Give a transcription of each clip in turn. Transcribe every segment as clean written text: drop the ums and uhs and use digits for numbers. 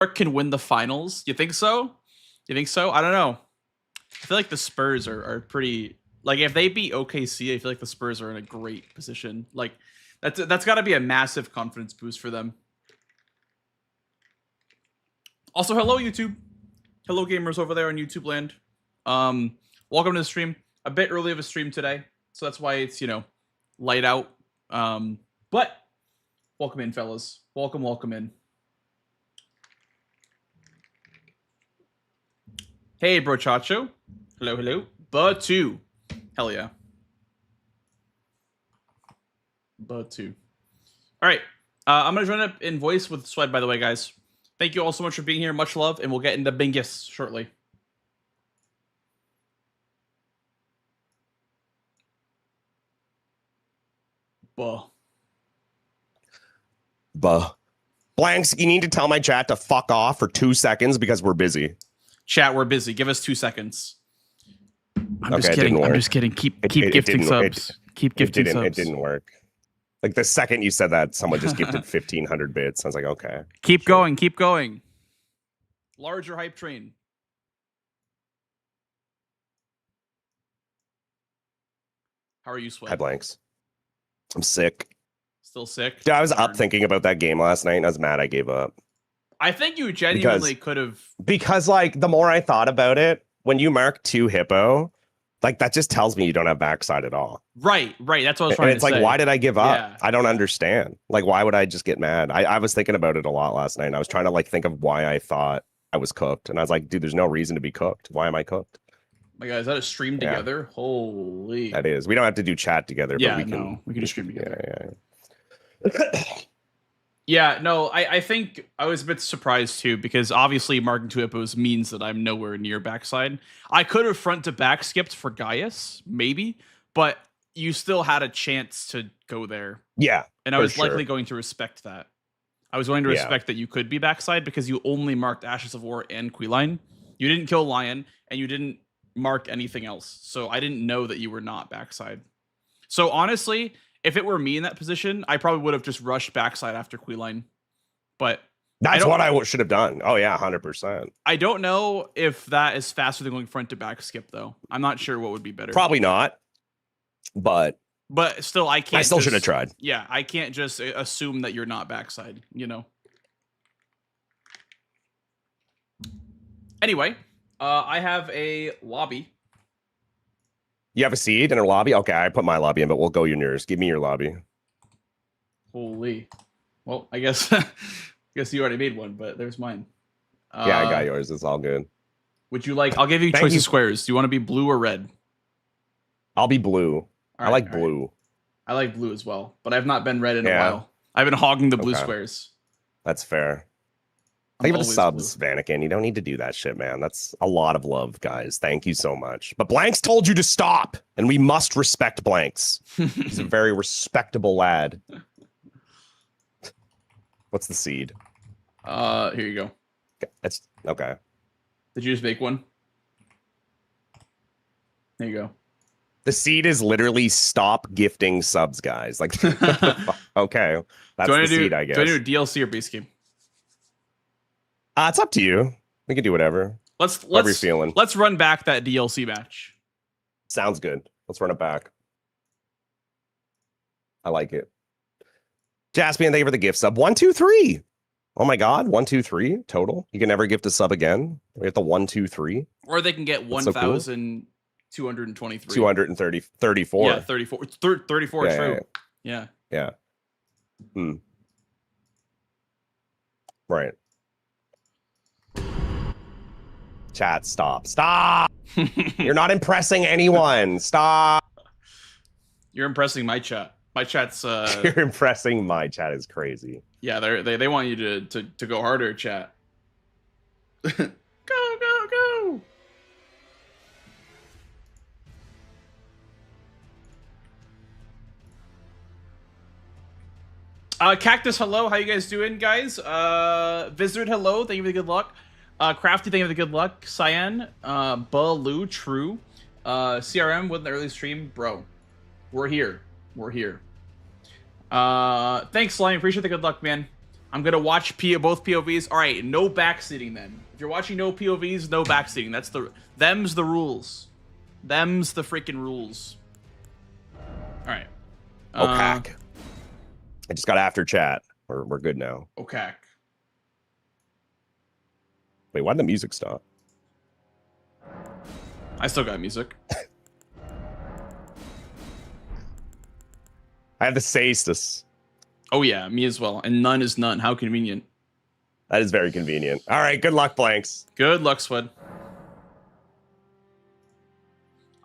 York can win the finals. You think so? You think so? I don't know. I feel like the Spurs are pretty. Like if they beat OKC, I feel like the Spurs are in a great position. Like that's got to be a massive confidence boost for them. Also, hello YouTube, hello gamers over there on YouTube land. Welcome to the stream. A bit early of a stream today, so that's why it's light out. But welcome in, fellas. Welcome in. Hey, brochacho. Hello. Batu. Hell yeah. Batu. All right. I'm going to join up in voice with Sweat, by the way, guys. Thank you all so much for being here. Much love, and we'll get into Bingus shortly. Buh. Blanks, you need to tell my chat to fuck off for 2 seconds because we're busy. Chat, we're busy. Give us 2 seconds. I'm Okay, just kidding. I'm just kidding. Keep gifting subs. Keep gifting subs. It didn't work. Like the second you said that, someone just gifted 1,500 bits. I was like, okay. Keep going. Keep going. Larger hype train. How are you, Sweat? Hi, Blanks. I'm sick. Still sick? Dude, I was up thinking about that game last night, and I was mad I gave up. I think you genuinely could have. Because, like, the more I thought about it, when you mark 2 hippo, like, that just tells me you don't have backside at all. Right. That's what I was trying to say. And it's like, why did I give up? Yeah. I don't understand. Like, why would I just get mad? I was thinking about it a lot last night, and I was trying to, like, think of why I thought I was cooked. And I was like, dude, there's no reason to be cooked. Why am I cooked? My God, is that a stream together? Holy. That is. We don't have to do chat together, yeah, but we can just stream together. Yeah. Yeah, no, I think I was a bit surprised too, because obviously marking 2 hippos means that I'm nowhere near backside. I could have front to back skipped for Gaius, maybe, but you still had a chance to go there. Yeah. And I was likely going to respect that. I was going to respect that you could be backside because you only marked Ashes of War and Queeline. You didn't kill Lion, and you didn't mark anything else. So I didn't know that you were not backside. So honestly, if it were me in that position, I probably would have just rushed backside after Queeline. But that's what I should have done. Oh yeah, 100%. I don't know if that is faster than going front to back skip though. I'm not sure what would be better. Probably not. But still, I can't. I still should have tried. Yeah, I can't just assume that you're not backside. Anyway, I have a lobby. You have a seed in a lobby? Okay, I put my lobby in, but we'll go yours. Give me your lobby. Holy. Well, I guess you already made one, but there's mine. Yeah, I got yours. It's all good. Would you like? I'll give you choice of squares. Do you want to be blue or red? I'll be blue. I like blue. Right. I like blue as well, but I've not been red in a while. I've been hogging the blue squares. That's fair. Leave it a subs, Vanakin. You don't need to do that shit, man. That's a lot of love, guys. Thank you so much. But Blanks told you to stop, and we must respect Blanks. He's a very respectable lad. What's the seed? Here you go. That's okay. Did you just make one? There you go. The seed is literally stop gifting subs, guys. Like, okay, that's the seed, I guess. Do I do a DLC or base game? It's up to you. We can do whatever. Let's you're feeling. Let's run back that DLC match. Sounds good. Let's run it back. I like it. Jaspian, thank you for the gift sub. 1, 2, 3. Oh my God, 1, 2, 3 total. You can never gift a sub again. We have the 1, 2, 3. Or they can get 1,223. 234. Yeah, 34. 34 is true. Yeah. Right. Chat, stop. You're not impressing anyone. Stop. You're impressing my chat. My chat's You're impressing my chat is crazy. Yeah, they want you to go harder, chat. Go. Cactus, hello. How you guys doing, guys? Visitor, hello. Thank you for the good luck. Crafty, thank you for the good luck. Cyan, Baloo, True, CRM with the early stream, bro. We're here. Thanks, Slime. Appreciate the good luck, man. I'm gonna watch both POVs. All right, no backseating then. If you're watching no POVs, no backseating. Them's the rules. Them's the freaking rules. All right. Okay. I just got after chat. We're good now. Okay. Wait, why did the music stop? I still got music. I have the stasis. Oh yeah, me as well. And none is none. How convenient. That is very convenient. All right, good luck, Blanks. Good luck, Swed.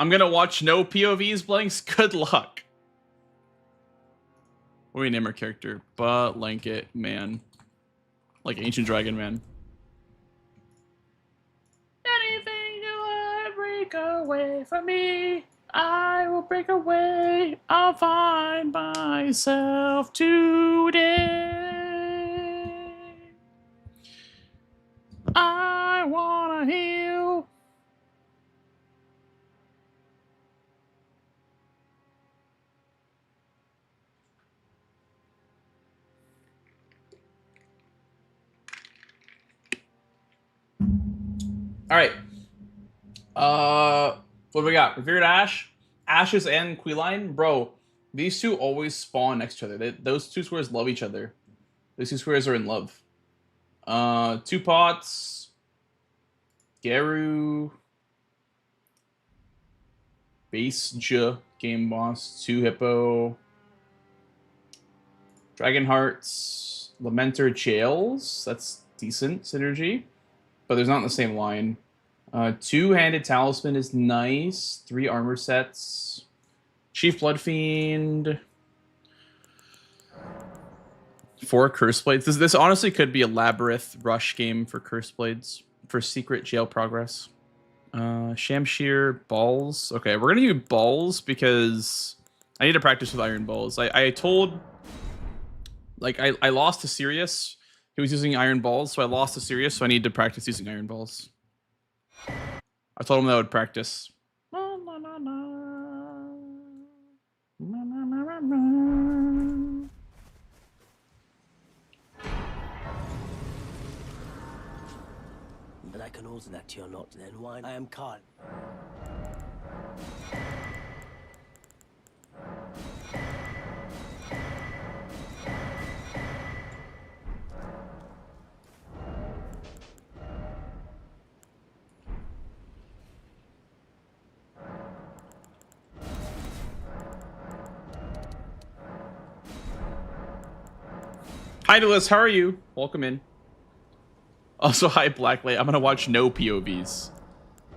I'm gonna watch no POVs, Blanks. Good luck. What do we name our character? Blanket Man. Like Ancient Dragon Man. Anything you break away from me, I will break away. I'll find myself today. I wanna heal. All right. What do we got? Revered Ash, Ashes, and Queeline. Bro, these two always spawn next to each other. Those two squares love each other. Those two squares are in love. 2 pots. Garu. Base J game boss. 2 hippo. Dragon Hearts. Lamenter Jails. That's decent synergy. But there's not in the same line. 2-handed talisman is nice. 3 armor sets. Chief Bloodfiend. 4 curse blades. This honestly could be a labyrinth rush game for curse blades for secret jail progress. Shamshir balls. Okay, we're gonna do balls because I need to practice with iron balls. I told, like, I lost to Sirius. He was using iron balls, so I lost to Sirius, so I need to practice using iron balls. I told him that I would practice. But I can alter that to your lot, then why I am Khan. Hi, Delis. How are you? Welcome in. Also, hi, Blacklight. I'm gonna watch no POVs.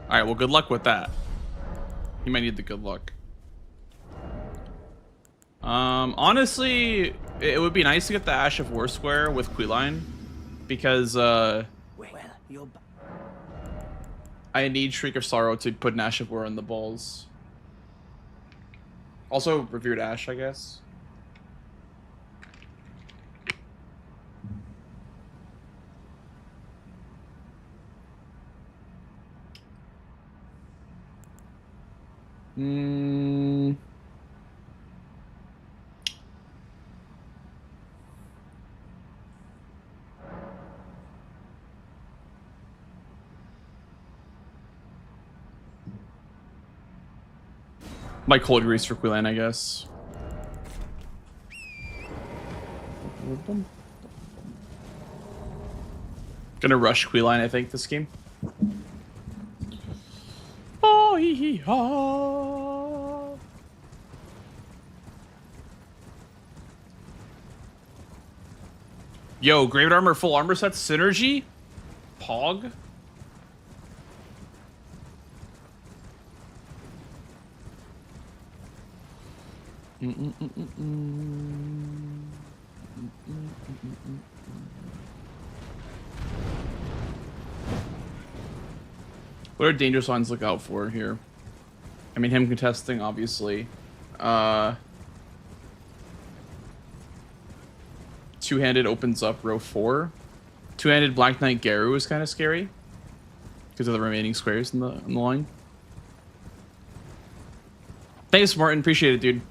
All right. Well, good luck with that. You might need the good luck. Honestly, it would be nice to get the Ash of War square with Queeline, because Well, you're I need Shriek of Sorrow to put an Ash of War on the balls. Also, Revered Ash, I guess. My cold grease for Queeline, I guess. Gonna rush Queeline, I think, this game. Oh, hee ha. Yo, Graved Armor full armor set synergy? Pog? What are danger signs to look out for here? I mean, him contesting, obviously. Two-handed opens up row 4. Two-handed Black Knight Garu is kind of scary because of the remaining squares in the line. Thanks, Martin. Appreciate it, dude.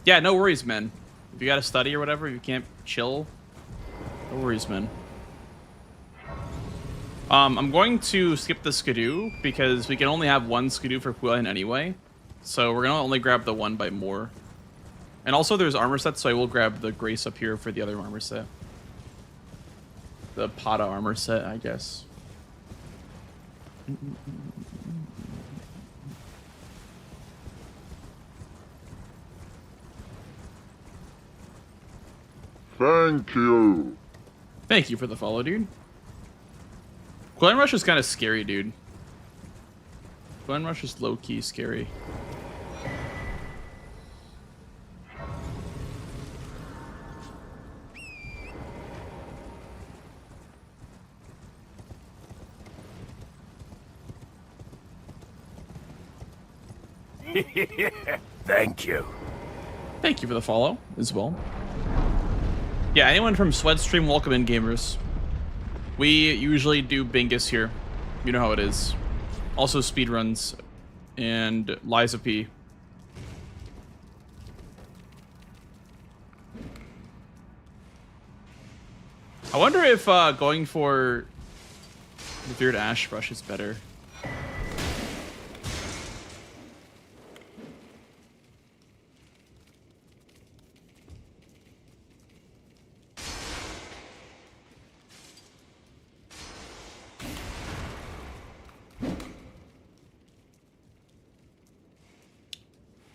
Yeah, no worries, man. If you gotta study or whatever, you can't chill. No worries, man. I'm going to skip the Skidoo because we can only have one Skidoo for Quillen anyway. So we're gonna only grab the one by more. And also there's armor sets, so I will grab the Grace up here for the other armor set. The Pata armor set, I guess. Thank you. Thank you for the follow, dude. Glen Rush is kind of scary, dude. Glen Rush is low-key scary. Thank you. Thank you for the follow as well. Yeah, anyone from Sweatstream, welcome in, gamers. We usually do Bingus here. You know how it is. Also speedruns and Liza P. I wonder if going for the Revered Ash Brush is better.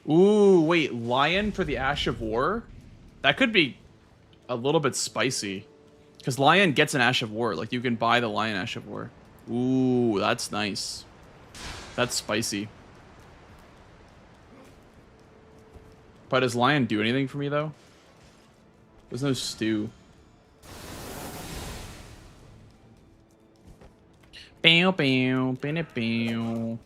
Ooh, wait, Lion for the Ash of War? That could be a little bit spicy. Because Lion gets an Ash of War. Like, you can buy the Lion Ash of War. Ooh, that's nice. That's spicy. But does Lion do anything for me, though? There's no stew. Bow, bow, bow, bow.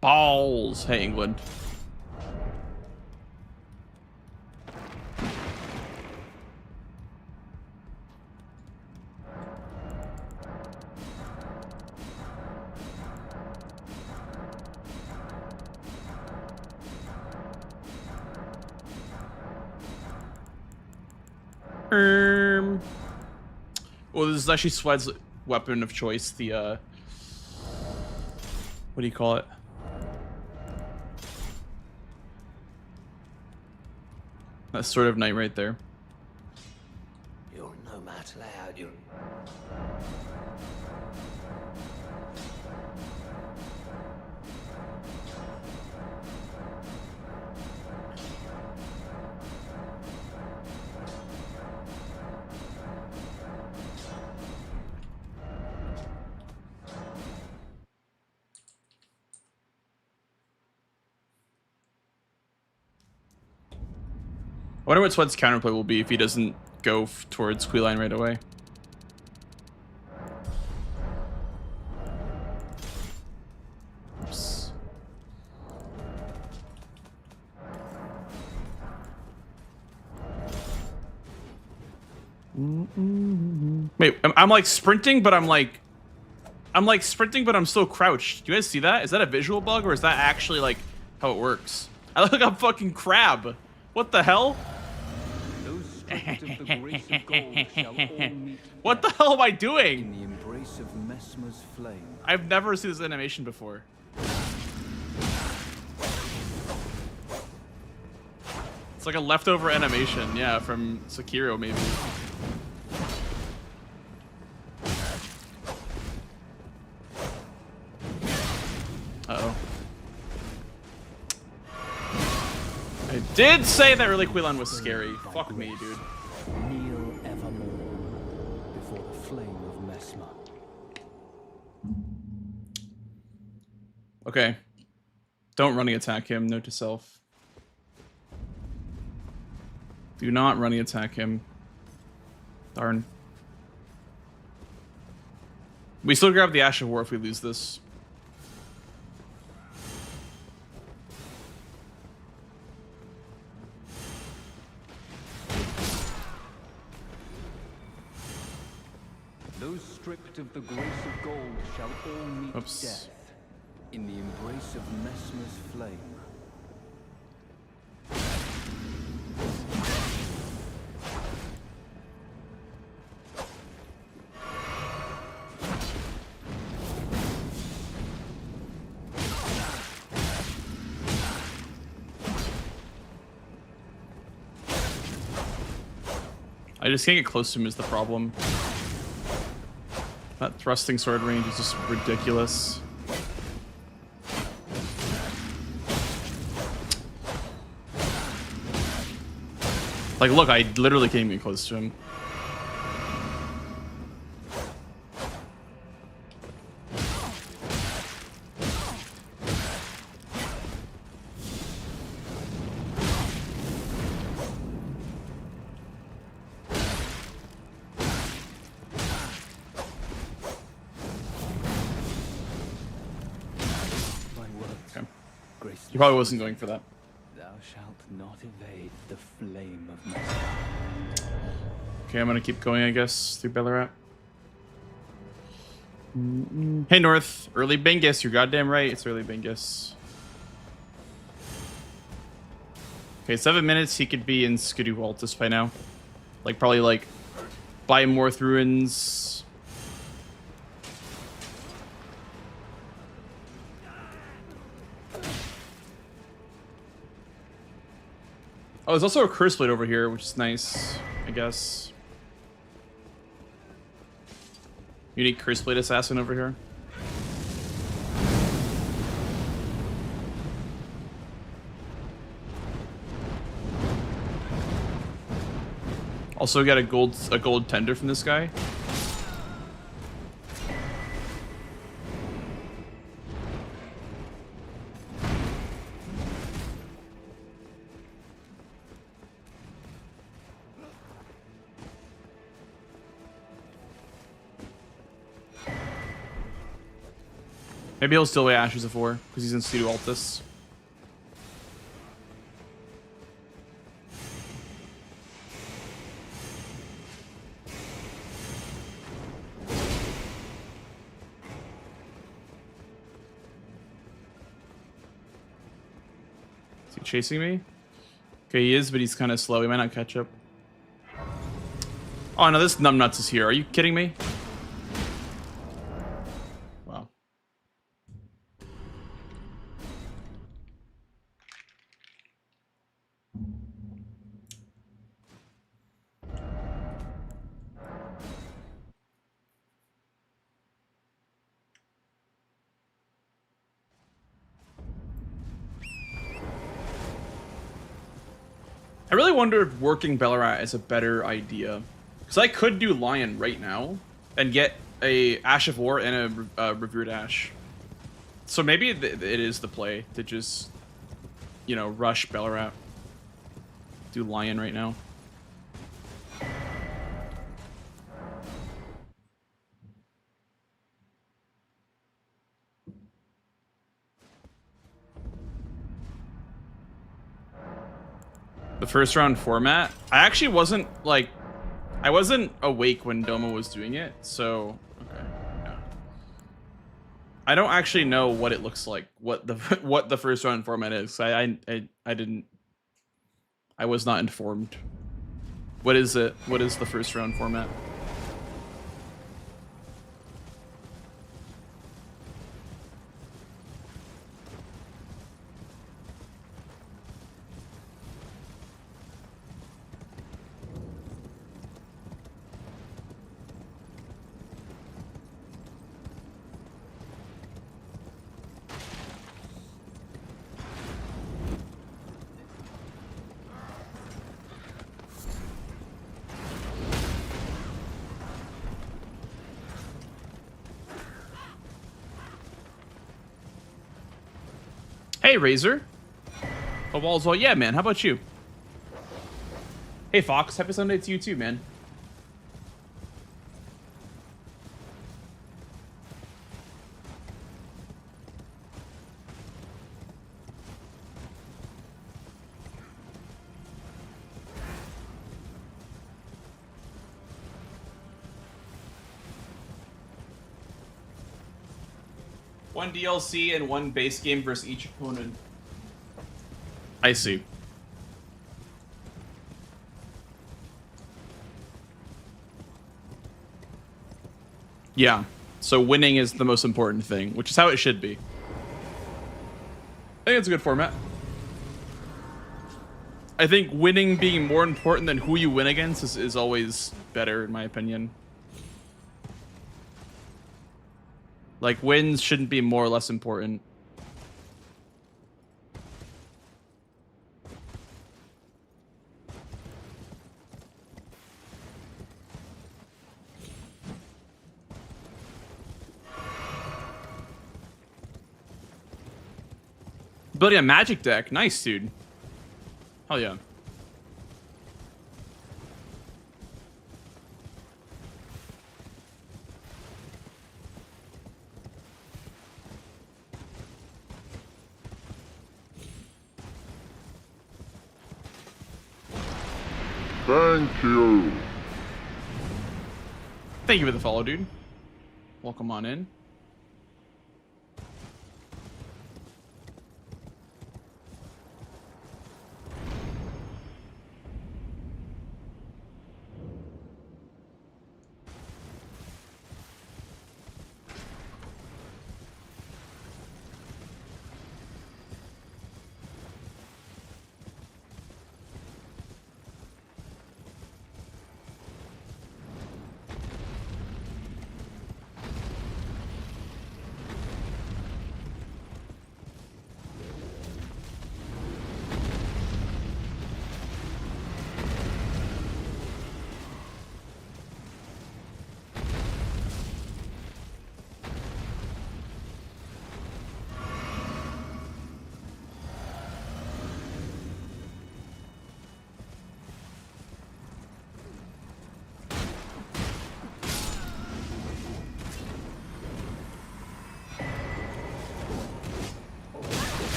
Balls. Hey, England. Well, this is actually Sweat's weapon of choice. The what do you call it? That sort of knight right there. You're no match loud, you. I wonder what Sweat's counterplay will be if he doesn't go towards Quilline right away. Oops. Wait, I'm like sprinting, but I'm like sprinting, but I'm still crouched. Do you guys see that? Is that a visual bug, or is that actually like how it works? I look like a fucking crab. What the hell? What the hell am I doing? In the embrace of Mesmer's flame. I've never seen this animation before. It's like a leftover animation, yeah, from Sekiro maybe. Uh-oh. I did say that early Quilon was scary. Fuck me, dude. Kneel evermore before the flame of Mesmer. Okay. Don't running attack him. Note to self. Do not running attack him. Darn. We still grab the Ash of War if we lose this. Those stripped of the grace of gold shall all meet death in the embrace of Messmer's flame. I just can't get close to him is the problem. That thrusting sword range is just ridiculous. Like, look, I literally can't get close to him. He probably wasn't going for that. Thou shalt not evade the flame of Messmer. Okay, I'm gonna keep going, I guess, through Ballarat. Hey, North. Early Bingus. You're goddamn right. It's early Bingus. Okay, 7 minutes. He could be in Skidoo Altus by now. Like, probably, like, by Morth Ruins. Oh, there's also a Curse Blade over here, which is nice, I guess. Unique Curse Blade Assassin over here. Also got a gold tender from this guy. Maybe he'll still weigh Ashes of War because he's in Skidoo Altus. Is he chasing me? Okay, he is, but he's kind of slow. He might not catch up. Oh no, this numbnuts is here. Are you kidding me? Wow. I really wonder if working Ballarat is a better idea. Because I could do Lion right now and get a Ash of War and a Revered Ash. So maybe it is the play to just, you know, rush Ballarat. Do Lion right now. The first round format, I actually wasn't like, I wasn't awake when Doma was doing it, so okay. Yeah. I don't actually know what it looks like, what the first round format is. I didn't. I was not informed. What is it? What is the first round format? Hey, Razor. Oh, Walls, well, yeah, man. How about you? Hey, Fox. Happy Sunday to you too, man. One DLC and one base game versus each opponent. I see. Yeah. So winning is the most important thing, which is how it should be. I think it's a good format. I think winning being more important than who you win against is always better, in my opinion. Like, wins shouldn't be more or less important. Building a magic deck. Nice, dude. Hell yeah. Thank you. Thank you for the follow, dude. Welcome on in.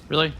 Really?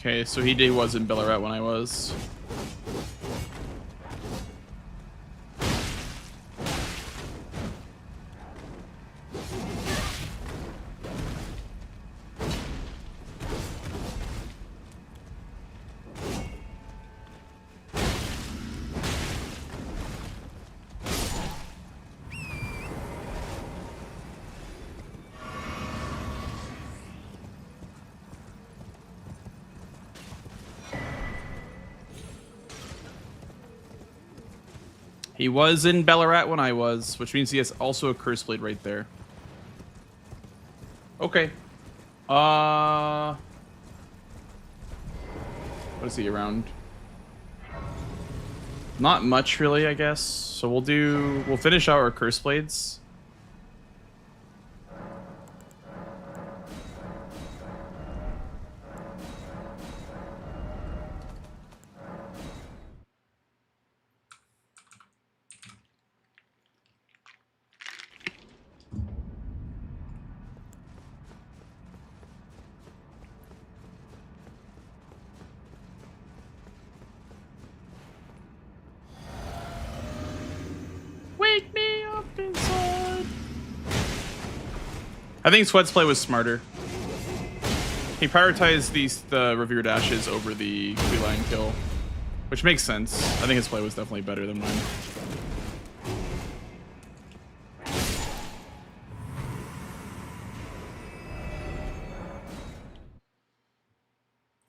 Okay, so he was in Ballarat when I was. He was in Ballarat when I was, which means he has also a curse blade right there. Okay. What is he around? Not much really, I guess. So we'll finish out our curse blades. Wake me up inside. I think Sweat's play was smarter. He prioritized the Revered Ashes over the Queen kill, which makes sense. I think his play was definitely better than mine.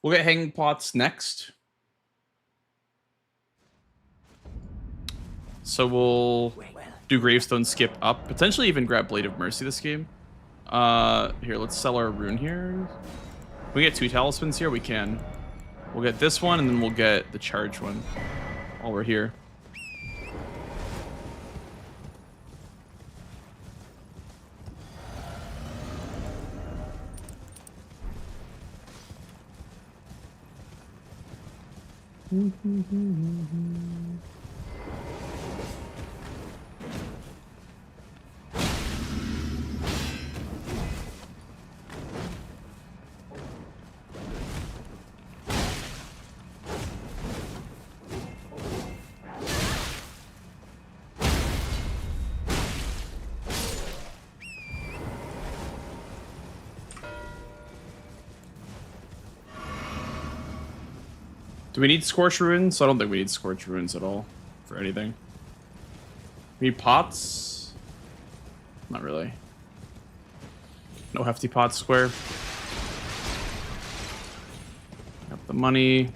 We'll get hanging pots next. So we'll do Gravestone, skip up, potentially even grab Blade of Mercy this game. Here, let's sell our rune here. Can we get 2 talismans here? We can. We'll get this one, and then we'll get the charge one while we're here. Do we need Scorch Runes? I don't think we need Scorch Runes at all for anything. We need pots? Not really. No hefty pots square. Got the money.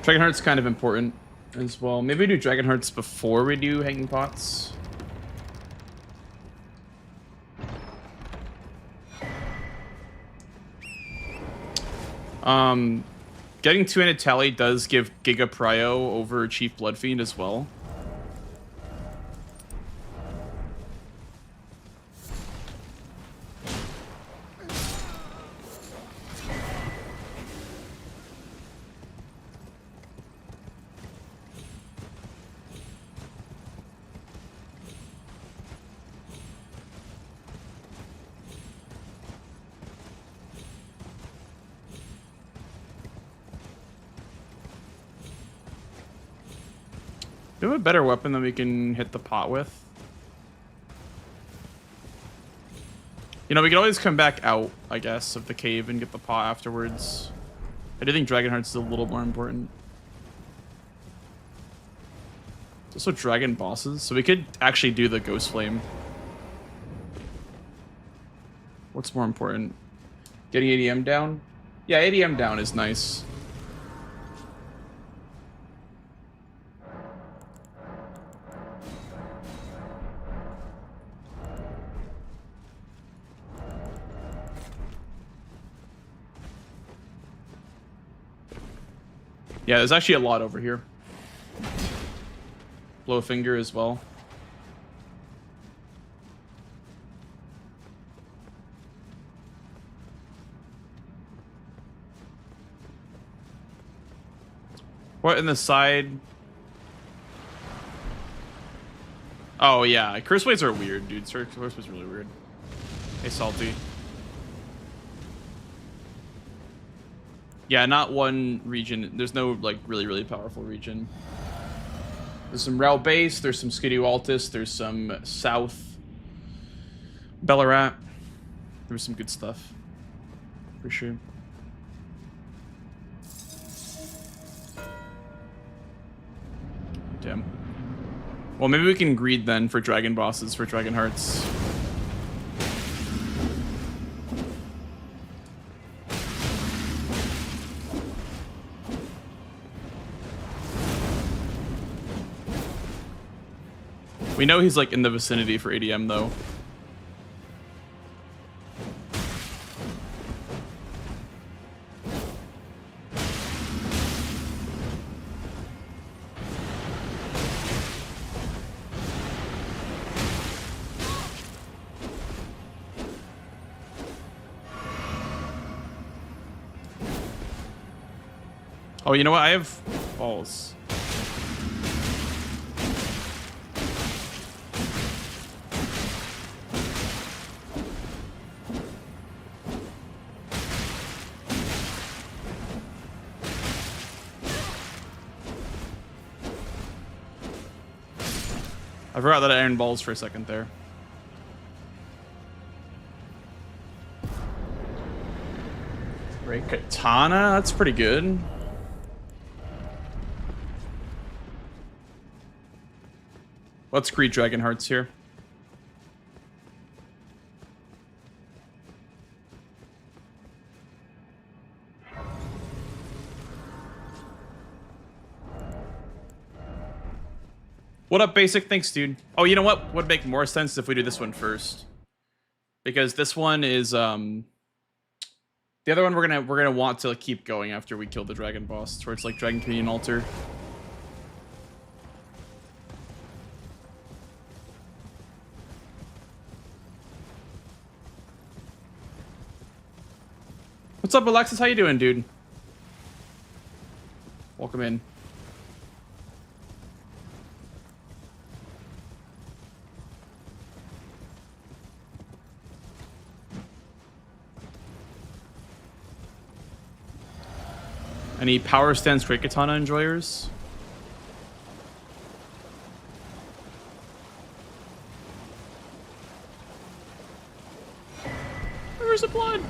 Dragon Heart's kind of important as well. Maybe we do Dragon Hearts before we do Hanging Pots. Getting 2-handed tally does give Giga Prio over Chief Bloodfiend as well. Do we have a better weapon that we can hit the pot with? You know, we can always come back out, I guess, of the cave and get the pot afterwards. I do think Dragon Heart's is a little more important. There's also dragon bosses, so we could actually do the Ghost Flame. What's more important? Getting ADM down? Yeah, ADM down is nice. Yeah, there's actually a lot over here. Blowfinger as well. What in the side? Oh yeah, curse blades are weird, dude. Curse blades is really weird. Hey, Salty. Yeah, not one region. There's no like really powerful region. There's some Rao base. There's some Skidoo Altus. There's some South Bellarat. There's some good stuff for sure. Damn. Well, maybe we can greed then for dragon bosses for Dragon Hearts. We know he's like in the vicinity for ADM though. Oh, you know what? I have balls. I forgot that I iron balls for a second there. Great katana, that's pretty good. Let's greet Dragon Hearts here. What up, Basic? Thanks, dude. Oh, you know what? Would make more sense if we do this one first, because this one is the other one we're gonna want to keep going after we kill the dragon boss, towards like Dragon Communion Altar. What's up, Alexis? How you doing, dude? Welcome in. Any Power Stance Great Katana enjoyers? Where's the blood?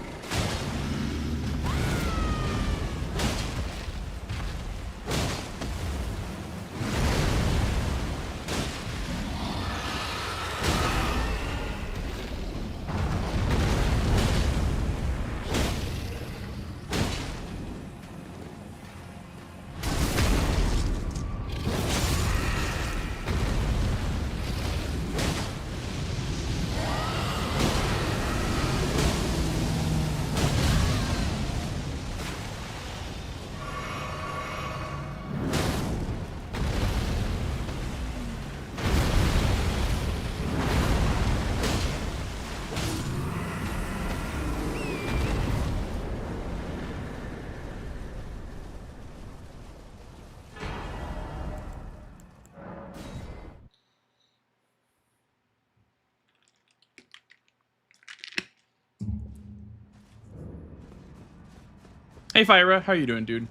Hey, Fyra, how you doing, dude?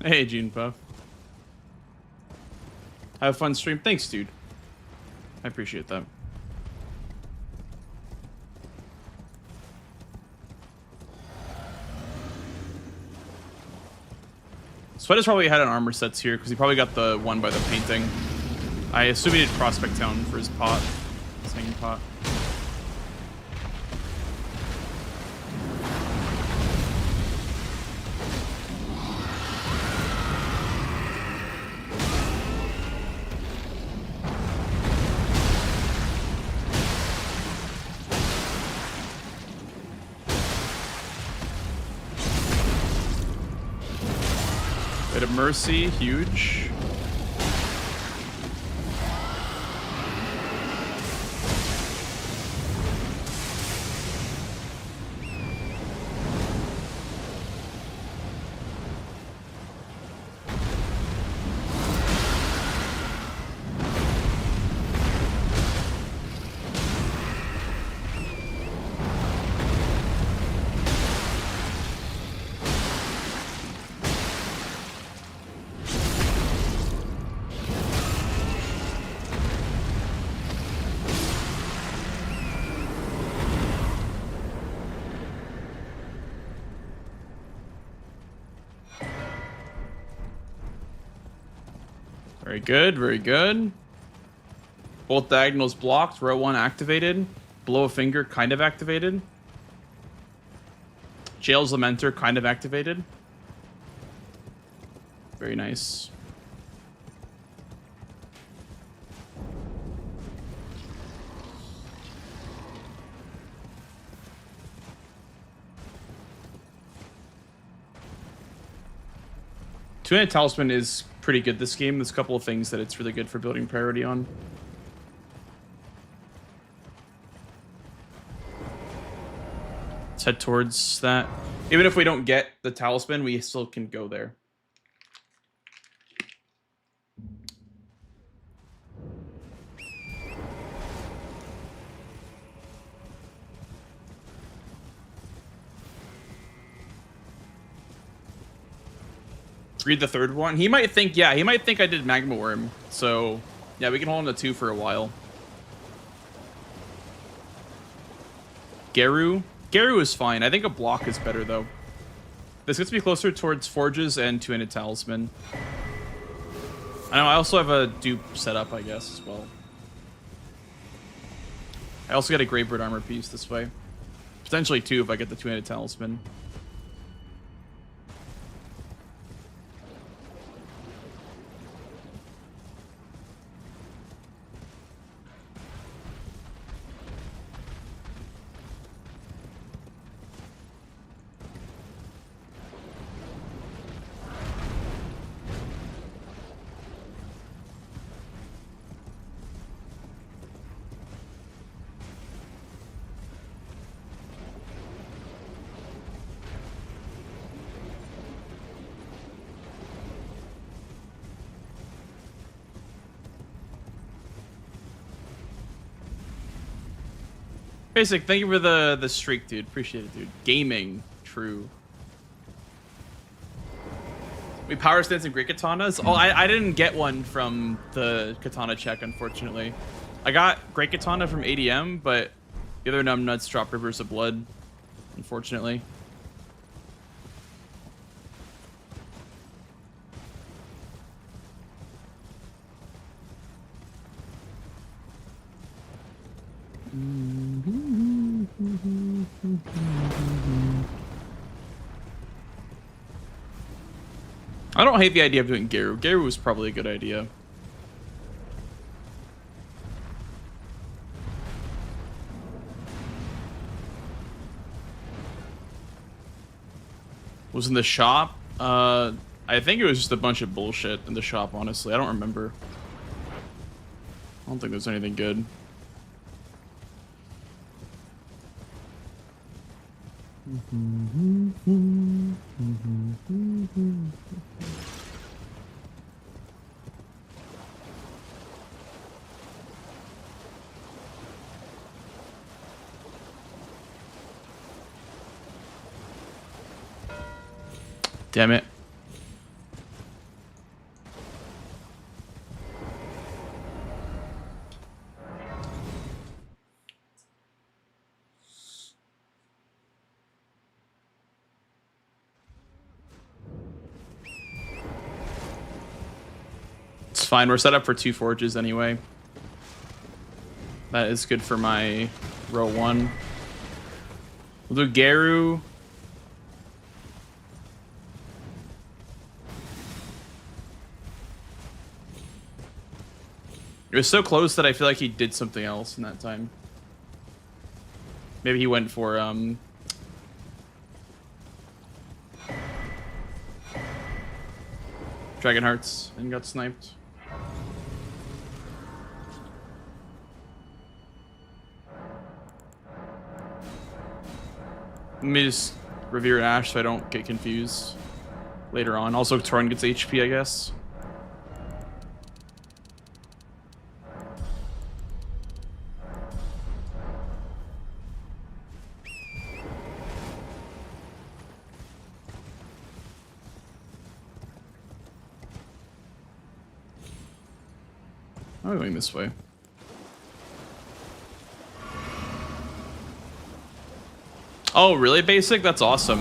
Hey, Gene Puff. Have a fun stream. Thanks, dude. I appreciate that. Sweat has probably had an armor sets here because he probably got the one by the painting. I assume he did Prospect Town for his pot. His hanging pot. Bit of Mercy, huge. Very good, very good. Both diagonals blocked, row 1 activated. Blow a Finger kind of activated. Jail's Lamenter kind of activated. Very nice. Two-Handed Talisman is pretty good this game. There's a couple of things that it's really good for building priority on. Let's head towards that. Even if we don't get the Talisman, we still can go there. Read the third one. He might think, yeah, he might think I did Magma Worm. So, yeah, we can hold on to 2 for a while. Geru. Geru is fine. I think a block is better, though. This gets me closer towards Forges and Two-Handed Talisman. I know I also have a dupe set up, I guess, as well. I also get a Gravebird armor piece this way. Potentially 2 if I get the Two-Handed Talisman. Basic, thank you for the streak, dude. Appreciate it, dude. Gaming, true. We power stance and great katanas. Oh, I didn't get one from the katana check, unfortunately. I got great katana from ADM, but the other numb nuts drop rivers of blood, unfortunately. I don't hate the idea of doing Geru. Geru was probably a good idea. Was in the shop? I think it was just a bunch of bullshit in the shop, honestly. I don't remember. I don't think there's anything good. Damn it. It's fine. We're set up for 2 forges anyway. That is good for my row 1. We'll do Geru. It was so close that I feel like he did something else in that time. Maybe he went for Dragon Hearts and got sniped. Let me just Revere Ash so I don't get confused later on. Also, Torn gets HP, I guess. I'm going this way. Oh, really, Basic? That's awesome.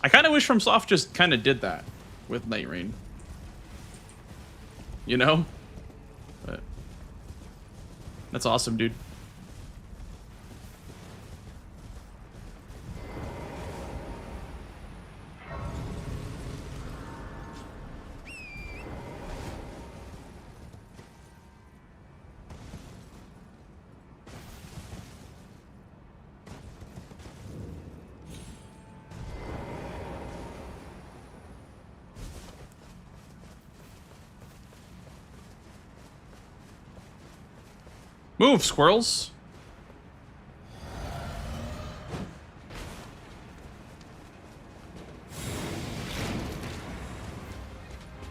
I kind of wish FromSoft just kind of did that with Night Rain. You know? But that's awesome, dude. Move, squirrels.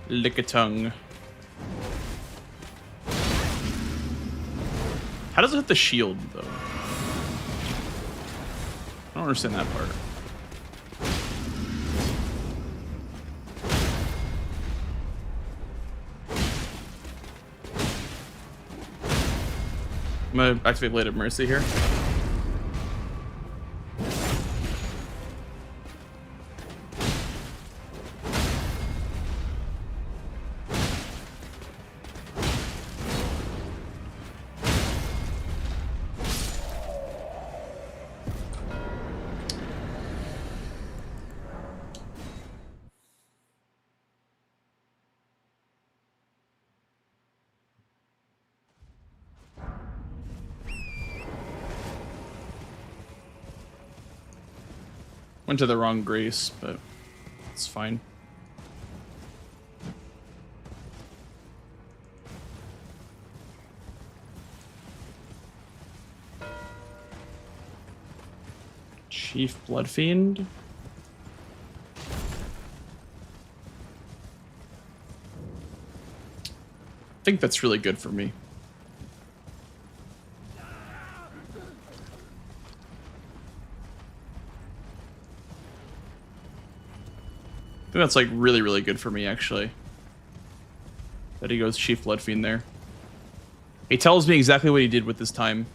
Lick a tongue. How does it hit the shield, though? I don't understand that part. I'm gonna activate Blade of Mercy here. Went to the wrong Grace, but it's fine. Chief Bloodfiend. I think that's really good for me. I think that's like really, really good for me, actually. That he goes Chief Bloodfiend there. He tells me exactly what he did with his time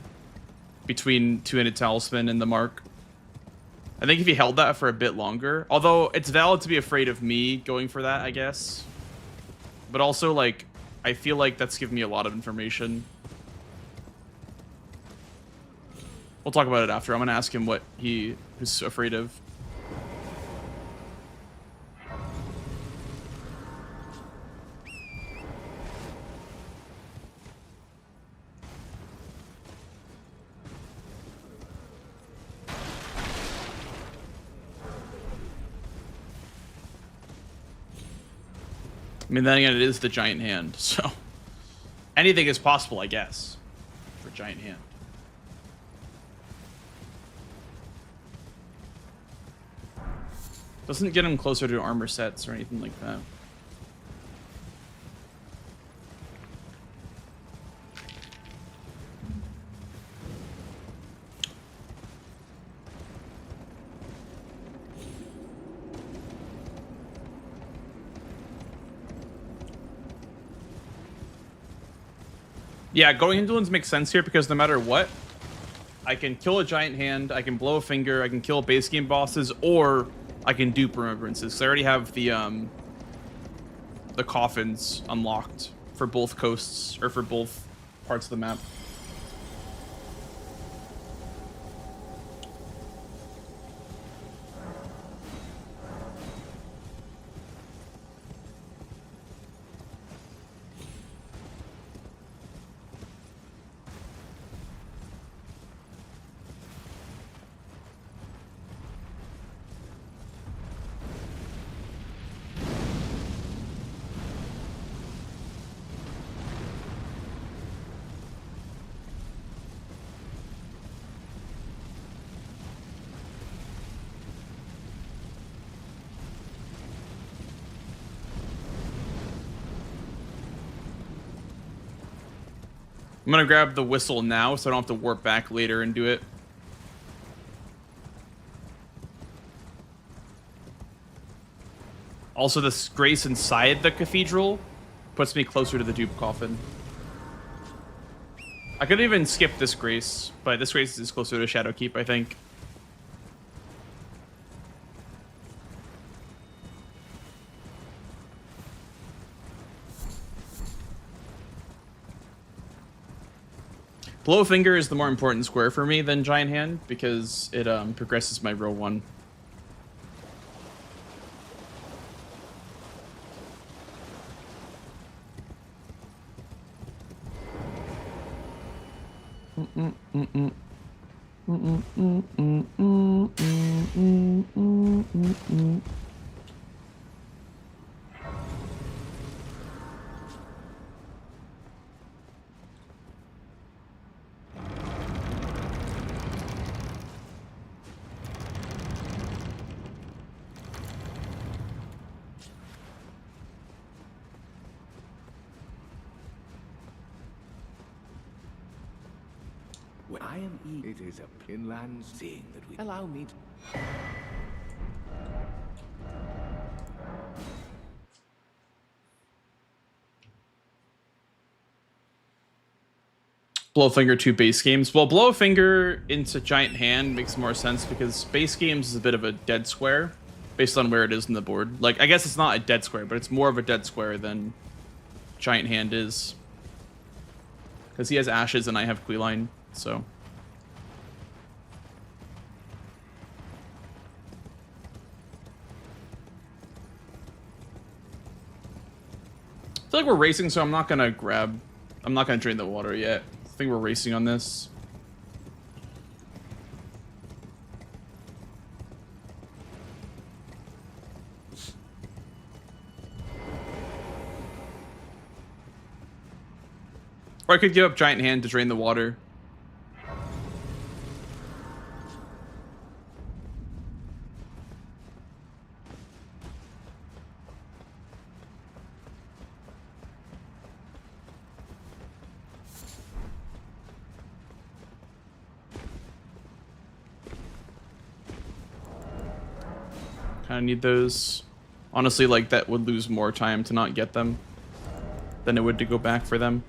between Two-Handed Talisman and the Mark. I think if he held that for a bit longer, although it's valid to be afraid of me going for that, I guess. But also, like, I feel like that's given me a lot of information. We'll talk about it after. I'm going to ask him what he was afraid of. I mean, then again, it is the giant hand, so anything is possible, I guess, for giant hand. Doesn't get him closer to armor sets or anything like that. Yeah, going Hinterlands makes sense here because no matter what, I can kill a giant hand, I can blow a finger, I can kill base game bosses, or I can dupe remembrances. So I already have the coffins unlocked for both coasts or for both parts of the map. I'm gonna grab the whistle now so I don't have to warp back later and do it. Also, this grace inside the cathedral puts me closer to the dupe coffin. I could even skip this grace, but this grace is closer to Shadowkeep, I think. Blowfinger is the more important square for me than Giant Hand because it progresses my row 1. When I am eating, it is a inland seeing that we allow me to. Blowfinger 2 base games. Well, Blowfinger into Giant Hand makes more sense because base games is a bit of a dead square based on where it is in the board. Like, I guess it's not a dead square, but it's more of a dead square than Giant Hand is. Because he has Ashes and I have Queeline, so. I feel like we're racing, so I'm not gonna drain the water yet. I think we're racing on this. Or I could give up Giant Hand to drain the water. Kind of need those. Honestly, like, that would lose more time to not get them than it would to go back for them.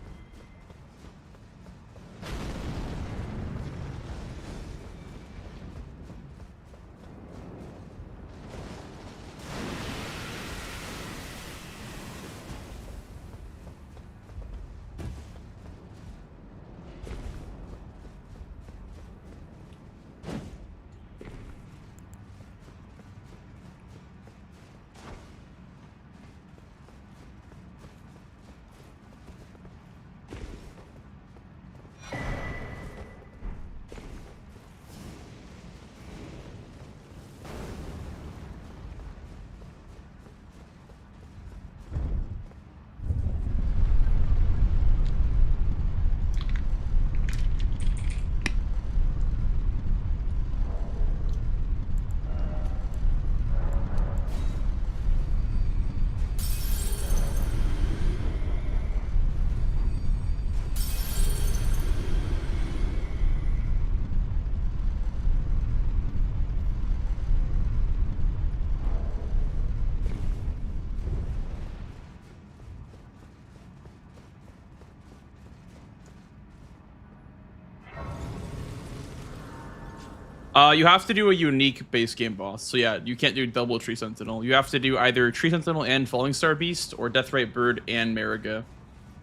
You have to do a unique base game boss. So yeah, you can't do double Tree Sentinel. You have to do either Tree Sentinel and Falling Star Beast, or Deathrite Bird and Mariga.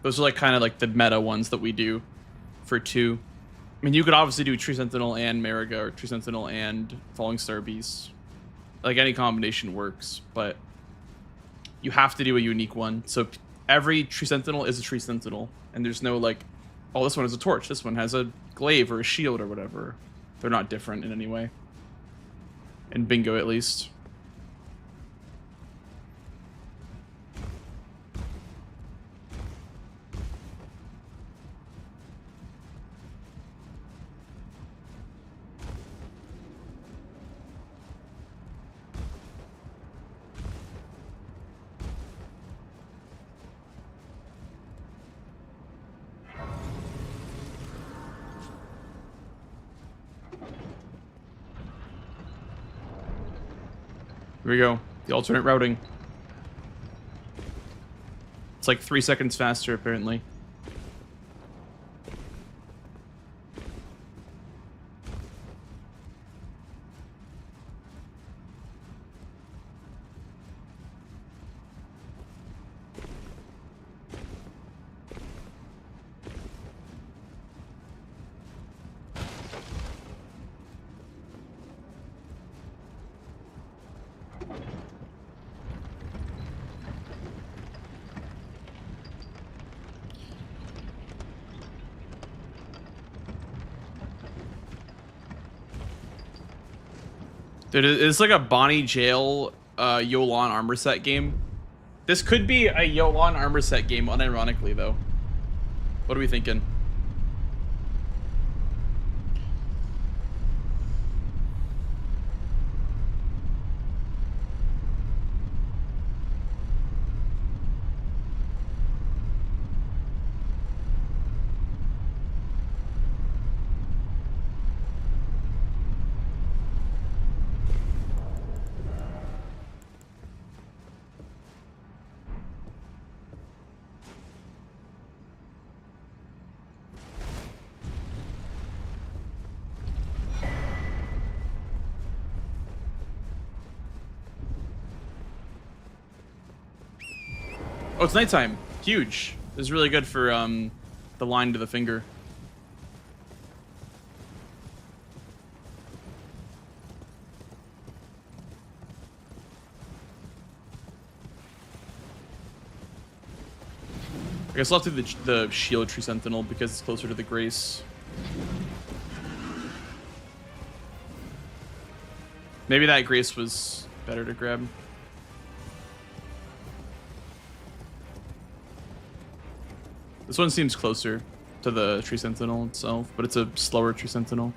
Those are like kind of like the meta ones that we do for 2. I mean, you could obviously do Tree Sentinel and Mariga, or Tree Sentinel and Falling Star Beast. Like, any combination works, but you have to do a unique one. So every Tree Sentinel is a Tree Sentinel, and there's no like, oh, this one has a torch, this one has a glaive or a shield or whatever. They're not different in any way. In bingo, at least. Here we go. The alternate routing. It's like 3 seconds faster, apparently. Dude, it's like a Bonnie Jail Yolan armor set game. This could be a Yolan armor set game, unironically, though. What are we thinking? Oh, it's nighttime. Huge. This is really good for the line to the finger. I guess I'll have to do the Shield Tree Sentinel because it's closer to the Grace. Maybe that Grace was better to grab. This one seems closer. to the Tree Sentinel itself, but it's a slower Tree Sentinel.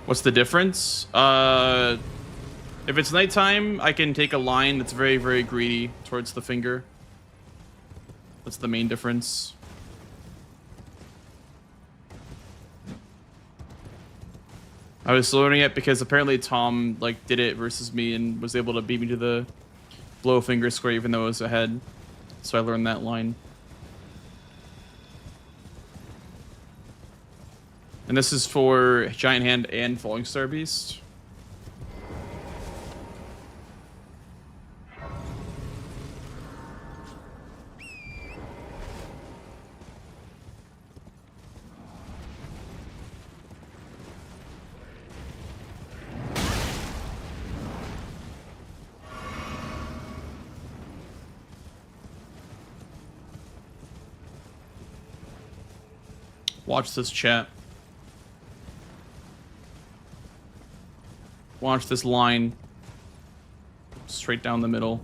What's the difference? If it's nighttime, I can take a line that's very, very greedy towards the finger. That's the main difference. I was learning it because apparently Tom like did it versus me and was able to beat me to the blow finger square even though I was ahead. So I learned that line. And this is for Giant Hand and Falling Star Beast. Watch this chat. Watch this line. Straight down the middle.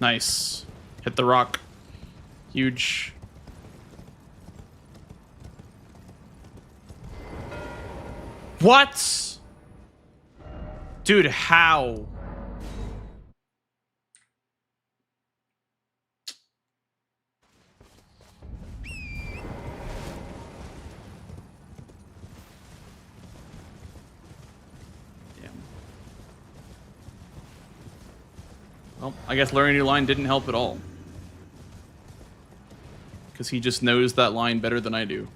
Nice. Hit the rock. Huge. What? Dude, how? Well, I guess learning a new line didn't help at all. Because he just knows that line better than I do.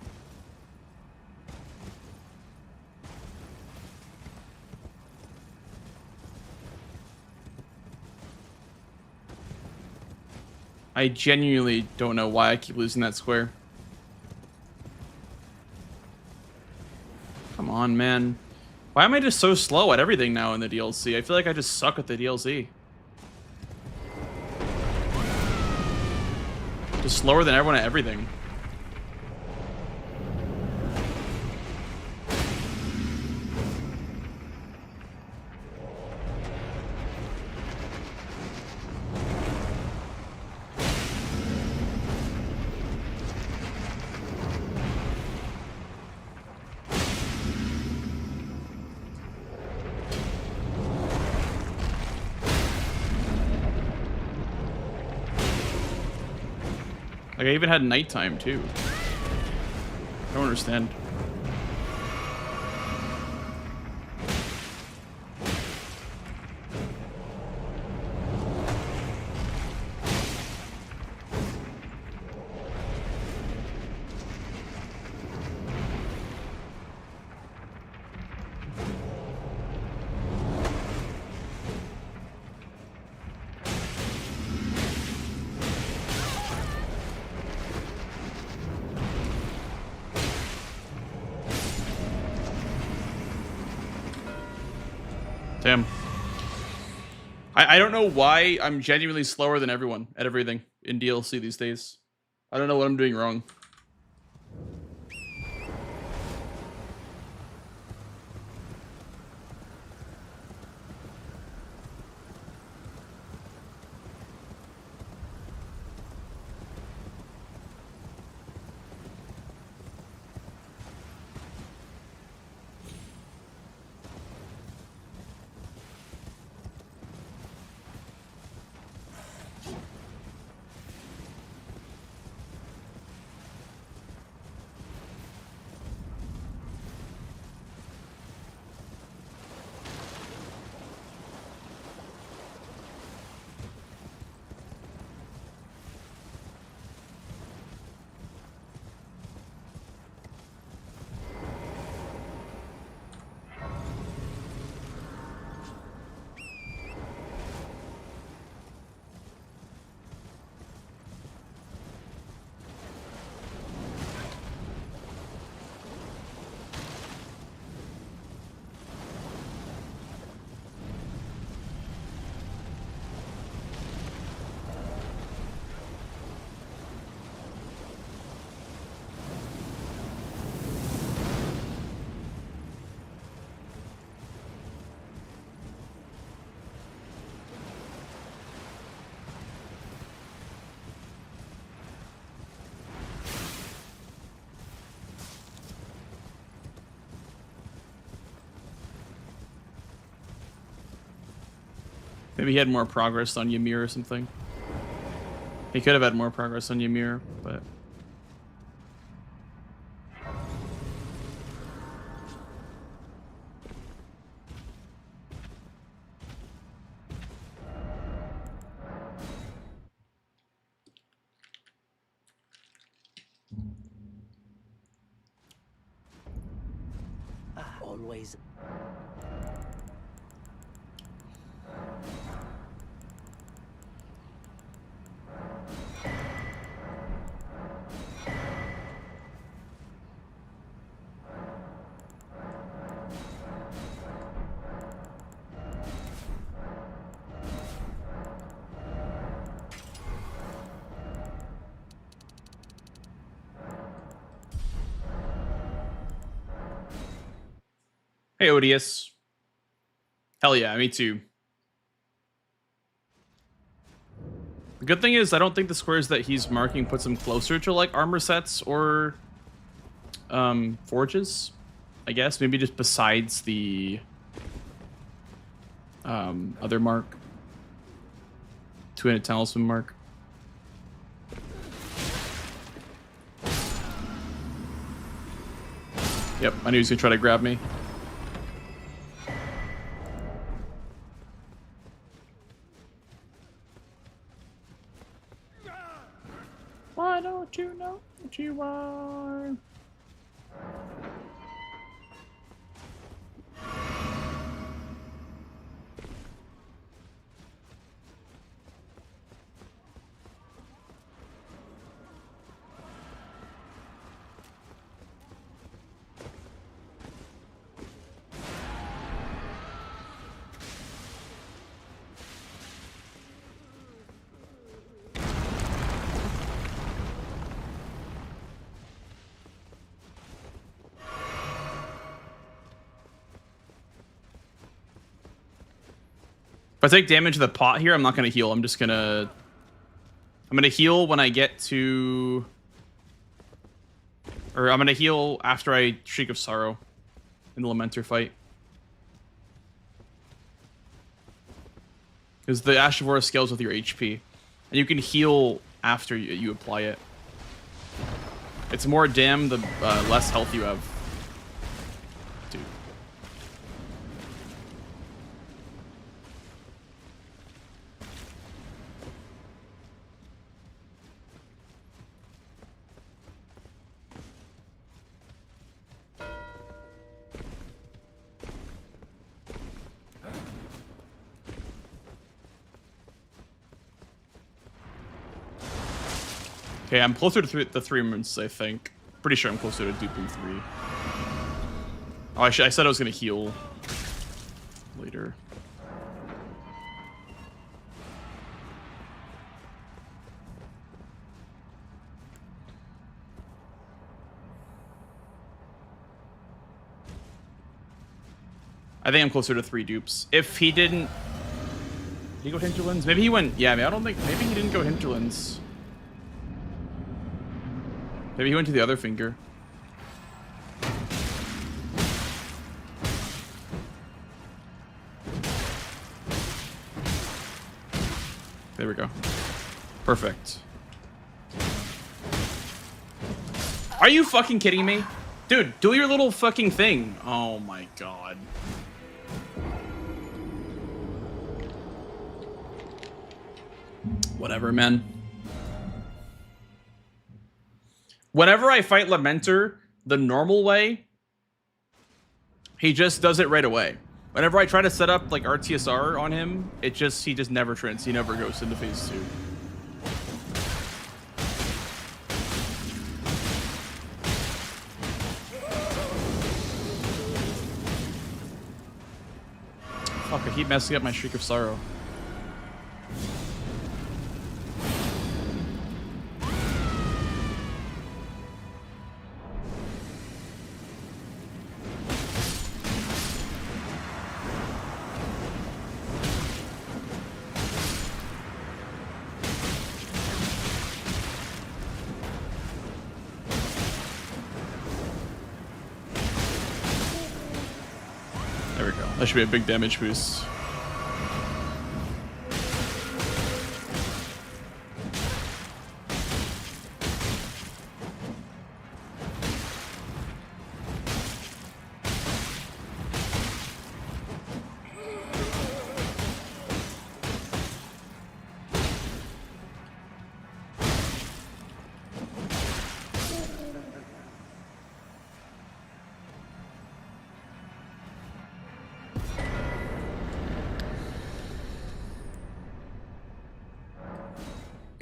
I genuinely don't know why I keep losing that square. Come on, man. Why am I just so slow at everything now in the DLC? I feel like I just suck at the DLC. Just slower than everyone at everything. Like, I even had nighttime, too. I don't understand. Damn. I don't know why I'm genuinely slower than everyone at everything in DLC these days. I don't know what I'm doing wrong. Maybe he had more progress on Ymir or something. He could have had more progress on Ymir, but... Always. Hey, Odious. Hell yeah, me too. The good thing is I don't think the squares that he's marking puts him closer to like armor sets or forges, I guess. Maybe just besides the other mark. Two-handed talisman mark. Yep, I knew he was gonna try to grab me. Why don't you know what you are? If I take damage to the pot here, I'm not going to heal. I'm going to heal when I get to... Or I'm going to heal after I Shriek of Sorrow in the Lamenter fight. Because the Ash of War scales with your HP. And you can heal after you apply it. It's more dim, the less health you have. Dude. Okay, I'm closer to the 3 moons, I think. Pretty sure I'm closer to duping 3. Oh, I said I was gonna heal later. I think I'm closer to 3 dupes. If he didn't... Did he go Hinterlands? Maybe he went... Yeah, I don't think... Maybe he didn't go Hinterlands. Maybe he went to the other finger. There we go. Perfect. Are you fucking kidding me? Dude, do your little fucking thing. Oh my god. Whatever, man. Whenever I fight Lamenter the normal way, he just does it right away. Whenever I try to set up like RTSR on him, he just never trends. He never goes into phase 2. Fuck, I keep messing up my Shriek of Sorrow. There we go. That should be a big damage boost.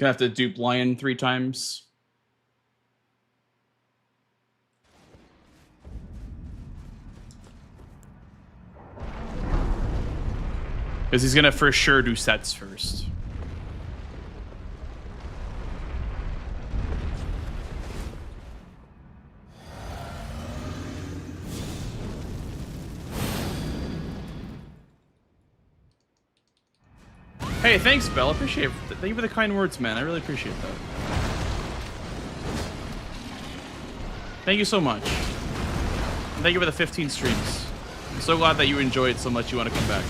Gonna have to dupe Lion 3 times. Because he's gonna for sure do sets first. Hey, thanks, Bell. Appreciate it. Thank you for the kind words, man. I really appreciate that. Thank you so much. And thank you for the 15 streams. I'm so glad that you enjoyed so much you want to come back.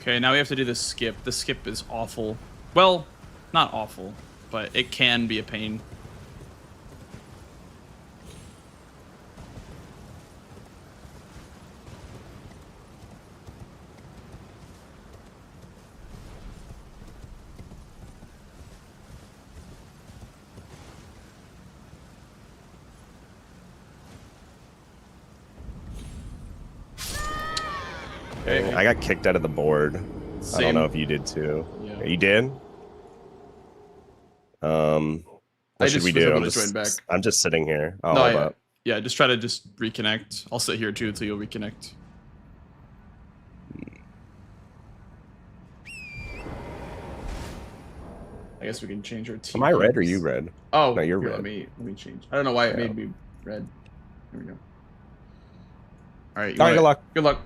Okay, now we have to do the skip. The skip is awful. Well, not awful, but it can be a pain. Okay, I got kicked out of the board. Same. I don't know if you did too. Yeah. You did? What should we do? I'm just sitting here. Oh, no, yeah, just try to reconnect. I'll sit here too until you'll reconnect. I guess we can change our team. Am I red or you red? Oh, no, you're here, red. Let me change. I don't know why it made me red. Here we go. All right. Good luck. Good luck.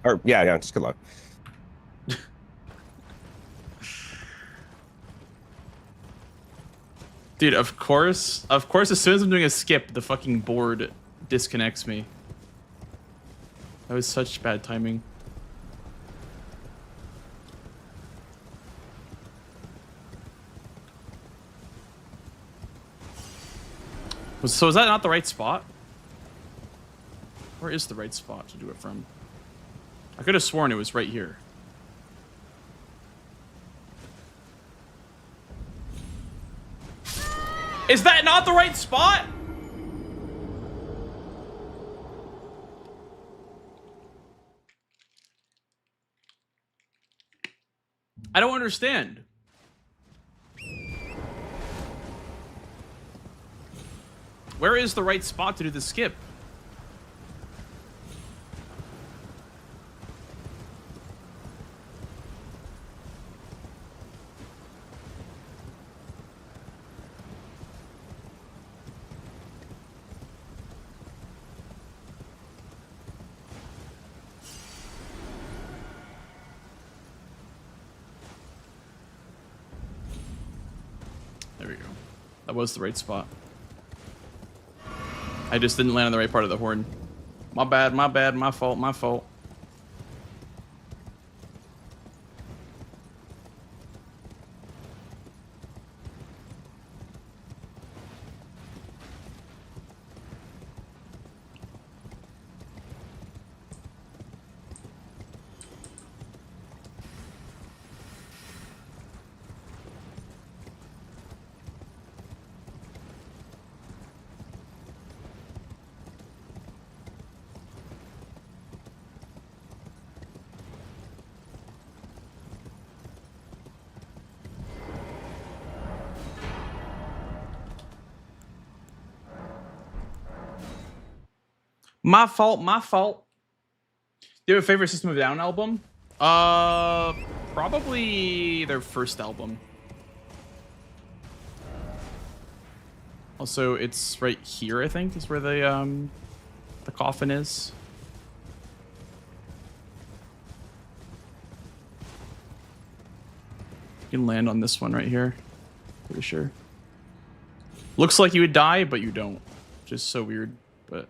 Or yeah, just good luck. Dude, of course, as soon as I'm doing a skip, the fucking board disconnects me. That was such bad timing. So is that not the right spot? Where is the right spot to do it from? I could have sworn it was right here. Is that not the right spot? I don't understand. Where is the right spot to do the skip? There we go. That was the right spot. I just didn't land on the right part of the horn. My bad, my fault, my fault. My fault, my fault. Do you have a favorite System of a Down album? Probably their first album. Also, it's right here, I think, is where the coffin is. You can land on this one right here. Pretty sure. Looks like you would die, but you don't. Which is so weird, but...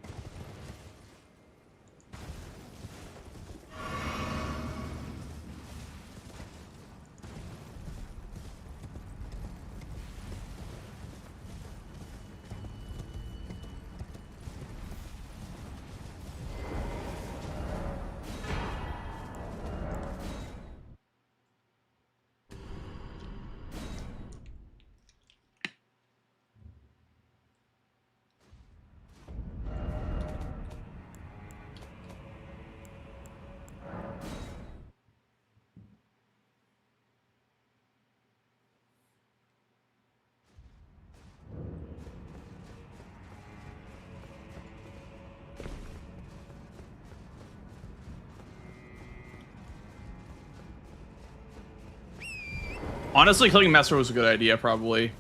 Honestly, killing Mesmer was a good idea, probably,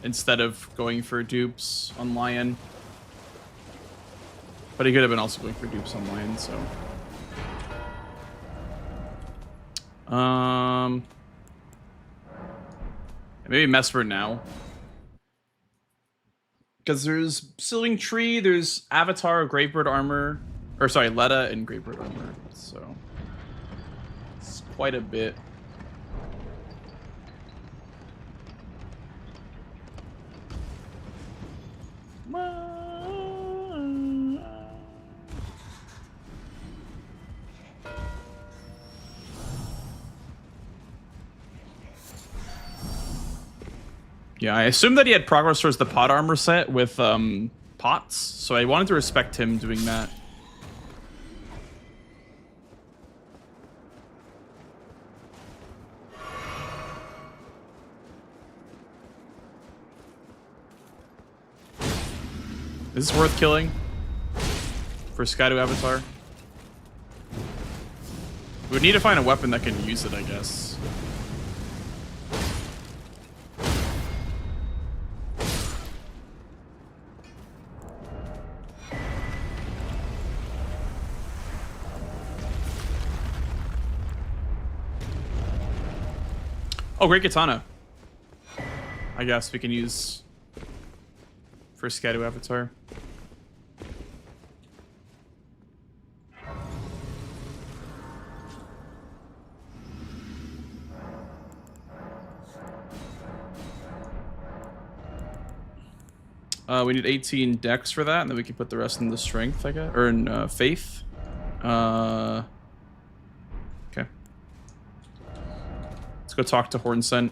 instead of going for dupes on Lion. But he could have been also going for dupes on Lion, so. Maybe Mesmer now. Because there's Sealing Tree, there's Avatar, Gravebird Armor, or sorry, Letta and Gravebird Armor, so it's quite a bit. Yeah, I assumed that he had progress towards the pot armor set with pots, so I wanted to respect him doing that. Is this worth killing for Skydo Avatar? We would need to find a weapon that can use it, I guess. Oh, great katana. I guess we can use for Skydo Avatar. We need 18 dex for that, and then we can put the rest in the strength, I guess, or in faith. Okay. Let's go talk to Hornsent.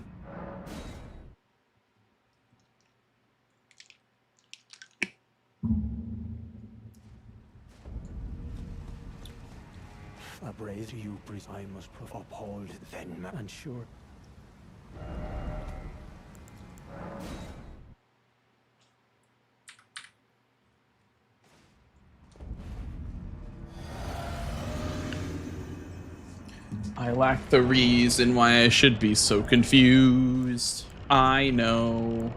A brave you, I must uphold then, and sure. I lack the reason why I should be so confused. I know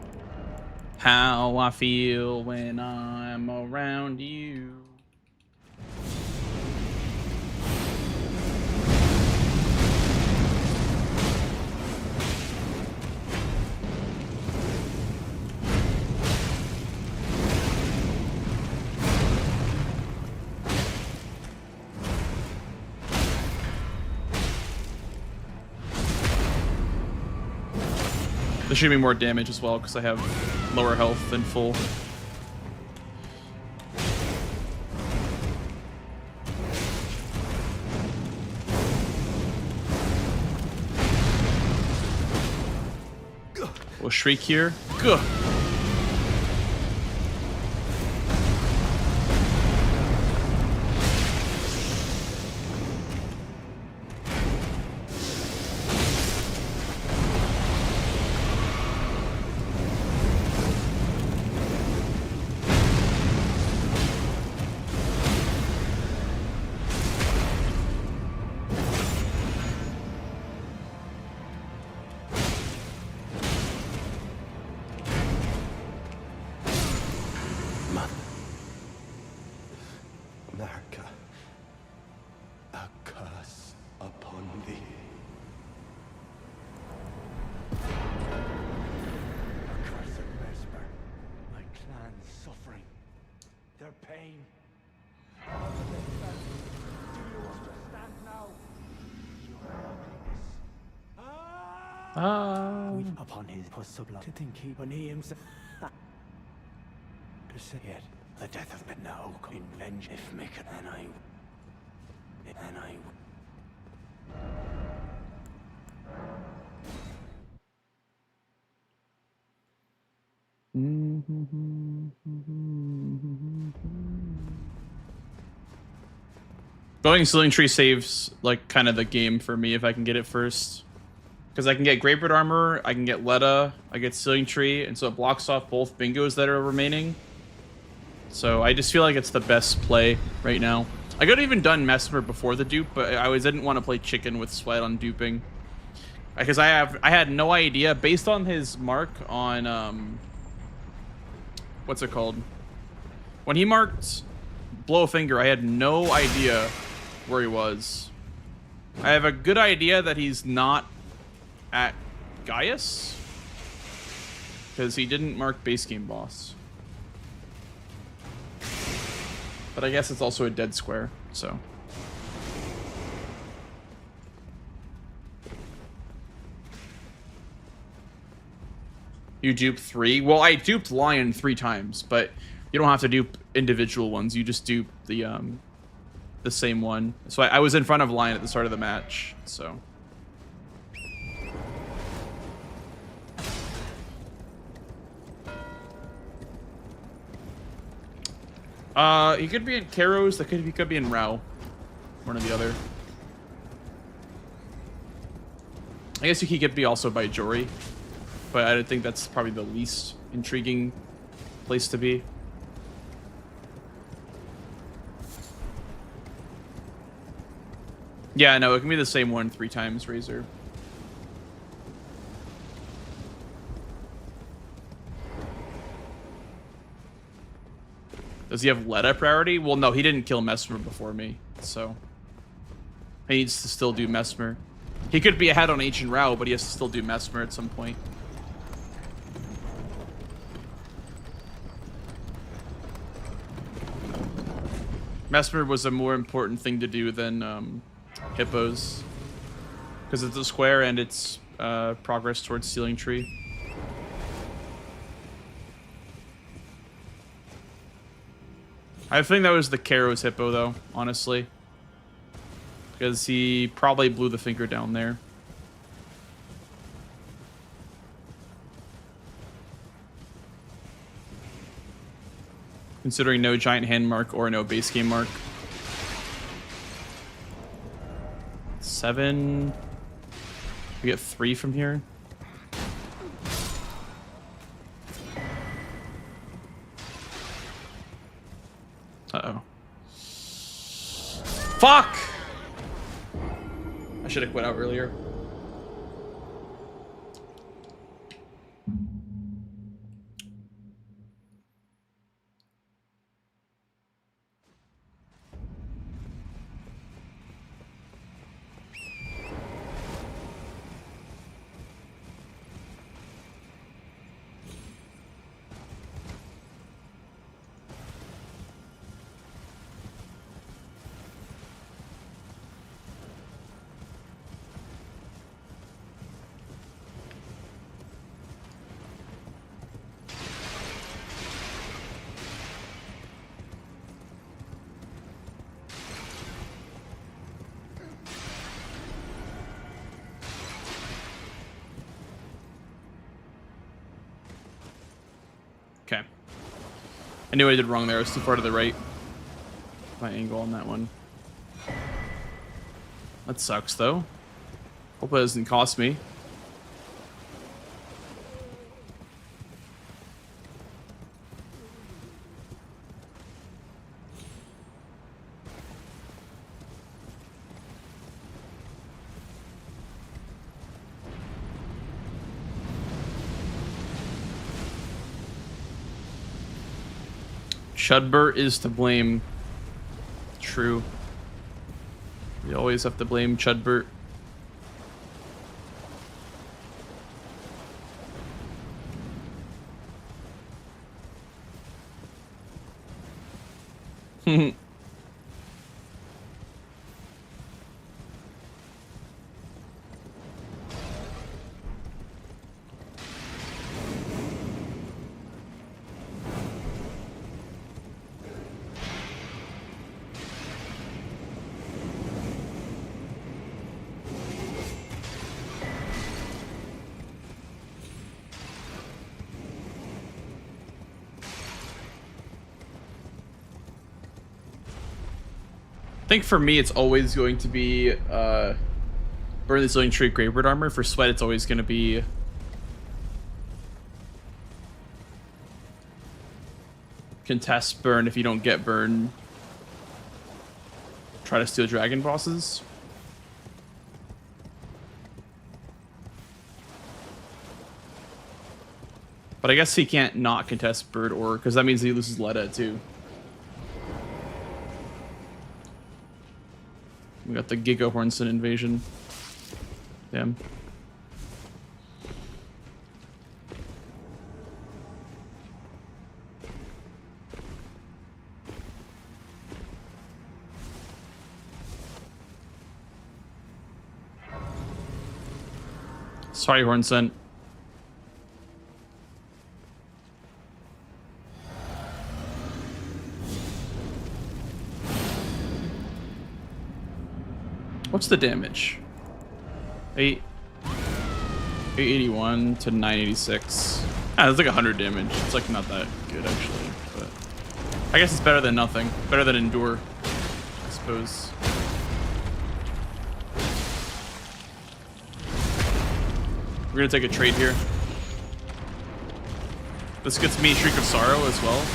how I feel when I'm around you. There should be more damage as well because I have lower health than full. We'll shriek here. Gah. America, a curse upon thee. A curse of Mesmer, my clan's suffering, their pain. All that they felt. Do you understand now? Your ugliness. Upon his possible to think he when he himself. To say it. The death of men now in vengeance if make it, and I Going Sealing Tree saves like kind of the game for me if I can get it first. Because I can get Gravebird Armor, I can get Letta, I get Sealing Tree, and so it blocks off both bingos that are remaining. So I just feel like it's the best play right now. I could have even done Mesmer before the dupe, but I didn't want to play chicken with Sweat on duping. Because I had no idea based on his mark on what's it called? When he marked Blow a Finger, I had no idea where he was. I have a good idea that he's not at Gaius, because he didn't mark base game boss. But I guess it's also a dead square, so. You dupe 3? Well, I duped Lion 3 times, but you don't have to dupe individual ones. You just dupe the same one. So I was in front of Lion at the start of the match, so. He could be in Karos, he could be in Rao. One or the other. I guess he could be also by Jory, but I don't think that's probably the least intriguing place to be. Yeah, no, it can be the same one 3 times, Razor. Does he have Letta priority? Well, no, he didn't kill Mesmer before me, so he needs to still do Mesmer. He could be ahead on Ancient Rao, but he has to still do Mesmer at some point. Mesmer was a more important thing to do than Hippos, because it's a square and it's progress towards Sealing Tree. I think that was the Karos Hippo, though, honestly. Because he probably blew the finger down there. Considering no giant hand mark or no base game mark. 7. We get 3 from here. Uh-oh. Fuck! I should have quit out earlier. Okay. I knew I did wrong there. I was too far to the right. My angle on that one. That sucks, though. Hope it doesn't cost me. Chudbert is to blame. True. We always have to blame Chudbert. I think for me, it's always going to be Burn the Sealing Tree Graveyard Armor. For Sweat, it's always going to be Contest Burn. If you don't get Burn, try to steal Dragon Bosses. But I guess he can't not contest Bird or because that means he loses Leda too. We got the Giga Hornson invasion. Damn. Sorry, Hornson. What's the damage? 881 to 986. Ah, that's like 100 damage. It's like not that good actually, but I guess it's better than nothing. Better than Endure, I suppose. We're gonna take a trade here. This gets me Shriek of Sorrow as well.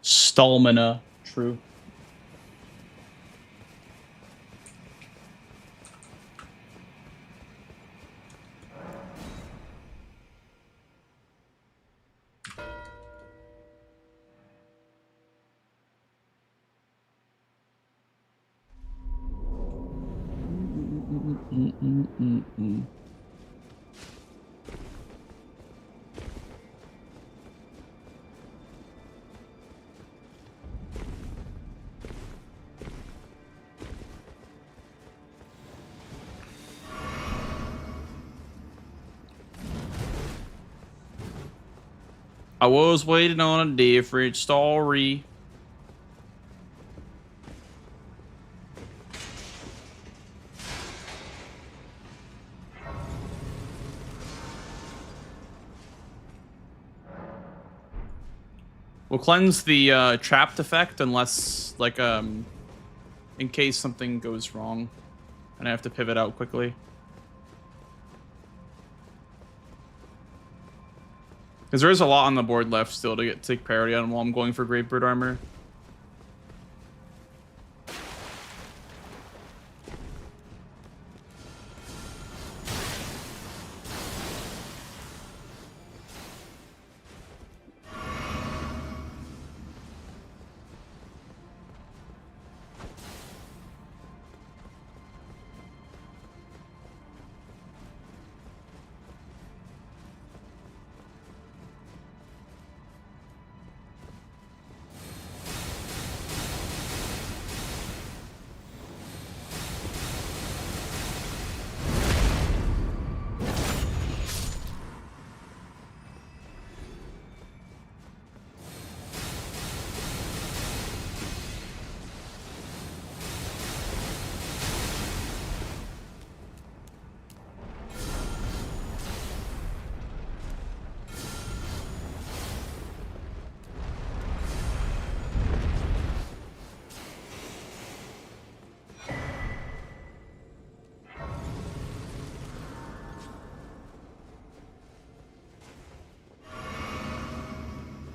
Stallmana, true. I was waiting on a different story. We'll cleanse the trapped effect unless, like, in case something goes wrong and I have to pivot out quickly. Because there is a lot on the board left still to take priority on while I'm going for Great Bird Armor.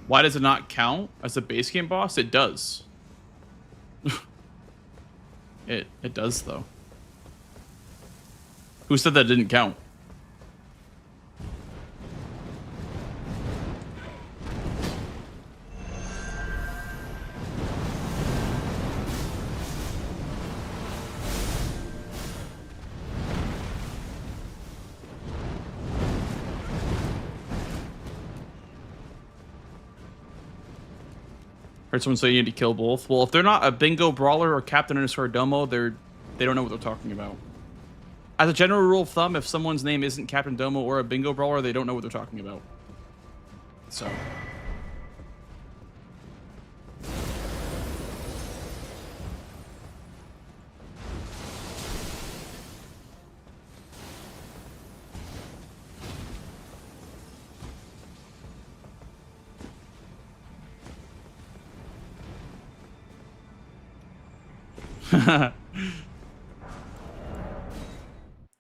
Why does it not count as a base game boss? It does. It does though. Who said that didn't count? Heard someone say you need to kill both. Well, if they're not a bingo brawler or Captain_Domo, they don't know what they're talking about. As a general rule of thumb, if someone's name isn't Captain Domo or a bingo brawler, they don't know what they're talking about. So.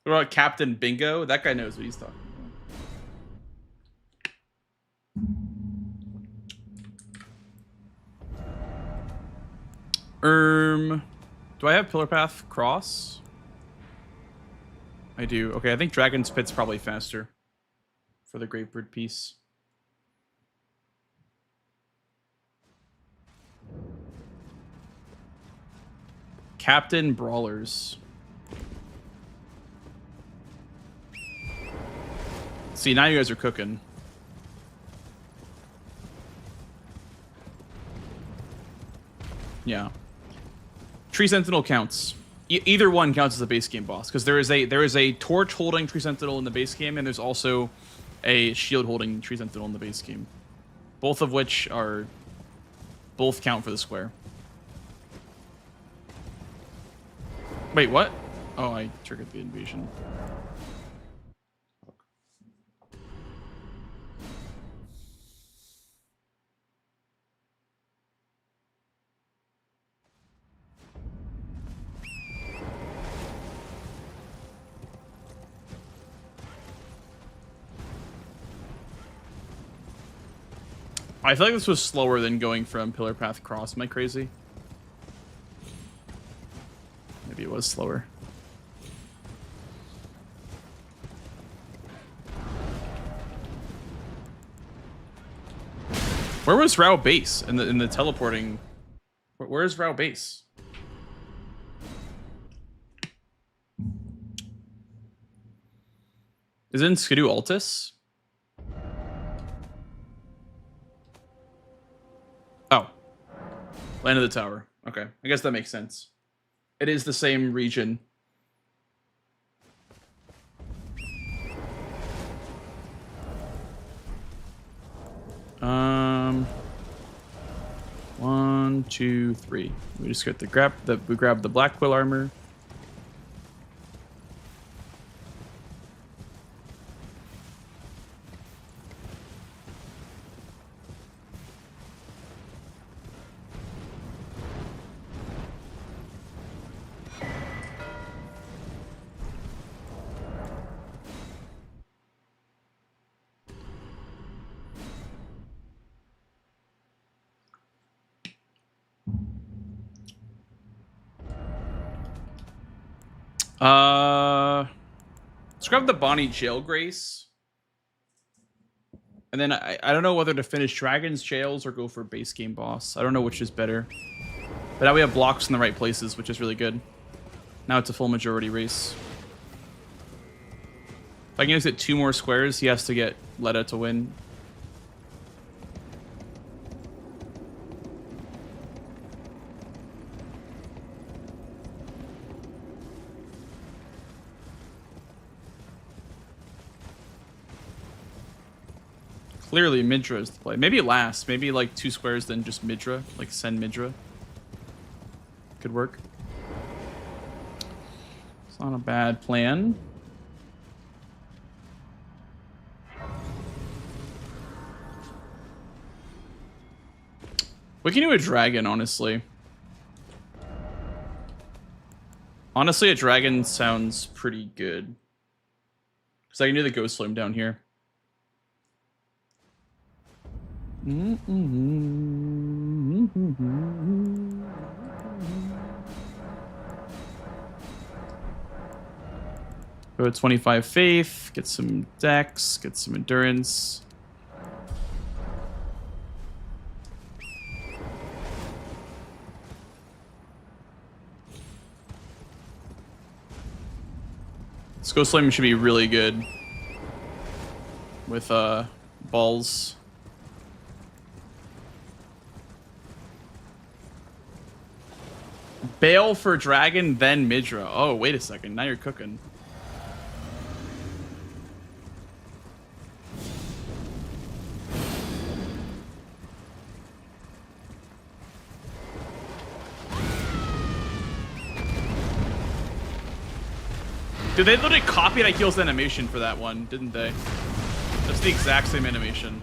What about Captain Bingo? That guy knows what he's talking about. Do I have Pillar Path Cross? I do. Okay, I think Dragon's Pit's probably faster for the Gravebird piece. Captain Brawlers. See, now you guys are cooking. Yeah. Tree Sentinel counts. Either one counts as a base game boss, because there is a torch holding Tree Sentinel in the base game, and there's also a shield holding Tree Sentinel in the base game. Both of which both count for the square. Wait, what? Oh, I triggered the invasion. I feel like this was slower than going from Pillar Path Cross. Am I crazy? Maybe it was slower. Where was Rao base in the teleporting? Where is Rao base? Is it in Skidoo Altus? Oh. Land of the Tower. Okay. I guess that makes sense. It is the same region. One, two, three. We just get we grab the Black Quill armor. Let's grab the Bonnie Jail Grace. And then I don't know whether to finish Dragon's Jails or go for base game boss. I don't know which is better. But now we have blocks in the right places, which is really good. Now it's a full majority race. If I can just get 2 more squares, he has to get Letta to win. Clearly, Midra is the play. Maybe last. Maybe like 2 squares, then just Midra. Like send Midra. Could work. It's not a bad plan. We can do a dragon, honestly. Honestly, a dragon sounds pretty good. Because I can do the Ghost Flame down here. Go to 25 faith, get some dex, get some endurance. This Ghost Flame should be really good with balls. Bail for dragon, then Midra. Oh, wait a second. Now you're cooking. Dude, they literally copied Akil's animation for that one, didn't they? That's the exact same animation.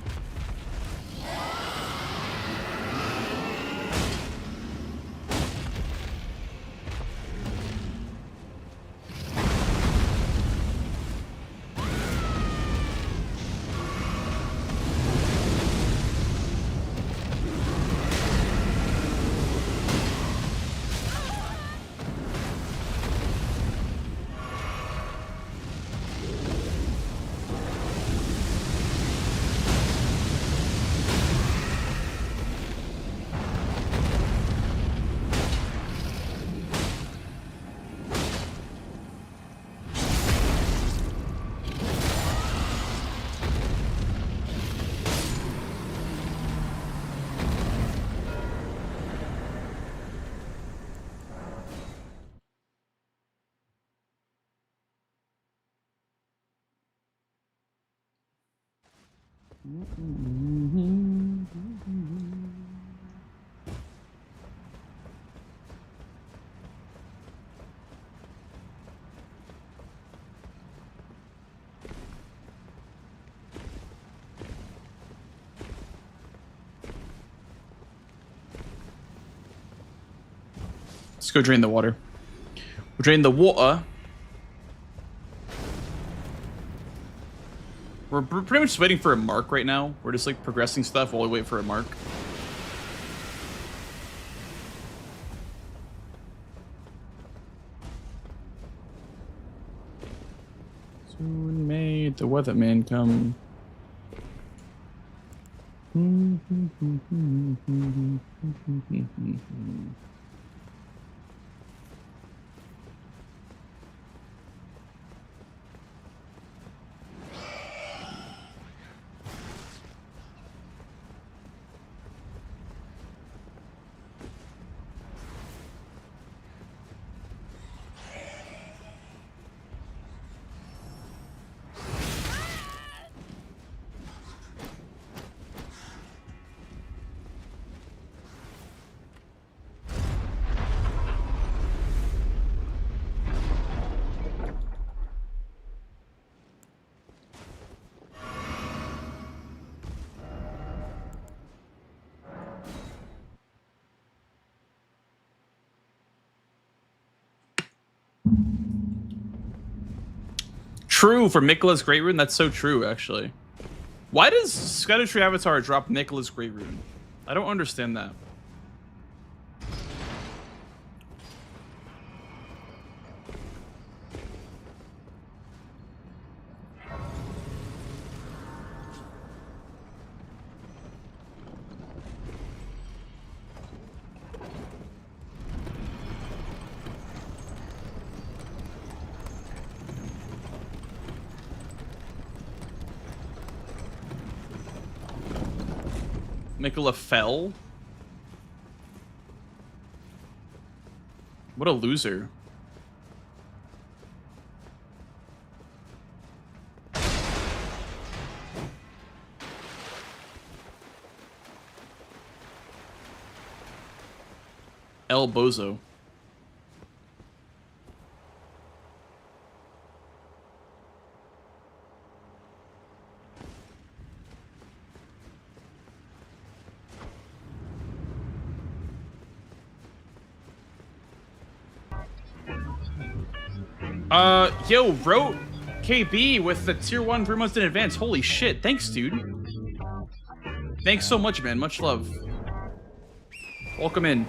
Let's go drain the water. We'll drain the water. We're pretty much just waiting for a mark right now. We're just like progressing stuff while we wait for a mark. Soon may the weatherman come. True for Miquella's Great Rune. That's so true, actually. Why does Scadutree Avatar drop Miquella's Great Rune? I don't understand that. Miquella fell? What a loser. El Bozo. Yo, wrote KB with the tier 1 3 months in advance. Holy shit. Thanks, dude. Thanks so much, man. Much love. Welcome in.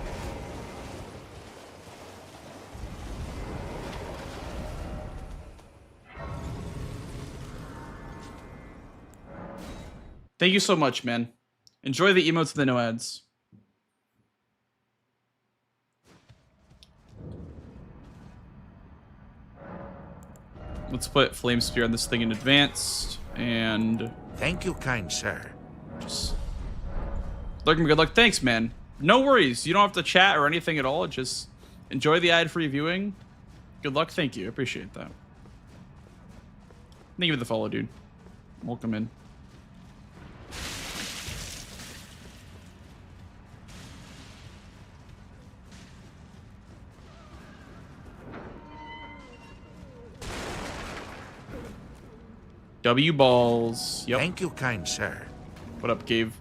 Thank you so much, man. Enjoy the emotes and the no ads. Let's put Flame Spear on this thing in advanced, and... Thank you, kind sir. Just... Looking good luck. Thanks, man. No worries. You don't have to chat or anything at all. Just Enjoy the ad-free viewing. Good luck. Thank you. Appreciate that. Thank you for the follow, dude. Welcome in. W balls. Yep. Thank you, kind sir. What up, Gabe?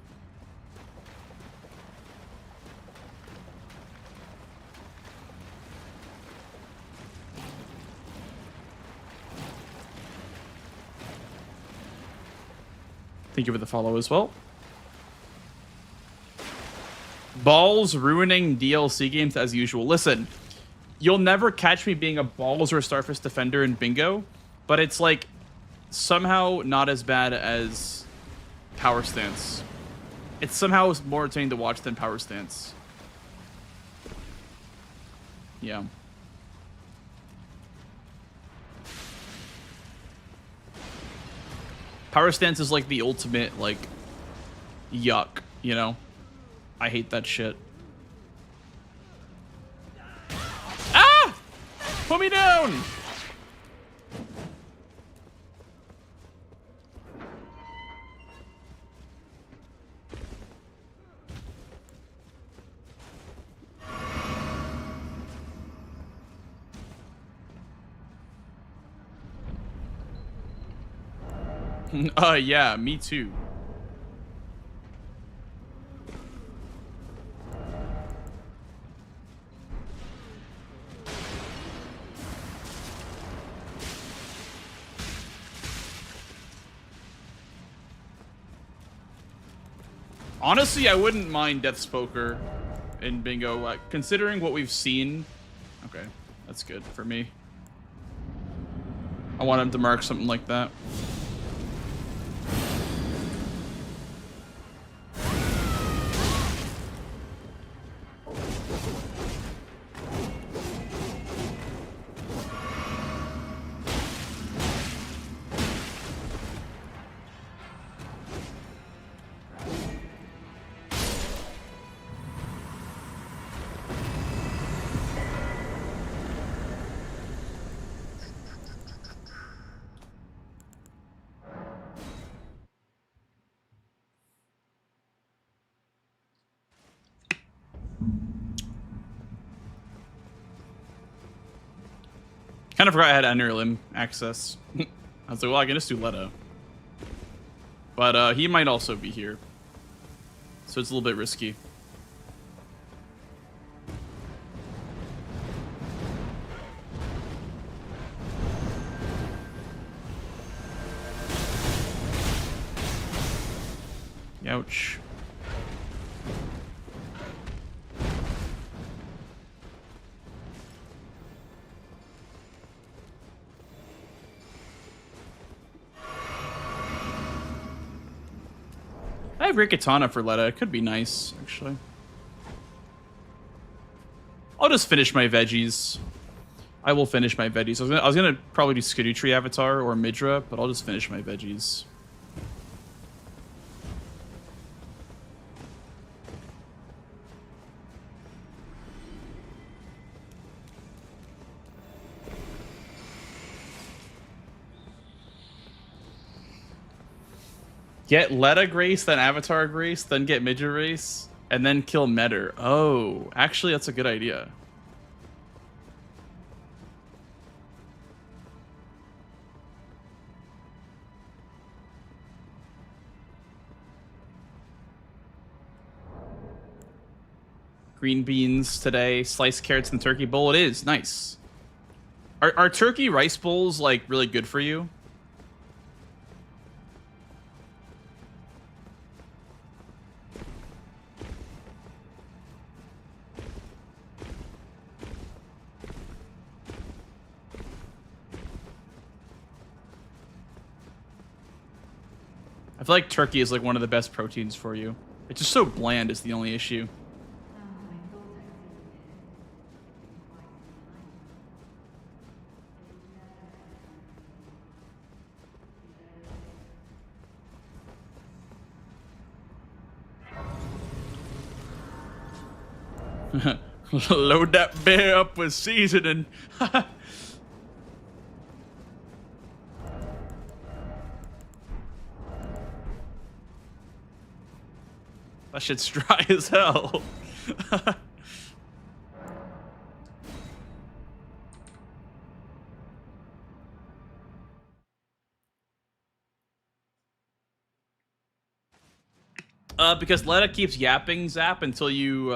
Thank you for the follow as well. Balls ruining DLC games as usual. Listen, you'll never catch me being a Balls or a Starfish defender in Bingo, but it's like somehow not as bad as Power Stance. It's somehow more entertaining to watch than Power Stance. Yeah. Power Stance is like the ultimate, like, yuck, you know? I hate that shit. Ah! Put me down! Yeah, me too. Honestly, I wouldn't mind Death's Poker in Bingo, considering what we've seen. Okay, that's good for me. I want him to mark something like that. Kind of forgot I had Ender Limb access. I was like, well, I can just do Letta. But he might also be here. So it's a little bit risky. Ouch. I have Rikatana for Letta. It could be nice, actually. I'll just finish my veggies. I will finish my veggies. I was gonna probably do Skidoo Tree Avatar or Midra, but I'll just finish my veggies. Get Letta Grace, then Avatar Grace, then get Midra Race, and then kill Metter. Oh, actually, that's a good idea. Green beans today, sliced carrots and turkey bowl. It is nice. Are turkey rice bowls like really good for you? I feel like turkey is like one of the best proteins for you. It's just so bland is the only issue. Load that bear up with seasoning. That shit's dry as hell. Because Letta keeps yapping Zap until you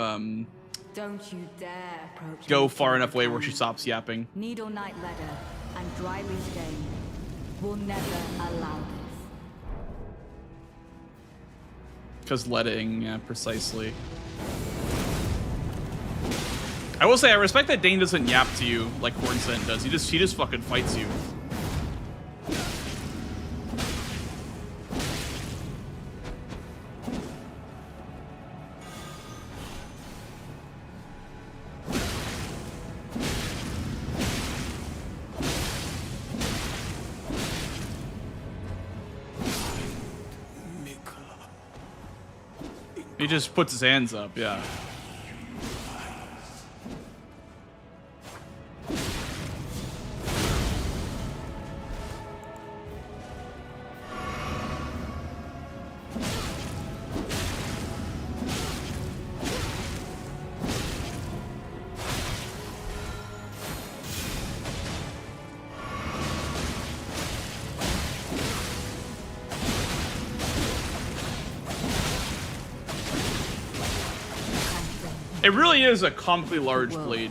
Don't you dare approach go me, far enough away King where she Khan. stops yapping. Needle Knight Ledder and Dryleaf Dane will never allow this. Because letting, yeah, precisely. I will say I respect that Dane doesn't yap to you like Hornsent does. He just fucking fights you. He just puts his hands up, yeah. It really is a comically large blade.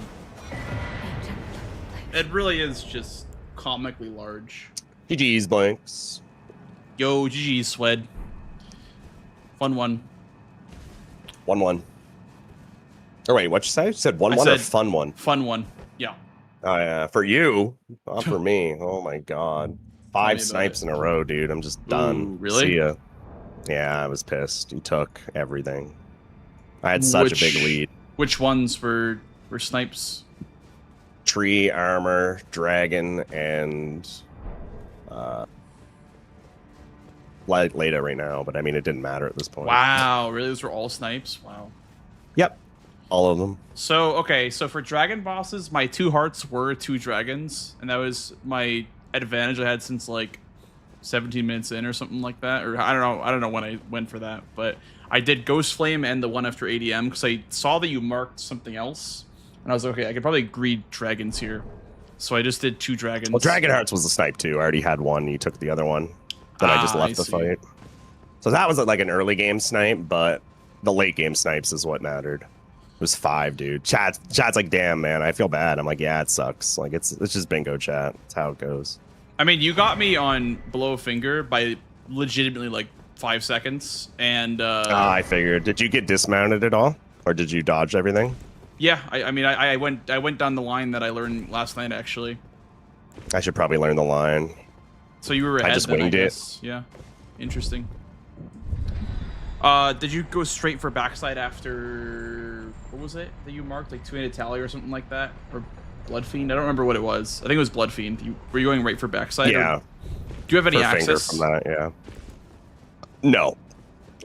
It really is just comically large. GG's, Blanks. Yo, GG's, Swed. Fun one. 1-1. Oh, wait, what'd you say? You said 1-1 or fun one? Fun one, yeah. Oh, yeah. For you, not for me. Oh, my God. 5 snipes in a row, dude. I'm just done. Ooh, really? See ya. Yeah, I was pissed. You took everything. I had such a big lead. Which ones were snipes? Tree, armor, dragon, and Leda right now, but I mean, it didn't matter at this point. Wow, really? Those were all snipes? Wow. Yep. All of them. So, okay, so for dragon bosses, my 2 hearts were 2 dragons, and that was my advantage I had since like 17 minutes in or something like that. Or I don't know when I went for that, but I did Ghost Flame and the one after ADM because I saw that you marked something else, and I was like, okay, I could probably greed dragons here. So I just did 2 dragons. Well, Dragon Hearts was the snipe too. I already had one. You took the other one. Then I just left the fight. So that was like an early game snipe, but the late game snipes is what mattered. It was 5, dude. Chat's like, damn, man, I feel bad. I'm like, yeah, it sucks. Like, it's just bingo chat. That's how it goes. I mean, you got me on below a finger by legitimately like 5 seconds, and I figured. Did you get dismounted at all, or did you dodge everything? Yeah, I mean, I went down the line that I learned last night actually. I should probably learn the line. So you were ahead. I just winged it. Yeah, interesting. Did you go straight for backside after what was it that you marked, like 2-handed tally or something like that, or Blood Fiend? I don't remember what it was. I think it was Blood Fiend. Were you going right for backside? Yeah. Or do you have any access from that? Yeah. No,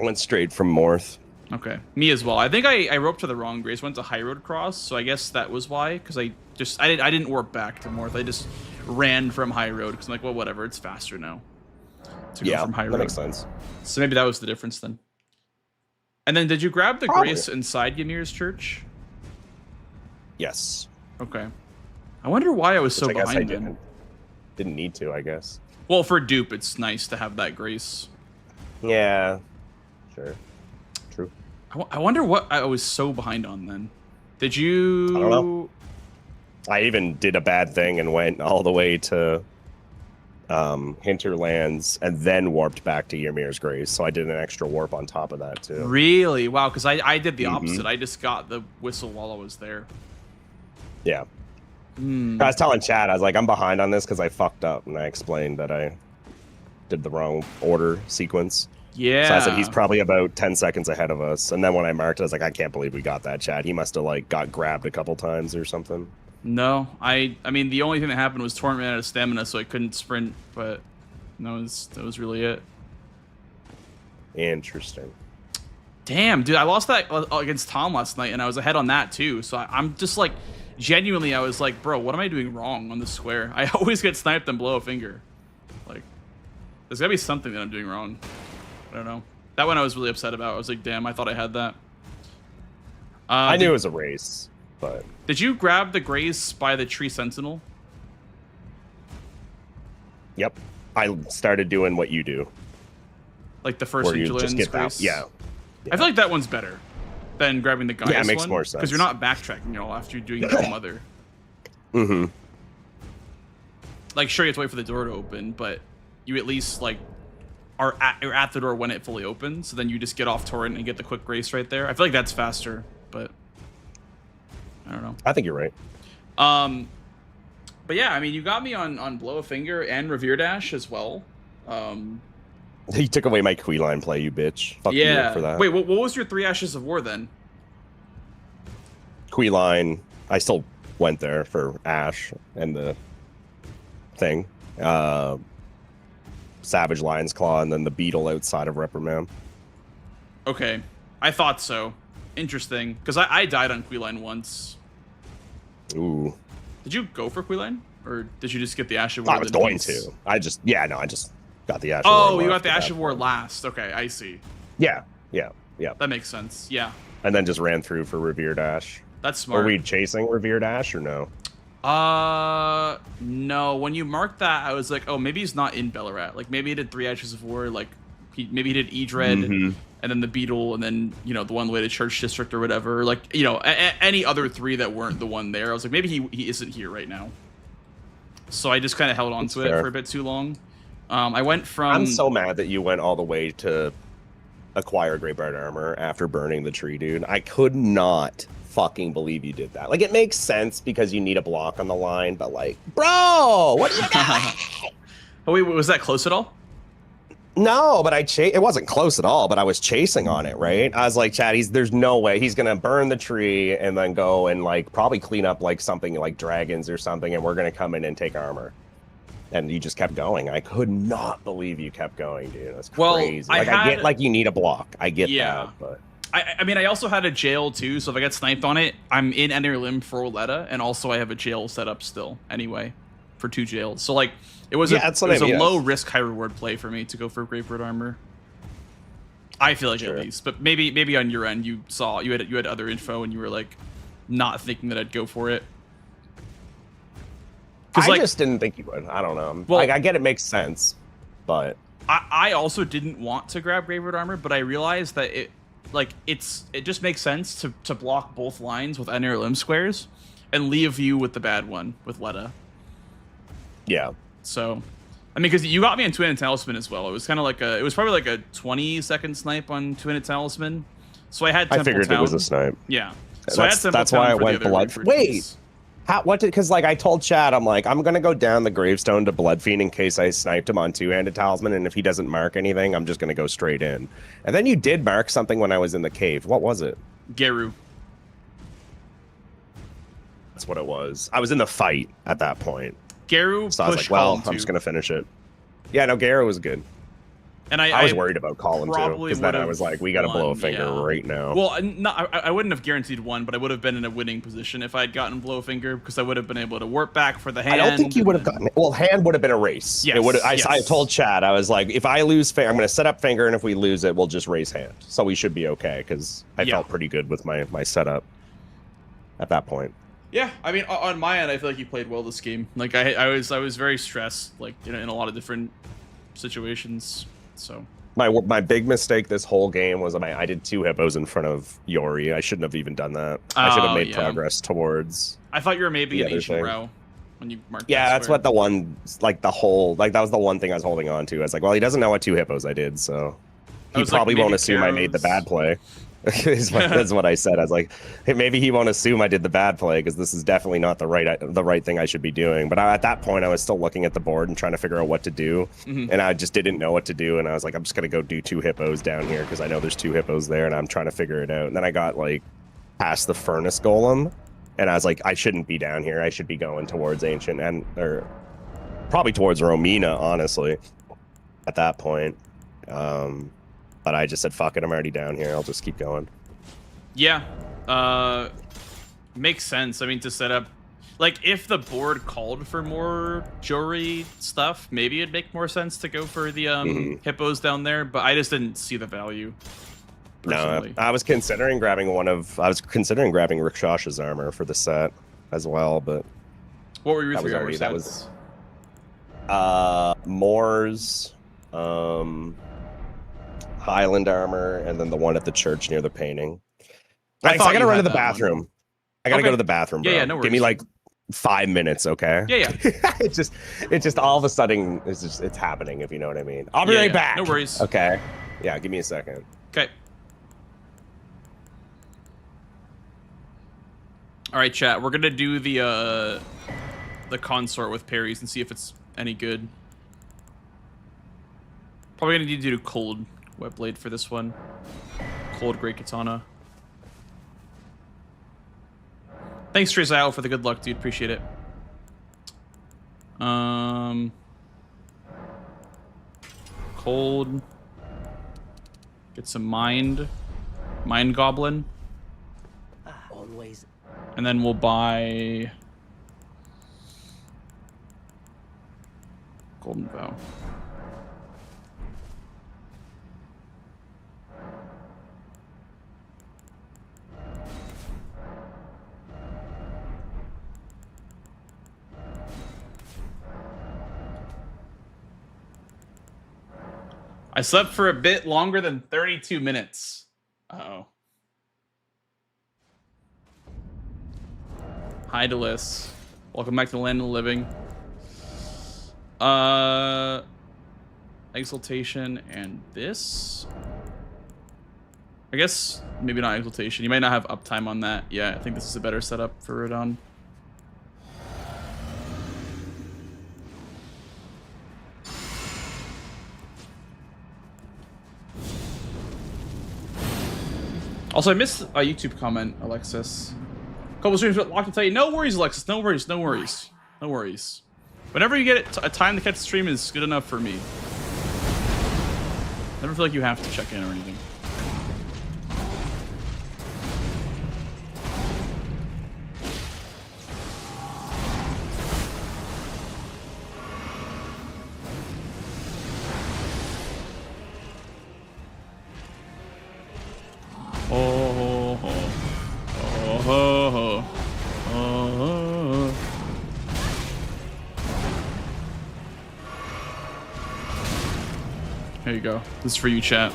I went straight from Morth. Okay, me as well. I think I roped to the wrong grace. Went to High Road Cross, so I guess that was why. Because I didn't warp back to Morth. I just ran from High Road because I'm like, well, whatever, it's faster now to go from High Road. That makes sense. So maybe that was the difference then. And then did you grab the grace inside Ymir's church? Yes. Okay. I wonder why I was so behind then. Didn't need to, I guess. Well, for dupe, it's nice to have that grace. Yeah. Sure. True. I wonder what I was so behind on then. Did you... I don't know. I even did a bad thing and went all the way to Hinterlands and then warped back to Ymir's Grace. So I did an extra warp on top of that too. Really? Wow, because I did the opposite. I just got the whistle while I was there. Yeah. I was telling Chad, I was like, I'm behind on this because I fucked up. And I explained that I did the wrong order sequence. Yeah. So I said, he's probably about 10 seconds ahead of us. And then when I marked it, I was like, I can't believe we got that, Chad. He must have like got grabbed a couple times or something. No, I mean, the only thing that happened was Torment out of stamina, so I couldn't sprint, but that was really it. Interesting. Damn, dude, I lost that against Tom last night, and I was ahead on that too. So I'm just like, genuinely, I was like, bro, what am I doing wrong on this square? I always get sniped and blow a finger. Like, there's gotta be something that I'm doing wrong. I don't know. That one I was really upset about. I was like, damn, I thought I had that. I knew it was a race, but... Did you grab the graze by the tree sentinel? Yep. I started doing what you do. Like the first Vigilance grace? Yeah. I feel like that one's better than grabbing the Gaius one. Yeah, it makes more sense. Because you're not backtracking, you know, after you're doing your mother. Mm-hmm. Like, sure, you have to wait for the door to open, but you at least, like, are at the door when it fully opens, so then you just get off torrent and get the quick grace right there. I feel like that's faster, but I don't know. I think you're right. But yeah, I mean, you got me on Blow a Finger and Revere Dash as well. He took away my Queeline play, you bitch. Fuck you for that. Wait, what was your 3 Ashes of War then? Queeline. I still went there for Ash and the thing. Savage Lion's Claw, and then the Beetle outside of Reprimand. Okay, I thought so. Interesting, because I died on Queeline once. Ooh. Did you go for Queeline, or did you just get the Ash of War? I was going to. I just got the Ash of War. Oh, you got the Ash of War last. Okay, I see. Yeah. That makes sense. Yeah. And then just ran through for Revere Dash. That's smart. Were we chasing Revere Dash or no? No. When you marked that, I was like, oh, maybe he's not in Bellarat. Like, maybe he did 3 Ashes of War. Like, maybe he did Edred, and then the Beetle, and then, you know, the one way to Church District or whatever. Like, you know, any other 3 that weren't the one there. I was like, maybe he isn't here right now. So I just kind of held on to it for a bit too long. I went from... I'm so mad that you went all the way to acquire Great Bard Armor after burning the tree, dude. I could not fucking believe you did that. Like, it makes sense because you need a block on the line, but like, bro, what are you doing? Oh, wait, was that close at all? No, but it wasn't close at all, but I was chasing on it, right? I was like, Chad, there's no way he's gonna burn the tree and then go and like probably clean up like something like dragons or something, and we're gonna come in and take armor. And you just kept going. I could not believe you kept going, dude. That's crazy. Like, I get like you need a block. I get that, but I mean, I also had a jail too, so if I get sniped on it, I'm in Ender Limb for Oletta, and also I have a jail set up still anyway for 2 jails. So like, it was a low risk, high reward play for me to go for Great Bird Armor. I feel like at least, but maybe on your end you had other info and you were like not thinking that I'd go for it. I just didn't think you would. I don't know. Well, like, I get it makes sense, but I also didn't want to grab Great Bird Armor, but I realized that it just makes sense to block both lines with Ender Limb squares and leave you with the bad one with Letta. Yeah. So, I mean, because you got me on Two-Handed Talisman as well. It was kind of like it was probably like a 20-second snipe on Two-Handed Talisman. So I had Temple figured Town. It was a snipe. Yeah. So that's why I went blood. Wait. Because like I told Chad, I'm like, I'm gonna go down the gravestone to Bloodfiend in case I sniped him on Two-Handed Talisman, and if he doesn't mark anything, I'm just gonna go straight in. And then you did mark something when I was in the cave. What was it? Geru. That's what it was. I was in the fight at that point. Geru. So I was like, well, I'm just gonna finish it. Yeah, no, Geru was good. And I was worried about Colin too, because then I was like, we got to blow a finger right now. Well, I wouldn't have guaranteed one, but I would have been in a winning position if I had gotten blow a finger, because I would have been able to warp back for the hand. I don't think you would have gotten it. Well, hand would have been a race. Yes, it would. I told Chad, I was like, if I lose finger, I'm going to set up finger, and if we lose it, we'll just raise hand. So we should be okay, because I felt pretty good with my setup at that point. Yeah, I mean, on my end, I feel like you played well this game. Like I was very stressed, like in a lot of different situations. So. My big mistake this whole game was I did 2 hippos in front of Yori. I shouldn't have even done that. I should have made progress towards. I thought you were maybe an ancient row when you marked. Yeah, that's what the one that was the one thing I was holding on to. I was like, well, he doesn't know what 2 hippos I did, so he probably won't assume I made the bad play. That's what I said. I was like, hey, maybe he won't assume I did the bad play because this is definitely not the right thing I should be doing. But at that point, I was still looking at the board and trying to figure out what to do, and I just didn't know what to do. And I was like, I'm just gonna go do 2 hippos down here because I know there's 2 hippos there, and I'm trying to figure it out. And then I got like past the furnace golem, and I was like, I shouldn't be down here. I should be going towards ancient or probably towards Romina, honestly. At that point. But I just said, fuck it, I'm already down here. I'll just keep going. Yeah. Makes sense. I mean, to set up, like, if the board called for more jewelry stuff, maybe it'd make more sense to go for the hippos down there, but I just didn't see the value. No, I was considering grabbing Rakshas's armor for the set as well, but what were your that was already sets? Moore's, Highland armor, and then the one at the church near the painting. I gotta run to the bathroom. I gotta go to the bathroom, bro. Yeah, no worries. Give me like 5 minutes, okay? Yeah. It just all of a sudden it's happening, if you know what I mean. I'll be right back. No worries. Okay. Yeah, give me a second. Okay. All right, chat. We're gonna do the consort with parries and see if it's any good. Probably gonna need to do cold web blade for this one. Cold great katana. Thanks, Trizal, for the good luck, dude. Appreciate it. Cold. Get some mind goblin. Always. And then we'll buy golden bow. I slept for a bit longer than 32 minutes. Uh-oh. Hi, Delis. Welcome back to the land of the living. Exaltation and this. I guess maybe not exaltation. You might not have uptime on that. Yeah, I think this is a better setup for Radon. Also, I missed a YouTube comment, Alexis. Couple streams locked to tell you, no worries, Alexis. No worries, no worries, no worries. Whenever you get a time to catch the stream is good enough for me. Never feel like you have to check in or anything. There you go. This is for you, chat.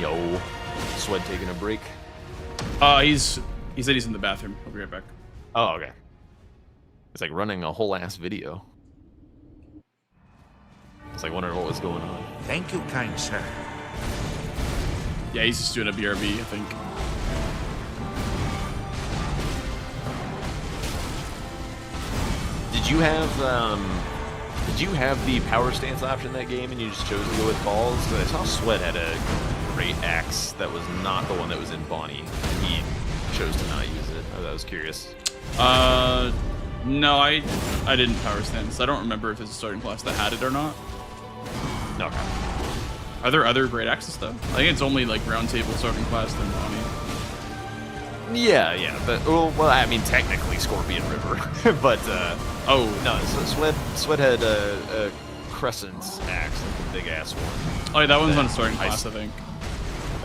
Yo, Sweat taking a break. He said he's in the bathroom. I'll be right back. Oh, okay. It's like running a whole ass video. It's like wondering what was going on. Thank you, kind sir. Yeah, he's just doing a BRB, I think. Did you have the power stance option in that game and you just chose to go with balls? 'Cause I saw Sweat had a great axe that was not the one that was in Bonnie. He chose to not use it. I was curious. No, I didn't power stance. I don't remember if it's a starting class that had it or not. Okay. Are there other great axes though? I think it's only like round table starting class than Bonnie. Yeah, but well, I mean technically Scorpion River, but oh no, Sweat had a Crescent axe, like a big ass one. Oh, yeah, that one's on starting class, I think.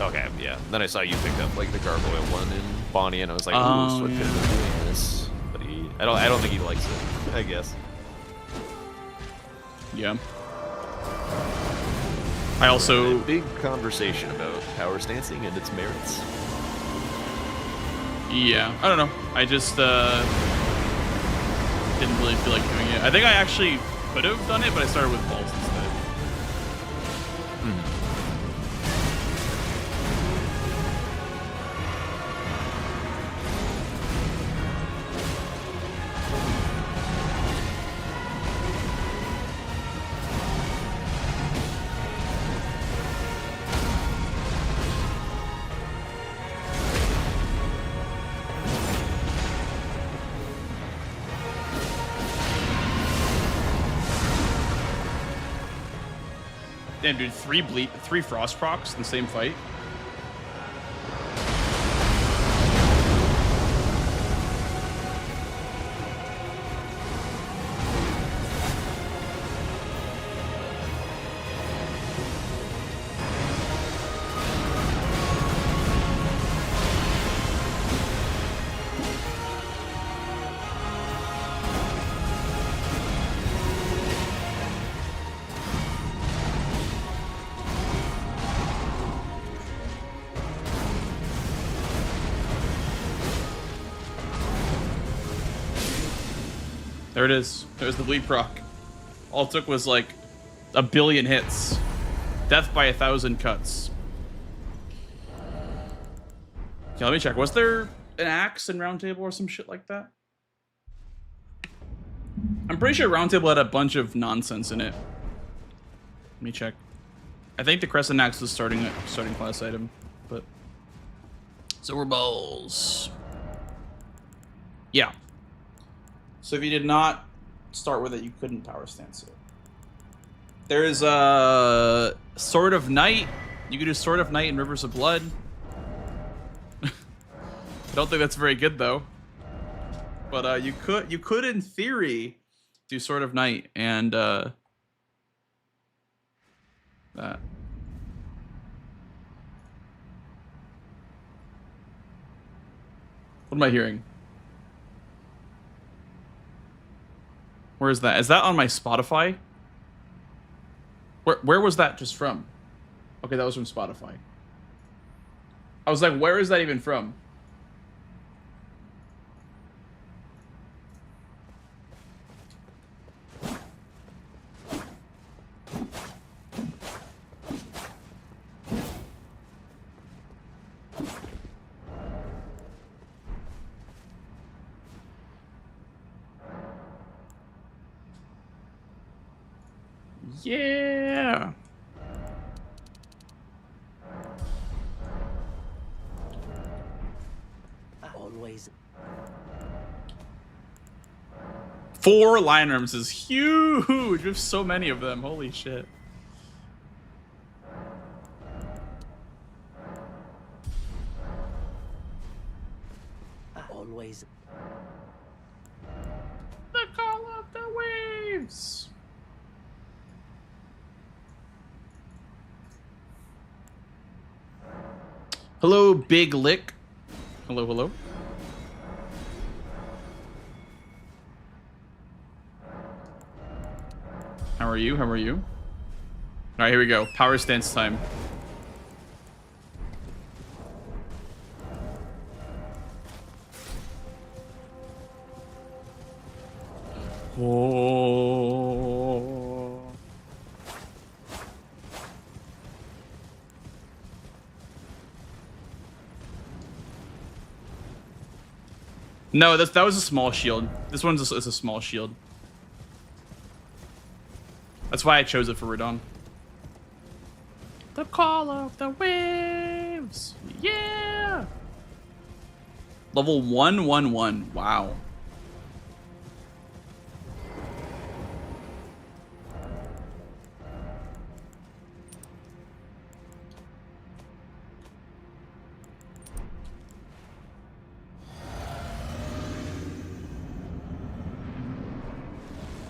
Okay, yeah. Then I saw you picked up like the Gargoyle one in Bonnie, and I was like, ooh, Sweat could have been doing this, but I don't think he likes it. I guess. Yeah. I also a big conversation about power stancing and its merits. Yeah, I don't know. I just didn't really feel like doing it. I think I actually could have done it, but I started with balls instead. Damn, dude, 3 frost procs in the same fight. There it is. There's the bleed proc. All it took was like 1 billion hits. Death by 1,000 cuts. Okay, let me check. Was there an axe in Round Table or some shit like that? I'm pretty sure Round Table had a bunch of nonsense in it. Let me check. I think the Crescent Axe was starting class item, but Silver Balls. Yeah. So if you did not start with it, you couldn't power stance it. There is a Sword of Night. You could do Sword of Night and Rivers of Blood. I don't think that's very good though. But you could in theory do Sword of Night and that. What am I hearing? Where is that? Is that on my Spotify? Where was that just from? Okay, that was from Spotify. I was like, where is that even from? Yeah. Always. 4 lion arms is huge. We have so many of them. Holy shit. Always. The call of the waves. Hello, Big Lick. Hello, hello. How are you? How are you? All right, here we go. Power stance time. Oh. No, that was a small shield. This one's is a small shield. That's why I chose it for Radon. The call of the waves. Yeah. Level 111. Wow.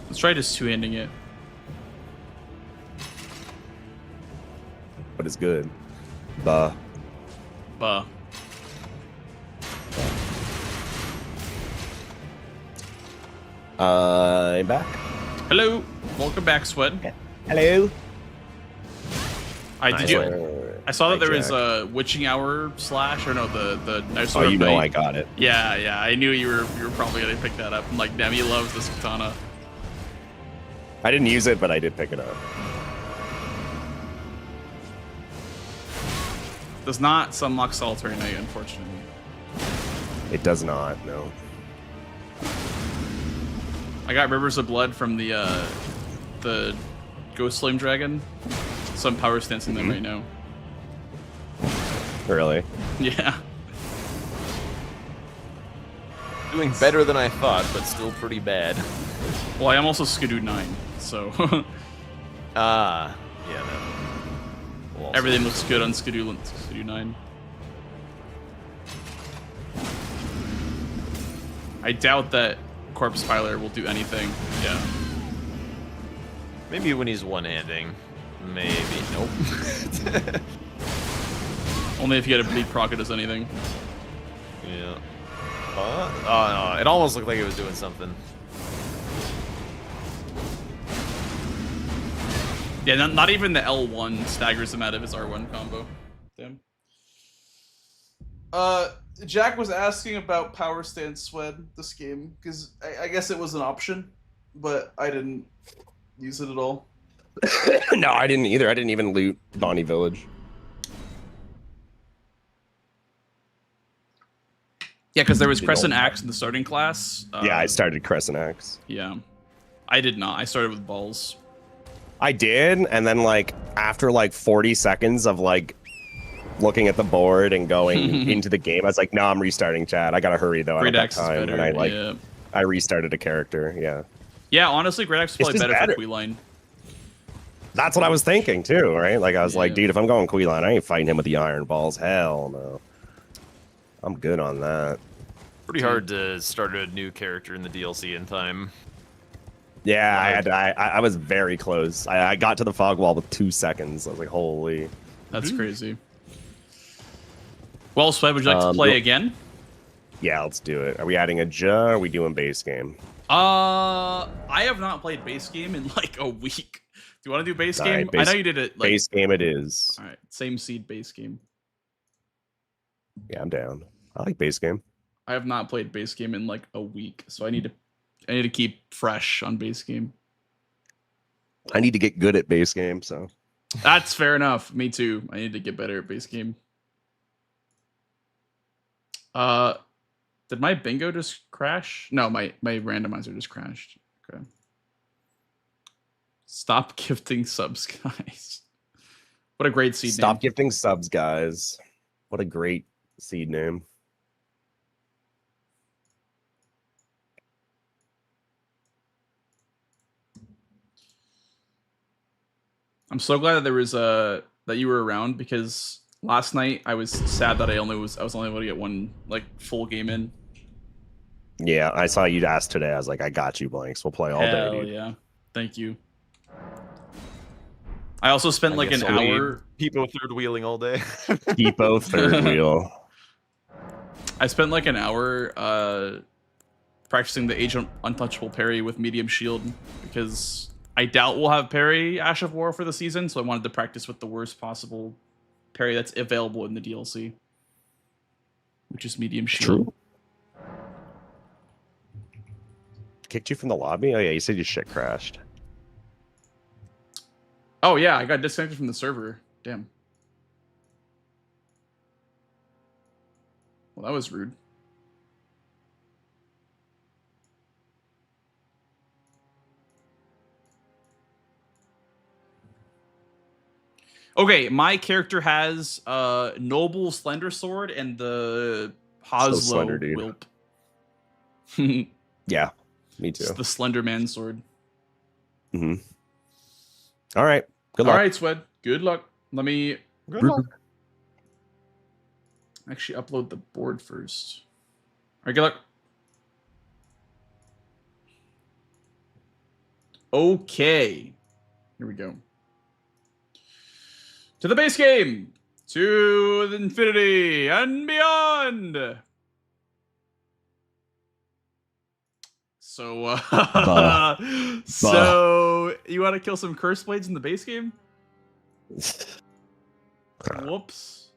Let's try just two-handing it. But it's good. Buh. Buh. I'm back. Hello. Welcome back, Sweat. Hello. Did you? I saw that there was a witching hour slash, or no, the nice. Oh, you know I got it. Yeah, yeah. I knew you were probably gonna pick that up. I'm like, damn, he loves this katana. I didn't use it, but I did pick it up. Does not sunlock Solitary Knight, unfortunately. It does not, no. I got Rivers of Blood from the Ghost Flame Dragon, so I'm power stancing them right now. Really? Yeah. Doing better than I thought, but still pretty bad. Well, I am also Skidoo 9, so. Yeah, no. also. Everything looks good on Skidoo 9. I doubt that Corpse Piler will do anything. Yeah. Maybe when he's one-handing. Maybe. Nope. Only if you get a bleed proc it does anything. Yeah. Oh no, it almost looked like it was doing something. Yeah, not even the L1 staggers him out of his R1 combo. Damn. Jack was asking about power stance Swed this game, because I guess it was an option, but I didn't use it at all. No, I didn't either. I didn't even loot Bonnie Village. Yeah, because there was Crescent Axe in the starting class. Yeah, I started Crescent Axe. Yeah. I did not. I started with balls. I did, and then like after like 40 seconds of like looking at the board and going into the game, I was like, no, I'm restarting chat. I gotta hurry though. I don't have time. And I like I restarted a character, yeah. Yeah, honestly, Great Axe is probably better for Queeline. That's what I was thinking too, right? Like I was like, dude, if I'm going Queeline, I ain't fighting him with the iron balls. Hell no. I'm good on that. Pretty hard to start a new character in the DLC in time. Yeah, I was very close. I got to the fog wall with 2 seconds. I was like, holy. That's crazy. Well, Swed, would you like to play again? Yeah, let's do it. Are we adding a Ja? Or are we doing base game? I have not played base game in like a week. Do you want to do base game? Right, I know you did it. Like, base game it is. All right, same seed base game. Yeah, I'm down. I like base game. I have not played base game in like a week, so I need to keep fresh on base game. I need to get good at base game, so. That's fair enough. Me too. I need to get better at base game. Did my bingo just crash? No, my randomizer just crashed. Okay. Stop gifting subs, guys. What a great seed name. Stop gifting subs, guys. What a great seed name. I'm so glad that there was that you were around, because last night I was sad that I was only able to get one like full game in. Yeah, I saw you ask today. I was like, I got you, Blanks. We'll play all day, dude. Yeah. Thank you. I also spent like an hour Peepo third wheeling all day. Peepo third wheel. I spent like an hour practicing the Age of Untouchable parry with medium shield, because I doubt we'll have parry Ash of War for the season, so I wanted to practice with the worst possible parry that's available in the DLC, which is medium shield. True. Kicked you from the lobby? Oh yeah, you said your shit crashed. Oh yeah, I got disconnected from the server. Damn. Well, that was rude. Okay, my character has Noble Slender Sword and the Hoslow Wilp. Yeah, me too. It's the Slender Man sword. Mm-hmm. All right. Good luck. All right, Swed. Good luck. Let me actually upload the board first. All right, good luck. Okay. Here we go. To the base game. To the infinity and beyond. So, so you want to kill some curse blades in the base game? Whoops.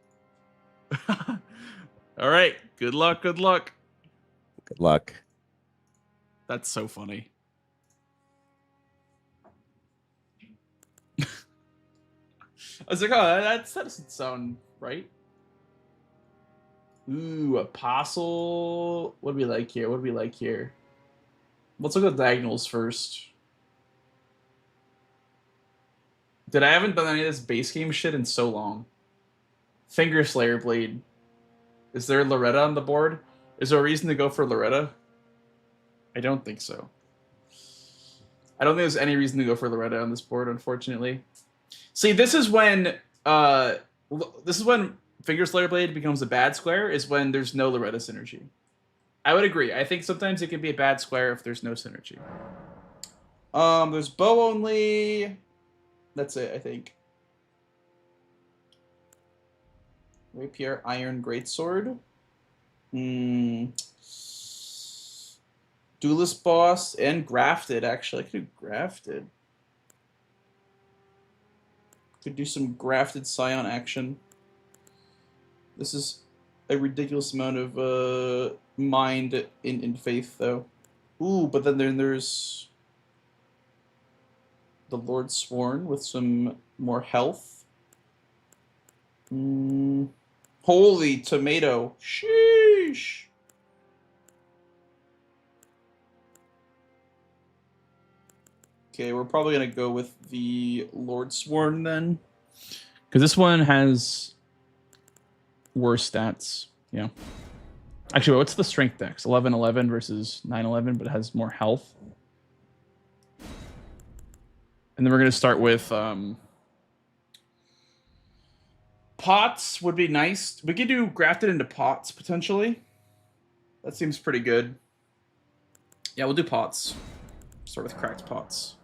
All right. Good luck. Good luck. Good luck. That's so funny. I was like, oh, that doesn't sound right. Ooh, Apostle. What do we like here? What do we like here? Let's look at the diagonals first. I haven't done any of this base game shit in so long. Finger Slayer Blade. Is there Loretta on the board? Is there a reason to go for Loretta? I don't think so. I don't think there's any reason to go for Loretta on this board, unfortunately. See, this is when This is when Finger Slayer Blade becomes a bad square, is when there's no Loretta synergy. I would agree. I think sometimes it can be a bad square if there's no synergy. There's bow only. That's it, I think. Rapier, iron, greatsword. Duelist boss and grafted, actually. I could do grafted. Could do some grafted scion action. This is a ridiculous amount of mind in faith, though. Ooh, but then there's the Lord Sworn with some more health. Holy tomato. Sheesh. Okay, we're probably going to go with the Lord Sworn then. Because this one has worse stats. Yeah. Actually, what's the strength dex? 11-11 versus 9-11, but it has more health. And then we're going to start with pots would be nice. We could do grafted into pots, potentially. That seems pretty good. Yeah, we'll do pots. Start with cracked pots.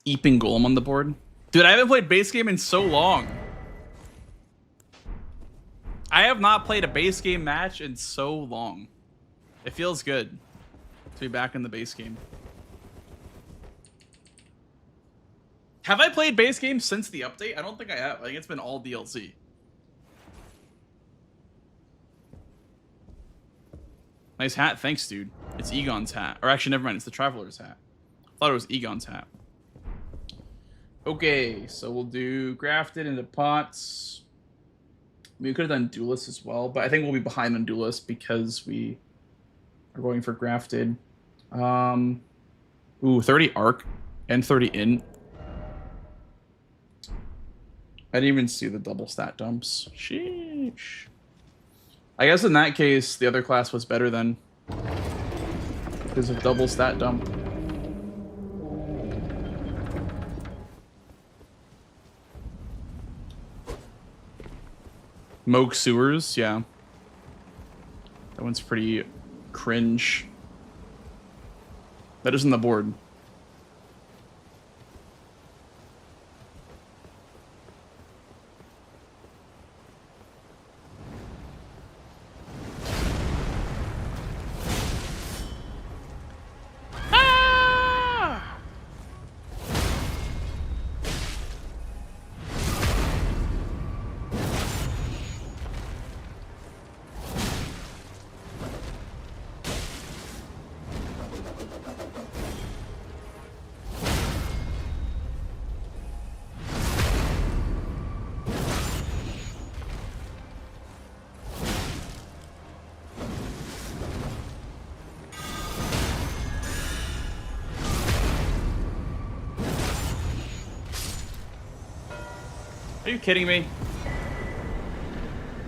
Eeping Golem on the board. Dude, I haven't played base game in so long. I have not played a base game match in so long. It feels good to be back in the base game. Have I played base game since the update? I don't think I have. I think it's been all DLC. Nice hat. Thanks, dude. It's Egon's hat. Or actually, never mind. It's the Traveler's hat. I thought it was Egon's hat. Okay, so we'll do grafted into pots. We could have done duelist as well, but I think we'll be behind on duelist because we are going for grafted. Ooh, 30 arc and 30 int. I didn't even see the double stat dumps. Sheesh. I guess in that case, the other class was better then. Because of double stat dump. Moog Sewers, yeah. That one's pretty cringe. That isn't the board. Are you kidding me?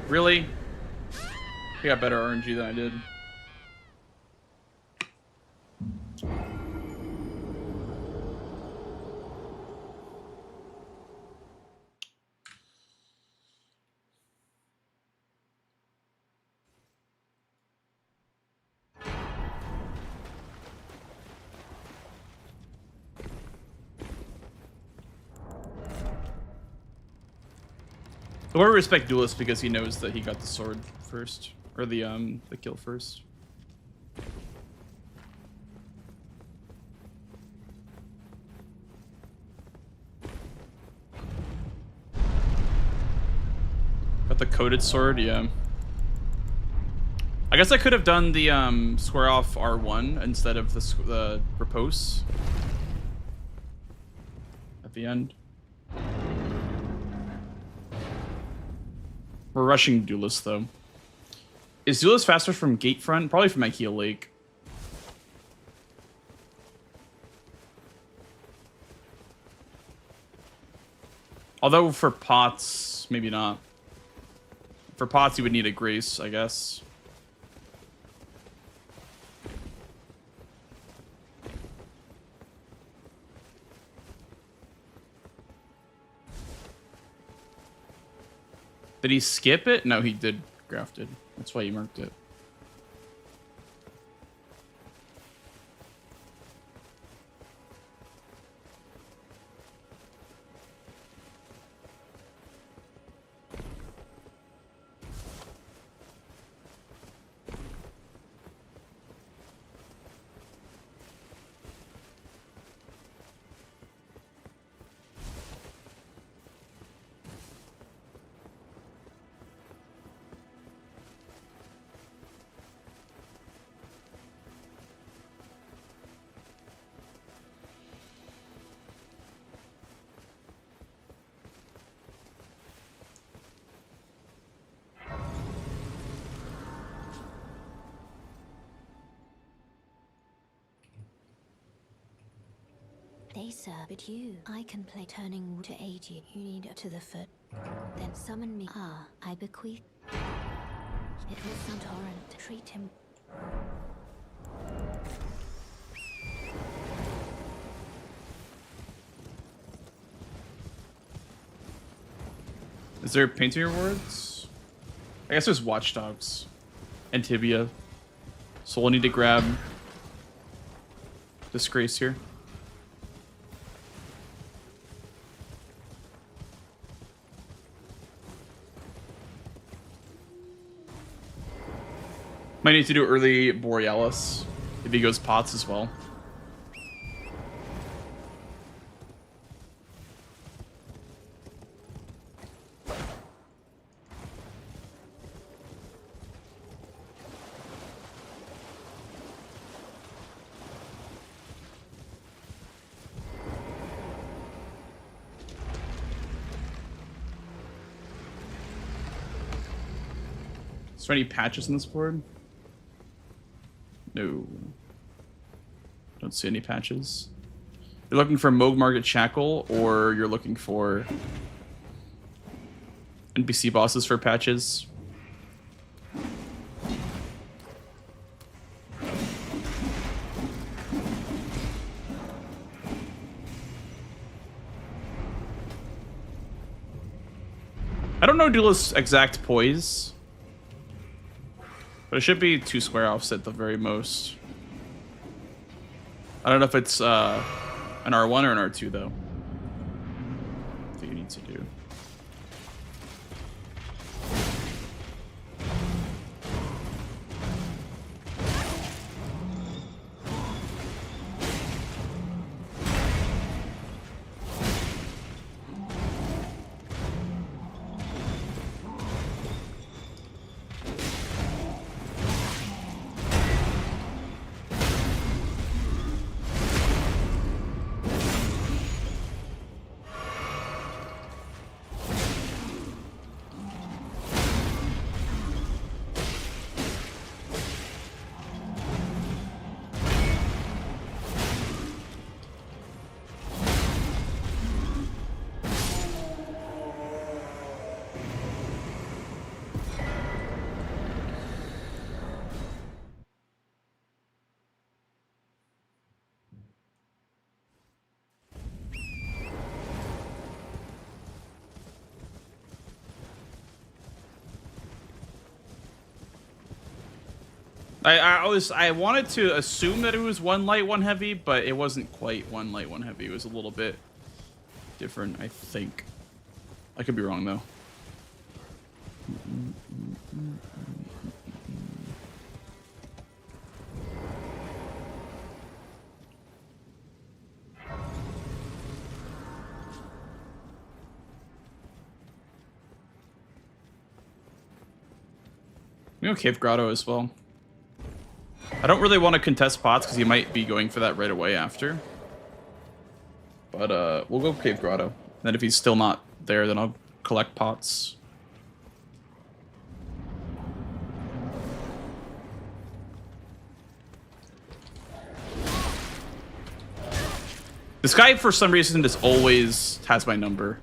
Really? I got better RNG than I did. I want to respect Duelist because he knows that he got the sword first, or the kill first. Got the coated sword, yeah. I guess I could have done the square off R1 instead of the repose at the end. We're rushing Duelist, though. Is Duelist faster from Gatefront? Probably from Ikea Lake. Although for pots, maybe not. For pots, you would need a grace, I guess. Did he skip it? No, he did grafted. That's why he marked it. They serve but you. I can play turning wood to aid you. You need to the foot. Then summon me. Ah, I bequeath. It was some torrent. Treat him. Is there painting rewards? I guess there's watchdogs and tibia. So we'll need to grab disgrace here. Might need to do early Borealis if he goes pots as well. Is there any patches in this board? No. Don't see any patches. You're looking for Moog Market Shackle, or you're looking for NPC bosses for patches? I don't know Duelist's exact poise, but it should be 2 square offset at the very most. I don't know if it's an R1 or an R2 though. That you need to do. I wanted to assume that it was 1 light, 1 heavy, but it wasn't quite 1 light, 1 heavy. It was a little bit different, I think. I could be wrong though. We go Cave Grotto as well. I don't really want to contest pots because he might be going for that right away after. But we'll go Cave Grotto. Then if he's still not there, then I'll collect pots. This guy, for some reason, just always has my number.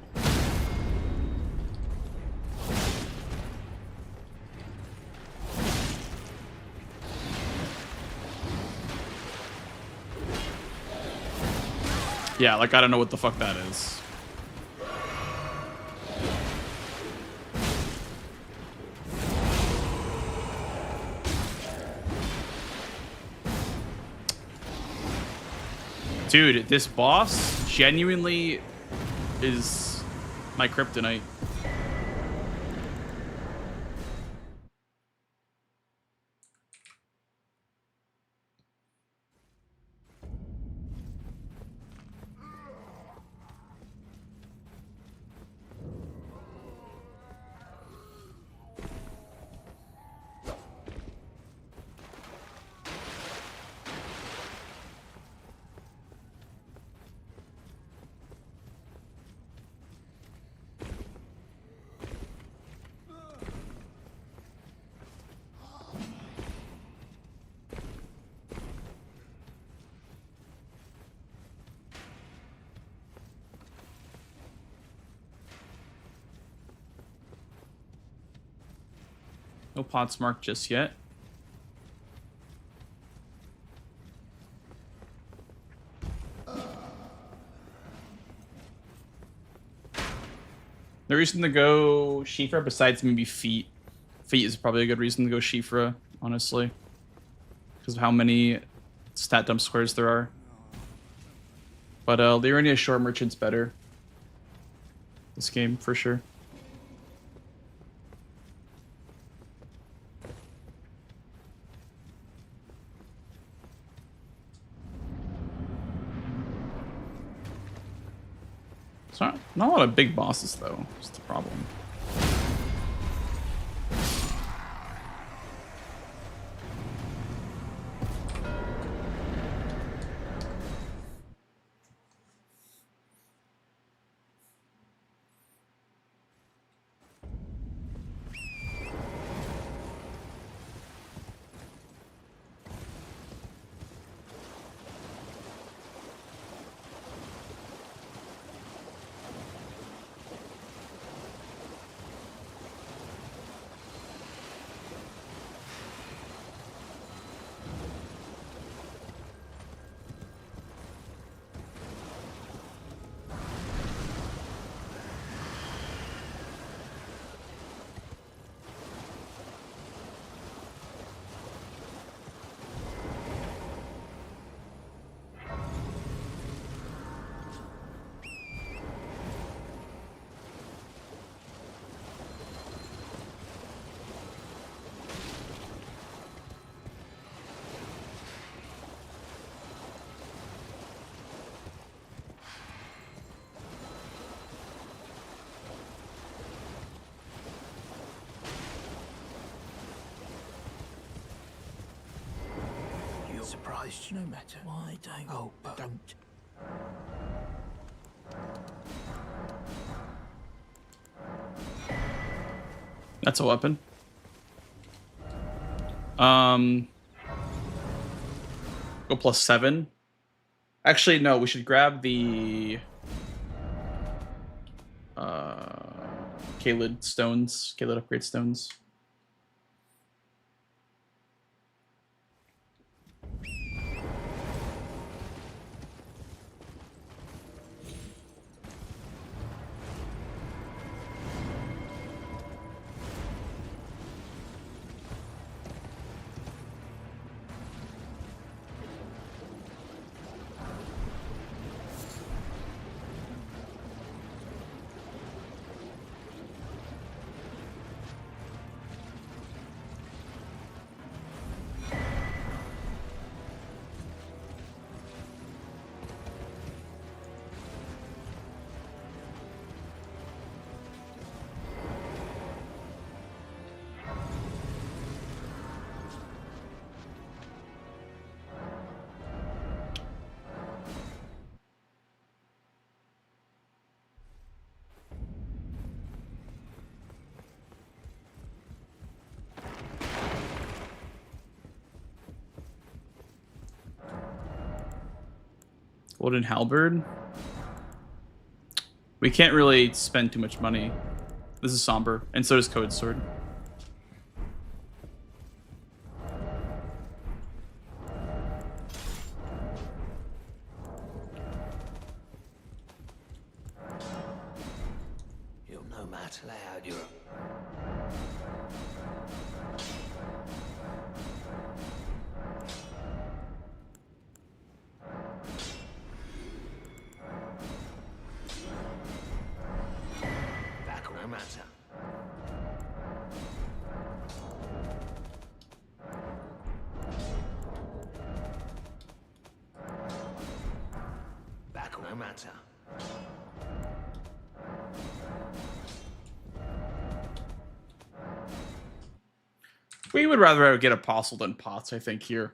Yeah, like I don't know what the fuck that is. Dude, this boss genuinely is my kryptonite. No pots marked just yet. The reason to go Shifra, besides maybe feet. Feet is probably a good reason to go Shifra, honestly. Because of how many stat dump squares there are. But Liurnia Shore Merchant's better. This game, for sure. It's not a lot of big bosses, though. That's the problem. Surprised no matter. Why don't? Oh, don't. That's a weapon. Go +7. Actually, no. We should grab the Kaled stones, Kaled upgrade stones. Golden Halberd. We can't really spend too much money. This is somber, and so does Code Sword. that loud, you're... Back no matter. Back no matter. We would rather get Apostle than Pots, I think, here.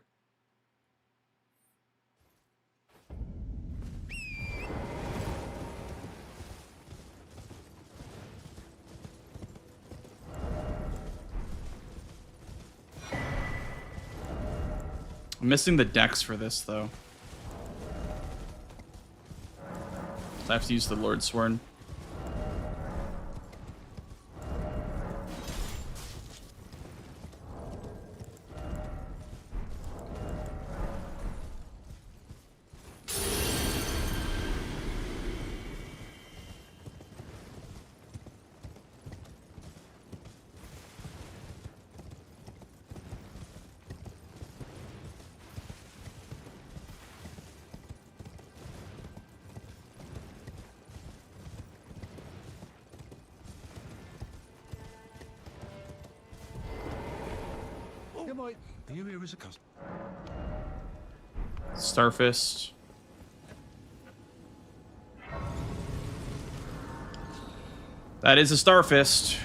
I'm missing the decks for this, though. So I have to use the Lord Sworn. Are you here as a customer? Starfist. That is a Starfist.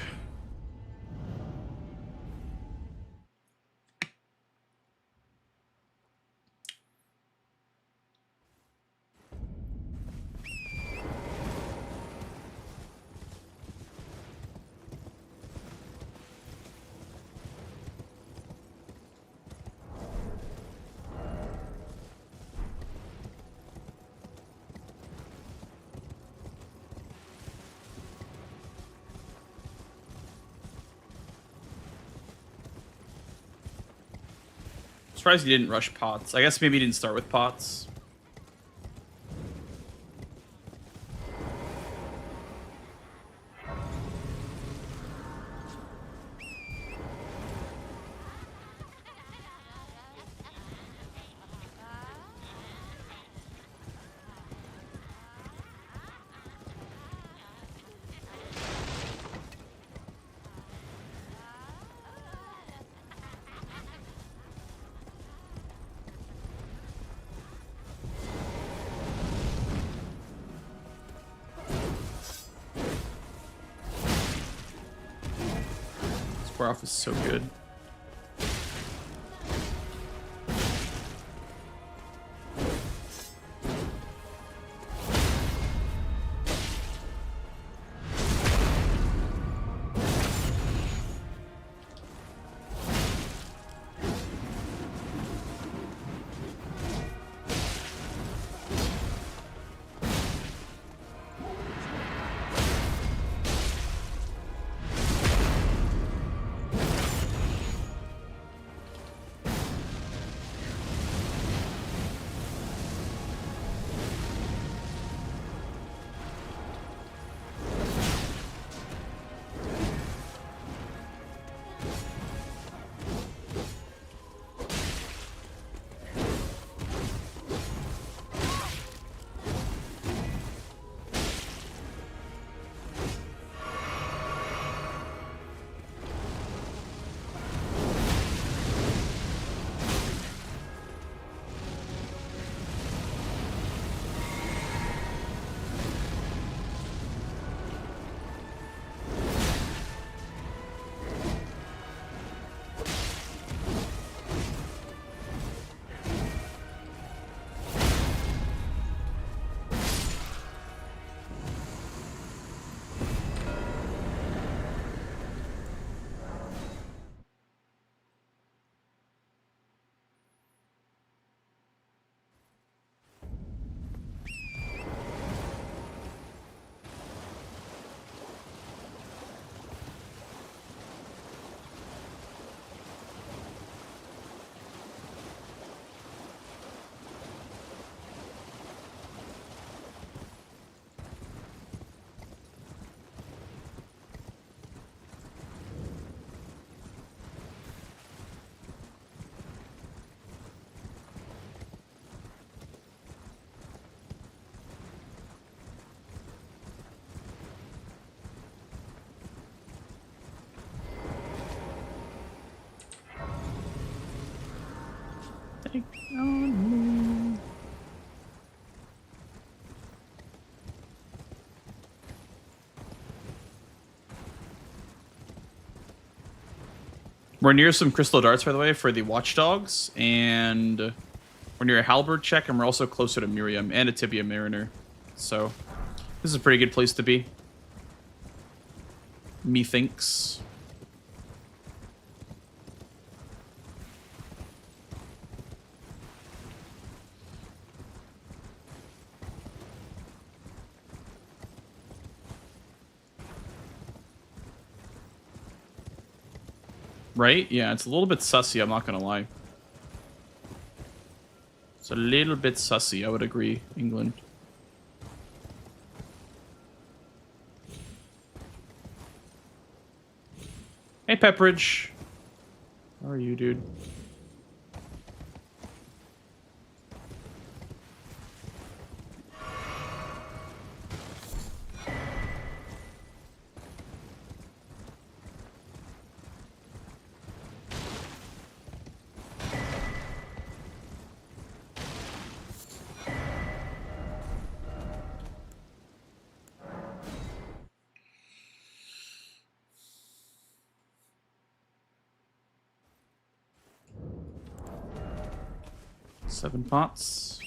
Surprised he didn't rush Pots. I guess maybe he didn't start with Pots. Square off is so good. We're near some crystal darts, by the way, for the watchdogs, and we're near a halberd check, and we're also closer to Miriam and a Tibia Mariner. So this is a pretty good place to be. Methinks. Right? Yeah, it's a little bit sussy, I'm not gonna lie. It's a little bit sussy, I would agree, England. Hey, Pepperidge. How are you, dude? Seven pots.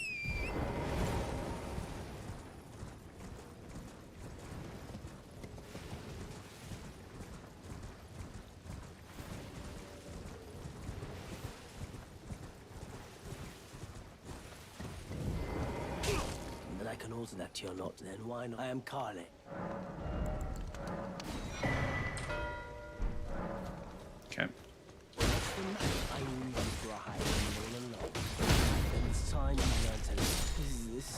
But I can alter that to your lot, then why not? I am Carly. Okay. I need you for a high all along. Then it's time you learn to live. Is this?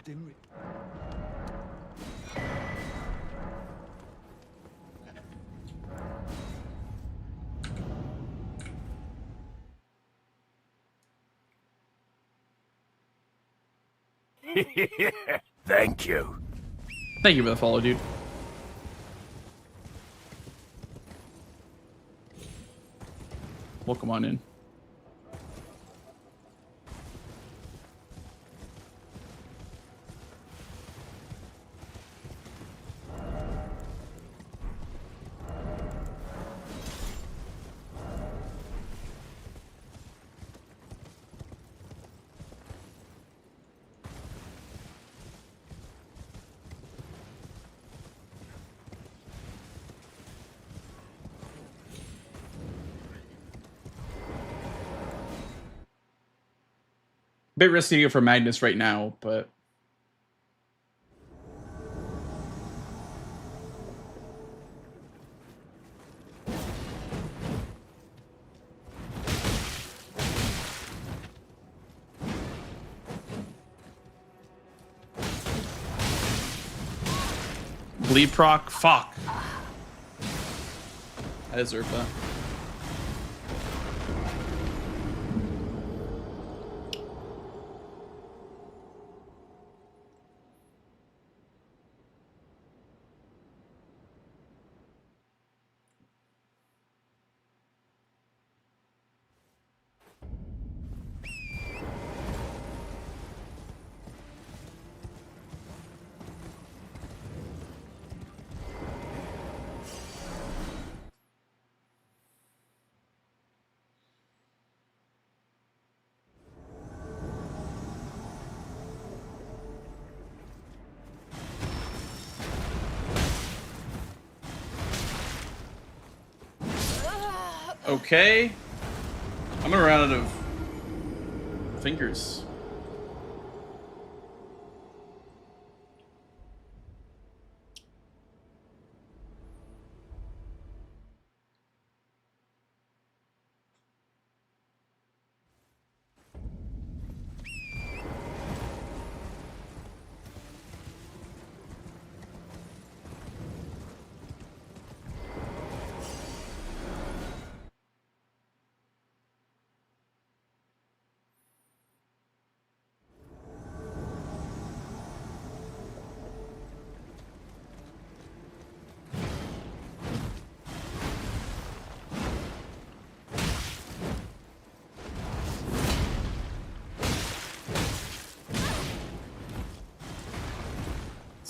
Didn't we? Thank you. Thank you for the follow, dude. Welcome on in. Bit risky to go for Magnus right now, but bleed proc, fuck. I deserve that. Okay. I'm gonna run out of fingers.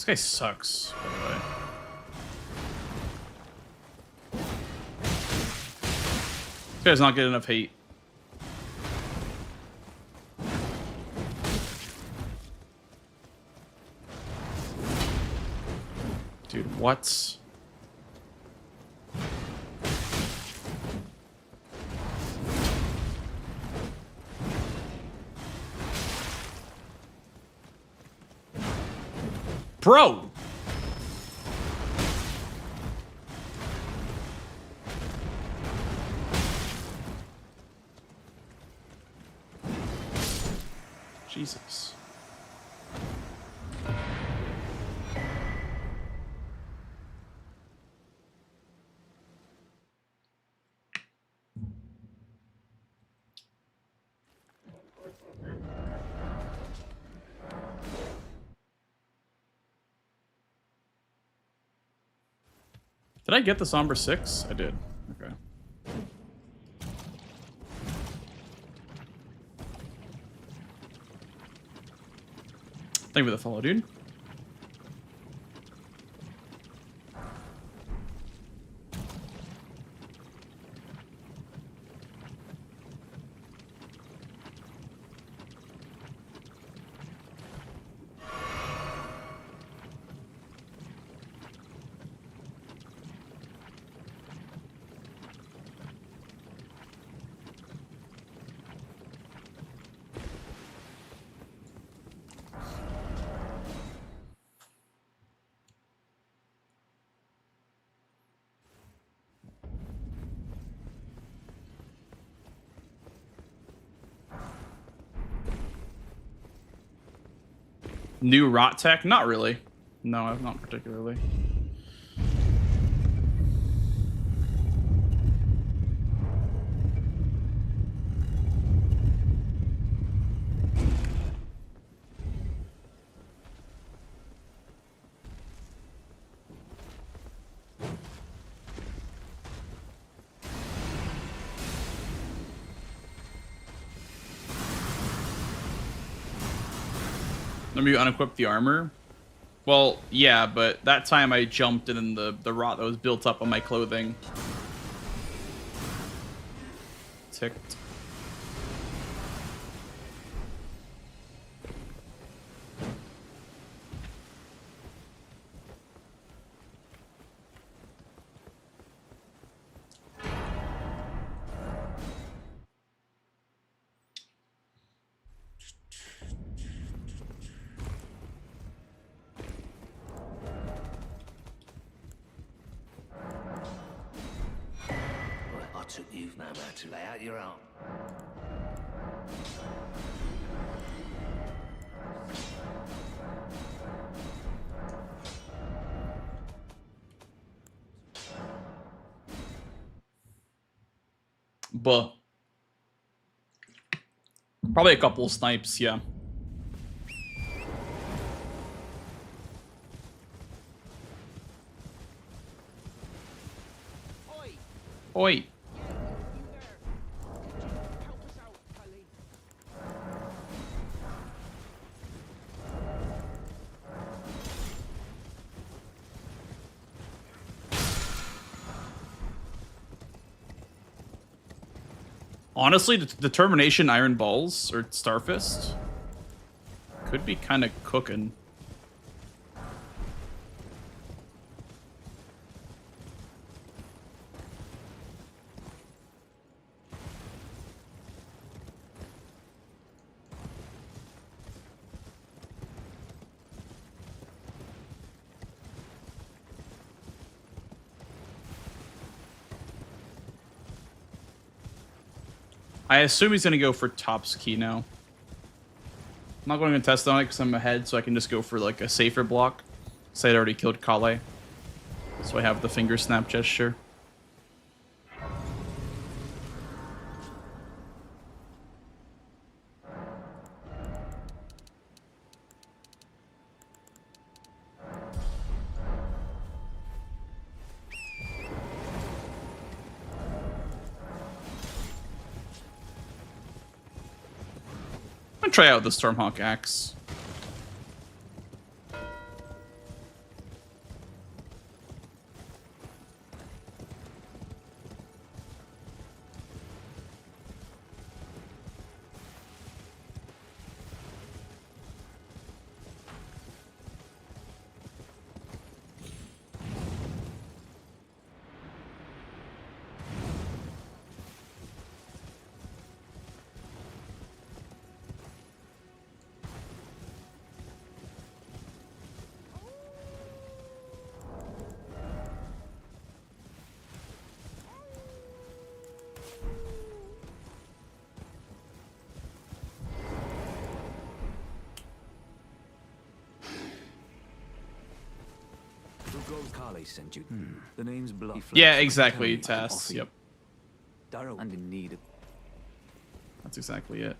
guy sucks, by the way. This guy's not getting enough hate. Dude, what? Bro! Jesus. Did I get the Somber 6? I did. Okay. Thank you for the follow, dude. New rot tech? Not really. No, not particularly. Remember you unequipped the armor? Well, yeah, but that time I jumped and then the rot that was built up on my clothing ticked. You've now had to lay out your own. Buh. Probably a couple of snipes, yeah. Oi. Honestly, Determination Iron Balls or Starfist could be kind of cooking. I assume he's going to go for Top's Key now. I'm not going to test on it because I'm ahead, so I can just go for like a safer block. So I'd already killed Kale. So I have the finger snap gesture. Try out the Stormhawk axe. Kale sent you. The name's Bloody. Yeah, exactly. Tasks. Yep. Darrow and in need. That's exactly it.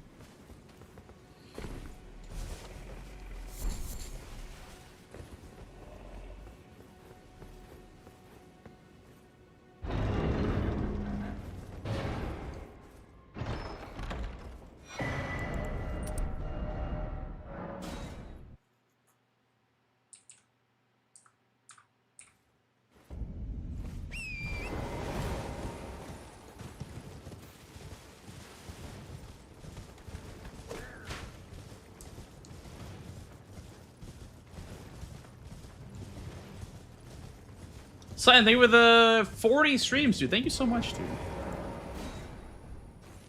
So, thank you with the 40 streams, dude. Thank you so much, dude.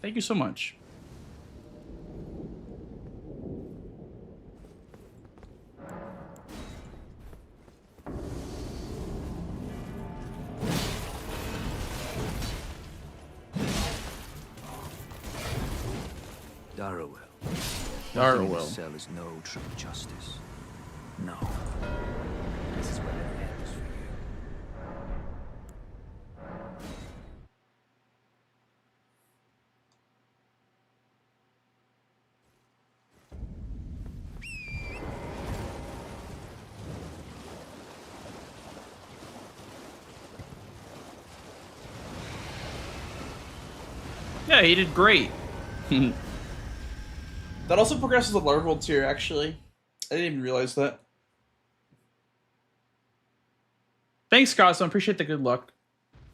Thank you so much. Darrow. Darrow. Cell is no true justice. No. This is where it ends for you. Yeah, he did great. That also progresses the larval tier, actually. I didn't even realize that. Thanks, Cosmo. Appreciate the good luck.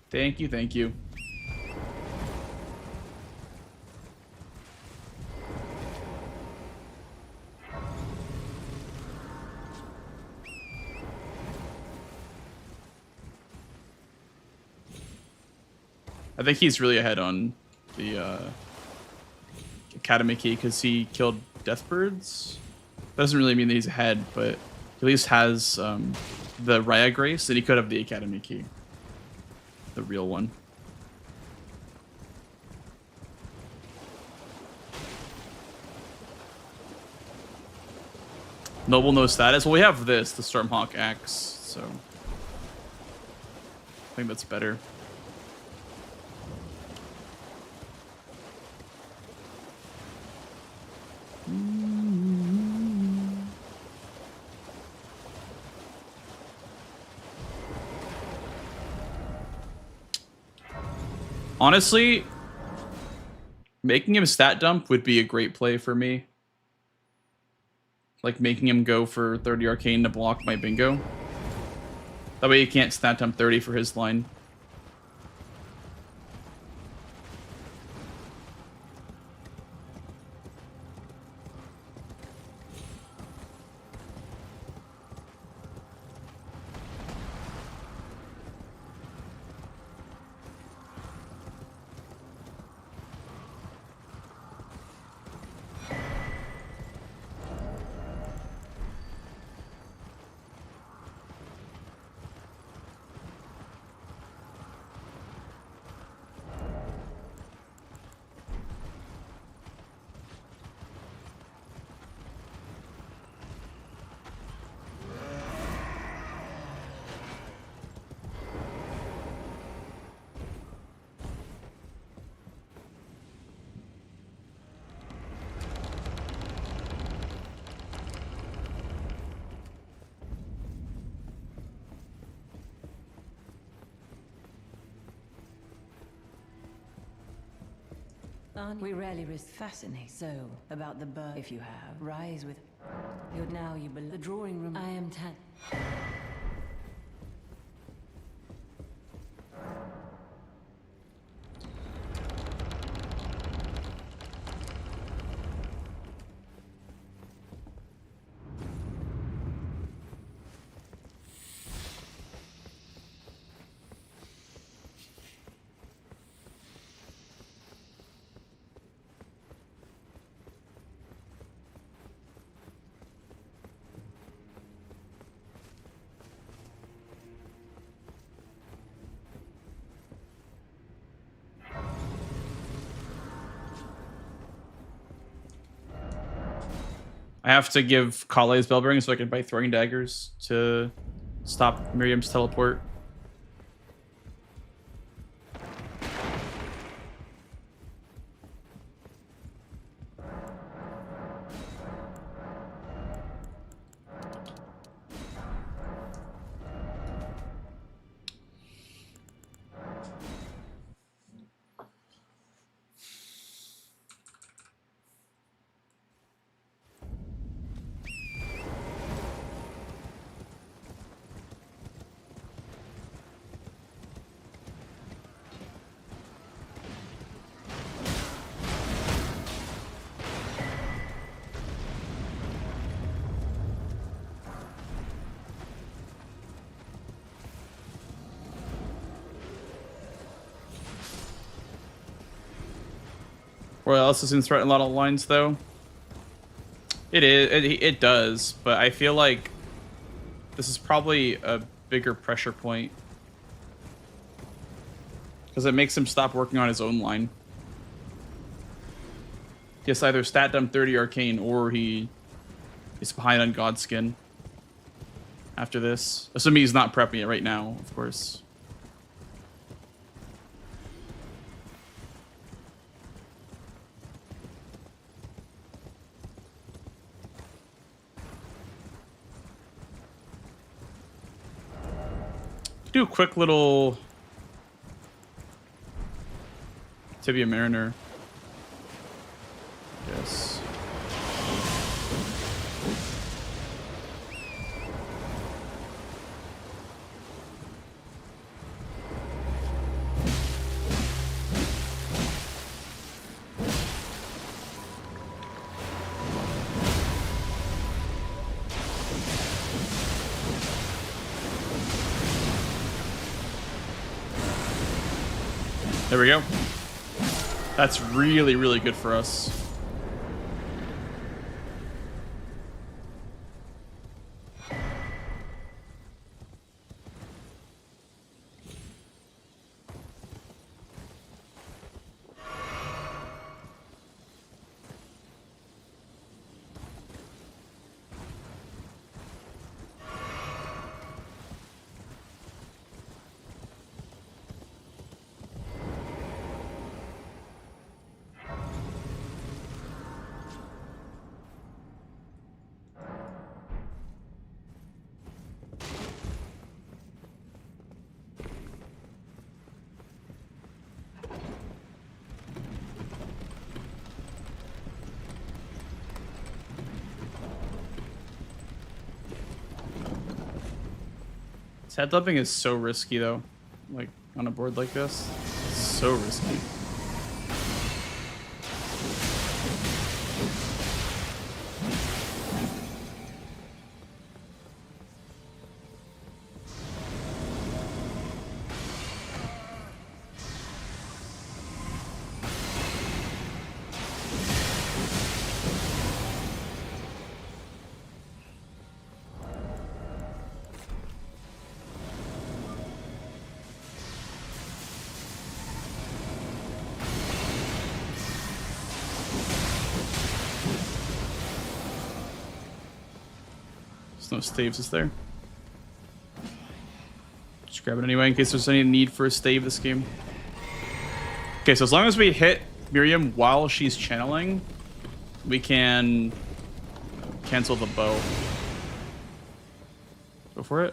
Thank you, thank you. I think he's really ahead on the Academy key because he killed Deathbirds. That doesn't really mean that he's ahead, but he at least has the Raya Grace, and he could have the Academy key. The real one. Noble no status. Well, we have this, the Stormhawk Axe, so I think that's better. Honestly, making him stat dump would be a great play for me. Like making him go for 30 arcane to block my bingo. That way he can't stat dump 30 for his line. We rarely risk fascinating. So, about the bird, if you have, rise with. You're now, you believe. The drawing room. I am I have to give Kale's Bellbearing so I can buy throwing daggers to stop Miriam's teleport. Royal Assassin threaten a lot of lines, though. It is. It does, but I feel like this is probably a bigger pressure point because it makes him stop working on his own line. He has to either stat dump 30 arcane or he is behind on Godskin after this. Assuming he's not prepping it right now, of course. Do a quick little Tibia Mariner. Yes. There we go. That's really, really good for us. Head dumping is so risky though, like on a board like this. It's so risky. No staves is there. Just grab it anyway in case there's any need for a stave this game. Okay, so as long as we hit Miriam while she's channeling, we can cancel the bow. Go for it.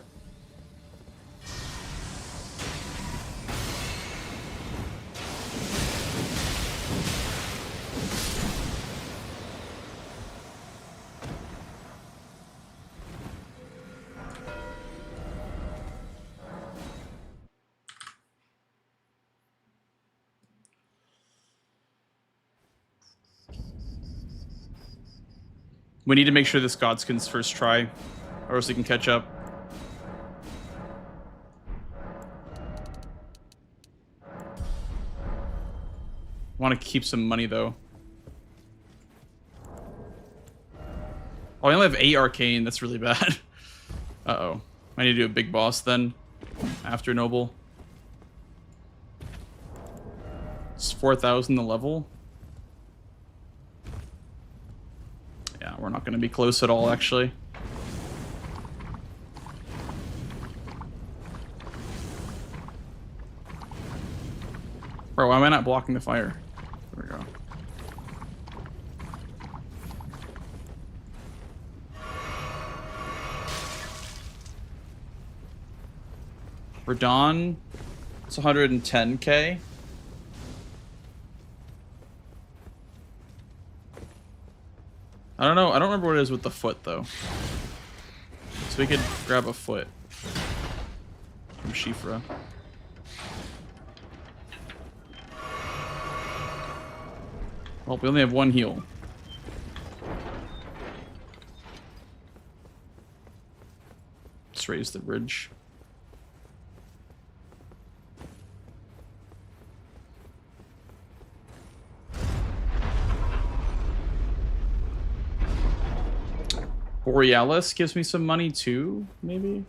We need to make sure this Godskin's first try, or else we can catch up. Want to keep some money though. Oh, I only have 8 arcane. That's really bad. Uh-oh. I need to do a big boss then, after Noble. It's 4,000 the level. Yeah, we're not going to be close at all, actually. Bro, why am I not blocking the fire? There we go. For Dawn, it's 110k. I don't know. I don't remember what it is with the foot though. So we could grab a foot from Shifra. Well, we only have one heal. Let's raise the bridge. Borealis gives me some money too, maybe?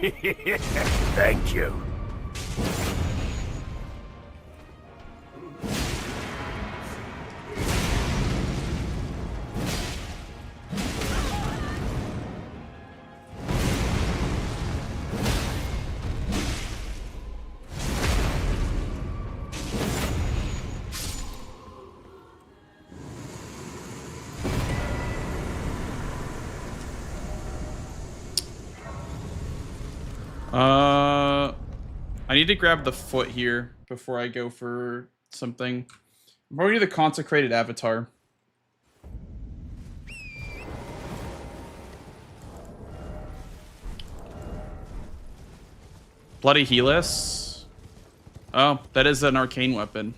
Thank you. I need to grab the foot here before I go for something. I'm probably the consecrated avatar. Bloody Helix. Oh, that is an arcane weapon.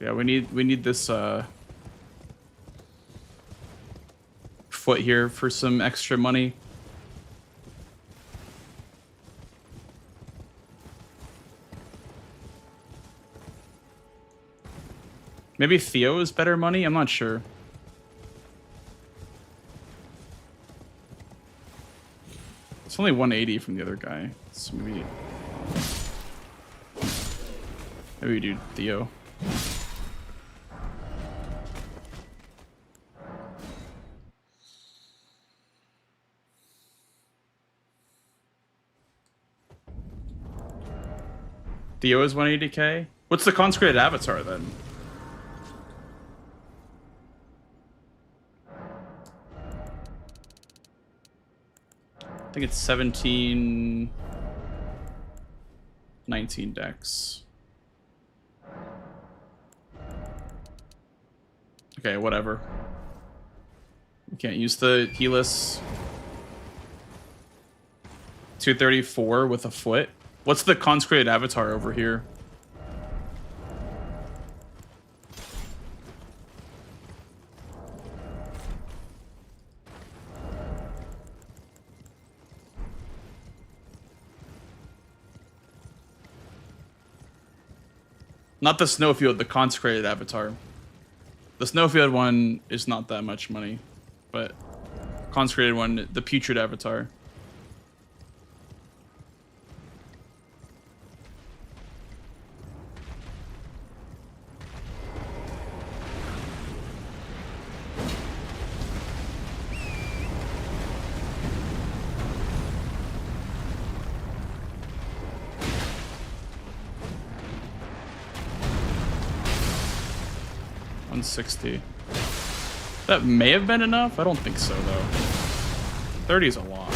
Yeah, we need this foot here for some extra money. Maybe Theo is better money? I'm not sure. It's only 180 from the other guy. So maybe we do Theo. Theo is 180k? What's the consecrated avatar then? I think it's 17, 19 decks. Okay, whatever. We can't use the Helix. 234 with a foot. What's the consecrated avatar over here? Not the Snowfield, the consecrated avatar. The Snowfield one is not that much money, but consecrated one, the putrid avatar. $160. That may have been enough. I don't think so though. 30 is a lot.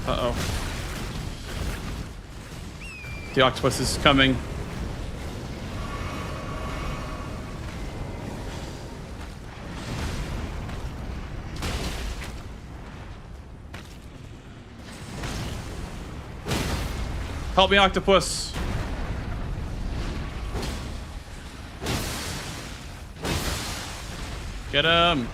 Uh-oh. The octopus is coming. Help me, octopus. Get him.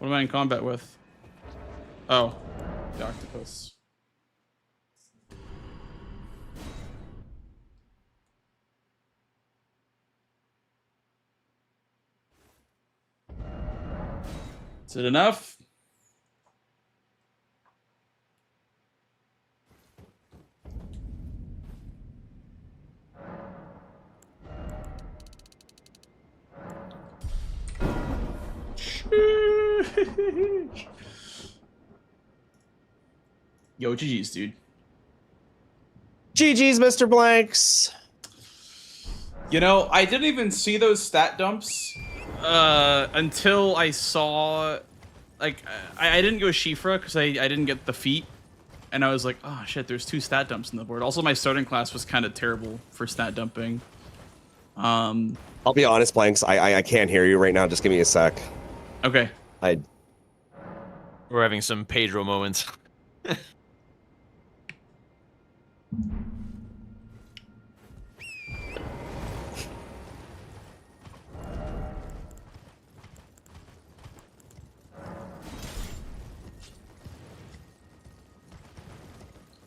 What am I in combat with? Oh, the octopus. Is it enough? Yo, GG's, dude. GG's, Mr. Blanks. You know, I didn't even see those stat dumps until I saw, like, I didn't go Shifra because I didn't get the feat. And I was like, oh shit, there's 2 stat dumps in the board. Also, my starting class was kind of terrible for stat dumping. I'll be honest, Blanks, I can't hear you right now. Just give me a sec. Okay. We're having some Pedro moments.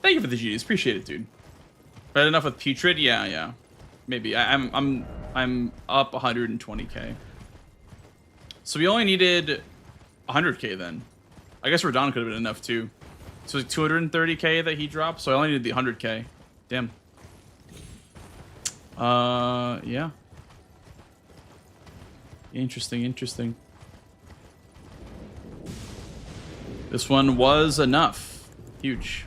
Thank you for the GGs. Appreciate it, dude. But enough with Putrid? Yeah. Maybe. I'm up 120k. So we only needed 100k then. I guess Radon could have been enough too. So it's 230k that he dropped. So I only needed the 100k. Damn. Yeah. Interesting. This one was enough. Huge.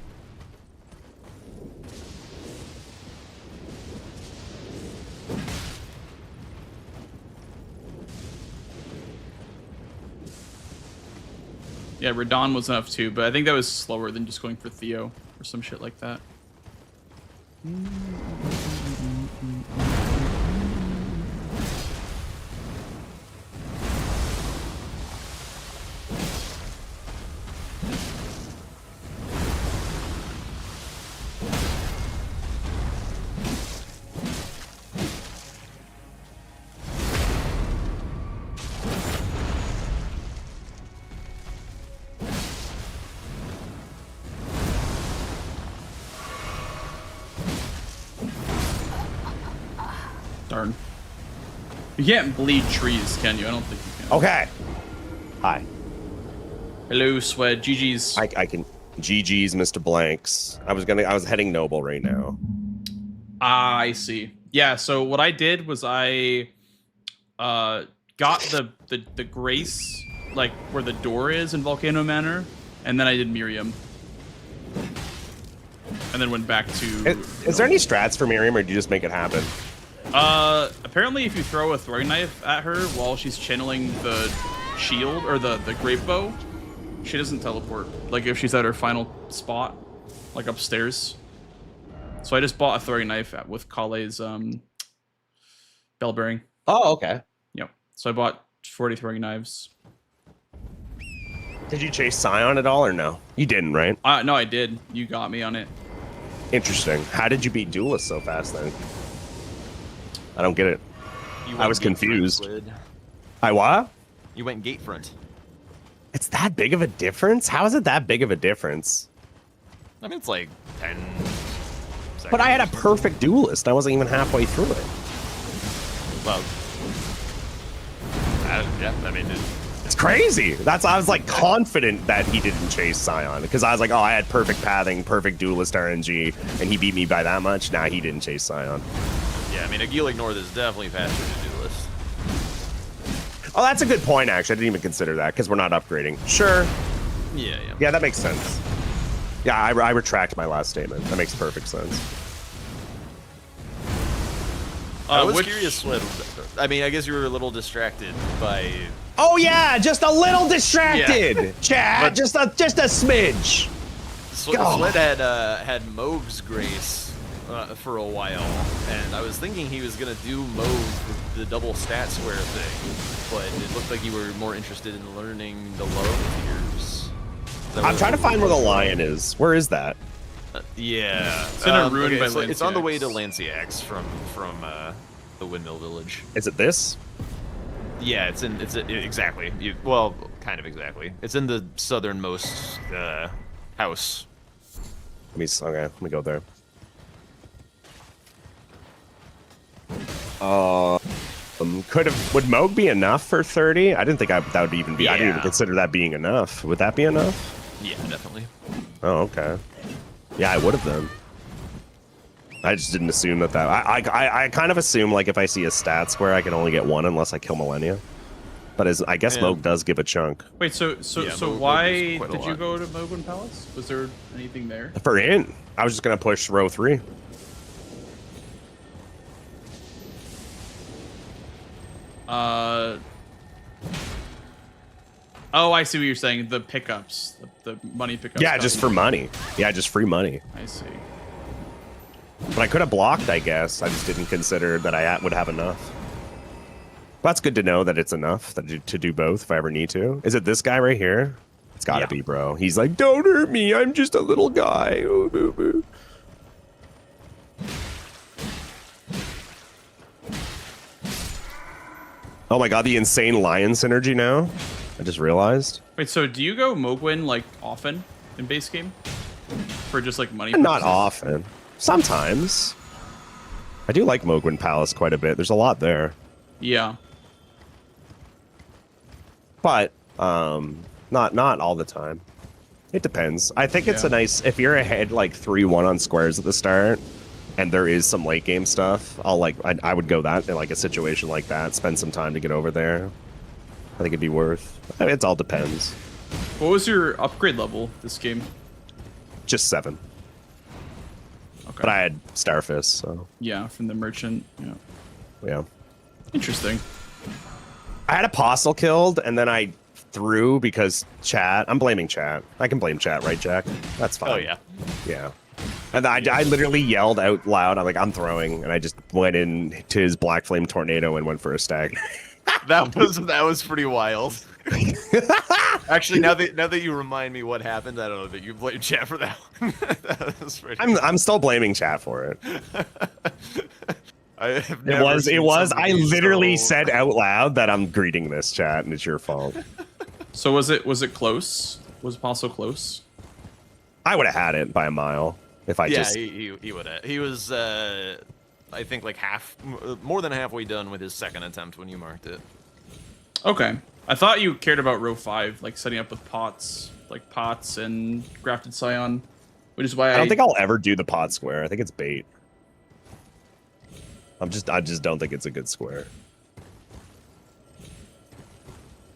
Yeah, Radon was enough too, but I think that was slower than just going for Theo or some shit like that. Darn. You can't bleed trees, can you? I don't think you can. Okay. Hi. Hello, Swed. GG's. I can. GG's, Mr. Blanks. I was heading noble right now. Ah, I see. Yeah, so what I did was I got the Grace, like where the door is in Volcano Manor, and then I did Miriam. And then went back to... Is there any strats for Miriam, or do you just make it happen? Apparently if you throw a throwing knife at her while she's channeling the shield, or the grape bow, she doesn't teleport. Like if she's at her final spot, like upstairs. So I just bought a throwing knife with Kale's bell bearing. Oh, okay. Yep. So I bought 40 throwing knives. Did you chase Scion at all, or no? You didn't, right? No, I did. You got me on it. Interesting. How did you beat Duelist so fast then? I don't get it. I was confused. I what? You went gate front. It's that big of a difference? How is it that big of a difference? I mean, it's like 10 seconds. But I had a perfect Duelist. I wasn't even halfway through it. Well, yeah, I mean, it's crazy. I was like confident that he didn't chase Scion, because I was like, oh, I had perfect pathing, perfect Duelist RNG, and he beat me by that much. Nah, he didn't chase Scion. Yeah, I mean, Aguilic North is definitely faster than Duelist. Oh, that's a good point, actually. I didn't even consider that, because we're not upgrading. Sure. Yeah. Yeah, that makes sense. Yeah, I retract my last statement. That makes perfect sense. I was curious what... I mean, I guess you were a little distracted by... Oh yeah, just a little distracted, yeah. Chad. But just a smidge. Sled had Moog's Grace for a while, and I was thinking he was gonna do Moog with the double stat square thing, but it looked like you were more interested in learning the low tiers. I'm trying to find where the lion is. Where is that? Yeah, it's in a ruin by Lanciax. It's on the way to Lanciax from the Windmill Village. Is it this? Yeah, it's exactly. Well, kind of exactly. It's in the southernmost house. Let me go there. Would Moog be enough for 30? I didn't think that would even be. Yeah. I didn't even consider that being enough. Would that be enough? Yeah, definitely. Oh, okay. Yeah, I would have then. I just didn't assume that. I kind of assume like if I see a stat square, I can only get one unless I kill Millennia. But I guess Moog does give a chunk. Wait, so why did you go to Mogwin Palace? Was there anything there? For int, I was just gonna push row 3. Oh, I see what you're saying. The pickups, the money pickups. Yeah, just for money. Yeah, just free money. I see. But I could have blocked, I guess. I just didn't consider that I would have enough. But that's good to know that it's enough to do both if I ever need to. Is it this guy right here? It's gotta be, bro. He's like, don't hurt me. I'm just a little guy. Oh, boo, boo. Oh my god, the insane lion synergy now. I just realized. Wait, so do you go Mogwin like often in base game? For just like money? Not often. Sometimes. I do like Mogwin Palace quite a bit. There's a lot there. Yeah. But not all the time. It depends. I think it's a nice, if you're ahead like 3-1 on squares at the start and there is some late game stuff, I would go that in like a situation like that, spend some time to get over there. I think it'd be worth. I mean, it all depends. What was your upgrade level this game? Just 7. Okay. But I had Starfist, so. Yeah, from the merchant. Yeah. Yeah. Interesting. I had Apostle killed, and then I threw because chat. I'm blaming chat. I can blame chat, right, Jack? That's fine. Oh, yeah. Yeah. And I literally yelled out loud, I'm like, I'm throwing, and I just went into his Black Flame Tornado and went for a stag. That was pretty wild. Actually, now that you remind me what happened, I don't know that you blame chat for that. That was pretty I'm still blaming chat for it. It was. I literally said out loud that I'm greeting this, chat, and it's your fault. So was it close? Was Apostle close? I would have had it by a mile if I just. Yeah, he would have. He was, I think, like more than halfway done with his second attempt when you marked it. Okay, I thought you cared about row 5, like setting up with pots, and grafted scion, which is why I don't think I'll ever do the pot square. I think it's bait. I just don't think it's a good square.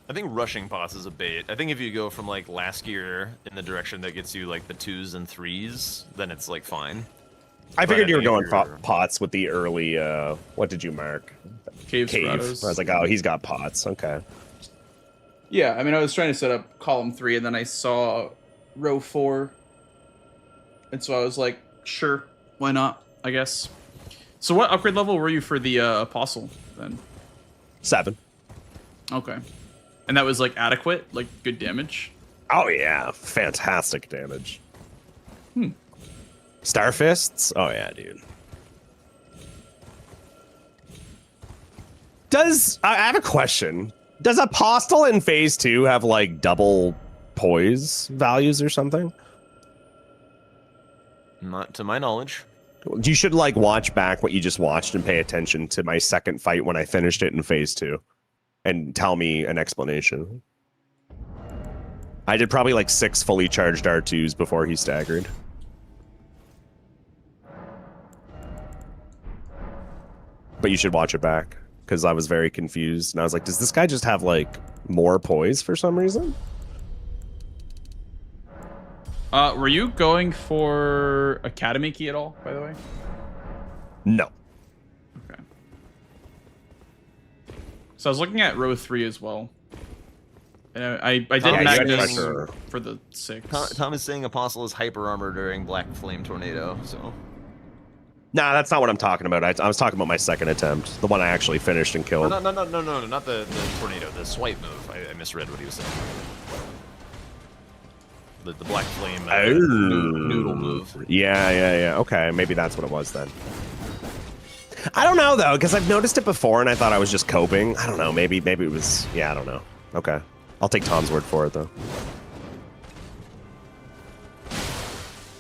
I think rushing pots is a bait. I think if you go from like last gear in the direction that gets you like the 2s and 3s, then it's like fine. I figured you were going pots with the early, what did you mark? Cave. I was like, oh, he's got pots. Okay. Yeah, I mean, I was trying to set up column 3, and then I saw row 4. And so I was like, sure, why not, I guess. So what upgrade level were you for the Apostle, then? 7. Okay. And that was, like, adequate? Like, good damage? Oh, yeah. Fantastic damage. Starfists? Oh, yeah, dude. I have a question. Does Apostle in Phase 2 have, like, double poise values or something? Not to my knowledge. You should, like, watch back what you just watched and pay attention to my second fight when I finished it in Phase 2. And tell me an explanation. I did probably, like, 6 fully charged R2s before he staggered. But you should watch it back, because I was very confused. And I was like, does this guy just have, like, more poise for some reason? Were you going for Academy Key at all, by the way? No. Okay. So I was looking at row 3 as well. And I did Magnus for the 6. Tom is saying Apostle is hyper armor during Black Flame Tornado, so... Nah, that's not what I'm talking about. I was talking about my second attempt, the one I actually finished and killed. No, not the tornado, the swipe move. I misread what he was saying. The Black Flame noodle move. Yeah. Okay, maybe that's what it was then. I don't know, though, because I've noticed it before, and I thought I was just coping. I don't know, maybe it was... Yeah, I don't know. Okay. I'll take Tom's word for it, though.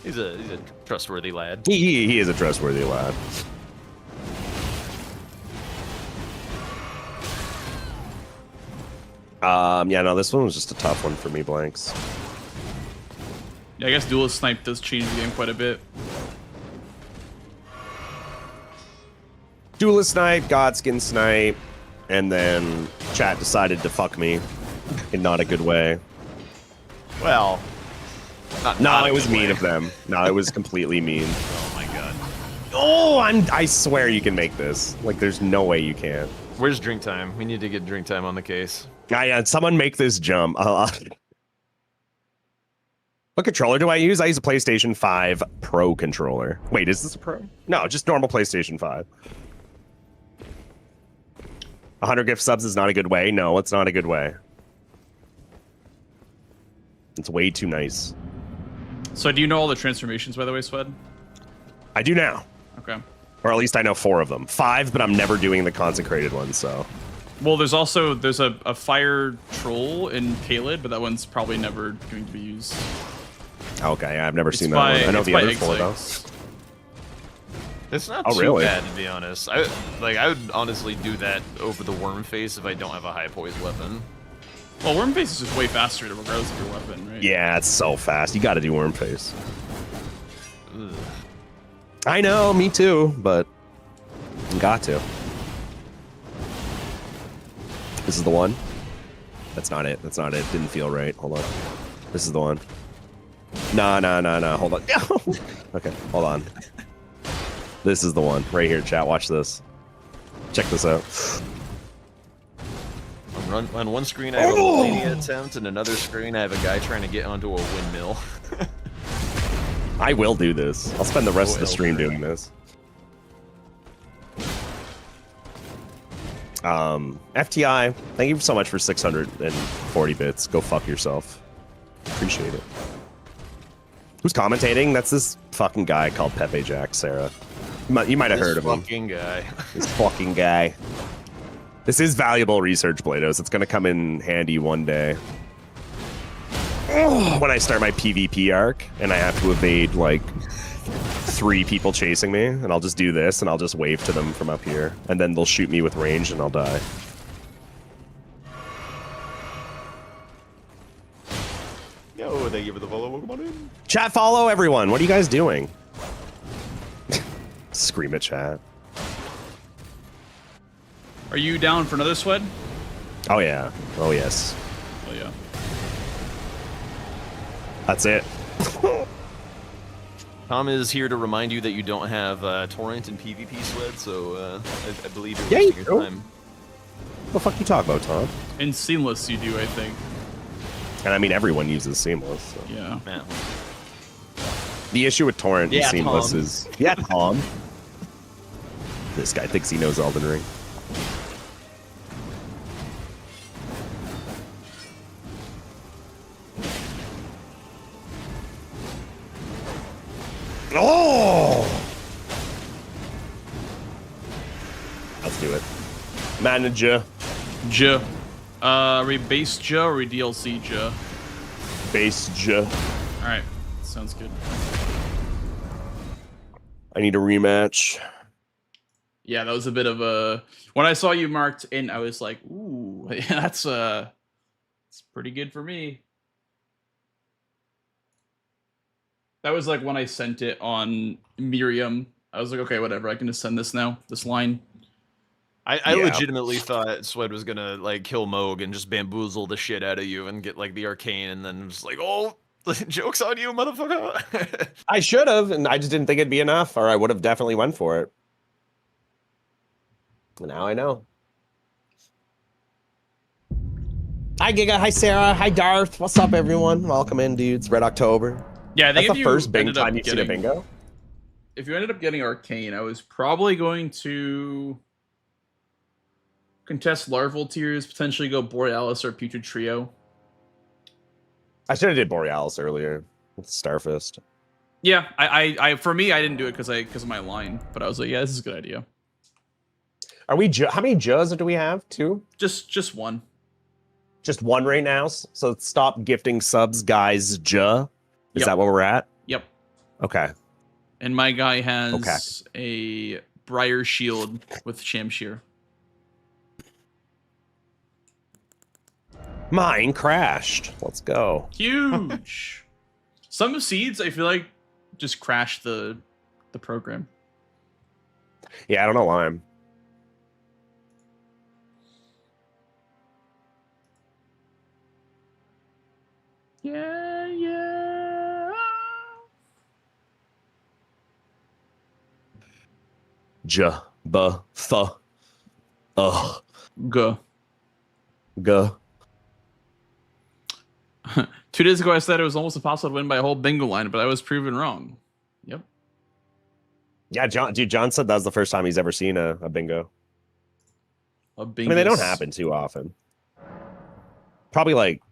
He's a trustworthy lad. He is a trustworthy lad. Yeah, no, this one was just a tough one for me, Blanks. Yeah, I guess Duelist Snipe does change the game quite a bit. Duelist Snipe, Godskin Snipe, and then chat decided to fuck me in not a good way. Well... No, it was mean of them. No, it was completely mean. Oh my god. Oh, I swear you can make this. Like, there's no way you can't. Where's drink time? We need to get drink time on the case. Yeah, someone make this jump. What controller do I use? I use a PlayStation 5 Pro controller. Wait, is this a Pro? No, just normal PlayStation 5. 100 gift subs is not a good way. No, it's not a good way. It's way too nice. So do you know all the transformations, by the way, Swed? I do now. Okay. Or at least I know 4 of them. 5, but I'm never doing the consecrated one, so... Well, there's a fire troll in Kaled, but that one's probably never going to be used. Okay, yeah, I've never seen that one. I know the other 4, though. It's not too bad, to be honest. I would honestly do that over the worm face if I don't have a high poise weapon. Well, worm face is just way faster regardless of your weapon, right? Yeah, it's so fast. You got to do worm face. Ugh. I know, me too, but got to. This is the one. That's not it. That's not it. Didn't feel right. Hold on. This is the one. No. Hold on. Okay, hold on. This is the one. Right here, chat. Watch this. Check this out. On one screen, I have a Melania attempt, and another screen, I have a guy trying to get onto a windmill. I will do this. I'll spend the rest of the stream doing this. FTI, thank you so much for 640 bits. Go fuck yourself. Appreciate it. Who's commentating? That's this fucking guy called Pepe Jack, Sarah. You might have heard of him. This fucking guy. This is valuable research, Blados. It's going to come in handy one day. When I start my PvP arc, and I have to evade, like, 3 people chasing me, and I'll just do this, and I'll just wave to them from up here. And then they'll shoot me with range, and I'll die. Yo, thank you for the follow. Welcome on in. Chat, follow everyone. What are you guys doing? Scream at chat. Are you down for another Swed? Oh, yeah. Oh, yes. Oh, yeah. That's it. Tom is here to remind you that you don't have Torrent and PvP Swed, so I believe you're wasting your time. What the fuck you talking about, Tom? In Seamless, you do, I think. And I mean, everyone uses Seamless. So. Yeah. The issue with Torrent and Seamless is... Yeah, Tom. This guy thinks he knows Elden Ring. Oh! Let's do it. Manager. J. Are we base J or are we DLC J? Base J. Alright, sounds good. I need a rematch. Yeah, that was a bit of a... When I saw you marked in, I was like, ooh, that's pretty good for me. That was like when I sent it on Miriam. I was like, okay, whatever. I can just send this now. This line. I legitimately thought Swed was gonna like kill Moog and just bamboozle the shit out of you and get like the arcane, and then just like, oh, Joke's on you, motherfucker. I should have, and I just didn't think it'd be enough, or I would have definitely went for it. Now I know. Hi, Giga. Hi, Sarah. Hi, Darth. What's up, everyone? Welcome in, dudes. Red October. Yeah, I think that's the first big time you've seen a bingo. If you ended up getting Arcane, I was probably going to contest Larval Tiers, potentially go Borealis or Putrid Trio. I should have did Borealis earlier with Starfist. Yeah, I for me, I didn't do it because of my line, but I was like, yeah, this is a good idea. Are we? How many Juz do we have? 2? Just one. Just one right now. So stop gifting subs, guys. Is that where we're at? Yep. Okay. And my guy has a Briar Shield with Shamshir. Mine crashed. Let's go. Huge. Some seeds, I feel like, just crashed the program. Yeah, I don't know why. Yeah, yeah. Go. 2 days ago, I said it was almost impossible to win by a whole bingo line, but I was proven wrong. Yep. Yeah, John said that was the first time he's ever seen a bingo. A bingo. I mean, they don't happen too often. Probably like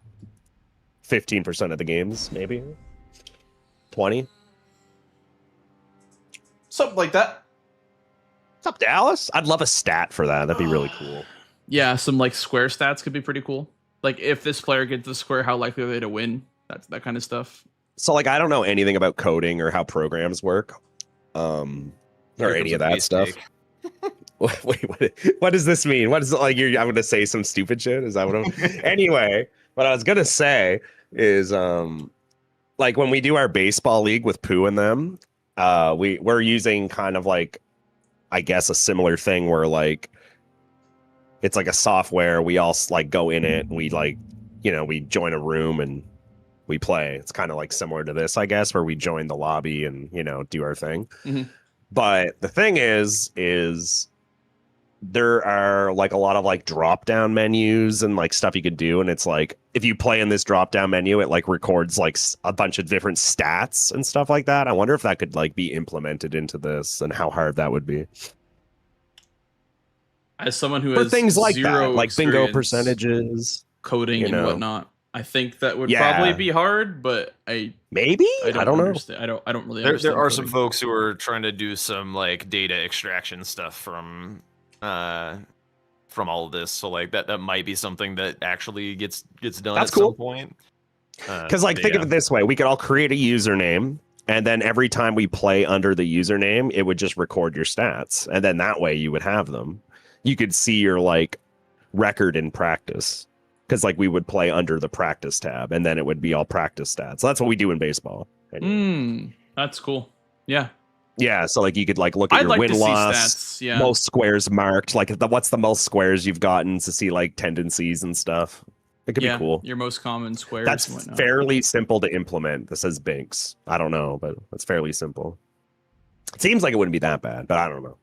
15% of the games, maybe 20. Something like that. What's up, Dallas? I'd love a stat for that. That'd be really cool. Yeah, some like square stats could be pretty cool. Like if this player gets the square, how likely are they to win? That's that kind of stuff. So like I don't know anything about coding or how programs work. Or any of that stuff. Wait, what does this mean? What is it like? I'm gonna say some stupid shit? Is that what I'm anyway, what I was gonna say is like when we do our baseball league with Pooh and them, we're using kind of like I guess a similar thing where like it's like a software. We all like go in it. And we like, we join a room and we play. It's kind of like similar to this, I guess, where we join the lobby and, do our thing. Mm-hmm. But the thing is there are like a lot of like drop down menus and like stuff you could do. And it's like, if you play in this drop down menu, it like records like a bunch of different stats and stuff like that. I wonder if that could like be implemented into this and how hard that would be. As someone who for has things like zero that, like bingo percentages, coding and whatnot, I think that would probably be hard. But I don't know. Understand. I don't really. There are some folks who are trying to do some like data extraction stuff from all of this. So like that might be something that actually gets done at some point. Because think of it this way: we could all create a username. And then every time we play under the username, it would just record your stats. And then that way you would have them. You could see your like record in practice because like we would play under the practice tab and then it would be all practice stats. So that's what we do in baseball. Anyway. That's cool. Yeah. Yeah. So like you could like look at your win loss, most squares marked, like what's the most squares you've gotten to see like tendencies and stuff. It could be cool. Your most common squares. That's fairly simple to implement. This says Binks. I don't know, but that's fairly simple. It seems like it wouldn't be that bad, but I don't know.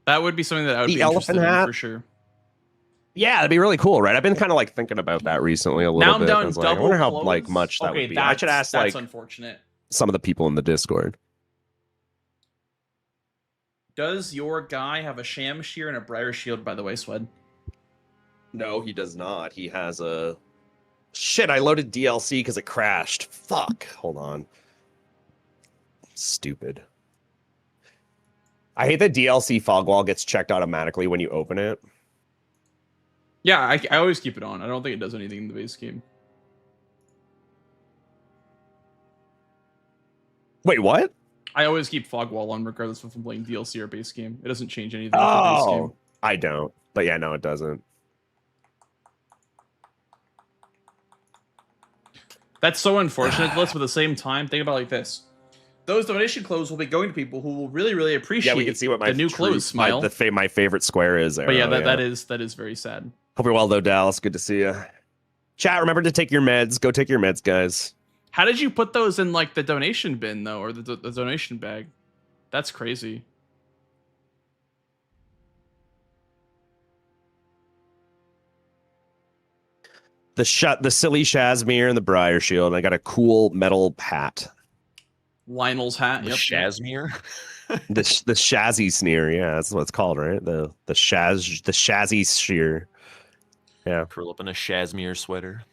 That would be something that I would be interested in for sure. Yeah, that'd be really cool, right? I've been kind of like thinking about that recently a little bit. I wonder how like much that would be. I should ask like unfortunate. Some of the people in the Discord. Does your guy have a Shamshir and a Briar Shield, by the way, Swed? No, he does not. He has a... Shit, I loaded DLC because it crashed. Fuck. Hold on. Stupid. I hate that DLC fog wall gets checked automatically when you open it. Yeah, I always keep it on. I don't think it does anything in the base game. Wait, what? I always keep fog wall on regardless if I'm playing DLC or base game. It doesn't change anything for base game. I don't. But yeah, no, it doesn't. That's so unfortunate, but at the same time, think about it like this. Those donation clothes will be going to people who will really, really appreciate we can see what my the new clothes smile. My favorite square is there. But yeah, that is very sad. Hope you're well though, Dallas. Good to see you. Chat, remember to take your meds. Go take your meds, guys. How did you put those in like the donation bin though, or the donation bag? That's crazy. The silly Shazmere and the Briar Shield. And I got a cool metal hat. Lionel's hat. The Yep. Shazmere. the Shazzy Sneer. Yeah, that's what it's called, right? The Shazzy Sheer. Yeah. Curl up in a Shazmere sweater.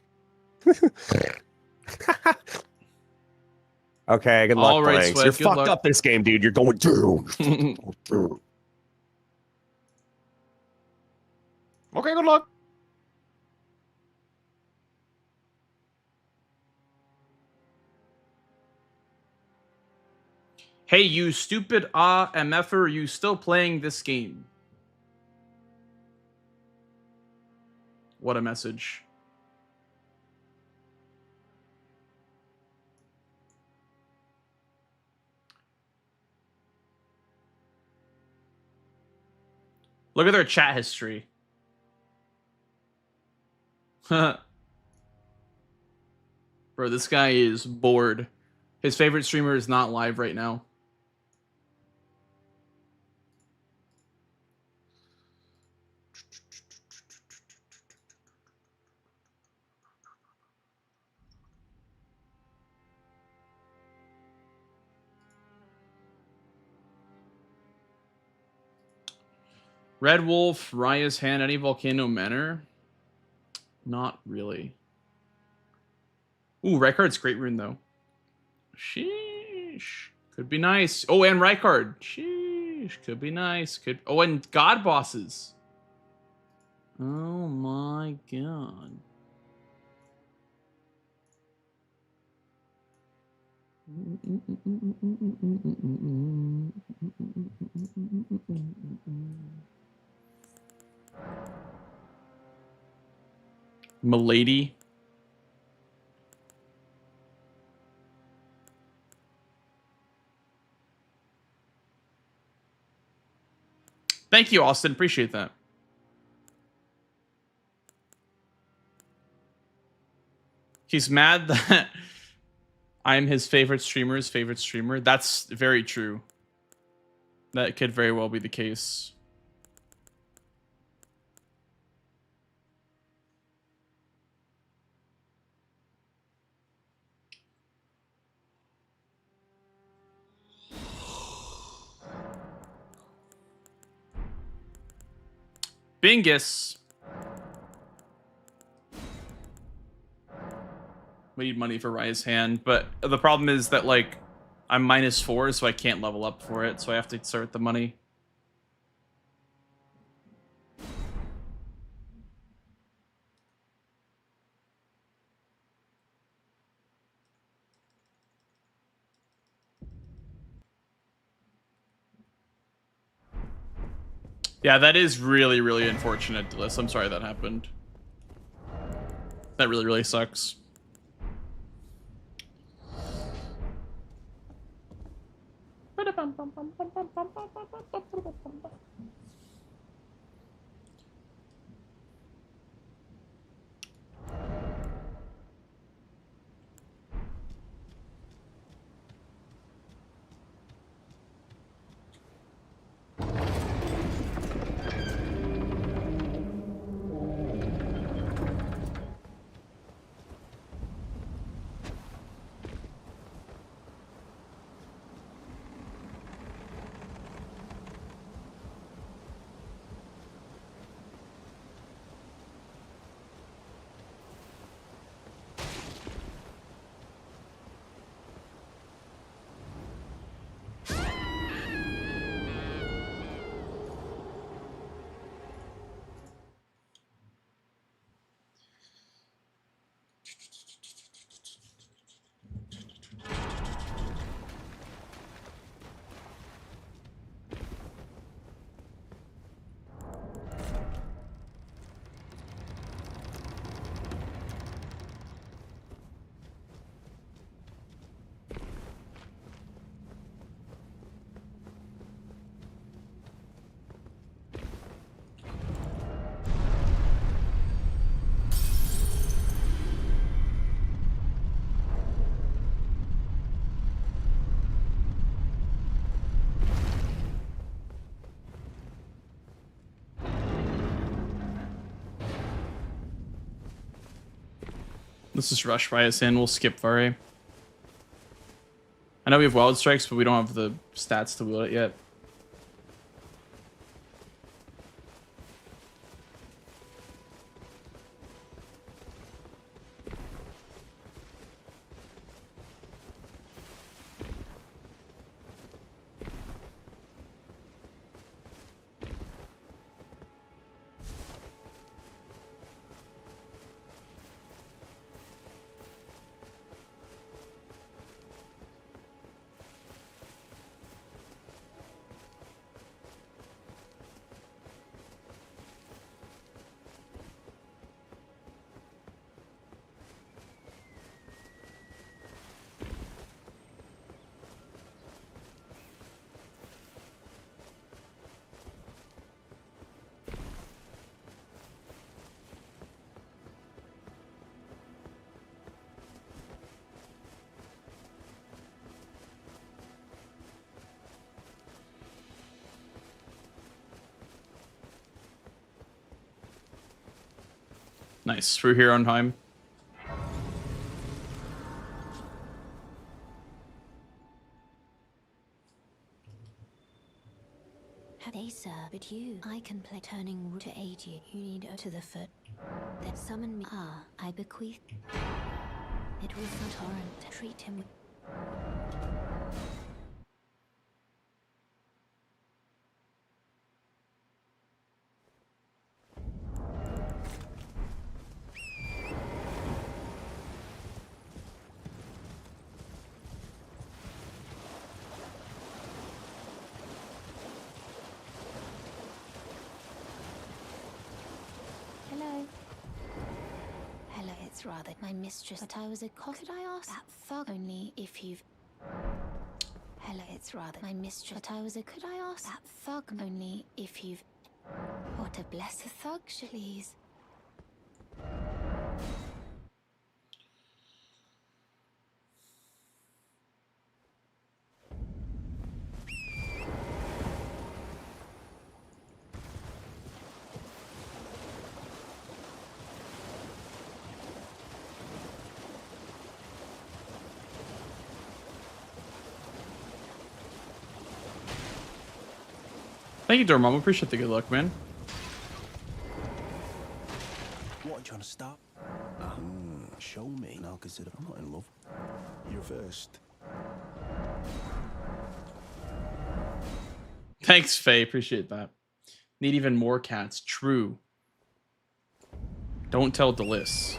Okay, good luck, All right, Blanks. Sweat, You're good fucked luck. up this game, dude. You're going through. Okay, good luck. Hey, you stupid MFer, are you still playing this game? What a message. Look at their chat history. Bro, this guy is bored. His favorite streamer is not live right now. Red Wolf, Raya's Hand, any Volcano Manor? Not really. Ooh, Rykard's great rune though. Sheesh. Could be nice. Oh, and Rykard. Sheesh. Could be nice. Could. Oh, and God bosses. Oh my god. Milady. Thank you, Austin. Appreciate that. He's mad that I'm his favorite streamer's favorite streamer. That's very true. That could very well be the case. Bingus. We need money for Raya's Hand, but the problem is that, like, I'm -4, so I can't level up for it, so I have to start the money. Yeah, that is really, really unfortunate, Bliss. I'm sorry that happened. That really, really sucks. Let's just rush Rias in. We'll skip Vare. I know we have Wild Strikes, but we don't have the stats to wield it yet. Nice. We're here on time. They serve but you. I can play turning wood to aid you. You need to the foot. Then summon me. Ah, I bequeath. It was a torrent. Treat him with. Rather my mistress, but I was a cock. Could I ask that thug only if you've. Hello, it's rather my mistress, but I was a. Could I ask that thug only if you've. What a blessed thug, please. Thank you, Dormammu. Appreciate the good luck, man. What are you trying to stop? Show me. Now consider I'm not in love. You're first. Thanks, Faye. Appreciate that. Need even more cats. True. Don't tell Delis.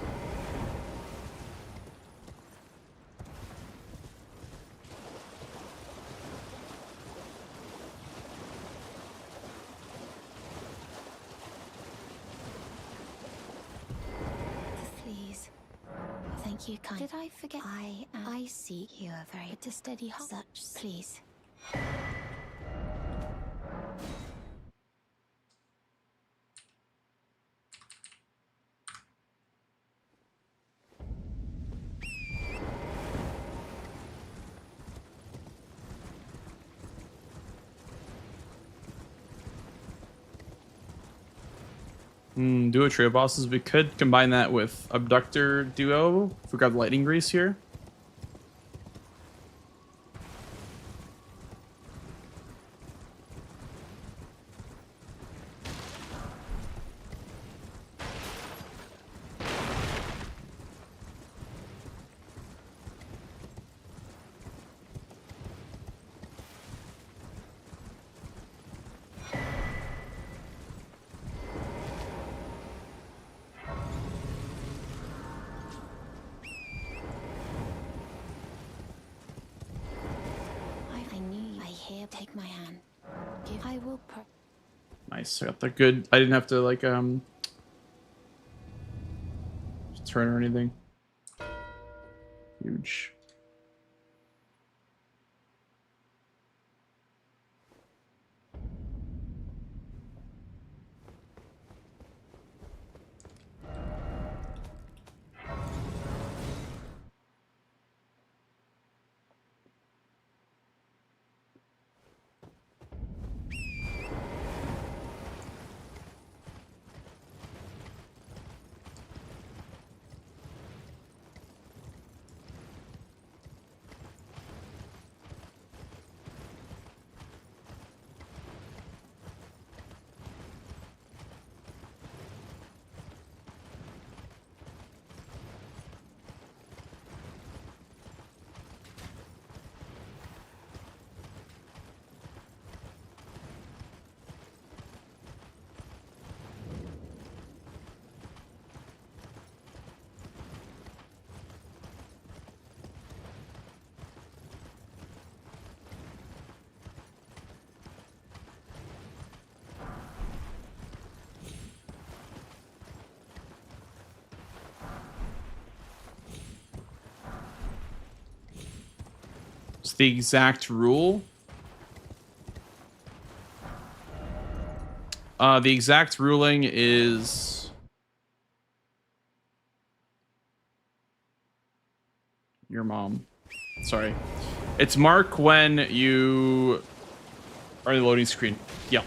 You kind. Did I forget? I see you are very to steady such. Please. Duo trio bosses. We could combine that with Abductor duo if we grab Lightning Grease here. Take my hand. I will. Nice. I got the good. I didn't have to like turn or anything. Huge. The exact rule. The exact ruling is your mom. Sorry. It's mark when you are in the loading screen. Yeah.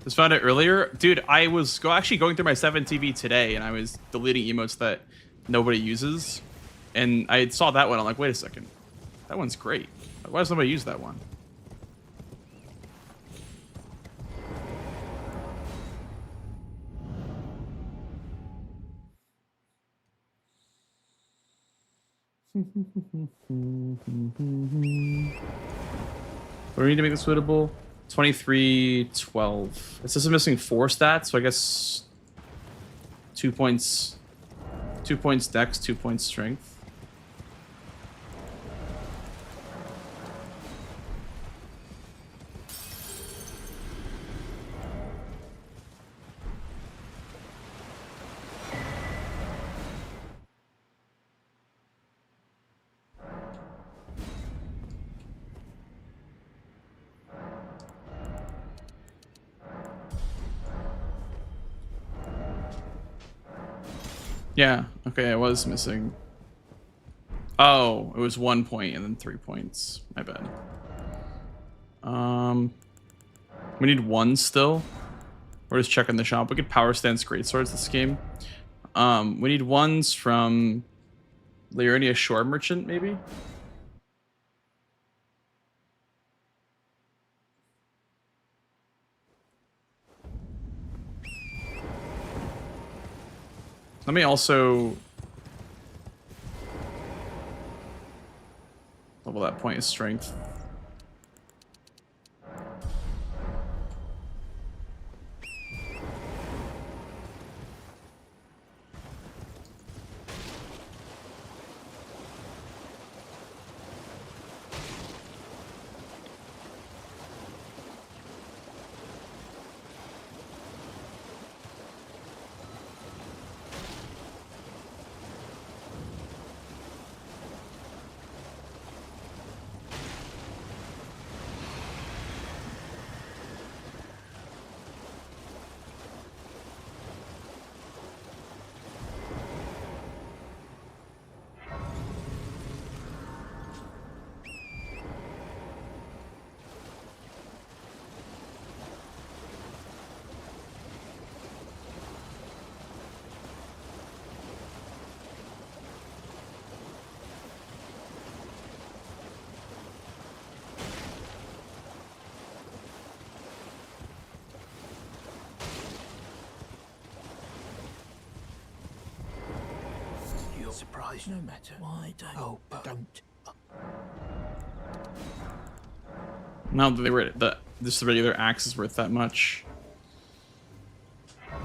Just found it earlier. Dude, I was actually going through my 7 TV today, and I was deleting emotes that nobody uses. And I saw that one. I'm like, wait a second. That one's great. Why does nobody use that one? What do we need to make this suitable? 23, 12. It says I'm missing 4 stats, so I guess 2 points. 2 points dex, 2 points strength. Yeah, okay, I was missing. Oh, it was 1 point and then 3 points. My bad. We need 1 still. We're just checking the shop. We could power stance greatswords this game. We need 1s from Liurnia Shore Merchant, maybe? Let me also level that point of strength. Surprised, no matter. Why don't? Oh, don't. Now that they were this regular axe is worth that much. I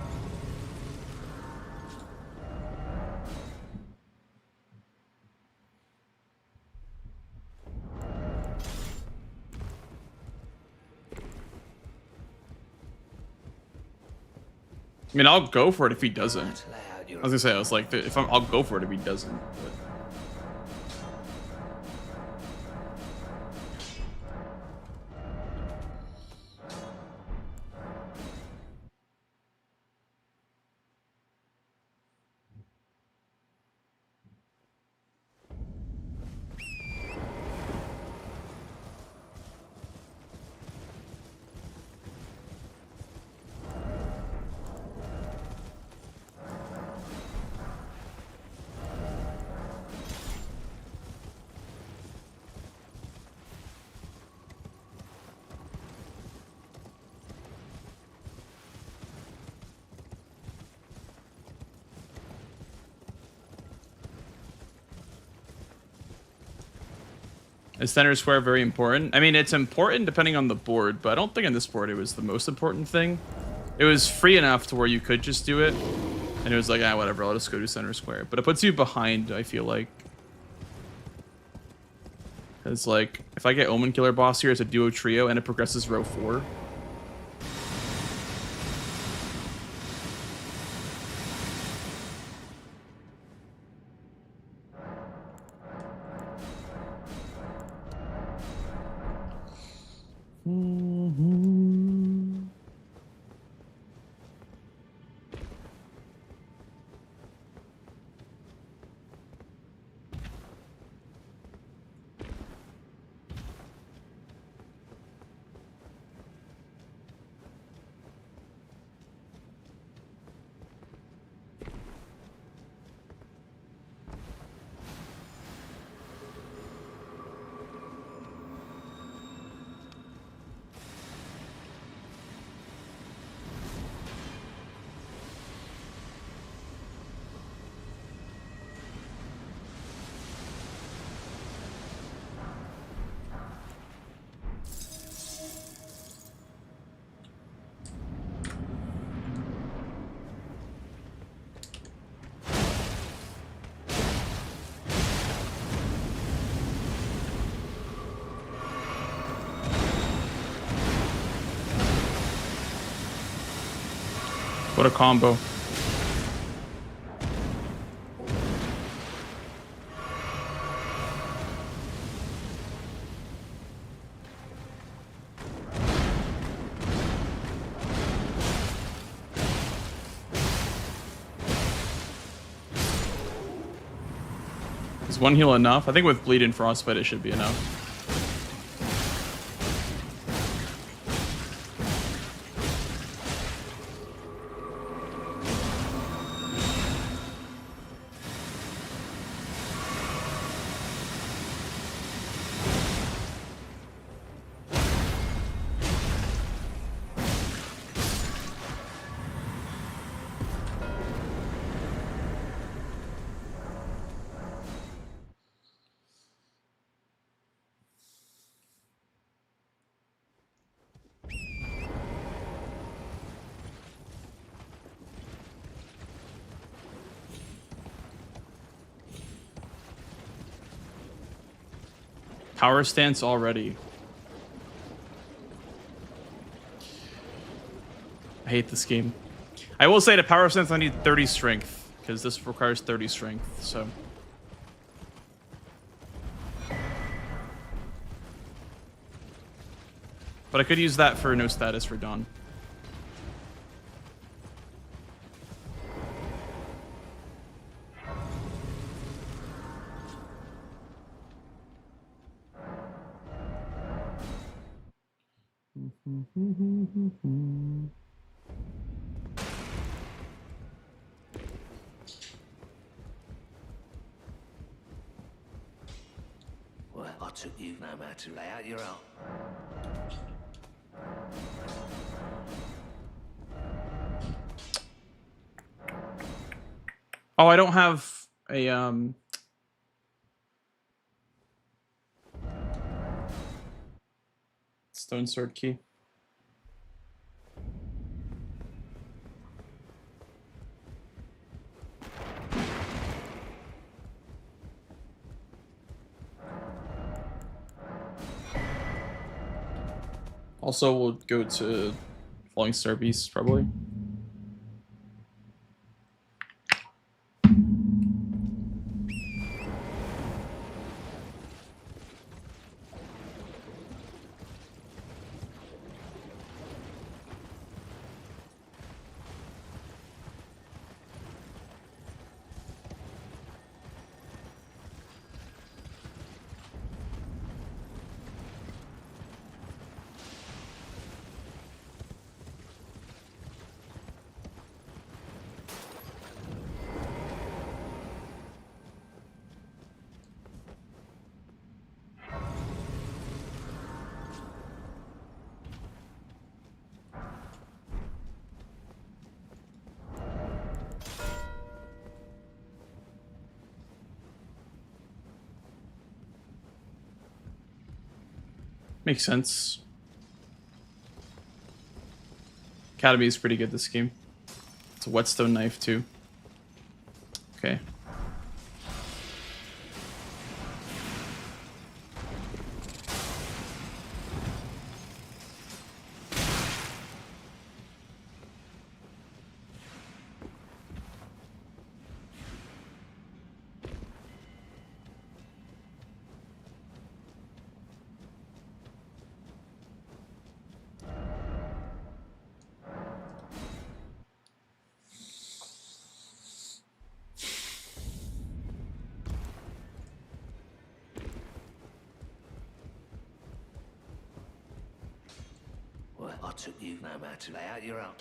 mean, I'll go for it if he doesn't. I was gonna say, I was like, if I'll go for it if he doesn't. But. Is center square very important? I mean, it's important depending on the board, but I don't think on this board it was the most important thing. It was free enough to where you could just do it. And it was like, ah, whatever, I'll just go to center square. But it puts you behind, I feel like. Because, like, if I get Omen Killer Boss here as a duo trio and it progresses row 4. What a combo. Is one heal enough? I think with Bleed and Frostbite it should be enough. Power stance already. I hate this game. I will say to power stance I need 30 strength, because this requires 30 strength, so. But I could use that for no status for Dawn. Well, I took you no matter to lay out your own. Oh, I don't have a Stone Sword key. Also, we'll go to Falling Star Beast, probably. Makes sense. Academy is pretty good this game. It's a whetstone knife too. Okay. Well, I took you no matter to lay out your own.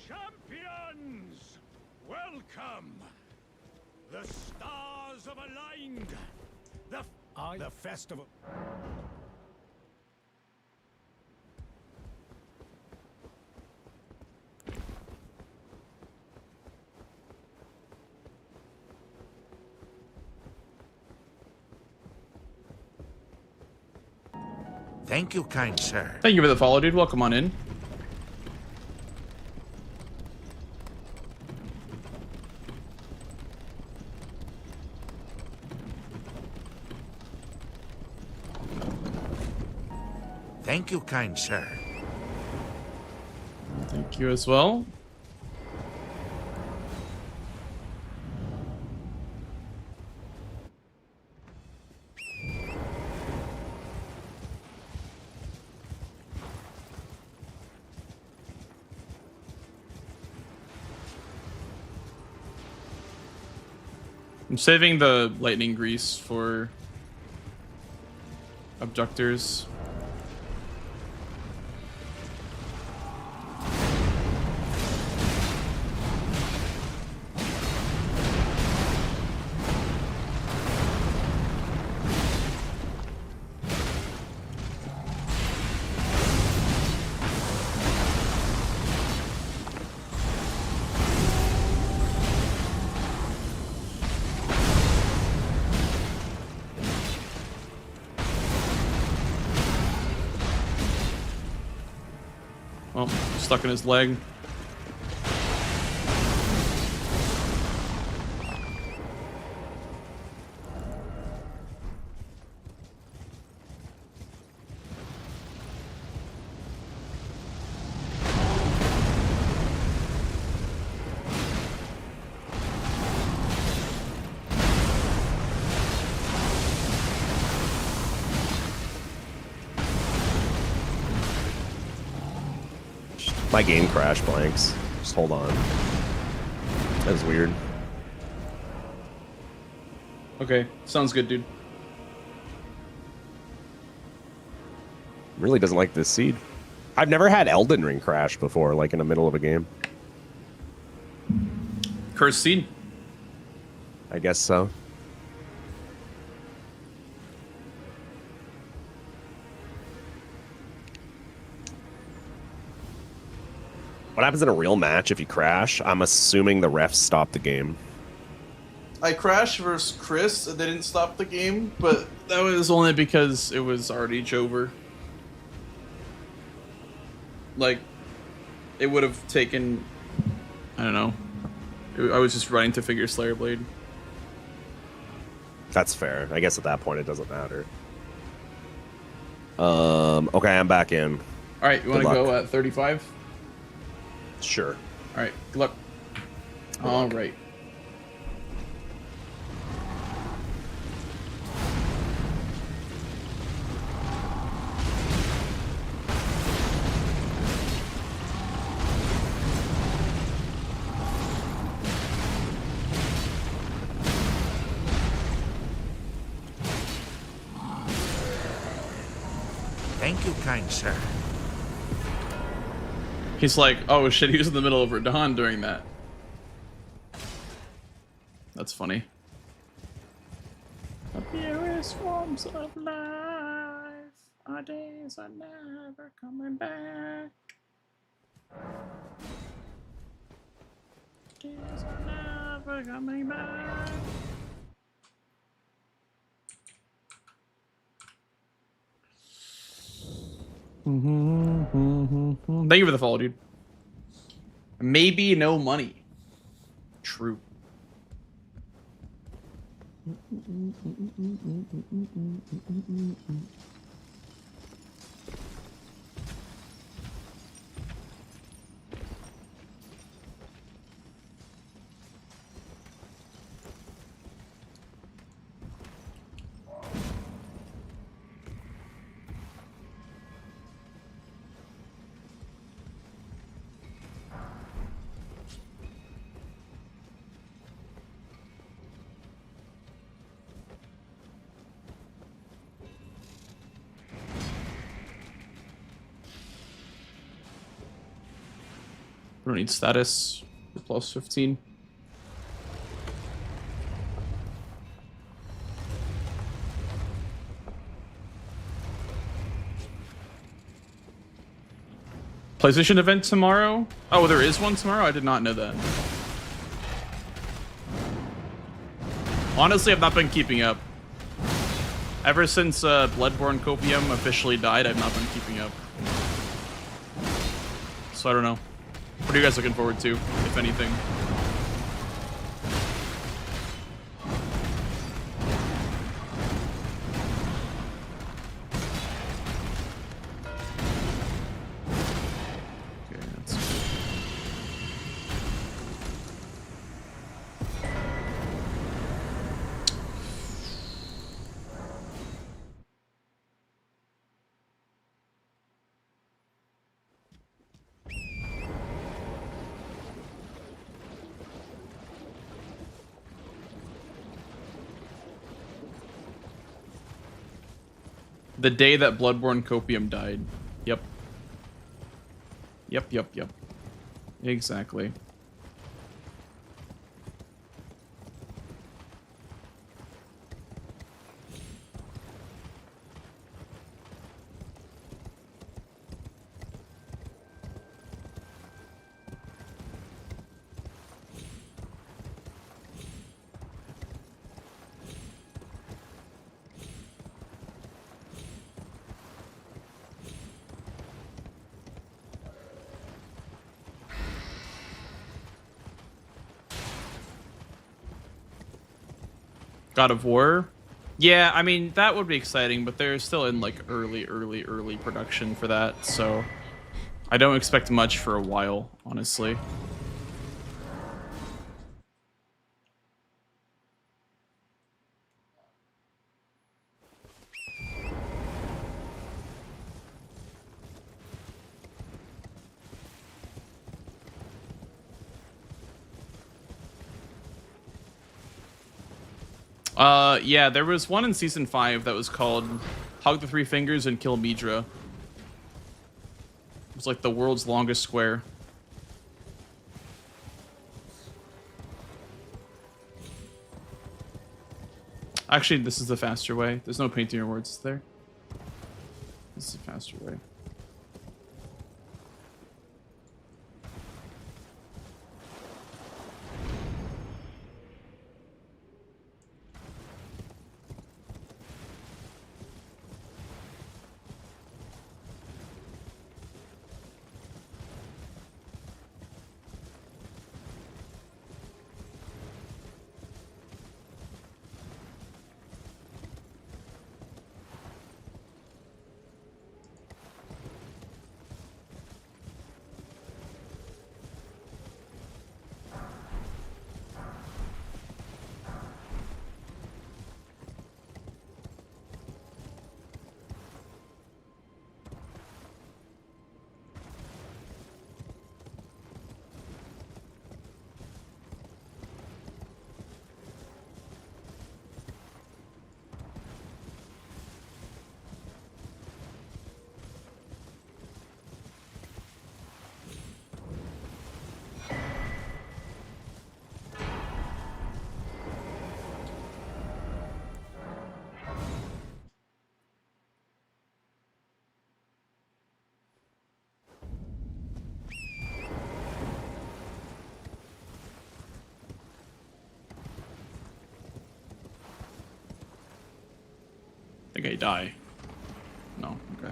Champions! Welcome! The stars have aligned! The festival... Thank you, kind sir. Thank you for the follow, dude. Welcome on in. Thank you, kind sir. Thank you as well. I'm saving the lightning grease for abductors. Well, stuck in his leg. My game crashed, Blanks. Just hold on. That was weird. Okay, sounds good, dude. Really doesn't like this seed. I've never had Elden Ring crash before, like in the middle of a game. Cursed seed? I guess so. What happens in a real match if you crash? I'm assuming the refs stop the game. I crashed versus Chris, and they didn't stop the game, but That was only because it was already over. Like, it would have taken... I don't know. I was just running to figure Slayer Blade. That's fair. I guess at that point it doesn't matter. Okay, I'm back in. Alright, you want to go at 35? Sure. Alright, good luck. Alright. Thank you, kind sir. He's like, oh shit, he was in the middle of Radon during that. That's funny. The purest forms of life, our days are never coming back. Days are never coming back. Thank you for the follow, dude. Maybe no money. True. We don't need status. We're plus 15. PlayStation event tomorrow? Oh, there is one tomorrow? I did not know that. Honestly, I've not been keeping up. Ever since Bloodborne Copium officially died, I've not been keeping up. So I don't know. What are you guys looking forward to, if anything? Okay, that's good. The day that Bloodborne Copium died. Yep. Yep. Exactly. God of War? Yeah, I mean, that would be exciting, but they're still in like early production for that, so I don't expect much for a while, honestly. Yeah, there was one in season 5 that was called Hug the Three Fingers and Kill Midra. It was like the world's longest square. Actually, this is the faster way. There's no painting your words there. This is a faster way. I think I die. No, okay.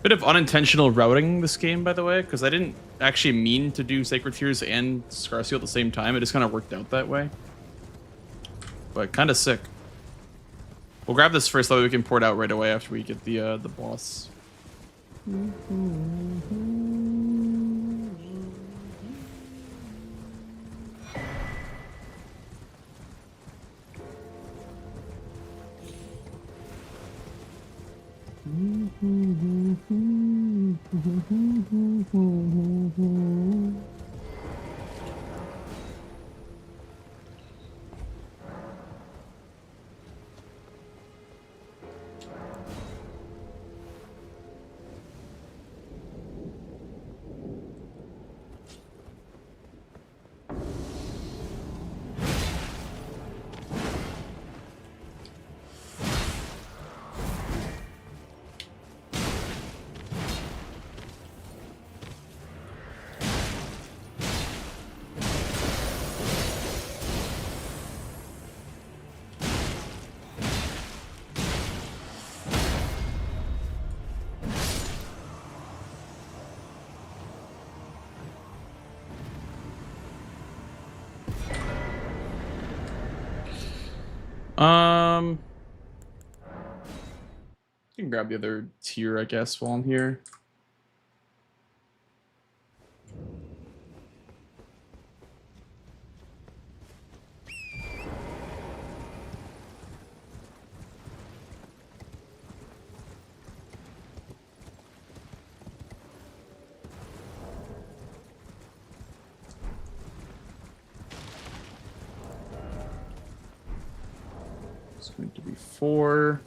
Bit of unintentional routing this game, by the way, because I didn't actually mean to do Sacred Tears and Scarcio at the same time. It just kind of worked out that way. But kind of sick. We'll grab this first, so we can pour it out right away after we get the boss. You can grab the other tier, I guess, while I'm here. It's going to be 4.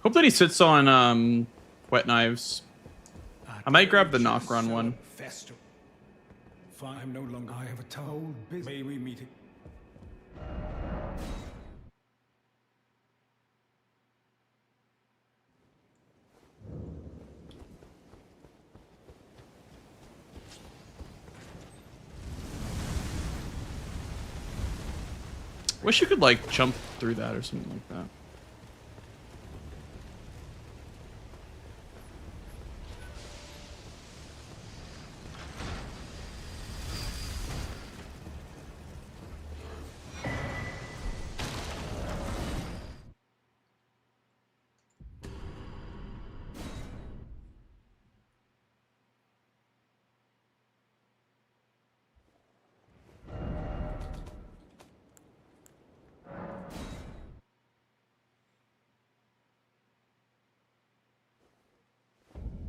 Hope that he sits on wet knives. I might grab the knock run one. Fester. I'm no longer. I have a told business. May we meet it? Wish you could like jump through that or something like that.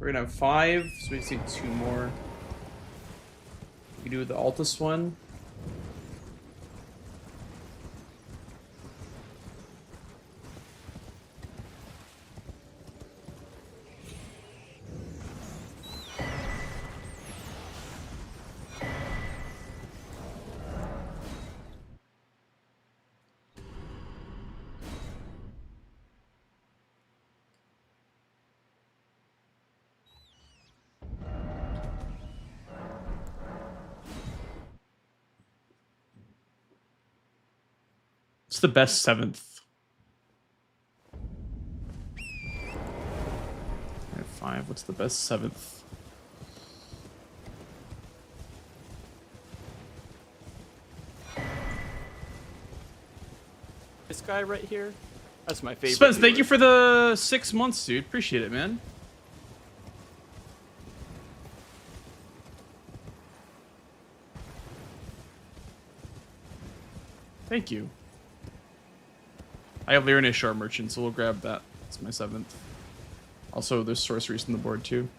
We're gonna have 5, so we just need 2 more. We do the Altus one. What's the best 7th? I have 5. What's the best 7th? This guy right here. That's my favorite. Spence, thank you for the 6 months, dude. Appreciate it, man. Thank you. I have Lyran's Shard Merchant, so we'll grab that. It's my 7th. Also, there's sorceries on the board too.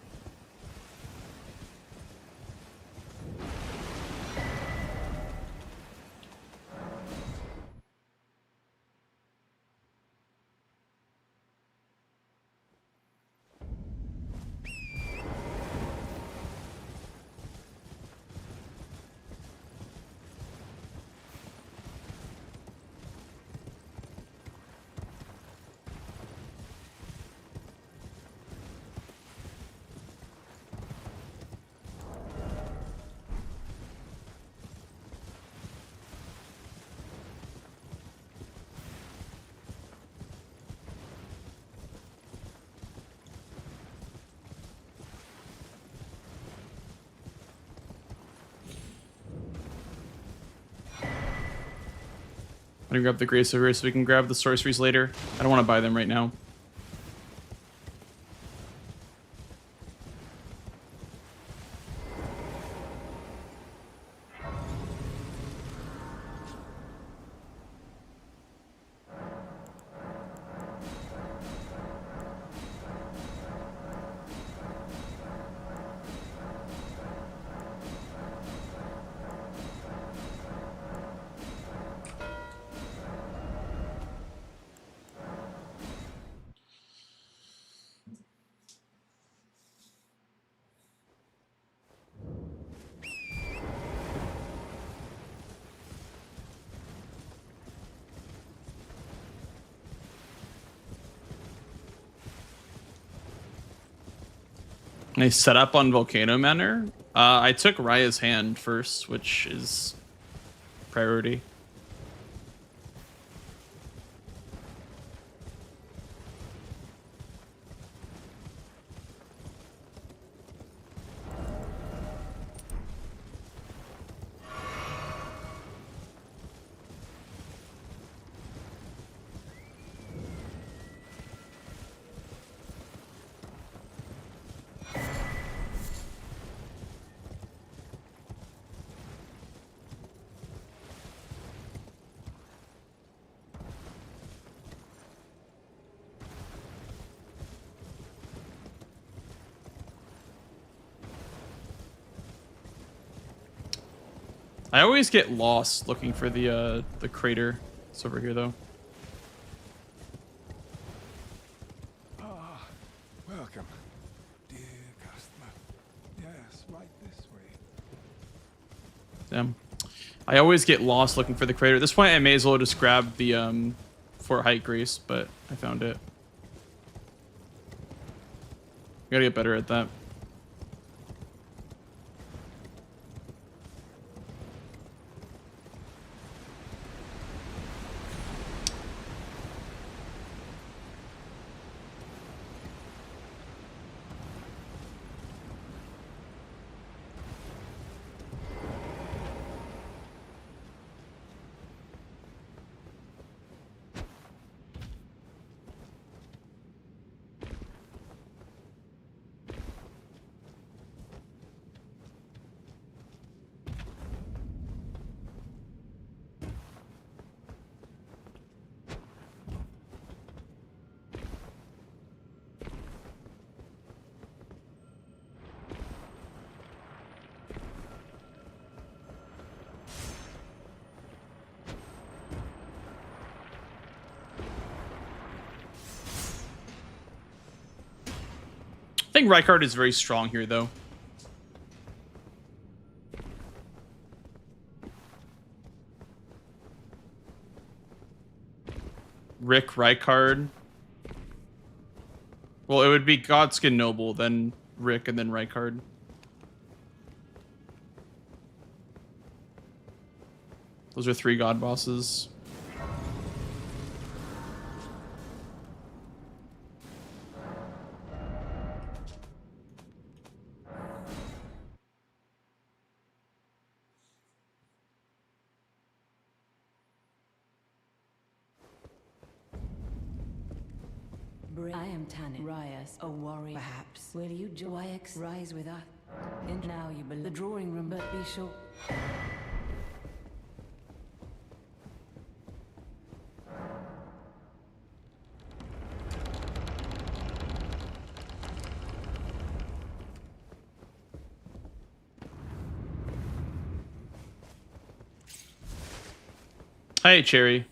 I'm gonna grab the Grace over here so we can grab the sorceries later. I don't want to buy them right now. I set up on Volcano Manor. I took Raya's hand first, which is priority. I always get lost looking for the crater. It's over here though. Welcome, dear customer. Yes, right this way. Damn. I always get lost looking for the crater. At this point, I may as well just grab the Fort Height Grace, but I found it. Gotta get better at that. I think Rykard is very strong here, though. Rick Rykard. Well, it would be Godskin Noble, then Rick, and then Rykard. Those are 3 god bosses. I am Tanit Rias, a warrior. Perhaps will you join rise with us? And now you believe the drawing room, but be sure. Hey, Cherry.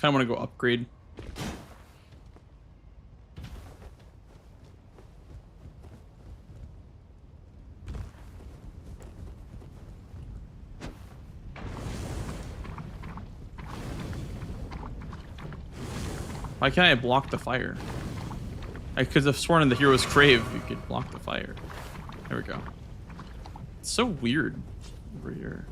Kind of want to go upgrade. Why can't I block the fire? I could have sworn in the hero's crave you could block the fire. There we go. It's so weird over here.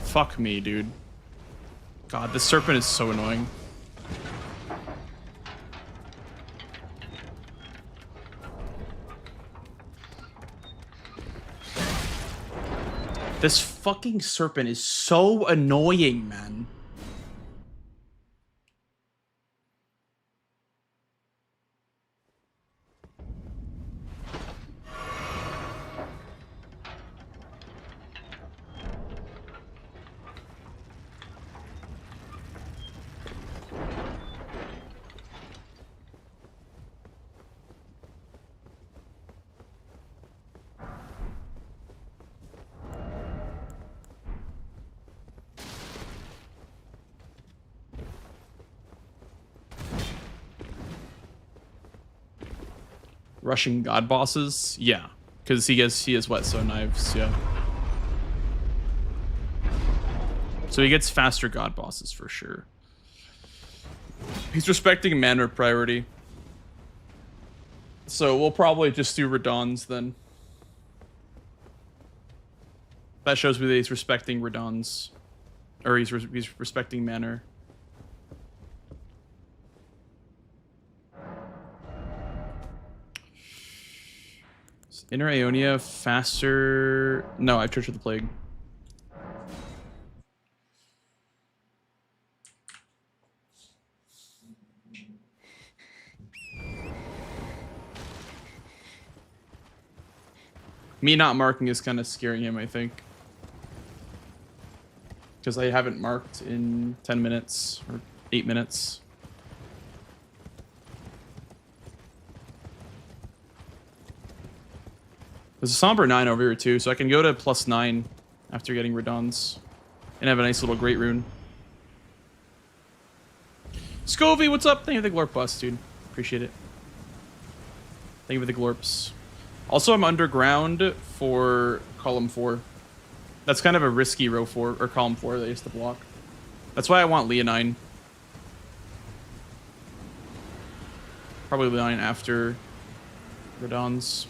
Fuck me, dude. God, this serpent is so annoying. This fucking serpent is so annoying, man. Rushing god bosses? Yeah. Because he has whetstone knives, yeah. So he gets faster god bosses for sure. He's respecting mana priority. So we'll probably just do Radons then. That shows me that he's respecting Radons. Or he's respecting mana. Inner Aeonia faster. No, I have Church of the Plague. Me not marking is kind of scaring him, I think. Because I haven't marked in 10 minutes or 8 minutes. There's a Somber 9 over here too, so I can go to +9 after getting Radons. And have a nice little Great Rune. Scovy, what's up? Thank you for the Glorp bus, dude. Appreciate it. Thank you for the Glorps. Also, I'm underground for column 4. That's kind of a risky row 4, or column 4 that I used to block. That's why I want Leonine. Probably Leonine after Radons.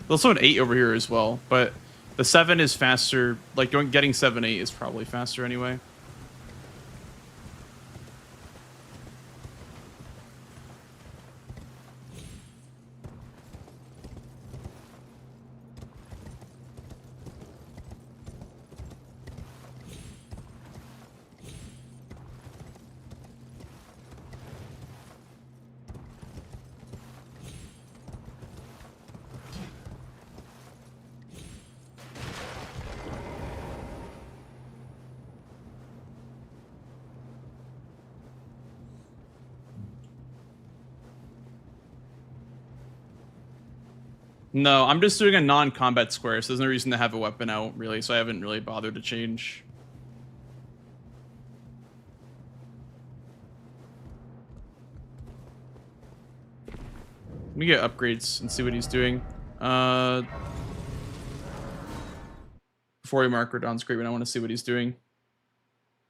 There's also an 8 over here as well, but the 7 is faster. Like, getting 7-8 is probably faster anyway. No, I'm just doing a non-combat square, so there's no reason to have a weapon out, really, so I haven't really bothered to change. Let me get upgrades and see what he's doing. Before we mark Radon's Great Rune, I want to see what he's doing.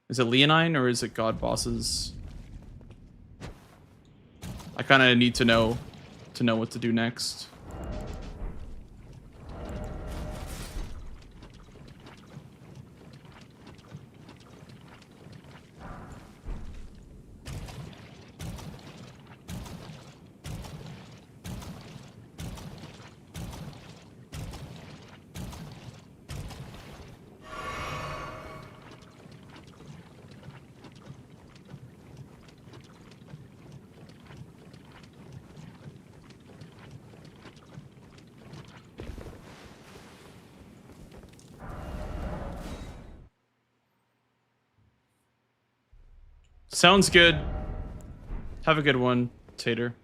Is it Leonine or is it God Bosses? I kind of need to know what to do next. Sounds good. Have a good one, Tater.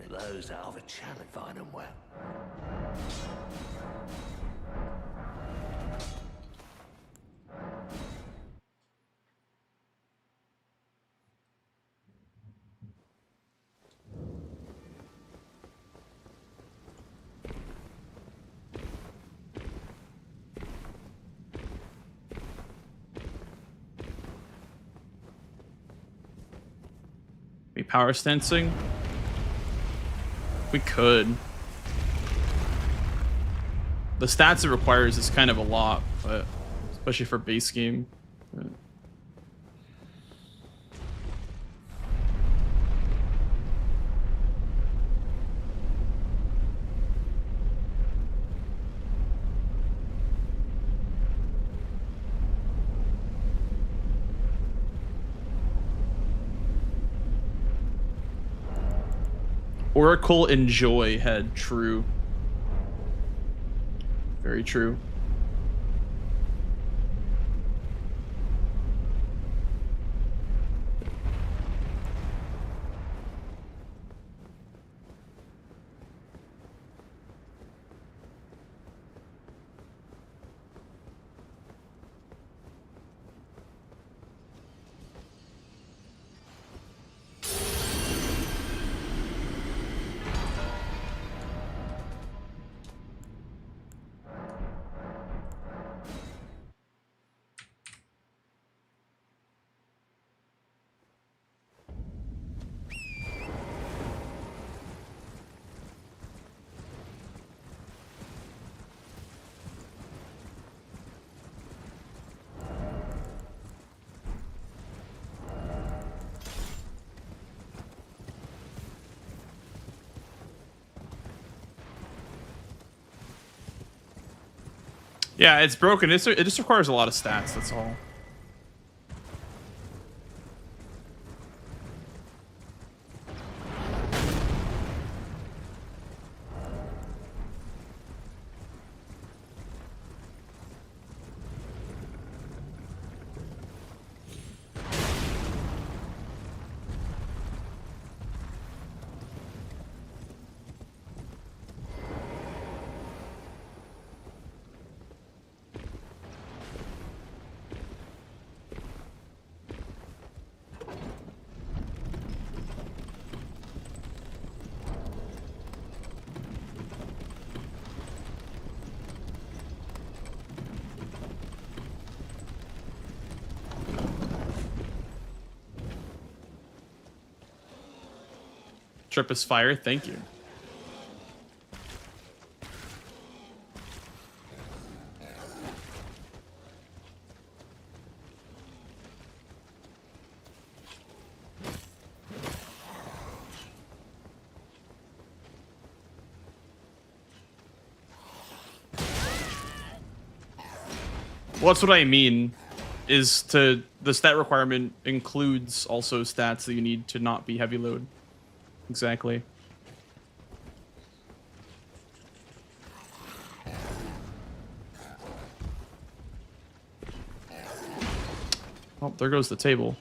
Those out of a challenge find them well. Be power stancing? We could. The stats it requires is kind of a lot, but especially for base game. But... Oracle Enjoy had true. Very true. Yeah, it's broken. It just requires a lot of stats, that's all. Trip is fire, thank you. Well, that's what I mean, is the stat requirement includes also stats that you need to not be heavy load. Exactly. Oh, there goes the table.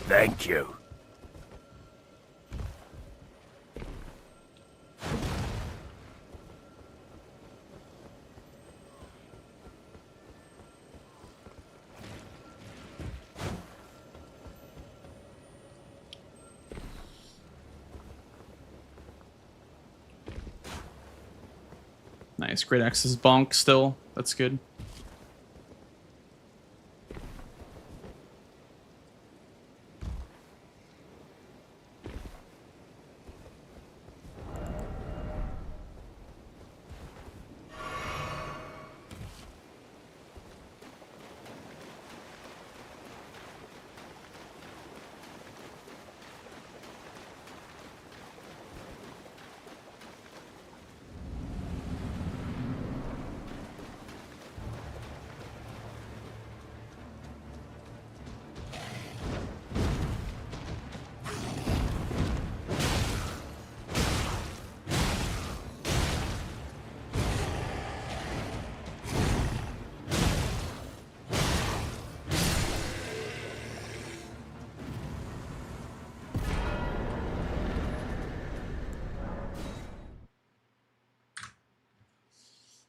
Thank you. Nice, great access bonk still. That's good.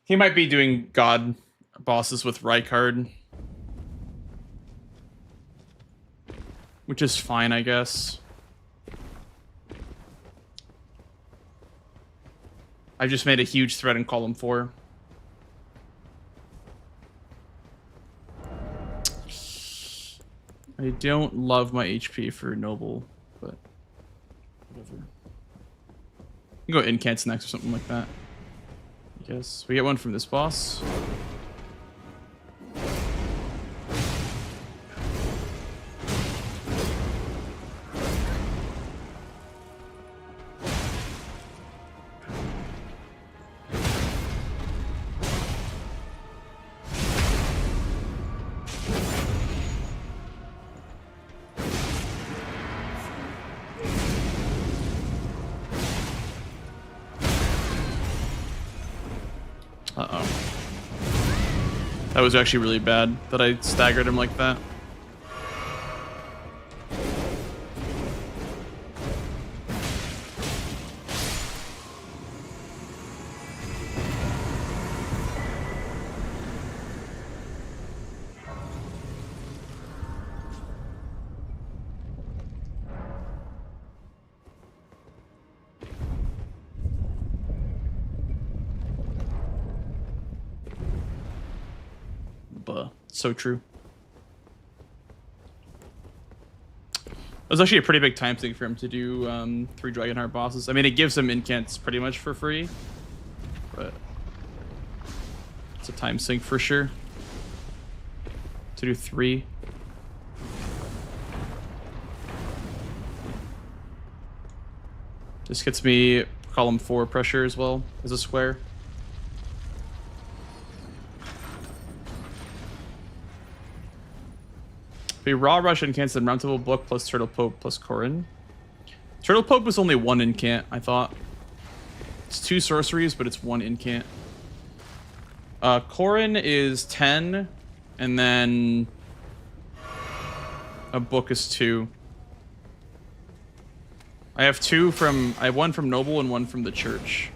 He might be doing god bosses with Rykard, which is fine, I guess. I just made a huge threat in column 4. I don't love my HP for Noble, but whatever. You can go Incants next or something like that. I guess. We get one from this boss. Uh-oh. That was actually really bad that I staggered him like that. So true. It was actually a pretty big time sink for him to do 3 Dragonheart bosses. I mean, it gives him incants pretty much for free, but it's a time sink for sure. To do 3. This gets me column 4 pressure as well as a square. Be Raw Rush incants and Roundtable Book plus Turtle Pope plus Corrin. Turtle Pope was only 1 incant, I thought. It's 2 sorceries, but it's 1 incant. Corrin is 10, and then a book is 2. I have 1 from Noble and 1 from the Church.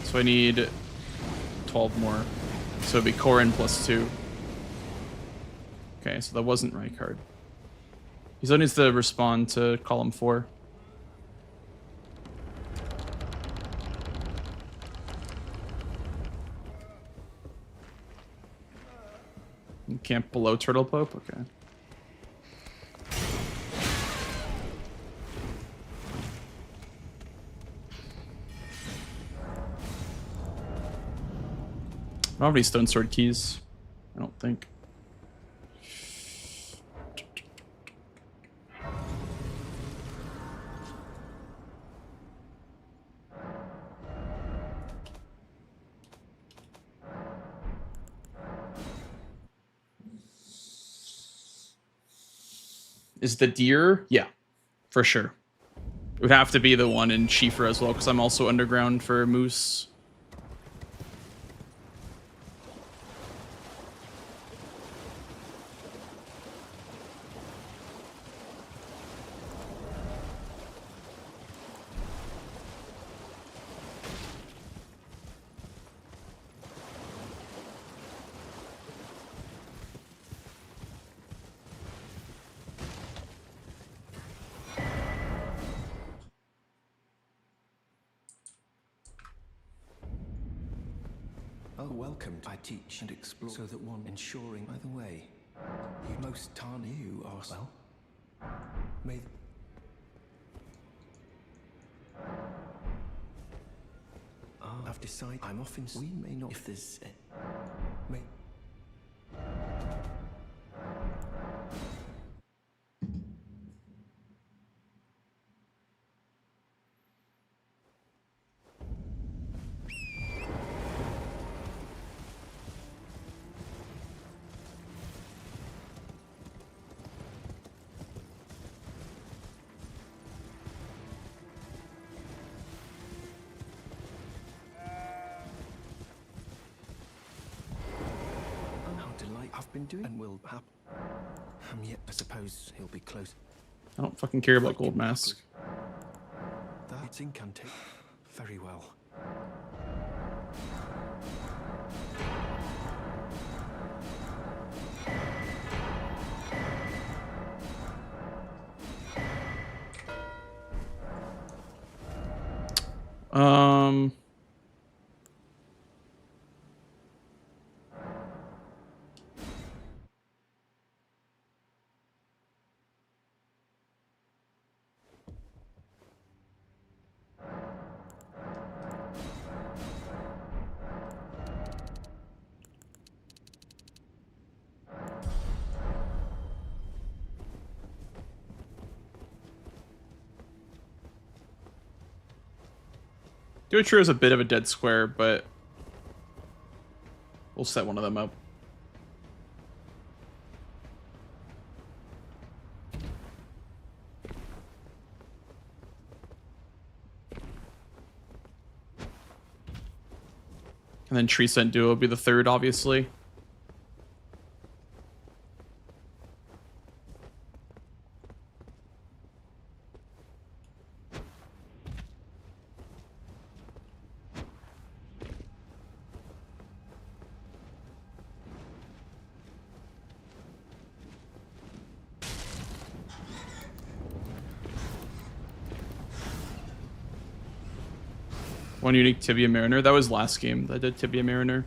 So I need 12 more. So it'd be Corrin plus 2. Okay, so that wasn't right card. He still needs to respond to column 4. Camp below Turtle Pope? Okay. I don't have any Stone Sword keys. I don't think. Is the deer? Yeah, for sure. It would have to be the one in Schiefer as well, because I'm also underground for moose. Oh, welcome. I teach and explore so that one ensuring by the way. You most tarn you are well. May I've decided I'm often we may not if there's may I've been doing and will happen. Yet I suppose he'll be close. I don't fucking care about gold masks. That's incantation. Very well. Duo is a bit of a dead square, but we'll set one of them up. And then Tree Scent Duo will be the third, obviously. One unique Tibia Mariner. That was last game that I did Tibia Mariner.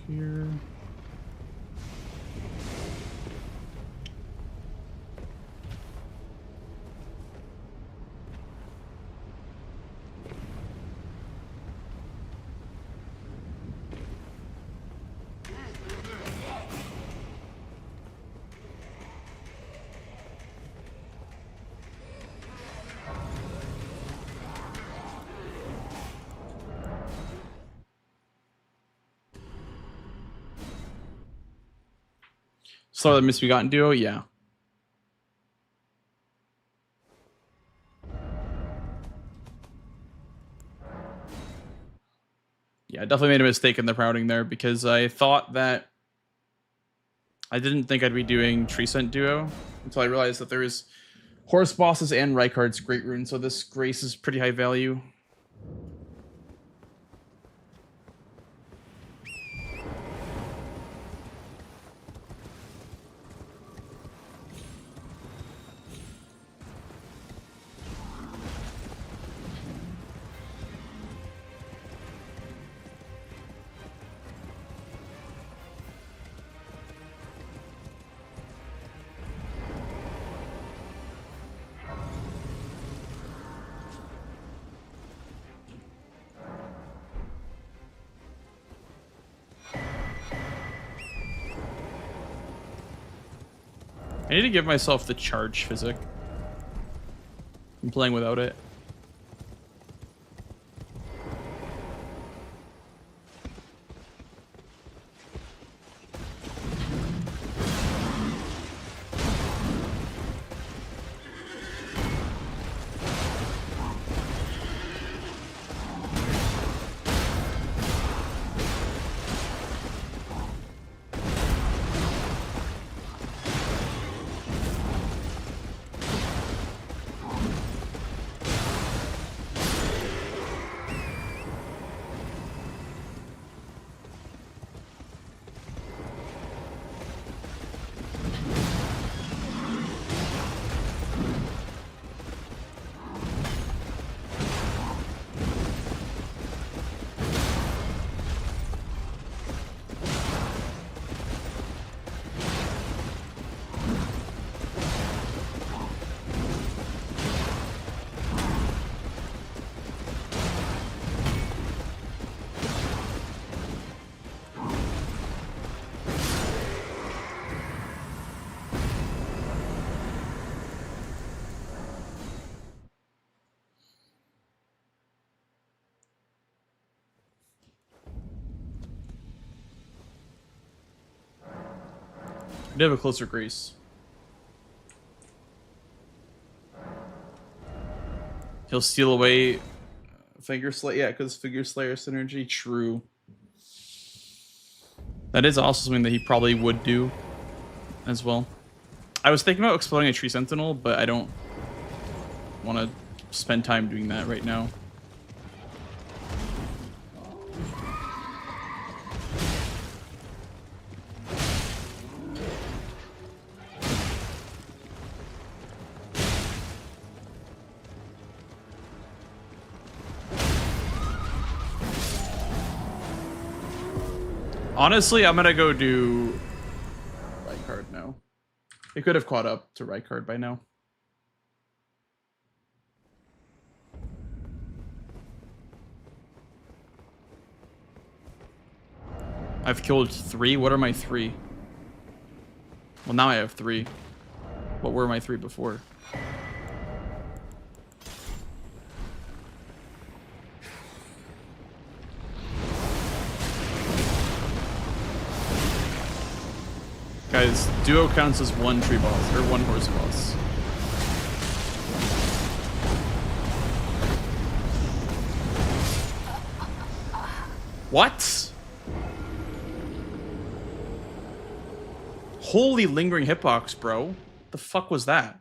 Here. So the Misbegotten Duo, yeah. Yeah, I definitely made a mistake in the routing there because I thought that I didn't think I'd be doing Tree Scent Duo until I realized that there is Horse Bosses and Rykard's Great Rune, so this Grace is pretty high value. I need to give myself the charge physic. I'm playing without it. I do have a closer Grace. He'll steal away Figure Slayer. Yeah, because Figure Slayer synergy. True. That is also something that he probably would do as well. I was thinking about exploding a Tree Sentinel, but I don't want to spend time doing that right now. Honestly, I'm gonna go do They could have caught up to Rykard by now. I've killed 3. What are my 3? Well, now I have 3. What were my 3 before? Guys, duo counts as 1 tree boss, or 1 horse boss. What? Holy lingering hitbox, bro. The fuck was that?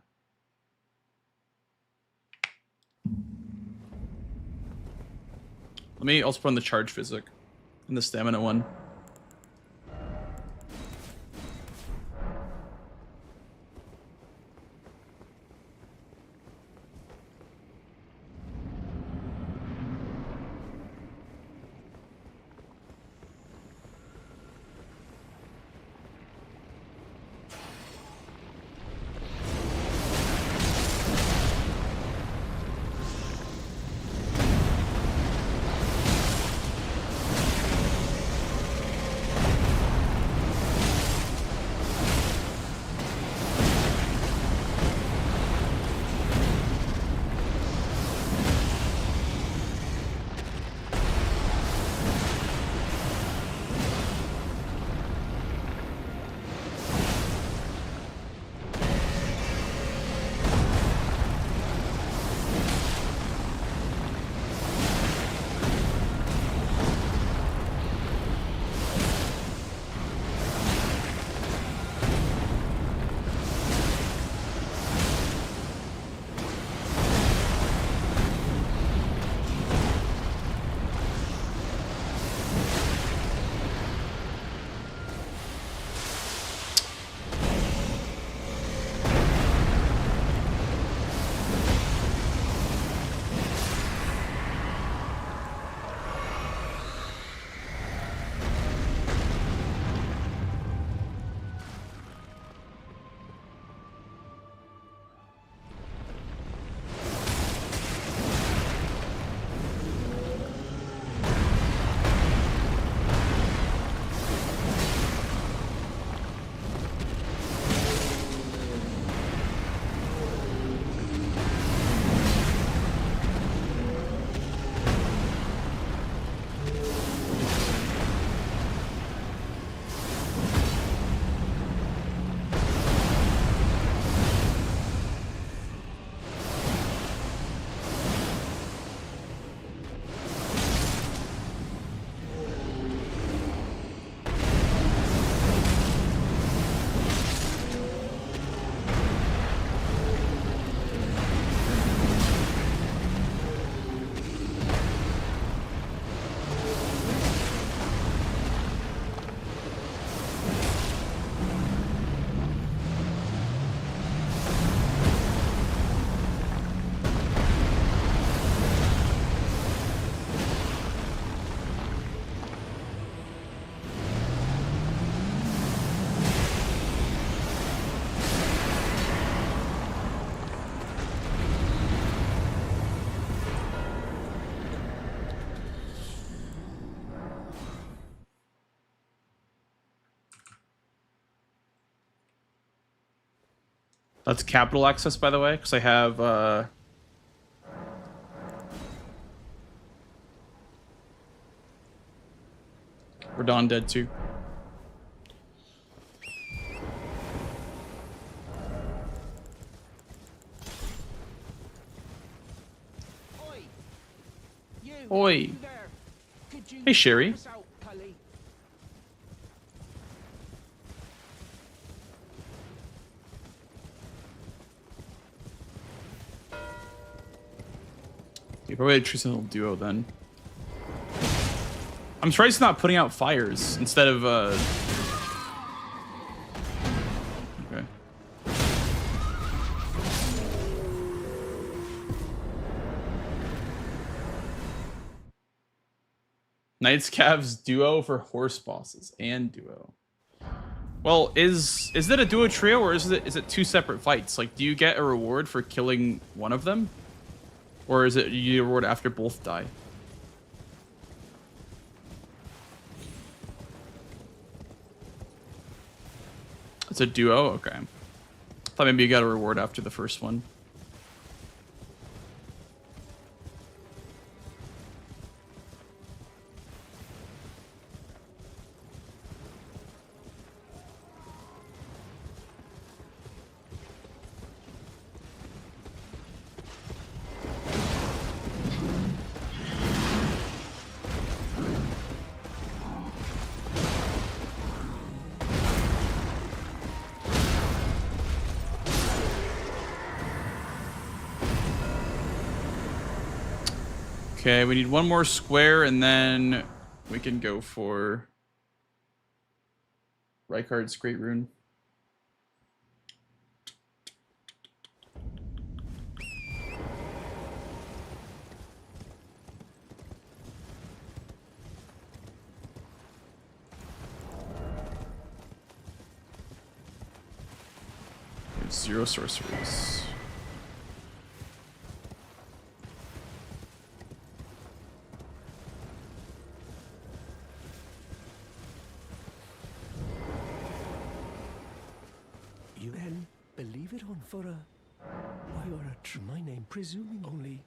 Let me also put on the charge physic and the stamina one. That's capital access, by the way, because I have Radon dead too. Oi. Hey, Sherry. You probably had Tristan little duo then. I'm surprised he's not putting out fires instead of okay. Knights Cavs duo for horse bosses and duo. Well, is it a duo trio or is it two separate fights? Like, do you get a reward for killing one of them, or is it you get a reward after both die? It's a duo. Okay. Thought maybe you got a reward after the first one. Okay, we need one more square, and then we can go for Rykard's Great Rune. Zero sorceries. You then believe it on for a... Why, you're my name, presuming only...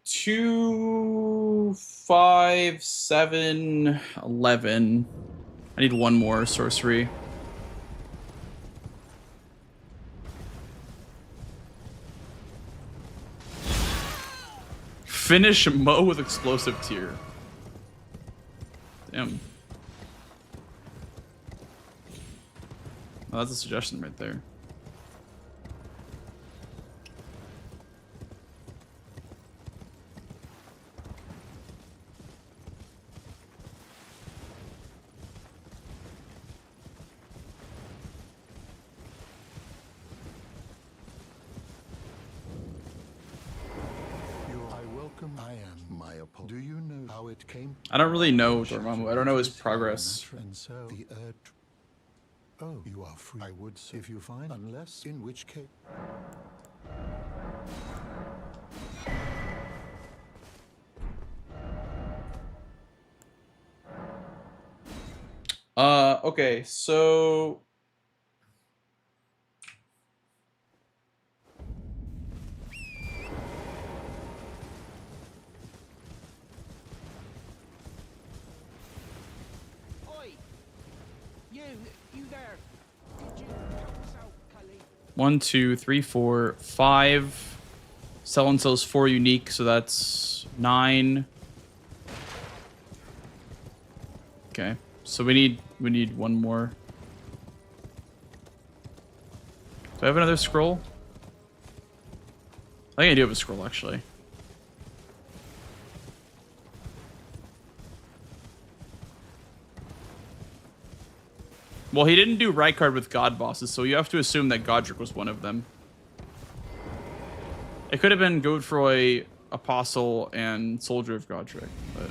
Two, 5, 7, 11. I need one more sorcery. Finish Mo with explosive tier. Damn. Oh, that's a suggestion right there. I am my apology. Do you know how it came? I don't really know Dormammu. I don't know his progress. And so the oh, you are free. I would say if you find, unless in which case. Okay, so You there. Did you help us out, Kali? 1, 2, 3, 4, 5. Selling sells 4 unique, so that's 9. Okay, so we need one more. Do I have another scroll? I think I do have a scroll actually. Well, he didn't do Rykard with God bosses, so you have to assume that Godric was one of them. It could have been Godfroy, Apostle, and Soldier of Godric, but...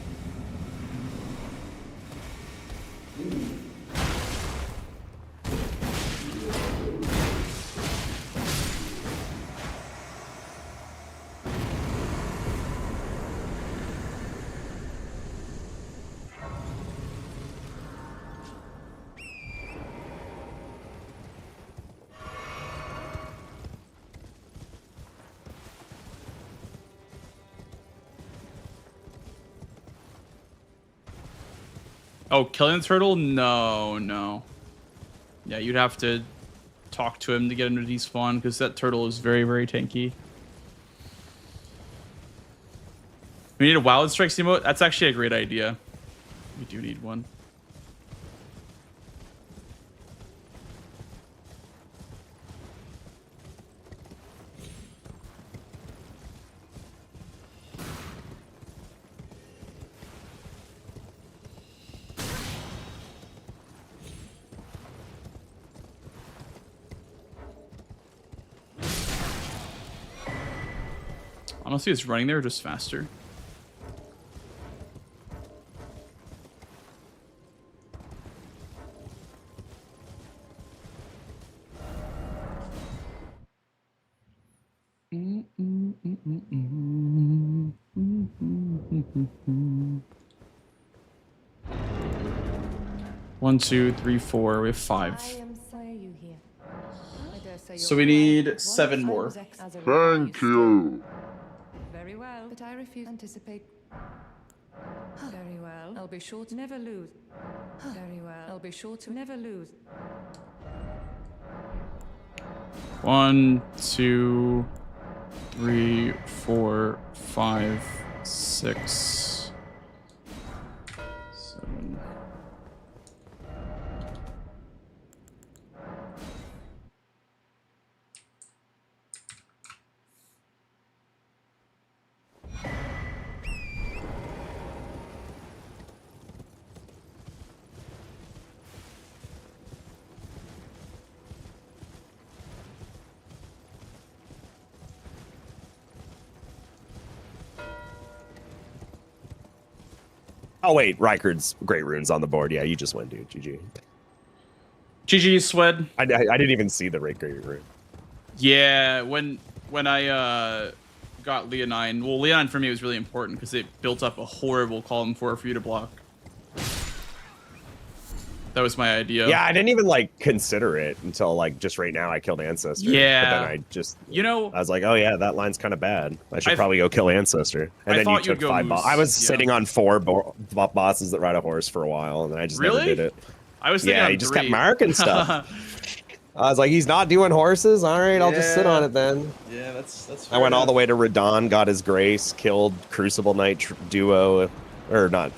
Oh, killing the turtle? No, no. Yeah, you'd have to talk to him to get him to despawn, because that turtle is very, very tanky. We need a Wild Strikes emote? That's actually a great idea. We do need one. Honestly, it's running there just faster. One, 2, 3, 4. We have 5. So we need 7 more. Thank you. Very well, but I refuse to anticipate. Very well, I'll be sure to never lose. Very well, I'll be sure to never lose. 1, 2, 3, 4, 5, 6, 7. Oh wait, Rykard's Great Rune's on the board. Yeah, you just win, dude. GG. GG, Swed. I didn't even see the Great Rune. Yeah, when I got Leonine, well, Leonine for me was really important because it built up a horrible column 4 for you to block. That was my idea. Yeah, I didn't even like consider it until like just right now I killed Ancestor. Yeah. But then I just, you know, I was like, oh yeah, that line's kind of bad. I should probably go kill Ancestor. And then you took 5 bosses. I was sitting on 4 bosses that ride a horse for a while, and then I just never did it. I was thinking on he just 3. kept marking stuff. I was like, he's not doing horses. All right, I'll just sit on it then. Yeah, that's. I went all the way to Radon, got his grace, killed Crucible Knight duo, or not,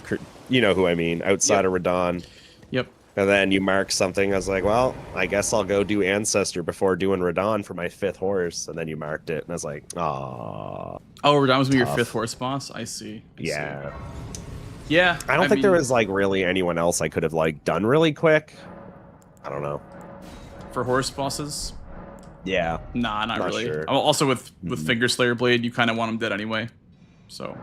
you know who I mean, outside of Radon. Yep. And then you mark something. I was like, well, I guess I'll go do Ancestor before doing Radon for my 5th horse. And then you marked it, and I was like, oh. Oh, Radon was your 5th horse boss. I see. Yeah. Yeah. I don't think there was like really anyone else I could have like done really quick. I don't know. For horse bosses? Yeah. Nah, not really. Sure. Also with Finger Slayer Blade, you kind of want him dead anyway. So.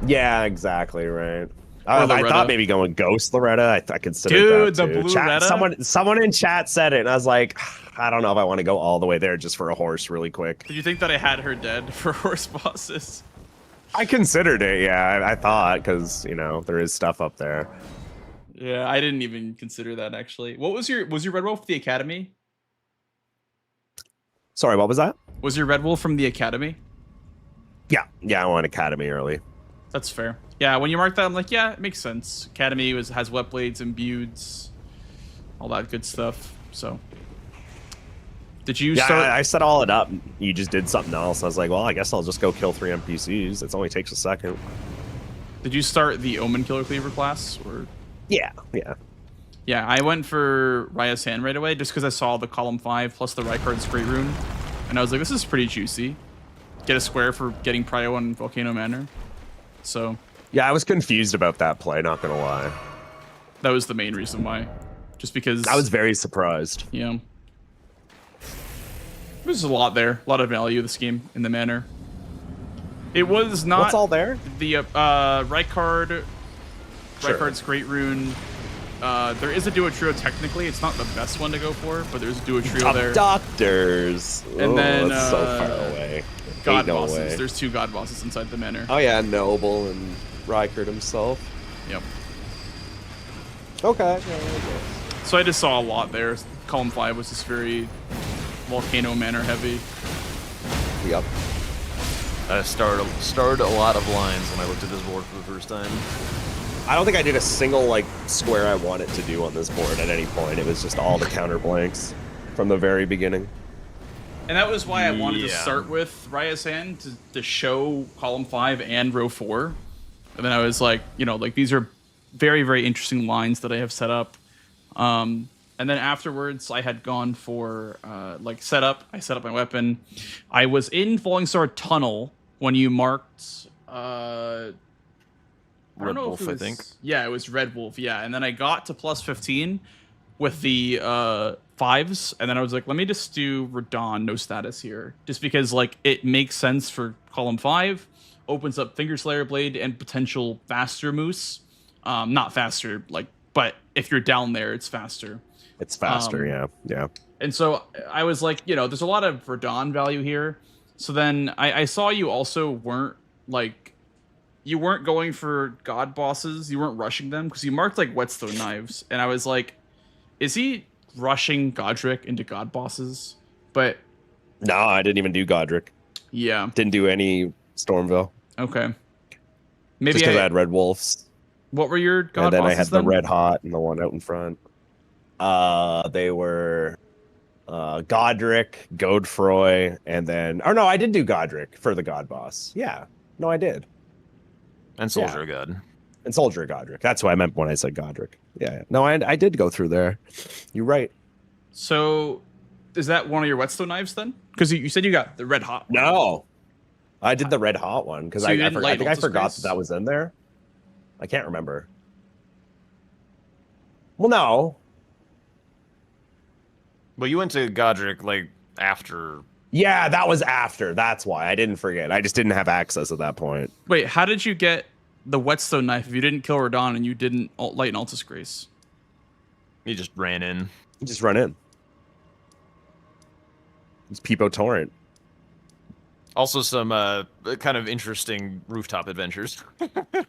Yeah, exactly, right. I thought maybe going Ghost Loretta. I considered that too. The blue Loretta? Someone in chat said it, and I was like, I don't know if I want to go all the way there just for a horse really quick. Did you think that I had her dead for horse bosses? I considered it, yeah. I thought, because, you know, there is stuff up there. Yeah, I didn't even consider that, actually. What was your Red Wolf the Academy? Sorry, what was that? Was your Red Wolf from the Academy? Yeah, I went Academy early. That's fair. Yeah, when you mark that, I'm like, yeah, it makes sense. Academy has wet blades, imbueds, all that good stuff. So, did you start? I set all it up. You just did something else. I was like, well, I guess I'll just go kill 3 NPCs. It only takes a second. Did you start the Omen Killer Cleaver class, or? Yeah. Yeah, I went for Raya's Hand right away just because I saw the column 5 plus the Rykard's Great Rune, and I was like, this is pretty juicy. Get a square for getting Prio on Volcano Manor. So. Yeah, I was confused about that play, not gonna lie. That was the main reason why. Just because... I was very surprised. Yeah. There's a lot there. A lot of value of this game in the manor. It was not... What's all there? The Rykard... Rykard's Great Rune. There is a Duo Trio technically. It's not the best one to go for, but there's a Duo Trio there. Doctors! And then... that's so far away. God bosses. There's 2 God bosses inside the manor. Oh yeah, Noble and Rykard himself. Yep. Okay. So I just saw a lot there. Column 5 was just very Volcano Manor heavy. Yep. I started a lot of lines when I looked at this board for the first time. I don't think I did a single like square I wanted to do on this board at any point. It was just all the counter blanks from the very beginning. And that was why I wanted to start with Raya's Hand to show column 5 and row 4. And then I was like, you know, like these are very, very interesting lines that I have set up. And then afterwards, I had gone for like setup. I set up my weapon. I was in Falling Star Tunnel when you marked. Red Wolf, I think. Yeah, it was Red Wolf. Yeah, and then I got to plus 15, with the 5s, and then I was like, let me just do Radon, no status here, just because like it makes sense for column 5, opens up Finger Slayer Blade and potential faster Moose. Not faster, like, but if you're down there, it's faster. It's faster, yeah. And so I was like, there's a lot of Radon value here. So then I saw you also weren't going for god bosses. You weren't rushing them because you marked like Whetstone Knives. And I was like, is he rushing Godric into god bosses? But no, I didn't even do Godric. Yeah. Didn't do any Stormville. Okay. Maybe just because I had Red Wolves. What were your god bosses? And then bosses I had the Red Hot and the one out in front. They were Godric, Godefroy, and then... Oh, no, I did do Godric for the god boss. Yeah. No, I did. And Soldier God. And Soldier Godric. That's what I meant when I said Godric. Yeah. No, I did go through there. You're right. So, is that one of your Whetstone Knives then? Because you said you got the Red Hot one. No. I did the Red Hot one because So I think I forgot that was in there. I can't remember. Well, no. Well, you went to Godric like after. Yeah, that was after. That's why I didn't forget. I just didn't have access at that point. Wait, how did you get the Whetstone Knife if you didn't kill Radon and you didn't light an Altus Grace? You just ran in. You just run in. It's Peepo Torrent. Also, some kind of interesting rooftop adventures.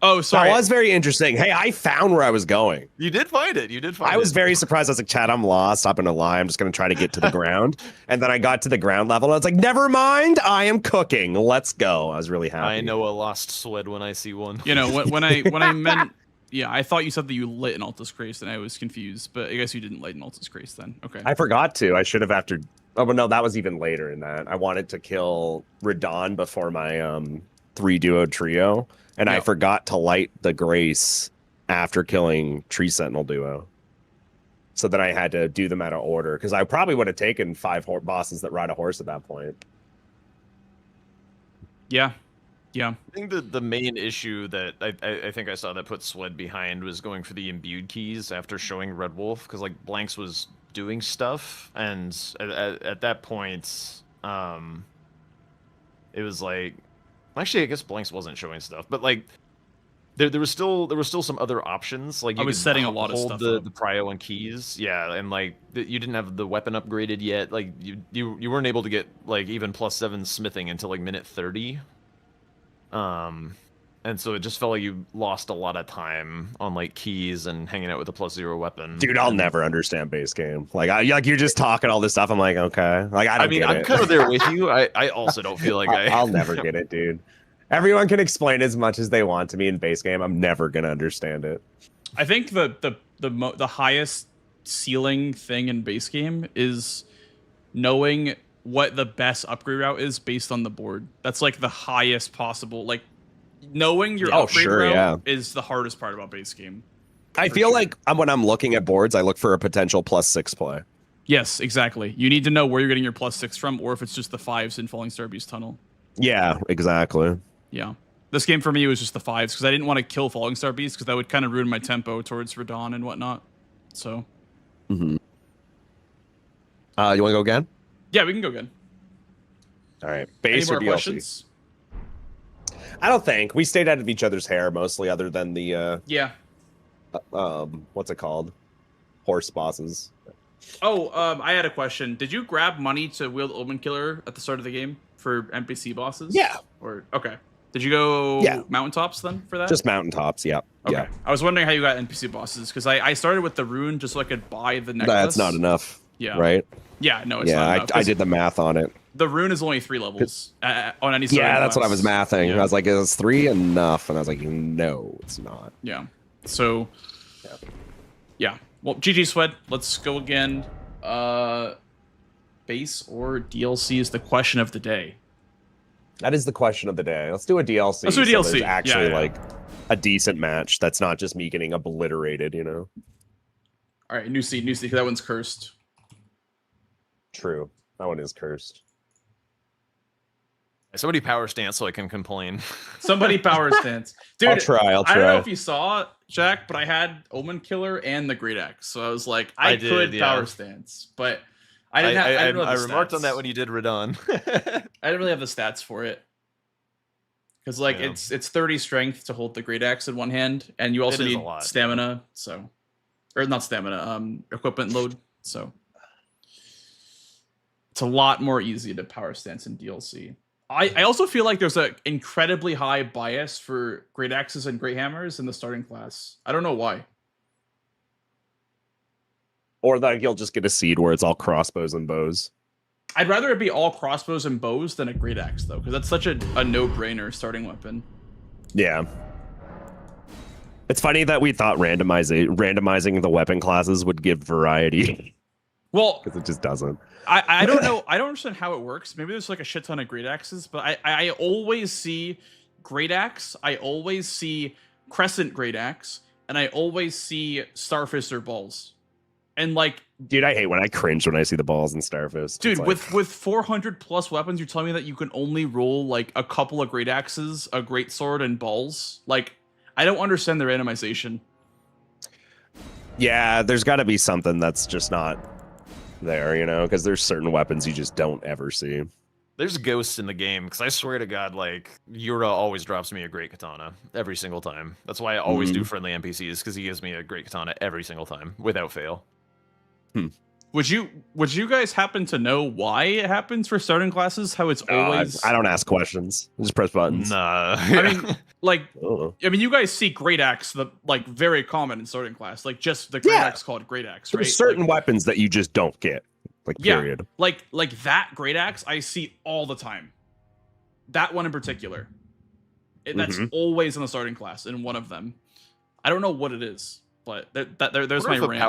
Oh, sorry. That was very interesting. Hey, I found where I was going. You did find it. You did find it. I was very surprised. I was like, Chad, I'm lost. Stop in a lie. I'm just going to try to get to the ground. And then I got to the ground level. And I was like, never mind. I am cooking. Let's go. I was really happy. I know a lost Swed when I see one. When I meant... Yeah, I thought you said that you lit an Altus Grace, and I was confused. But I guess you didn't light an Altus Grace then. Okay. I forgot to. I should have after... Oh, but no, that was even later in that. I wanted to kill Radon before my 3-duo trio, and I forgot to light the Grace after killing Tree Sentinel duo. So then I had to do them out of order, because I probably would have taken 5 bosses that ride a horse at that point. Yeah. I think the main issue that I think I saw that put Swed behind was going for the imbued keys after showing Red Wolf, because like Blanks was doing stuff, and at that point it was like, actually I guess Blanks wasn't showing stuff, but like there was still some other options. Like I was setting a lot of stuff the prio and keys, and like you didn't have the weapon upgraded yet. Like you weren't able to get like even +7 smithing until like minute 30. And so it just felt like you lost a lot of time on like keys and hanging out with a +0 weapon. Dude, I'll never understand base game. Like you're just talking all this stuff. I'm like, okay. Like I mean, I'm kind of there with you. I also don't feel like I'll never get it, dude. Everyone can explain as much as they want to me in base game. I'm never gonna understand it. I think the highest ceiling thing in base game is knowing what the best upgrade route is based on the board. That's like the highest possible. Like knowing your upgrade route is the hardest part about base game. I feel like when I'm looking at boards, I look for a potential +6 play. Yes, exactly. You need to know where you're getting your +6 from, or if it's just the 5s in Falling Star Beast Tunnel. Yeah, exactly. Yeah. This game for me was just the 5s, because I didn't want to kill Falling Star Beast, because that would kind of ruin my tempo towards Radon and whatnot. So. Mm-hmm. You want to go again? Yeah, we can go again. All right. Base Any or more DLC? questions? I don't think. We stayed out of each other's hair mostly, other than the what's it called? Horse bosses. Oh, I had a question. Did you grab money to wield Omen Killer at the start of the game for NPC bosses? Yeah. Or okay. Did you go mountaintops then for that? Just mountaintops, yeah. Okay. Yeah. I was wondering how you got NPC bosses, because I started with the rune just so I could buy the necklace. That's not enough. Yeah. Right? Yeah, no, it's not enough. I did the math on it. The rune is only 3 levels on any starting Yeah, that's class. what I was mathing. Yeah. I was like, is 3 enough? And I was like, no, it's not. Yeah. So, yeah. Well, GG Sweat, let's go again. Base or DLC is the question of the day. That is the question of the day. Let's do a DLC. Let's do a DLC. So there's actually Yeah. like a decent match that's not just me getting obliterated, you know? All right, new seed. That one's cursed. True. That one is cursed. Somebody power stance so I can complain. Somebody power stance. Dude, I'll try. I don't know if you saw, Jack, but I had Omen Killer and the Great Axe, so I was like, I could power stance, but I didn't have. I, didn't have I the remarked stats. on that when you did Radon. I didn't really have the stats for it because like it's 30 strength to hold the Great Axe in one hand, and you also need stamina. So, or not stamina, equipment load. So it's a lot more easy to power stance in DLC. I also feel like there's an incredibly high bias for Great Axes and Great Hammers in the starting class. I don't know why. Or that you'll just get a seed where it's all crossbows and bows. I'd rather it be all crossbows and bows than a Great Axe, though, because that's such a no-brainer starting weapon. Yeah. It's funny that we thought randomizing the weapon classes would give variety. Well, because it just doesn't. I don't know. I don't understand how it works. Maybe there's like a shit ton of Great Axes, but I always see Great Axe. I always see Crescent Great Axe, and I always see Starfister balls. And like, dude, I hate when I cringe when I see the balls in Starfist. Dude, like, with 400 plus weapons, you're telling me that you can only roll like a couple of Great Axes, a Great Sword, and balls? Like, I don't understand the randomization. Yeah, there's got to be something that's just not there, you know, because there's certain weapons you just don't ever see. There's ghosts in the game, because I swear to God, like, Yura always drops me a great katana every single time. That's why I always do friendly NPCs, because he gives me a great katana every single time, without fail. Would you guys happen to know why it happens for starting classes? How it's always... I don't ask questions. I just press buttons. Nah. I mean, like, you guys see Great Axe, the like very common in starting class, like just the Great Axe called Great Axe, right? There's certain weapons that you just don't get, like period. Like that Great Axe I see all the time. That one in particular, that's always in the starting class in one of them. I don't know what it is, but there's my rant.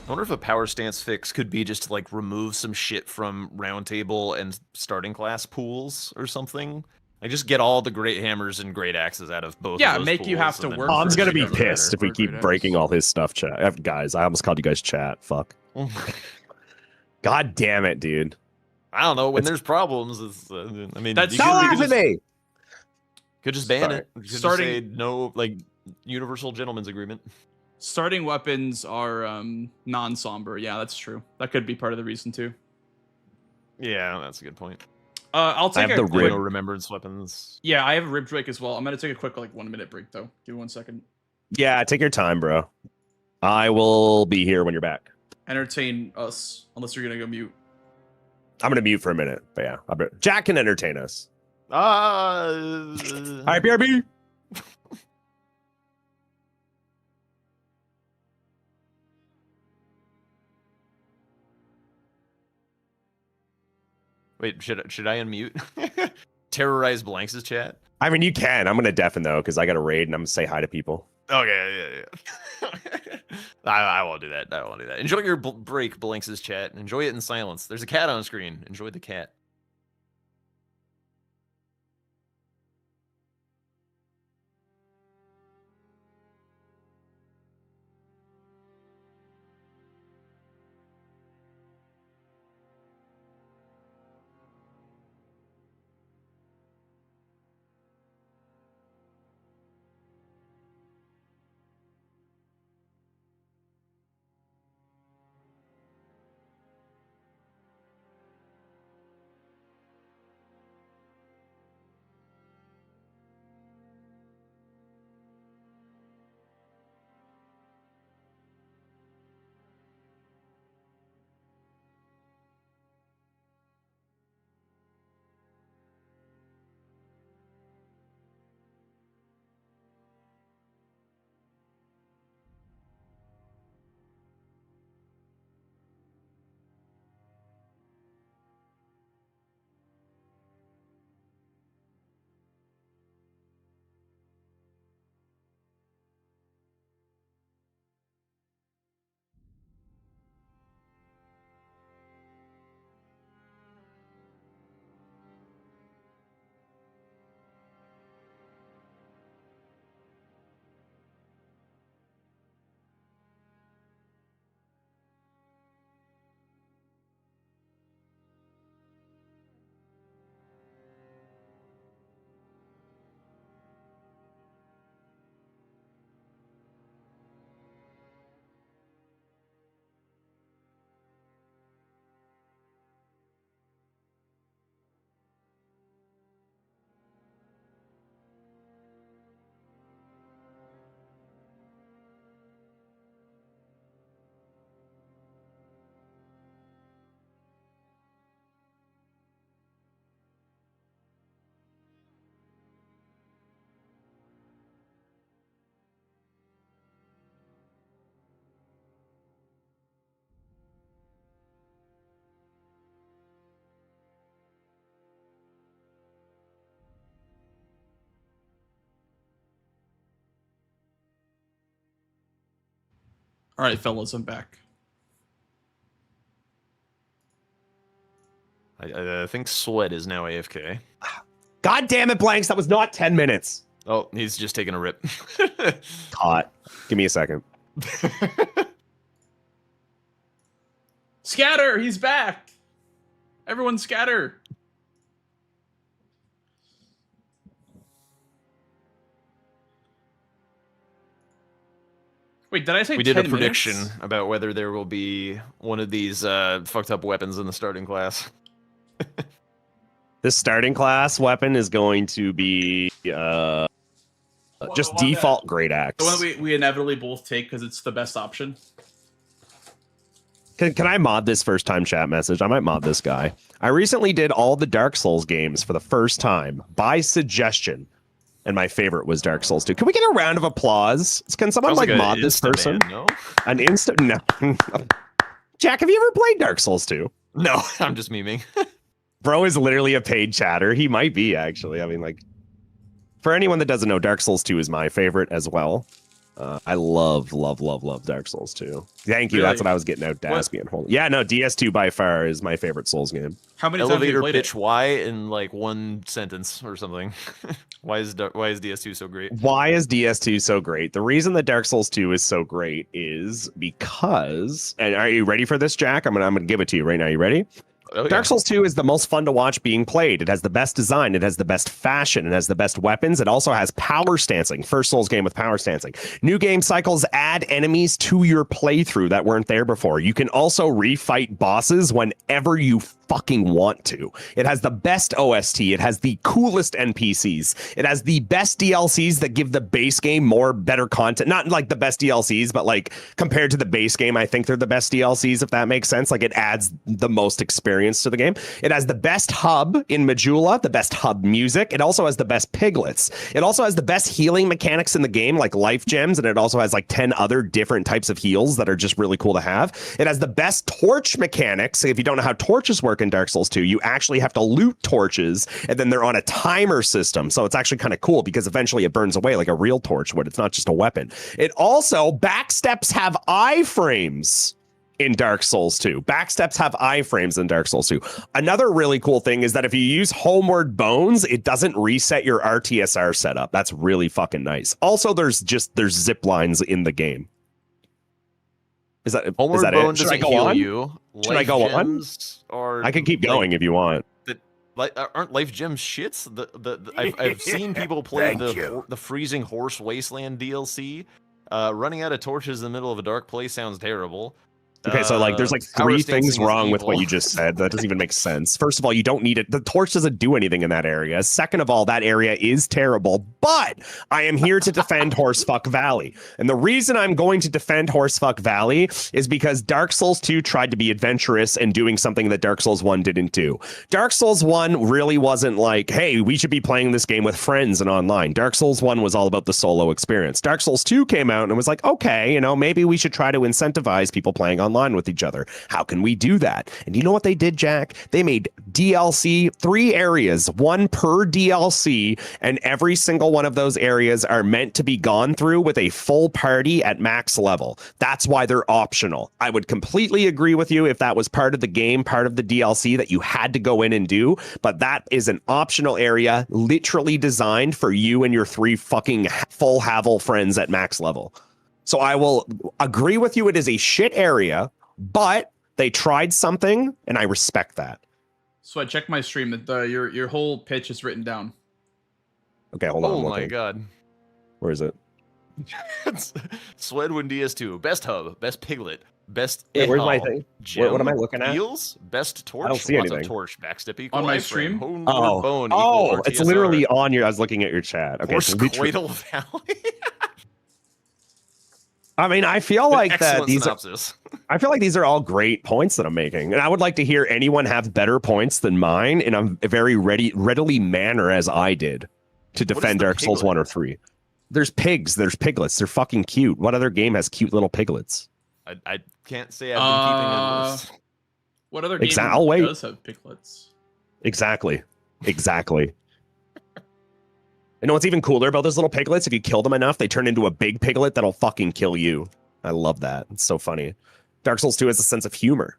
I wonder if a power stance fix could be just to like remove some shit from round table and starting class pools or something. Like just get all the great hammers and great axes out of both. Yeah, of those make you have to work. Tom's gonna be pissed if we keep breaking all his stuff. Chat, guys, I almost called you guys chat. Fuck. God damn it, dude. I don't know when there's problems. It's, I mean, that's not happening. Could just ban it. Could just say no, like universal gentleman's agreement. Starting weapons are non-somber. Yeah, that's true. That could be part of the reason too. Yeah, that's a good point. I'll take the quick remembrance weapons. Yeah, I have a rib break as well. I'm gonna take a quick like 1 minute break though. Give me 1 second. Yeah, take your time, bro. I will be here when you're back. Entertain us, unless you're gonna go mute. I'm gonna mute for a minute, but yeah, Jack can entertain us. Hi, BRB. Wait, should I unmute? Terrorize Blanks' chat? I mean, you can. I'm gonna deafen though, because I got to raid and I'm gonna say hi to people. Okay, yeah. I won't do that. I won't do that. Enjoy your break, Blanks' chat. Enjoy it in silence. There's a cat on screen. Enjoy the cat. All right, fellas, I'm back. I think Sweat is now AFK. God damn it, Blanks. That was not 10 minutes. Oh, he's just taking a rip. Caught. Give me a second. Scatter! He's back! Everyone scatter! Wait, did I say we did 10 a prediction minutes? about whether there will be one of these fucked up weapons in the starting class. This starting class weapon is going to be just default great axe. The one we inevitably both take because it's the best option. Can I mod this first time chat message? I might mod this guy. I recently did all the Dark Souls games for the first time by suggestion. And my favorite was Dark Souls 2. Can we get a round of applause? Can someone like mod this person? No? An instant no. Jack, have you ever played Dark Souls 2? No, I'm just memeing. Bro is literally a paid chatter. He might be, actually. I mean, like, for anyone that doesn't know, Dark Souls 2 is my favorite as well. I love Dark Souls 2. Thank you. Really? That's what I was getting out, Daspian. Yeah, no, DS2 by far is my favorite Souls game. How many times have you Elevator played pitch it? Y in like one sentence or something. Why is DS2 so great? Why is DS2 so great? The reason that Dark Souls 2 is so great is because, and are you ready for this, Jack? I'm gonna give it to you right now. You ready? Oh, yeah. Dark Souls 2 is the most fun to watch being played. It has the best design. It has the best fashion. It has the best weapons. It also has power stancing. First Souls game with power stancing. New game cycles add enemies to your playthrough that weren't there before. You can also refight bosses whenever you fucking want to. It has the best OST. It has the coolest NPCs. It has the best DLCs that give the base game better content. Not like the best DLCs, but like compared to the base game, I think they're the best DLCs, if that makes sense. Like it adds the most experience to the game. It has the best hub in Majula, the best hub music. It also has the best piglets. It also has the best healing mechanics in the game, like life gems, and it also has like 10 other different types of heals that are just really cool to have. It has the best torch mechanics. If you don't know how torches work in Dark Souls 2, you actually have to loot torches, and then they're on a timer system. So it's actually kind of cool because eventually it burns away like a real torch would. It's not just a weapon. It also, backsteps have iframes in Dark Souls 2. Backsteps have iframes in Dark Souls 2. Another really cool thing is that if you use Homeward Bones, it doesn't reset your RTSR setup. That's really fucking nice. Also, there's zip lines in the game. Is that Bone it? Should I doesn't go heal on? you. Should I go on? I can keep going if you want. Aren't life gems shits? I've seen people play the Freezing Horse Wasteland DLC. Running out of torches in the middle of a dark place sounds terrible. Okay, so like there's like power three things stancing is wrong with evil. what you just said. That doesn't even make sense. First of all, you don't need it. The torch doesn't do anything in that area. Second of all, that area is terrible. But I am here to defend Horsefuck Valley. And the reason I'm going to defend Horsefuck Valley is because Dark Souls 2 tried to be adventurous and doing something that Dark Souls 1 didn't do. Dark Souls 1 really wasn't like, hey, we should be playing this game with friends and online. Dark Souls 1 was all about the solo experience. Dark Souls 2 came out and was like, okay, maybe we should try to incentivize people playing online with each other. How can we do that? And you know what they did, Jack? They made DLC 3 areas, one per DLC, and every single one of those areas are meant to be gone through with a full party at max level. That's why they're optional. I would completely agree with you if that was part of the game, part of the DLC that you had to go in and do, but that is an optional area literally designed for you and your 3 fucking full Havel friends at max level. So I will agree with you. It is a shit area, but they tried something, and I respect that. So I checked my stream that your whole pitch is written down. Okay, hold on. Oh my god. Where is it? Swedwin DS2. Best hub. Best piglet. Best. Where's my thing? What am I looking at? Heals. Best torch. I don't see Lots anything. of torch. Backstep equal On my iframe, stream? Homeward Bone Oh, equal it's RTSR. literally on your. I was looking at your chat. Okay, Horse so literally- Cradle Valley. I mean, I feel like that these synopsis. I feel like these are all great points that I'm making, and I would like to hear anyone have better points than mine in a very readily manner as I did to defend Dark Souls 1 or 3. There's pigs, there's piglets, they're fucking cute. What other game has cute little piglets? I can't say I've been keeping a list. What other game I'll wait. does have piglets? Exactly. And what's even cooler about those little piglets? If you kill them enough, they turn into a big piglet that'll fucking kill you. I love that. It's so funny. Dark Souls 2 has a sense of humor.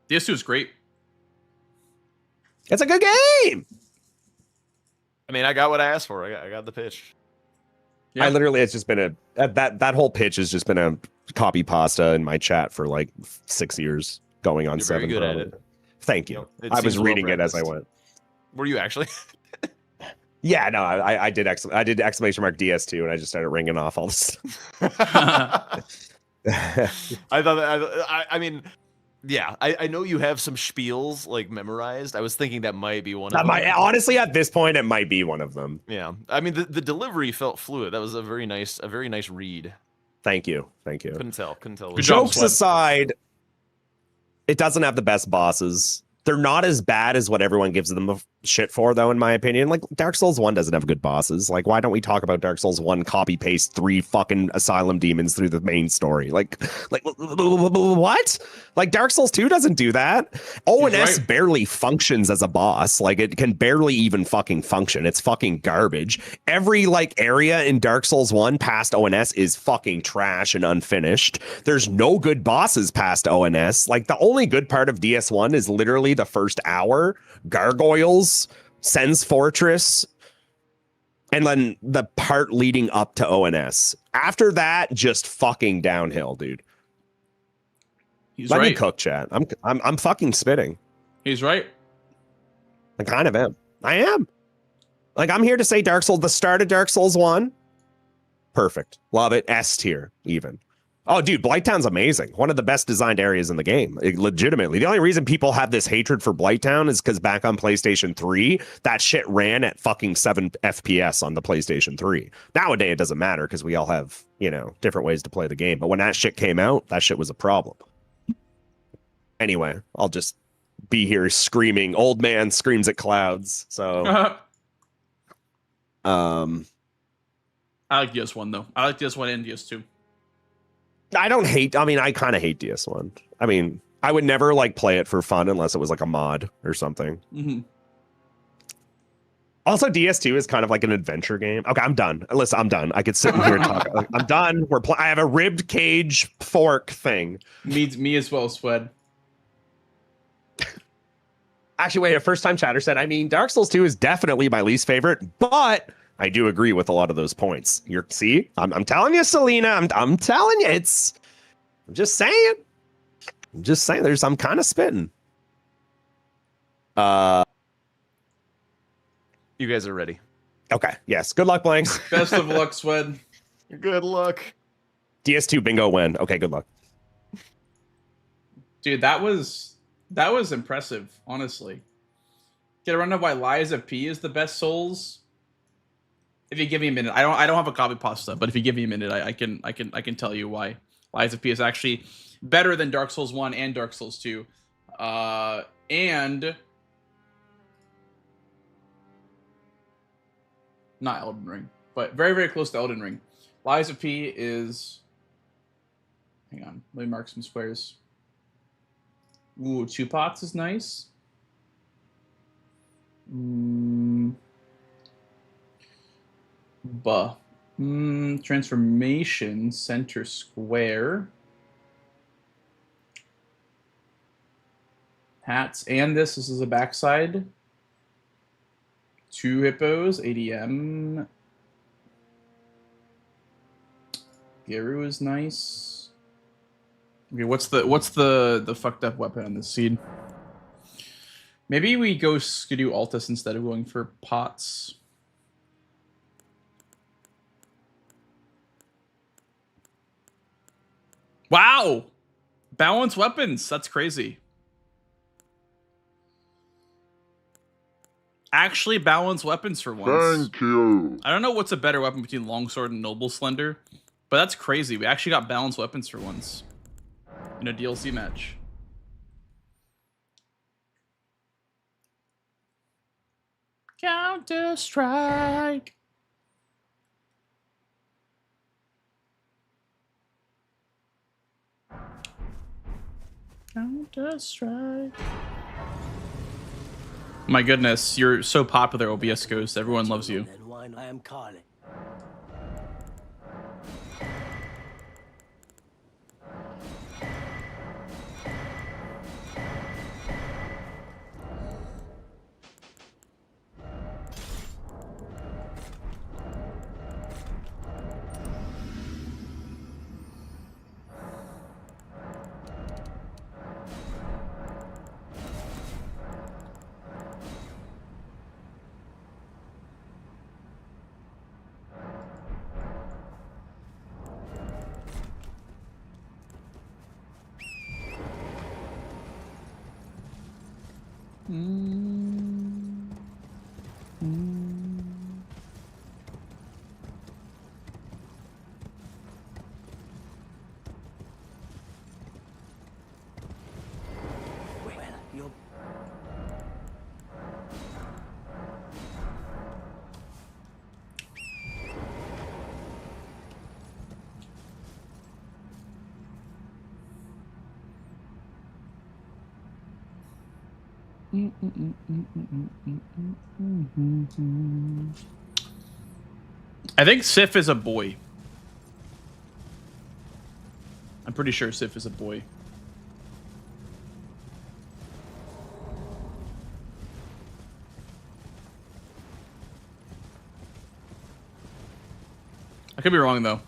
DS2 is great. It's a good game. I mean, I got what I asked for. I got the pitch. Yeah. I literally, it's just been that whole pitch has just been a copy pasta in my chat for like 6 years, going on. You're 7. Very good at it. Thank you. I was reading it as I went. Were you actually? Yeah, no, I did exclamation mark DS2 and I just started ringing off all this. I thought that, I mean, yeah, I know you have some spiels like memorized. I was thinking that might be one of them. Honestly, at this point, it might be one of them. Yeah, I mean, the delivery felt fluid. That was a very nice read. Thank you. Couldn't tell. Jokes aside, it doesn't have the best bosses. They're not as bad as what everyone gives them shit for, though, in my opinion. Like, Dark Souls 1 doesn't have good bosses. Like, why don't we talk about Dark Souls 1 copy-paste 3 fucking asylum demons through the main story? Like what? Like, Dark Souls 2 doesn't do that. ONS barely functions as a boss. Like, it can barely even fucking function. It's fucking garbage. Every, like, area in Dark Souls 1 past ONS is fucking trash and unfinished. There's no good bosses past ONS. Like, the only good part of DS1 is literally the first hour, Gargoyles, Sen's Fortress, and then the part leading up to ONS. After that, just fucking downhill, dude. Let me cook, chat. I'm fucking spitting. He's right. I kind of am. I am. Like, I'm here to say Dark Souls, the start of Dark Souls 1, perfect. Love it. S tier, even. Oh, dude, Blighttown's amazing. One of the best designed areas in the game. Legitimately. The only reason people have this hatred for Blighttown is because back on PlayStation 3, that shit ran at fucking 7 FPS on the PlayStation 3. Nowadays, it doesn't matter because we all have, different ways to play the game. But when that shit came out, that shit was a problem. Anyway, I'll just be here screaming. Old man screams at clouds. So, I like DS1, though. I like DS1 and DS2. I kind of hate DS1. I mean, I would never like play it for fun unless it was like a mod or something. Mm-hmm. Also, DS2 is kind of like an adventure game. Okay, I'm done. Listen, I'm done. I could sit in here and talk. I'm done. I have a ribbed cage fork thing. Me as well, Swed. Actually, wait, a first-time chatter said, Dark Souls 2 is definitely my least favorite, but I do agree with a lot of those points. I'm telling you, Selena. I'm telling you, I'm just saying. I'm kind of spitting. You guys are ready. Okay. Yes. Good luck, Blanks. Best of luck, Swed. Good luck. DS2 bingo win. Okay. Good luck. Dude, that was impressive. Honestly, get around to why Liza P is the best Souls. If you give me a minute, I don't have a copy pasta, but if you give me a minute, I can tell you why Lies of P is actually better than Dark Souls 1 and Dark Souls 2. And not Elden Ring, but very, very close to Elden Ring. Lies of P is, hang on, let me mark some squares. Ooh, 2 pots is nice. Transformation, center square. Hats, and this is a backside. 2 hippos, ADM. Garu is nice. Okay, what's the fucked up weapon on this seed? Maybe we go Skidoo Altus instead of going for pots. Wow! Balance weapons. That's crazy. Actually balance weapons for once. Thank you. I don't know what's a better weapon between Longsword and Noble Slender, but that's crazy. We actually got balanced weapons for once in a DLC match. Counter-Strike. Counter-Strike. My goodness, you're so popular, OBS Ghost. Everyone loves you. I am calling. I think Sif is a boy. I'm pretty sure Sif is a boy. I could be wrong though.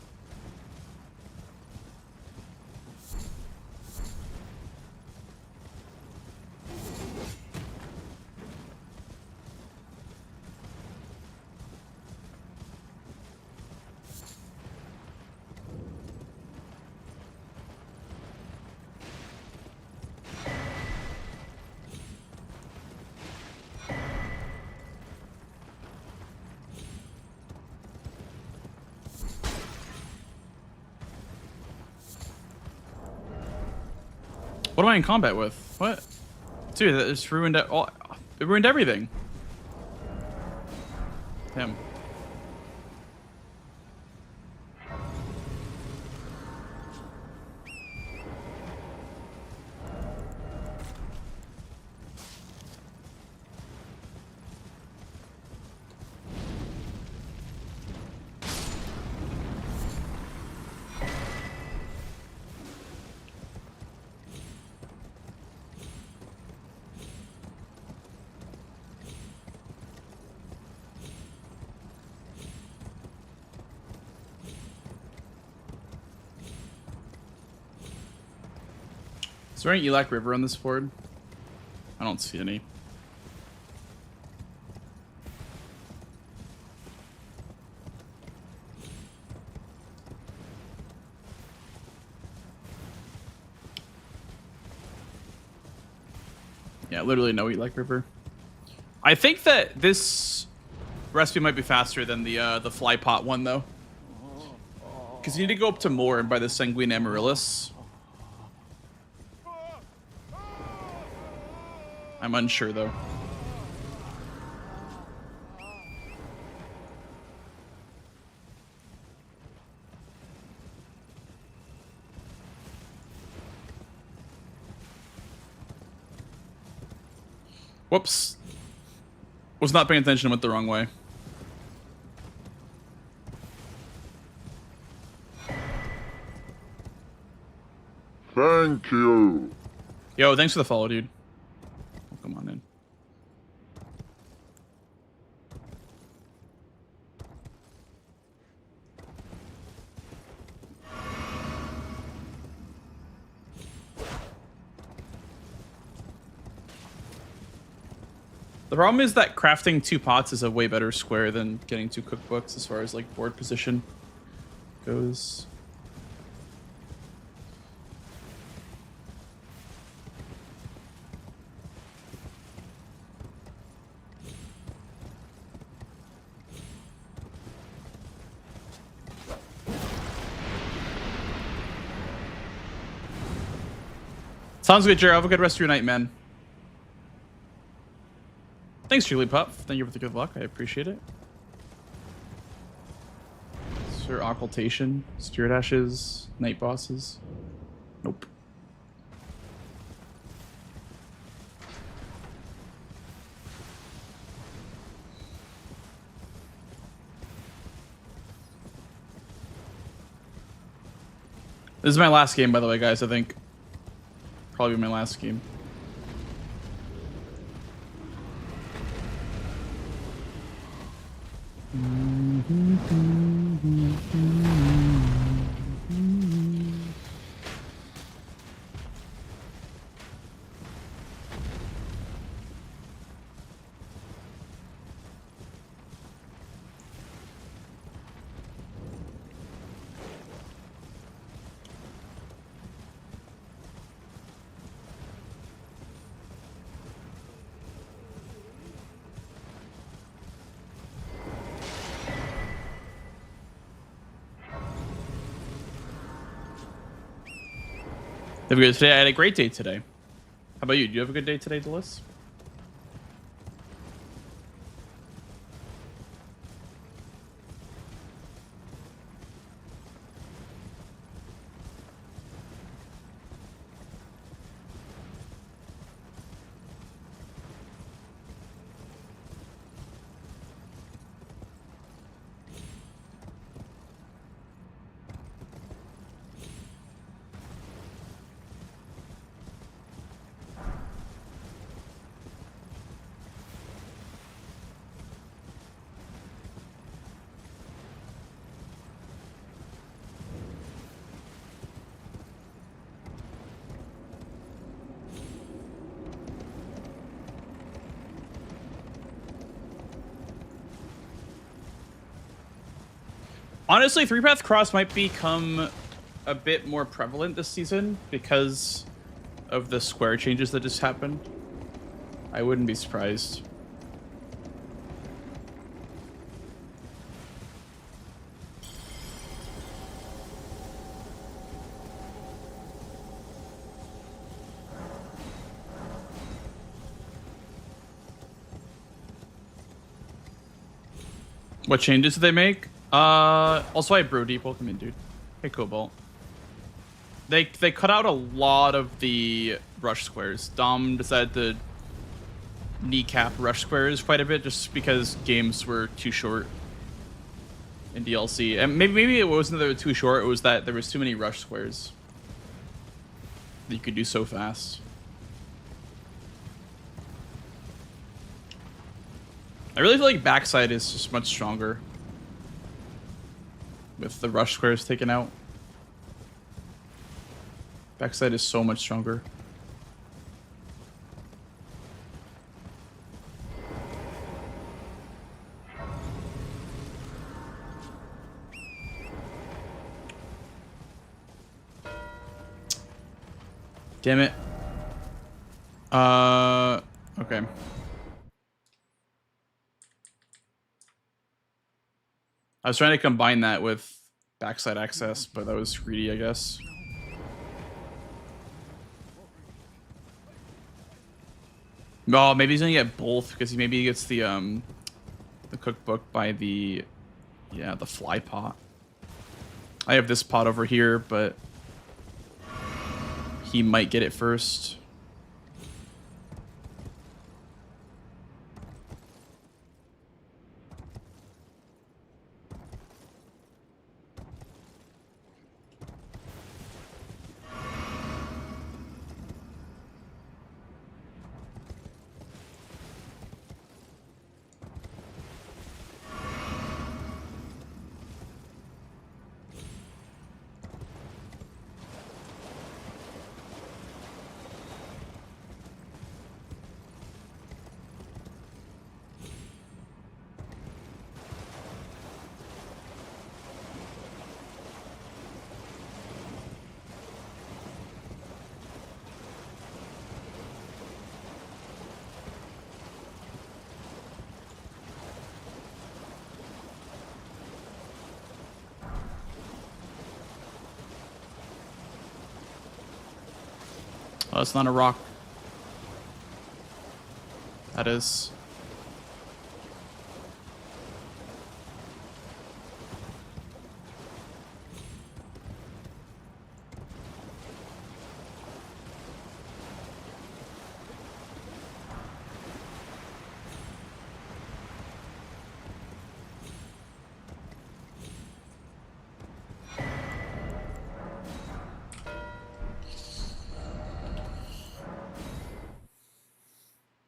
What am I in combat with? What? Dude, that just ruined it all. It ruined everything. Damn. Is there any Elac River on this board? I don't see any. Yeah, literally no Elac River. I think that this recipe might be faster than the fly pot one though, because you need to go up to more and buy the Sanguine Amaryllis. I'm unsure though. Whoops. Was not paying attention, went the wrong way. Thank you. Yo, thanks for the follow, dude. Oh, come on in. The problem is that crafting 2 pots is a way better square than getting 2 cookbooks as far as like board position goes. Sounds good, Jared. Have a good rest of your night, man. Thanks, Julie Pup. Thank you for the good luck. I appreciate it. Sir Occultation, Spirit Ashes, Night Bosses. Nope. This is my last game, by the way, guys, I think. Probably my last game. Have a good today. I had a great day today. How about you? Do you have a good day today, Delis? Honestly, 3-path cross might become a bit more prevalent this season because of the square changes that just happened. I wouldn't be surprised. What changes did they make? Also, I Bro Deep. Welcome in, dude. Hey, Cobalt. They cut out a lot of the rush squares. Dom decided to kneecap rush squares quite a bit just because games were too short in DLC. And maybe it wasn't that they were too short, it was that there was too many rush squares that you could do so fast. I really feel like backside is just much stronger with the rush squares taken out. Backside is so much stronger. Damn it. Okay. I was trying to combine that with backside access, but that was greedy, I guess. Oh, maybe he's gonna get both because maybe he gets the cookbook by the fly pot. I have this pot over here, but he might get it first. Oh, it's not a rock. That is.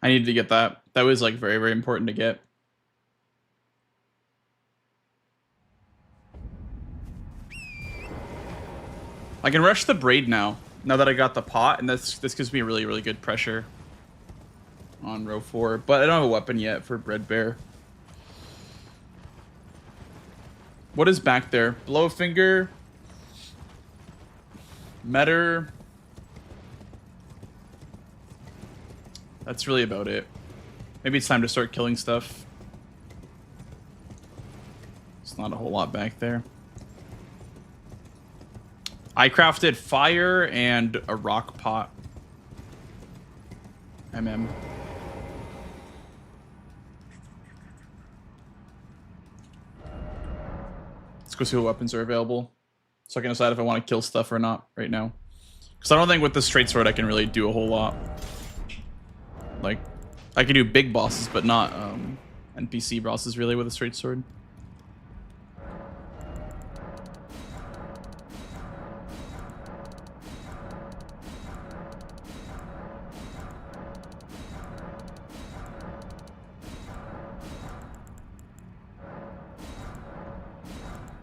I needed to get that. That was like very, very important to get. I can rush the braid now that I got the pot, and this gives me really, really good pressure on row 4. But I don't have a weapon yet for Bread Bear. What is back there? Blowfinger, Metter. That's really about it. Maybe it's time to start killing stuff. It's not a whole lot back there. I crafted fire and a rock pot. MM. Let's go see what weapons are available, so I can decide if I want to kill stuff or not right now. Because I don't think with the straight sword I can really do a whole lot. Like, I can do big bosses, but not NPC bosses really with a straight sword.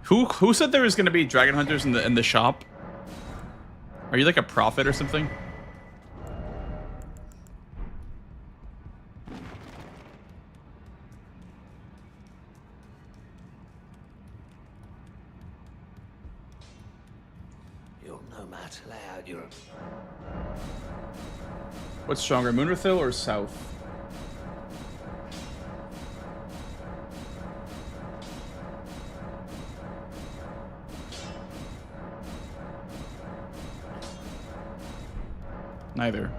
Who said there was going to be dragon hunters in the shop? Are you like a prophet or something? What's stronger, Moonrathil or South? Neither.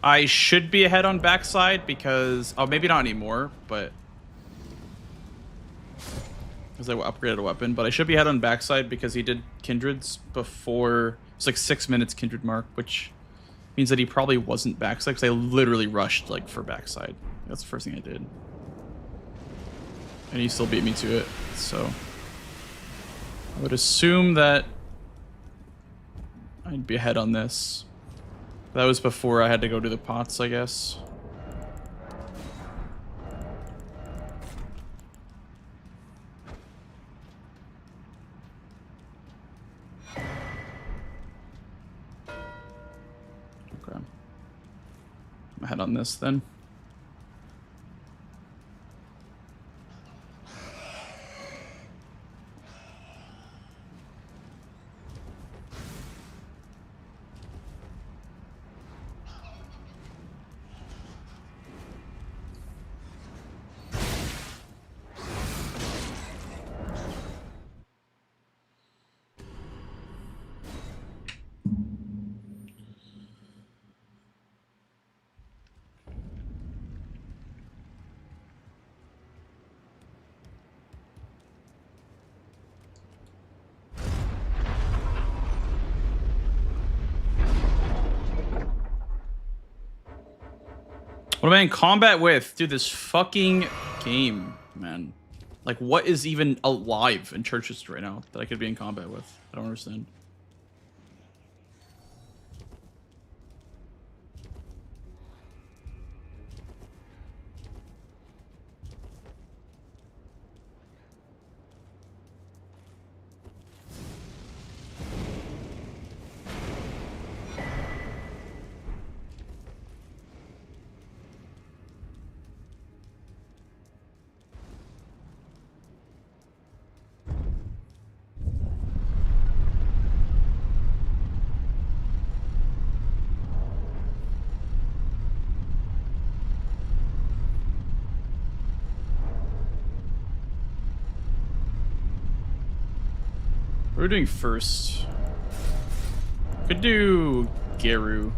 I should be ahead on backside because, oh, maybe not anymore, but because I upgraded a weapon, but I should be ahead on backside because he did Kindreds before. It's like 6 minutes Kindred mark, which means that he probably wasn't backside because I literally rushed like for backside. That's the first thing I did, and he still beat me to it. So I would assume that I'd be ahead on this. That was before I had to go to the pots, I guess. Okay. I'm ahead on this then. What am I in combat with? Dude, this fucking game, man. Like, what is even alive in Churches right now that I could be in combat with? I don't understand. What are we doing first? Could do Geru.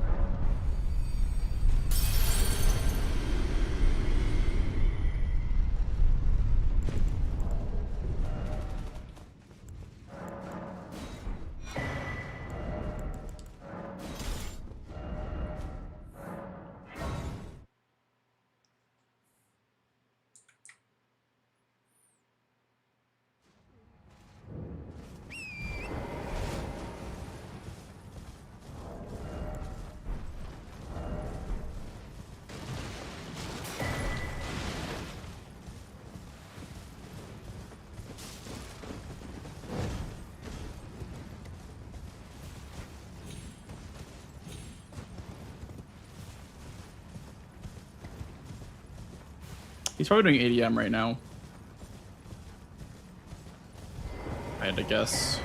He's probably doing ADM right now. I had to guess.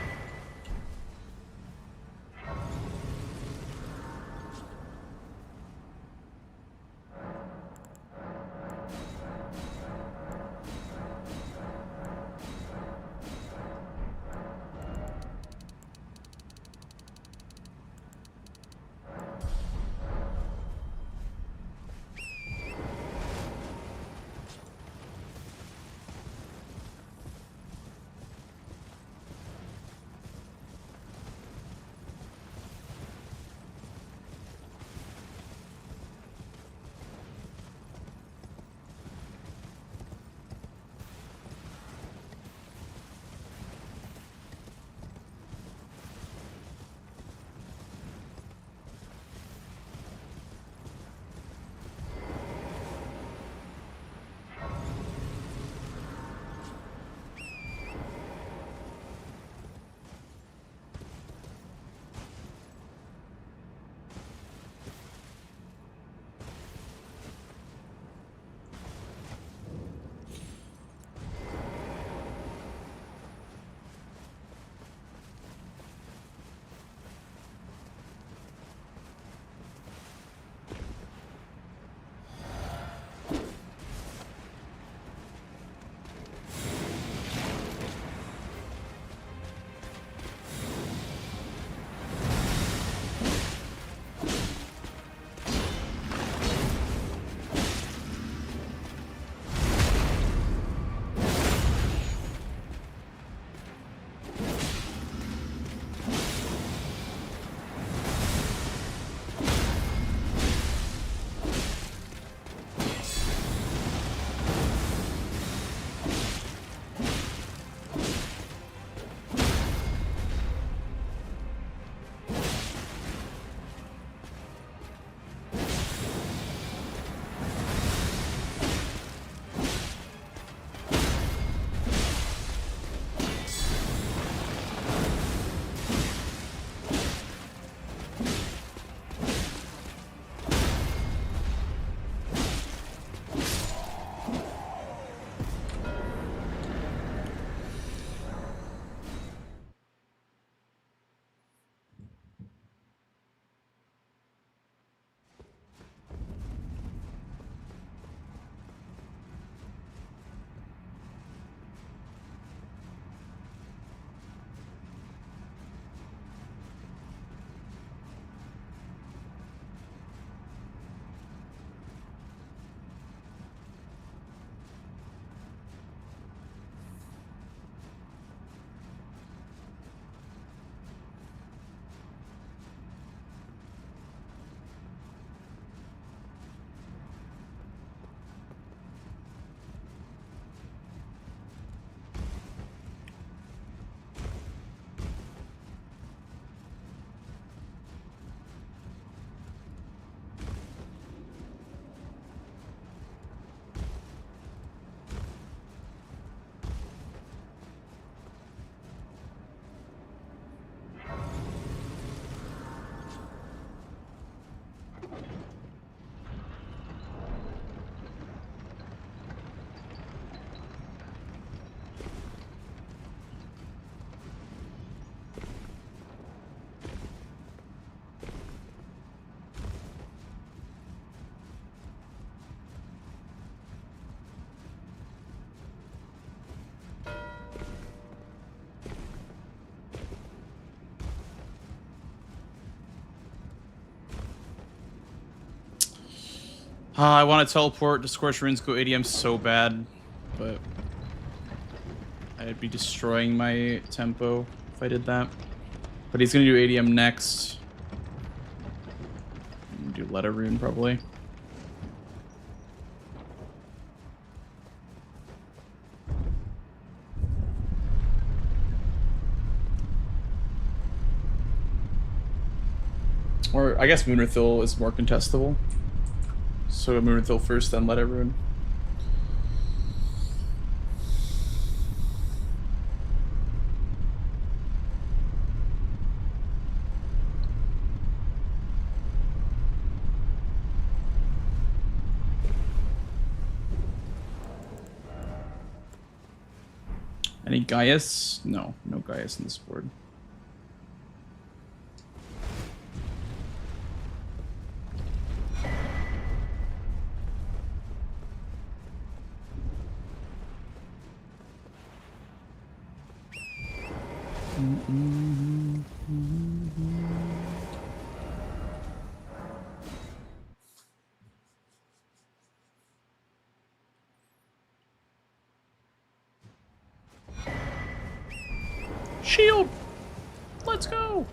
I want to teleport to Scorched Ruins, go ADM so bad, but I'd be destroying my tempo if I did that. But he's gonna do ADM next. Do Letter Rune probably. Or I guess Moonrathil is more contestable. So Moonrathil first, then Letter Rune. Any Gaius? No, no Gaius in this board. Shield! Let's go!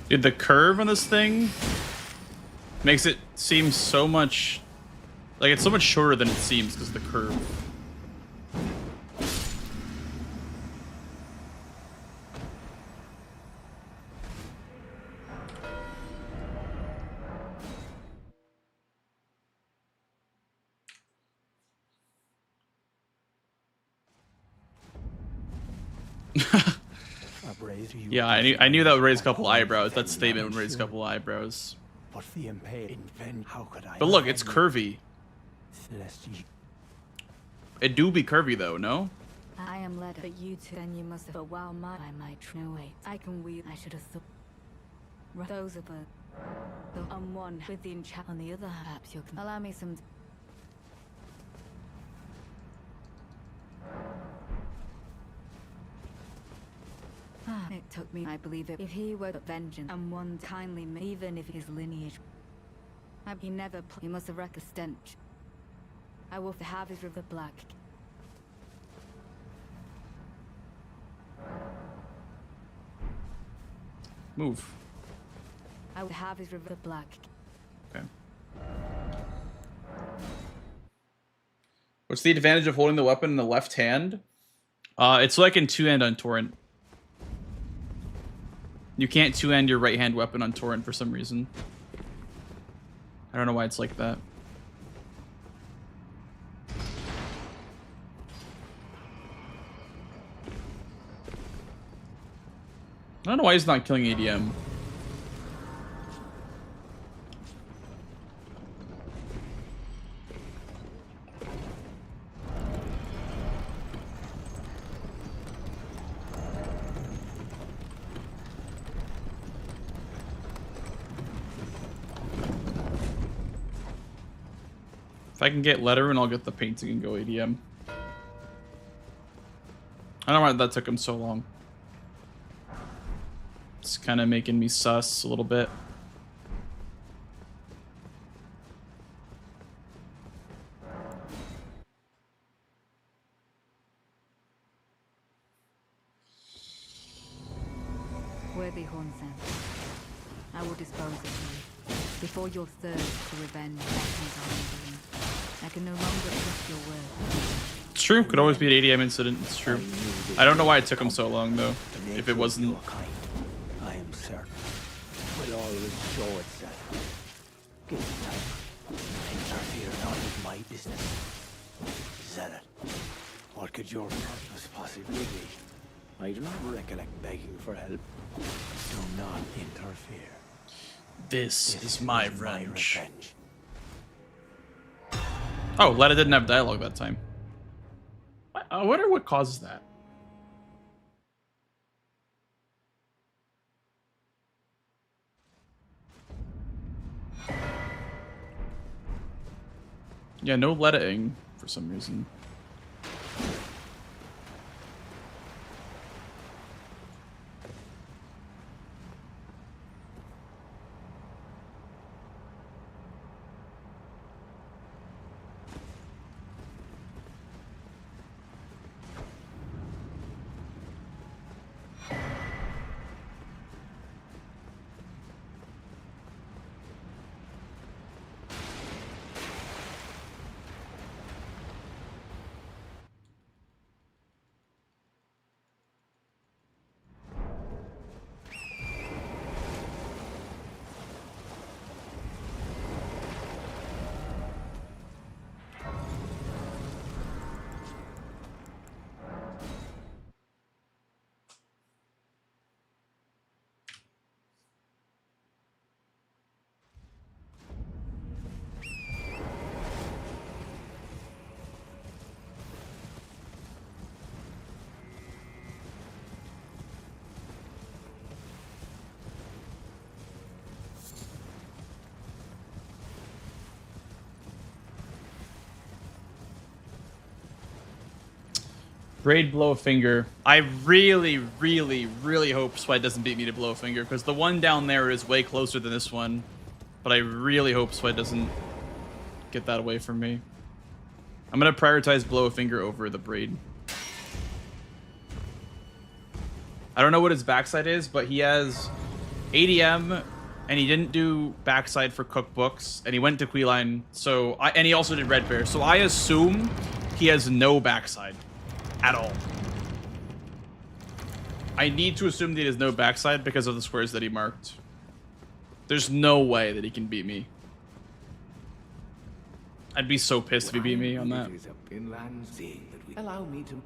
Dude, the curve on this thing makes it seem so much... Like, it's so much shorter than it seems because of the curve. Yeah, I knew that would raise a couple eyebrows. That statement would raise a couple eyebrows. But look, it's curvy. It do be curvy though, no? I am led, but you two, then you must have. While I might no wait. I can weave. I should have thought. Those are the on one with the enchant. On the other, perhaps you can allow me some. It took me, I believe it. If he were vengeance and one kindly, even if his lineage, he never. He must have wrecked a stench. I will have his river black. Move. I will have his river black. Okay. What's the advantage of holding the weapon in the left hand? It's like in two-hand on Torrent. You can't two-hand your right-hand weapon on Torrent for some reason. I don't know why it's like that. I don't know why he's not killing ADM. I can get lettering, I'll get the painting and go ADM. I don't know why that took him so long. It's kind of making me sus a little bit. Worthy Hornsen, I will dispose of you before your thirst for revenge beckons on you. I can no longer trust your word. It's true. Could always be an ADM incident. It's true. I don't know why it took him so long though. If it wasn't. I am certain will always show itself. Give it time. Interfere not with my business. Zealot, what could your purpose possibly be? I do not recollect begging for help. Do not interfere. This is my revenge. Oh, Letta didn't have dialogue that time. I wonder what causes that. Yeah, no Lettaing for some reason. Braid blow a finger. I really, really, really hope Sweat doesn't beat me to blow a finger because the one down there is way closer than this one. But I really hope Sweat doesn't get that away from me. I'm going to prioritize blow a finger over the braid. I don't know what his backside is, but he has ADM and he didn't do backside for cookbooks and he went to Queeline. And he also did Red Bear. So I assume he has no backside. At all. I need to assume that he has no backside because of the squares that he marked. There's no way that he can beat me. I'd be so pissed if he beat me on that. Allow me to...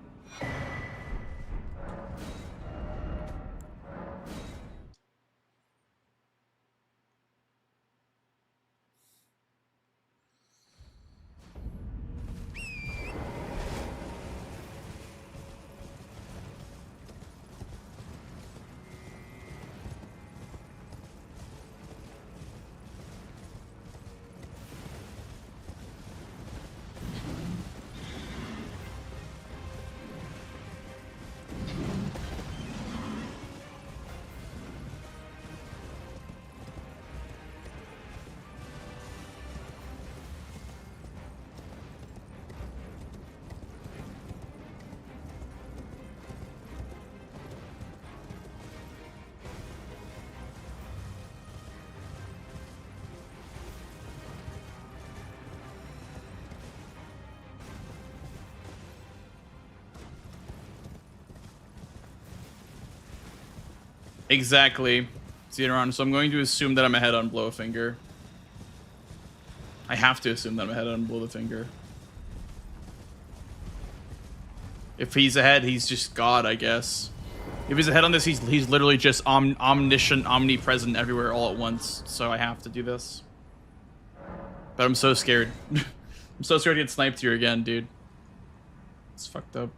Exactly. See it around. So I'm going to assume that I'm ahead on blow a finger. I have to assume that I'm ahead on blow the finger. If he's ahead, he's just God, I guess. If he's ahead on this, he's literally just omniscient, omnipresent everywhere all at once. So I have to do this. But I'm so scared. I'm so scared to get sniped here again, dude. It's fucked up.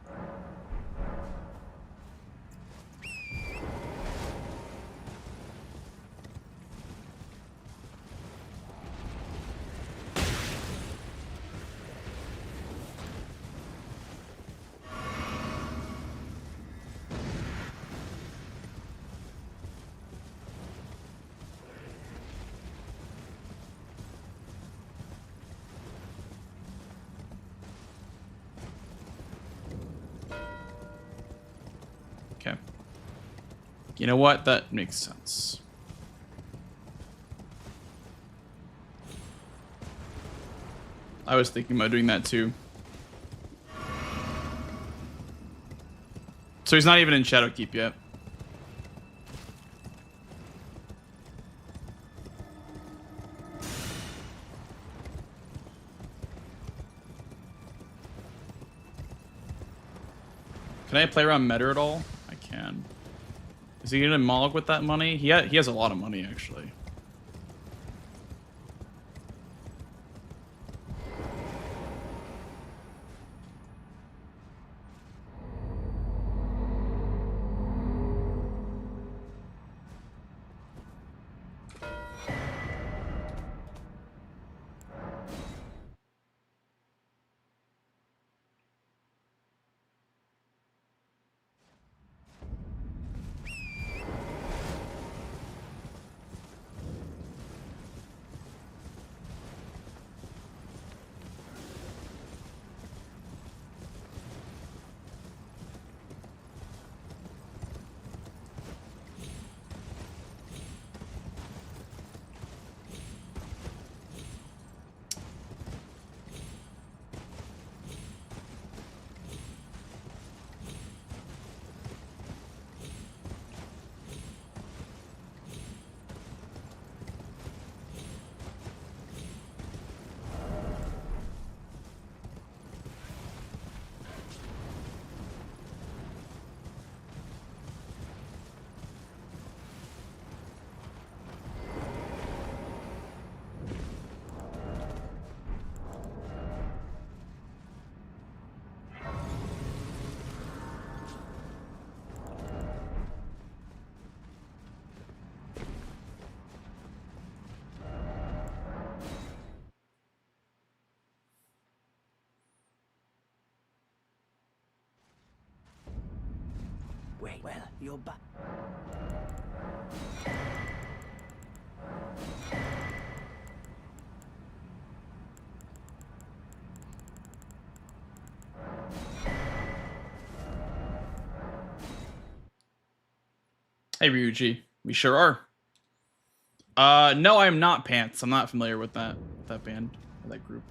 You know what? That makes sense. I was thinking about doing that too. So he's not even in Shadowkeep yet. Can I play around meta at all? I can. Is he gonna Moloch with that money? He has a lot of money actually. Wait, well, you're back. Hey Ryuji, we sure are. No, I'm not Pants. I'm not familiar with that band or that group.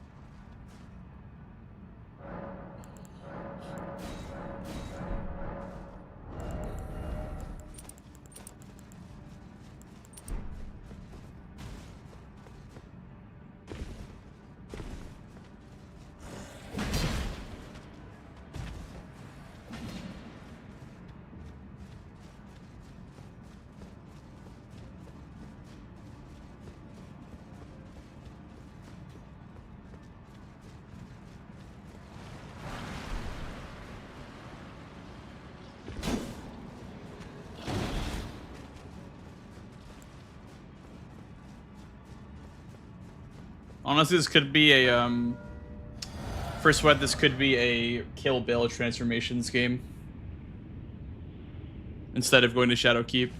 Honestly, this could be a first what this could be a Kill Bill transformations game instead of going to Shadowkeep.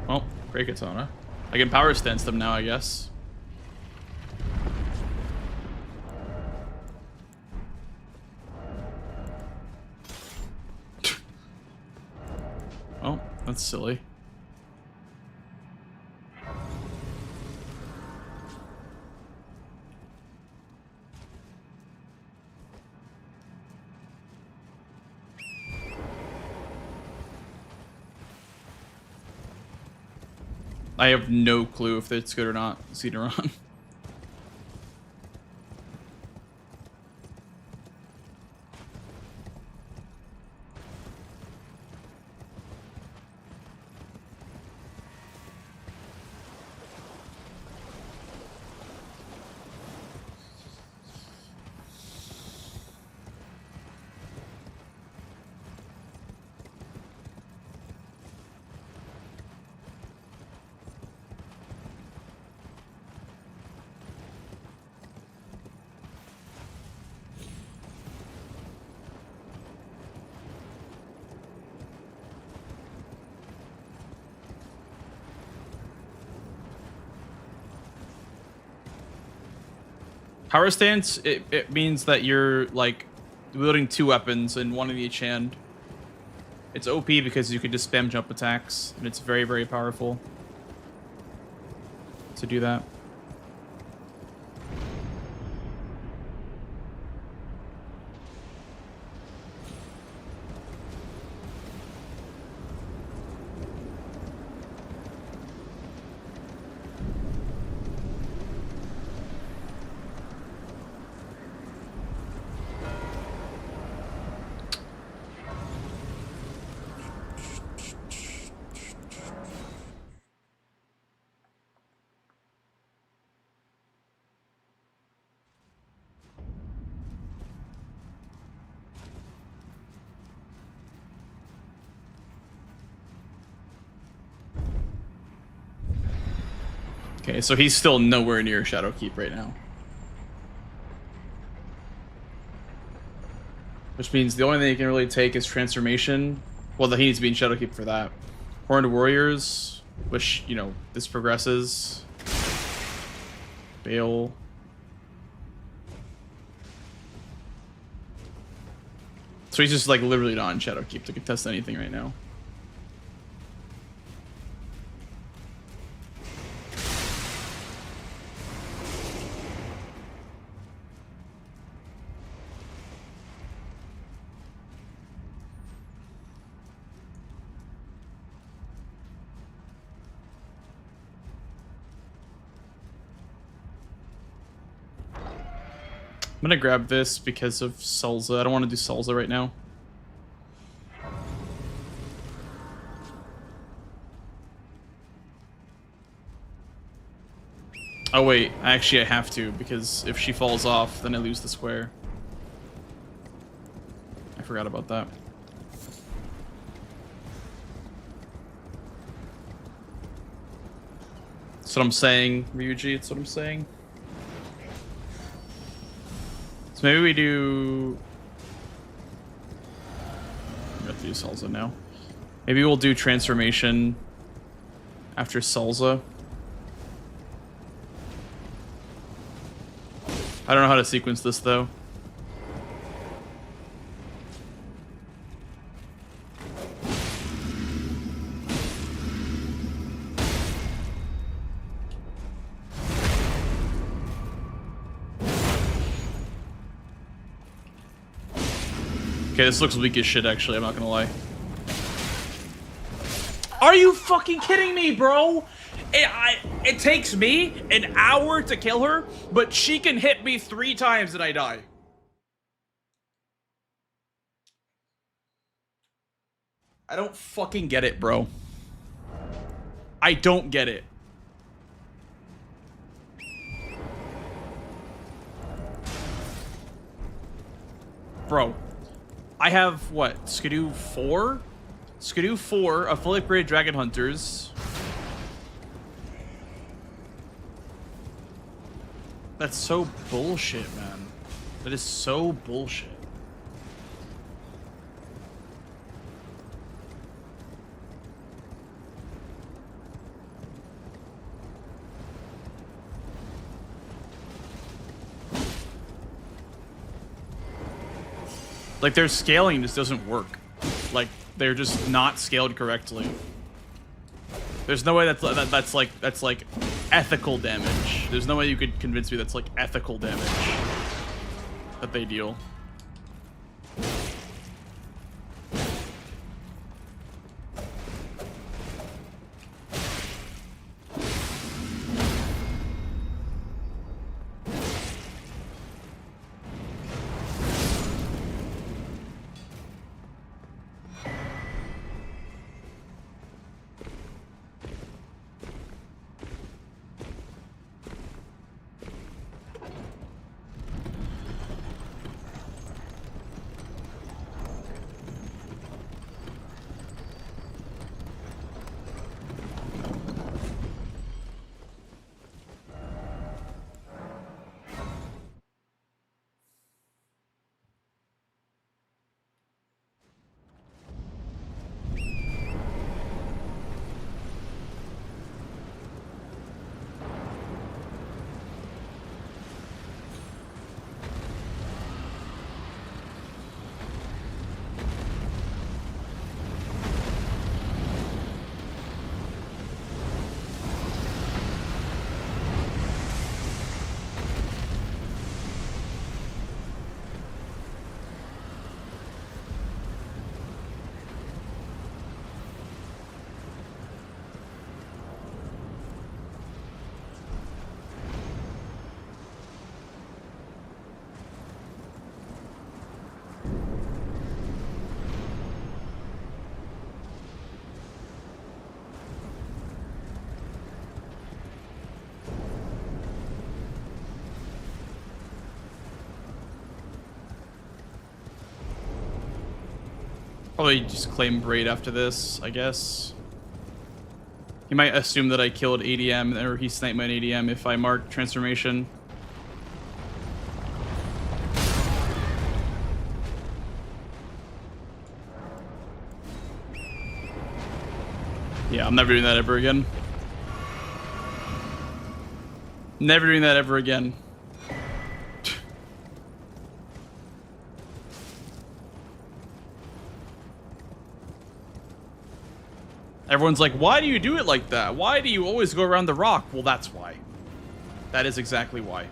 Well, great katana. I can power stance them now, I guess. Oh, that's silly. I have no clue if it's good or not. Cedaron. Power stance, it means that you're like wielding 2 weapons and 1 in each hand. It's OP because you can just spam jump attacks, and it's very, very powerful to do that. Okay, so he's still nowhere near Shadowkeep right now. Which means the only thing he can really take is Transformation. Well, he needs to be in Shadowkeep for that. Horned Warriors, which, you know, this progresses. Bale. So he's just like literally not in Shadowkeep to contest anything right now. I'm gonna grab this because of Salza. I don't want to do Salza right now. Oh wait, actually I have to, because if she falls off, then I lose the square. I forgot about that. That's what I'm saying, Ryuji, that's what I'm saying. So maybe we do... I have to do Salza now. Maybe we'll do Transformation after Salza. I don't know how to sequence this though. Okay, this looks weak as shit, actually, I'm not gonna lie. Are you fucking kidding me, bro? It takes me an hour to kill her, but she can hit me 3 times and I die. I don't fucking get it, bro. I don't get it. Bro. I have, what, Skidoo 4? Skidoo 4 of fully upgraded Dragon Hunters. That's so bullshit, man. That is so bullshit. Like, their scaling just doesn't work. Like, they're just not scaled correctly. There's no way that's like ethical damage. There's no way you could convince me that's like ethical damage that they deal. Probably just claim Braid after this, I guess. He might assume that I killed ADM, or he sniped my ADM if I mark transformation. Yeah, I'm never doing that ever again. Never doing that ever again. Everyone's like, why do you do it like that? Why do you always go around the rock? Well, that's why. That is exactly why.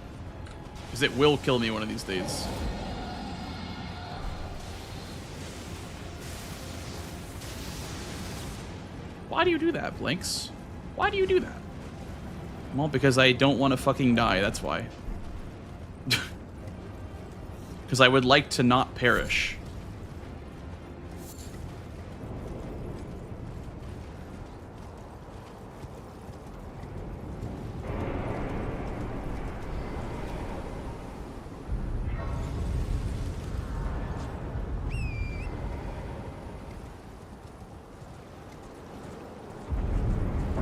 Because it will kill me one of these days. Why do you do that, Blinks? Why do you do that? Well, because I don't want to fucking die, that's why. Because I would like to not perish.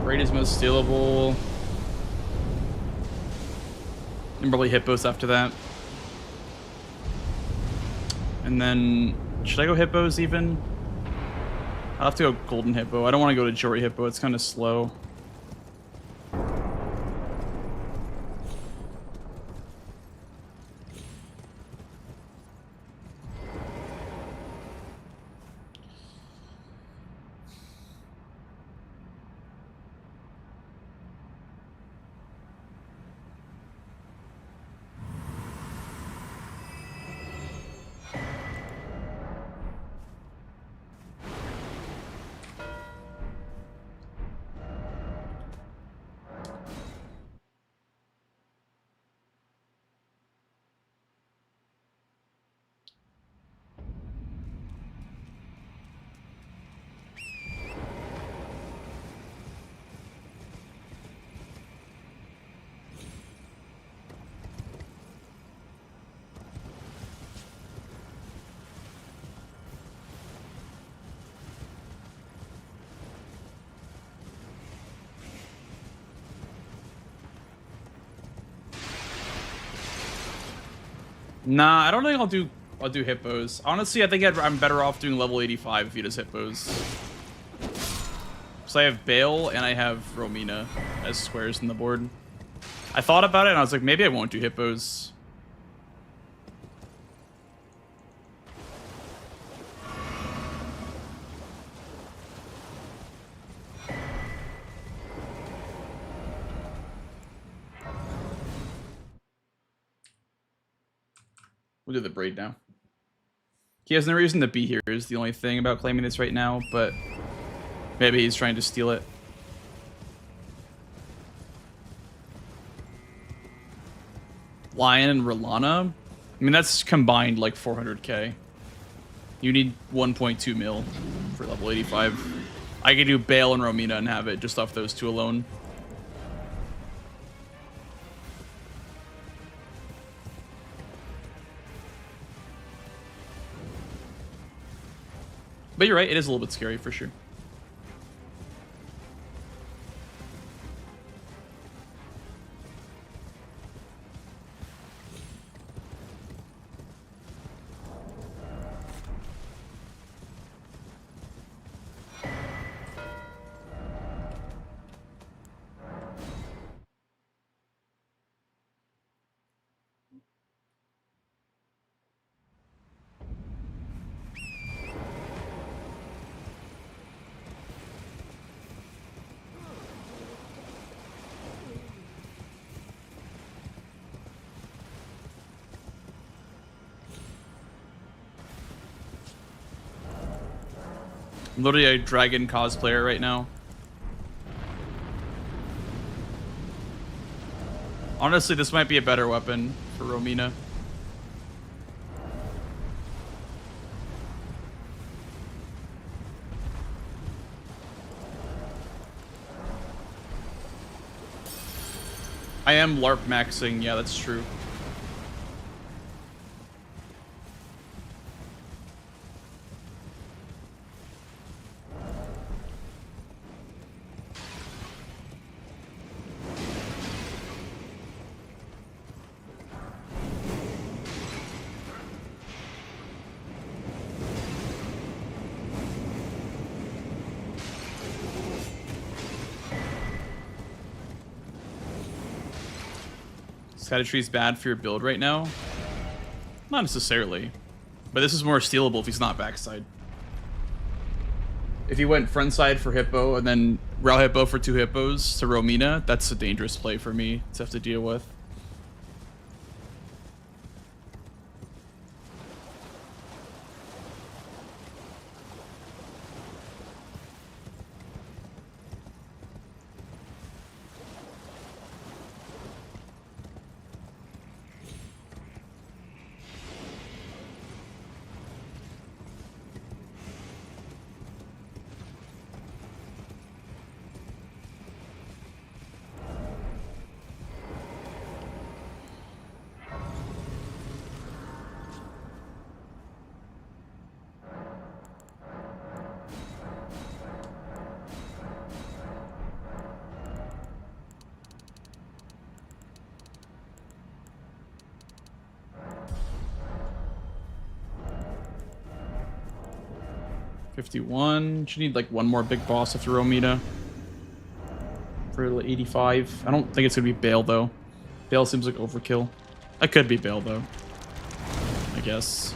Raid is most stealable. And probably Hippos after that. And then, should I go Hippos even? I'll have to go Golden Hippo. I don't want to go to Jory Hippo. It's kind of slow. Nah, I don't think I'll do Hippos. Honestly, I think I'm better off doing level 85 if he does Hippos. So I have Bale and I have Romina as squares in the board. I thought about it and I was like, maybe I won't do Hippos. We'll do the Braid now. He has no reason to be here is the only thing about claiming this right now, but maybe he's trying to steal it. Lion and Rolana? I mean, that's combined like 400k. You need 1.2 mil for level 85. I could do Bale and Romina and have it just off those two alone. But you're right, it is a little bit scary for sure. I'm literally a dragon cosplayer right now. Honestly, this might be a better weapon for Romina. I am LARP maxing, yeah, that's true. Scattered Tree is bad for your build right now. Not necessarily. But this is more stealable if he's not backside. If he went front side for Hippo and then Raw Hippo for 2 Hippos to Romina, that's a dangerous play for me to have to deal with. $51. Should need like one more big boss after Romina. For 85. I don't think it's gonna be Bale though. Bale seems like overkill. I could be Bale though. I guess.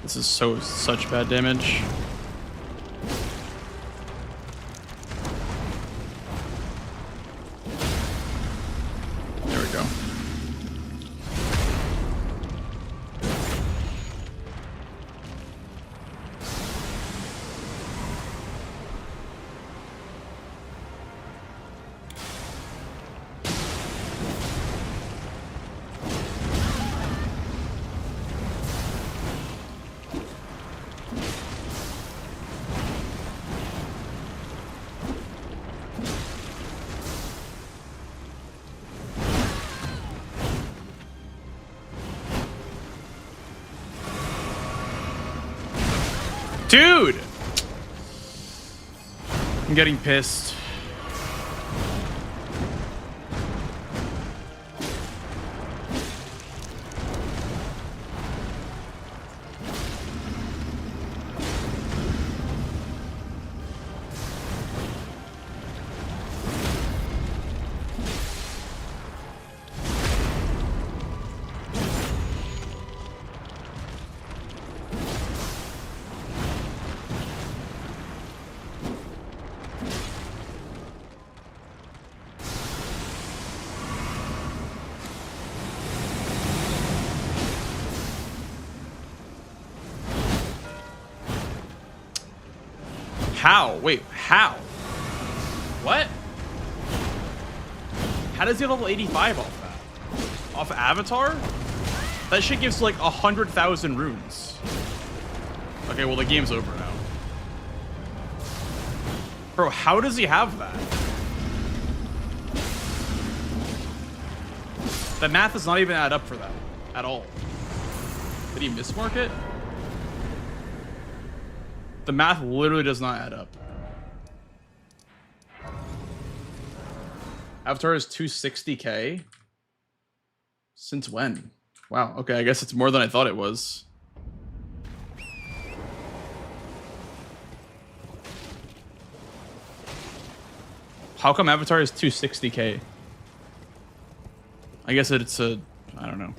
This is such bad damage. There we go. Dude! I'm getting pissed. How? Wait, how? What? How does he have level 85 off that? Off Avatar? That shit gives like 100,000 runes. Okay, well the game's over now. Bro, how does he have that? The math does not even add up for that at all. Did he mismark it? The math literally does not add up. Avatar is 260k? Since when? Wow, okay, I guess it's more than I thought it was. How come Avatar is 260k? I guess it's a... I don't know.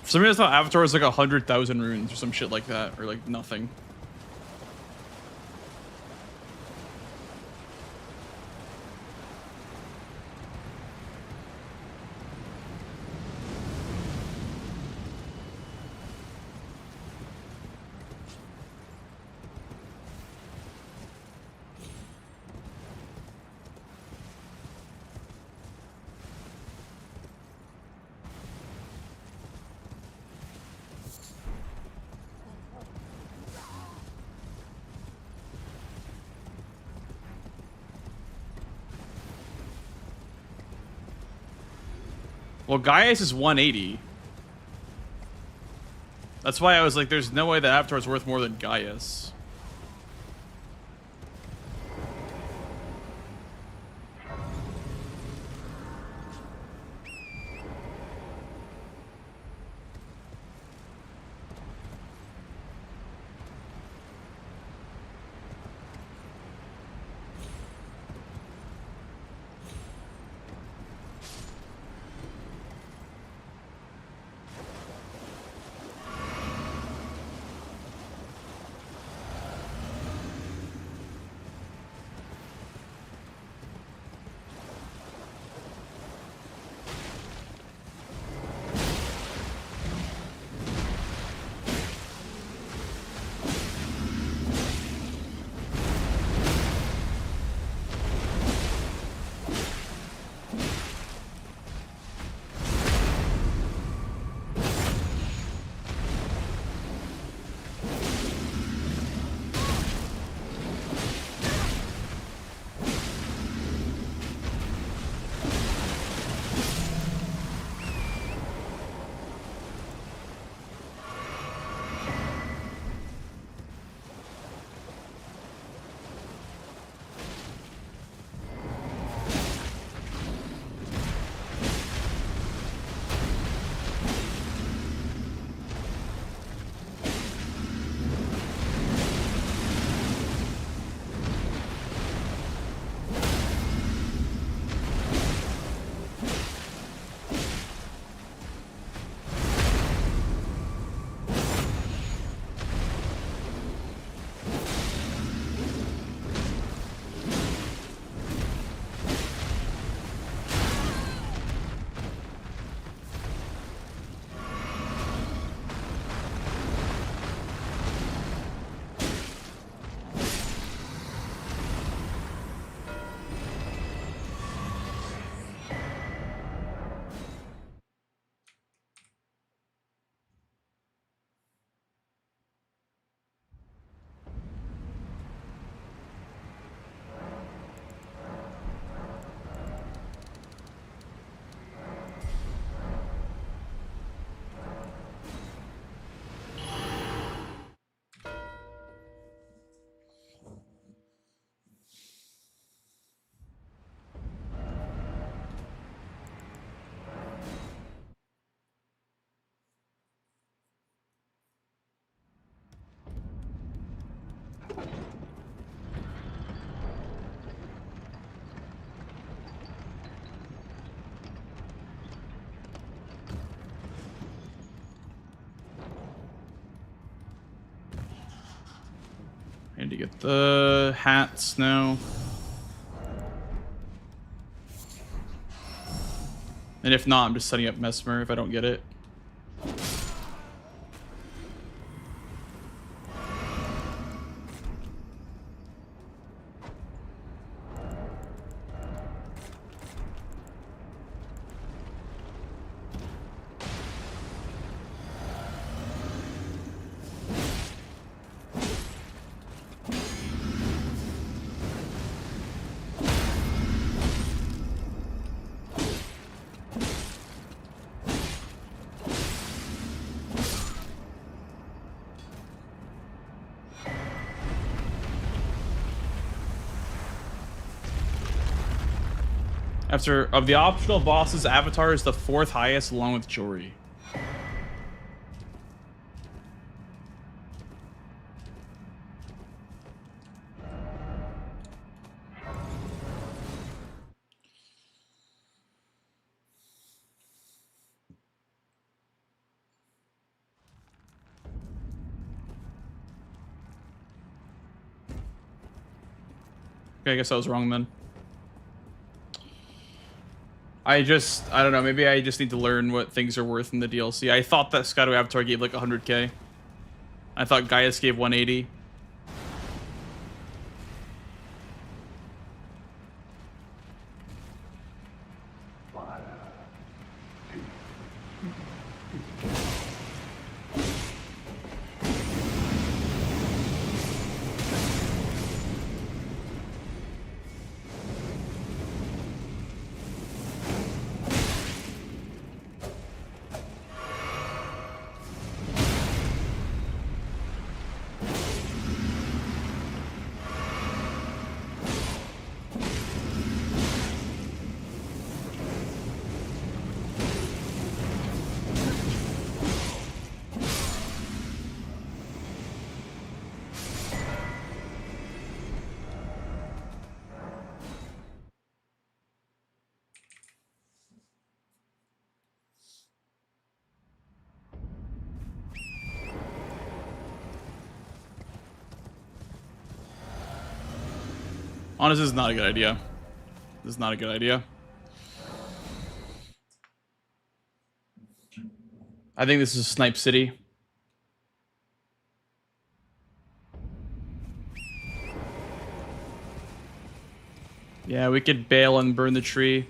For some reason I thought Avatar was like 100,000 runes or some shit like that, or like nothing. Well, Gaius is 180. That's why I was like, there's no way that Avatar is worth more than Gaius. I need to get the hats now. And if not, I'm just setting up Mesmer if I don't get it. After of the optional bosses, Avatar is the 4th highest along with Jory. Okay, I guess I was wrong then. I don't know, maybe I just need to learn what things are worth in the DLC. I thought that Shadow Avatar gave like 100k. I thought Gaius gave 180. Honestly, this is not a good idea. This is not a good idea. I think this is Snipe City. Yeah, we could bail and burn the tree.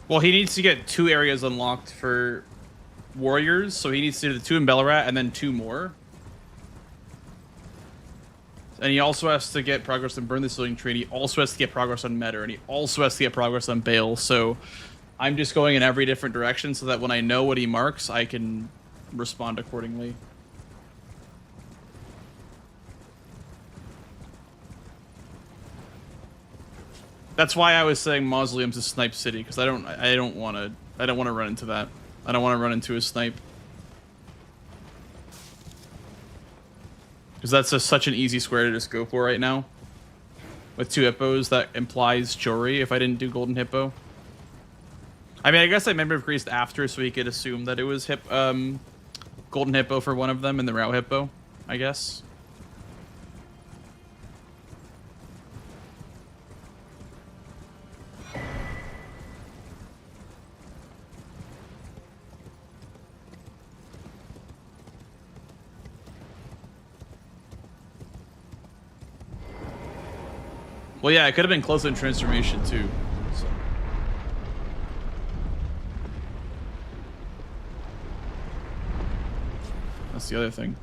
Well, he needs to get 2 areas unlocked for warriors, so he needs to do the 2 in Bellarat and then 2 more. And he also has to get progress on Burn the Sealing Tree, and he also has to get progress on Metter, and he also has to get progress on Bale. So I'm just going in every different direction so that when I know what he marks, I can respond accordingly. That's why I was saying Mausoleums is Snipe City, because I don't want to run into that. I don't want to run into a snipe. Because that's such an easy square to just go for right now. With 2 hippos, that implies Jory if I didn't do Golden Hippo. I mean, I guess I Member of Greased after, so he could assume that it was Golden Hippo for one of them and the Rao Hippo, I guess. Well, yeah, it could have been close in transformation too. So. That's the other thing.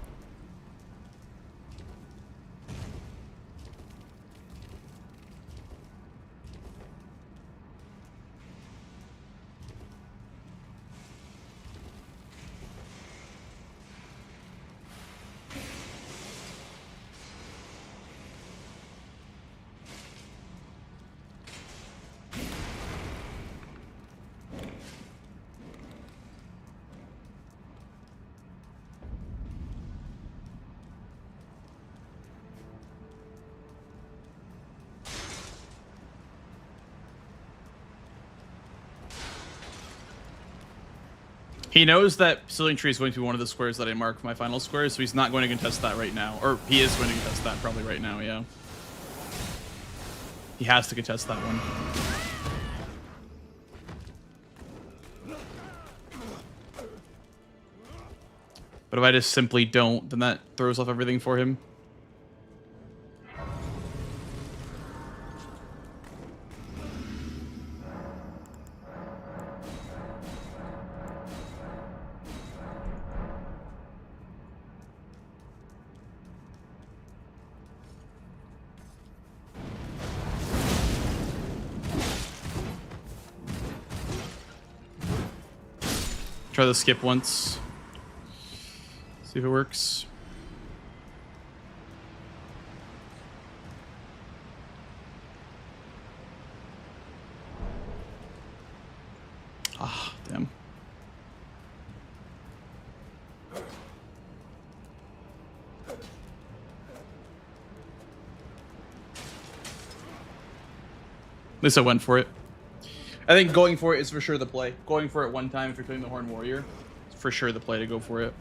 He knows that Sealing Tree is going to be one of the squares that I mark for my final square, so he's not going to contest that right now. Or he is going to contest that probably right now, yeah. He has to contest that one. But if I just simply don't, then that throws off everything for him. Try the skip once. See if it works. Ah, damn. At least I went for it. I think going for it is for sure the play. Going for it one time if you're doing the Horn Warrior, it's for sure the play to go for it.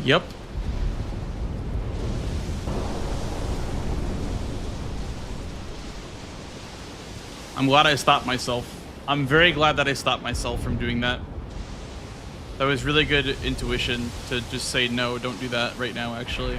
Yep. I'm glad I stopped myself. I'm very glad that I stopped myself from doing that. That was really good intuition to just say, no, don't do that right now, actually.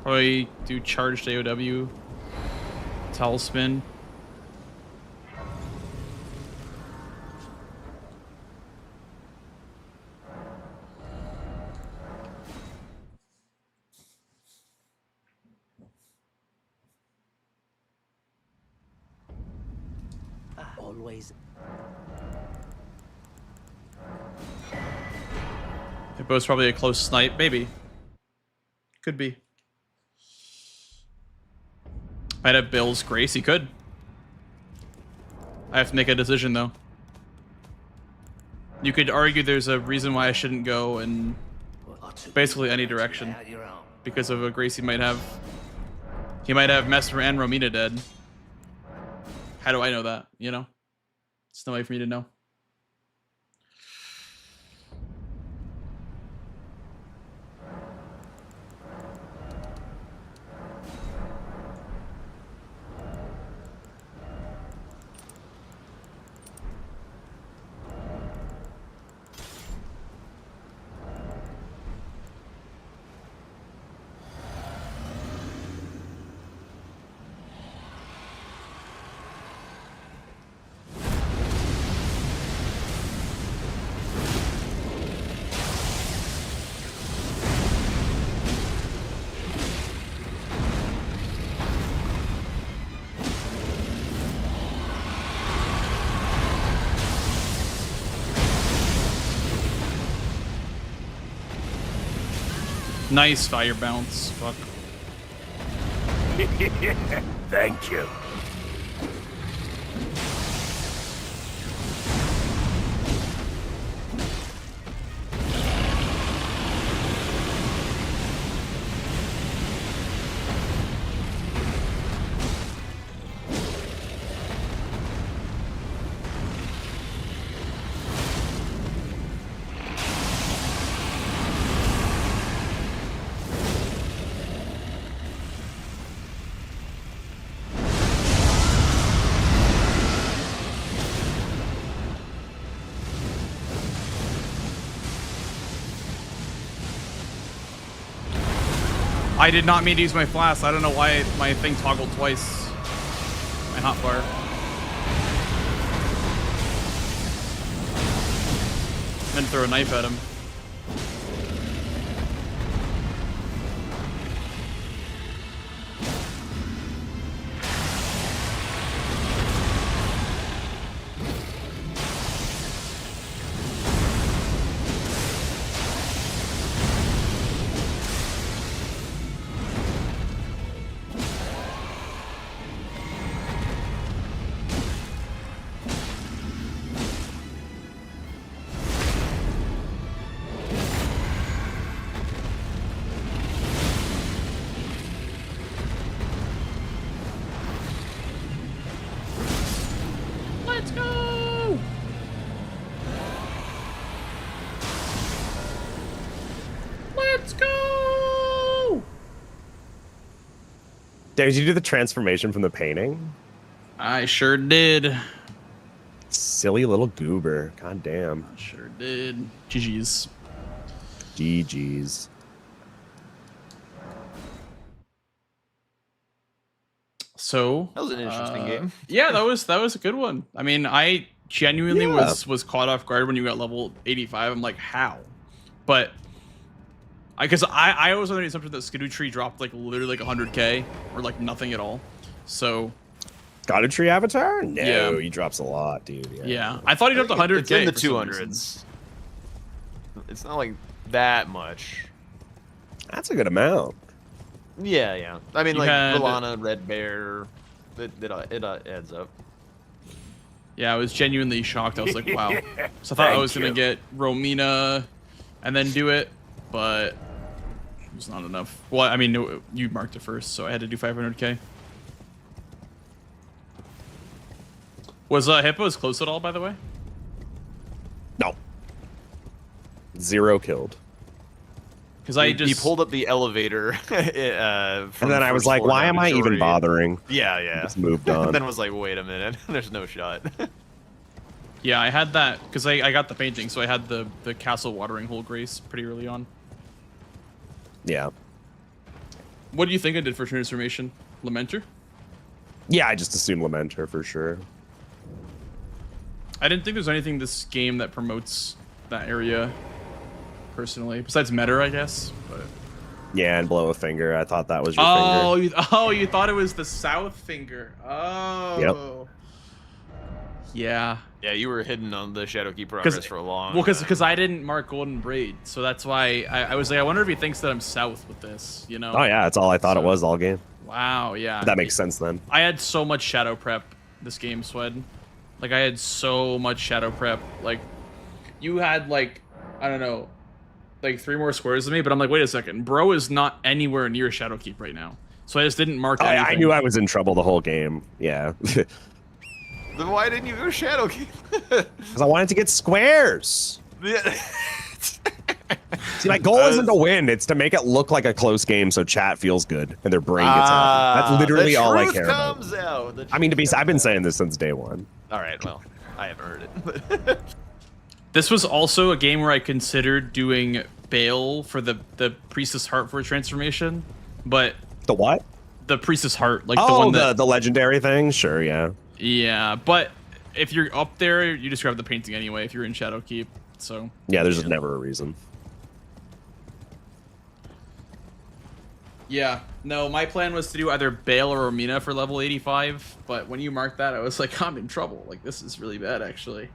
Probably do charged AOW, towel spin. Always. Hippo's probably a close snipe, maybe. Could be. Might have Bill's grace. He could. I have to make a decision though. You could argue there's a reason why I shouldn't go in basically any direction because of a grace he might have. He might have Mesmer and Romina dead. How do I know that? You know, it's no way for me to know. Nice fire bounce. Fuck. Thank you. I did not mean to use my flask. I don't know why my thing toggled twice. My hotbar. Then throw a knife at him. Let's go! Let's go! Did you do the transformation from the painting? I sure did. Silly little goober. God damn. I sure did. GG's. GG's. So that was an interesting game. Yeah, that was a good one. I mean, I genuinely was caught off guard when you got level 85. I'm like, how? But because I was under the assumption that Skidoo Tree dropped like literally like 100k or like nothing at all. So Skidoo Tree avatar? No, yeah. he drops a lot, dude. Yeah, I thought he dropped 100k. It's in the 200s. It's not like that much. That's a good amount. Yeah, yeah. I mean, You like had- Rolana, Red Bear, it adds up. Yeah, I was genuinely shocked. I was like, wow. So I thought I was gonna get Romina and then do it, but it was not enough. Well, I mean, you marked it first, so I had to do 500k. Was Hippos close at all, by the way? No. 0 killed. Because I he pulled up the elevator, and then I was like, why am I even bothering? Yeah, yeah. Just moved on. And then was like, wait a minute, there's no shot. Yeah, I had that because I got the painting, so I had the castle watering hole grace pretty early on. Yeah. What do you think I did for transformation? Lamenter? Yeah, I just assumed Lamenter for sure. I didn't think there's anything in this game that promotes that area, personally. Besides Meta, I guess. But Yeah, and blow a finger. I thought that was your finger. You thought it was the south finger. Oh. Yep. Yeah. Yeah, you were hidden on the Shadowkeep progress for a long Well, because I didn't mark Golden Braid, so that's why I was like, I wonder if he thinks that I'm south with this, you know? Oh, yeah, that's all I thought it was all game. Wow, yeah. That makes sense then. I had so much shadow prep this game, Swed. Like, I had so much shadow prep. Like, you had, like, I don't know, like 3 more squares than me, but I'm like, wait a second. Bro is not anywhere near Shadowkeep right now. So I just didn't mark anything. I knew I was in trouble the whole game. Yeah. Then why didn't you go Shadowkeep? Because I wanted to get squares. Yeah. See, my goal isn't to win. It's to make it look like a close game so chat feels good and their brain gets happy. That's literally all I care about. I mean, I've been saying this since day one. All right, well, I haven't heard it. This was also a game where I considered doing Bale for the Priestess Heart for transformation, but... The what? The Priestess Heart. Like oh, the one that... the legendary thing? Sure, yeah. Yeah, but if you're up there, you just grab the painting anyway if you're in Shadowkeep, so... Yeah, there's never a reason. Yeah, no, my plan was to do either Bale or Romina for level 85, but when you marked that, I was like, I'm in trouble. Like, this is really bad, actually.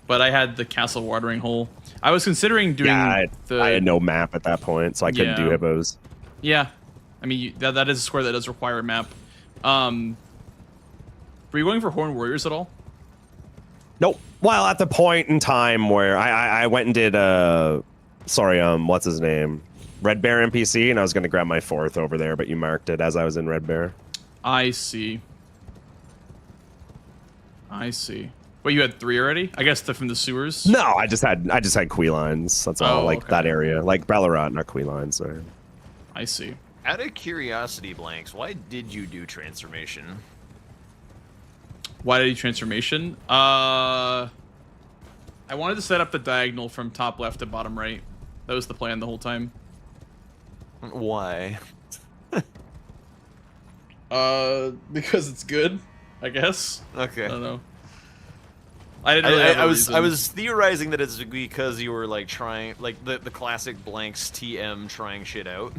But I had the castle watering hole. I was considering doing I had no map at that point, so I couldn't do hippos. Yeah, I mean, that is a square that does require a map. Were you going for Horned Warriors at all? Nope. Well, at the point in time where I went and did, what's his name? Red Bear NPC, and I was going to grab my 4th over there, but you marked it as I was in Red Bear. I see. I see. Wait, you had 3 already? I guess from the sewers? No, I just had Quilines. That's all, like that area. Like Ballarat, not Quilines. Sorry. I see. Out of curiosity, Blanks, why did you do transformation? Why did you transformation? I wanted to set up the diagonal from top left to bottom right. That was the plan the whole time. Why? Because it's good, I guess. Okay. I don't know. I didn't really have a reason. I was theorizing that it's because you were like trying, like the classic blanks TM trying shit out.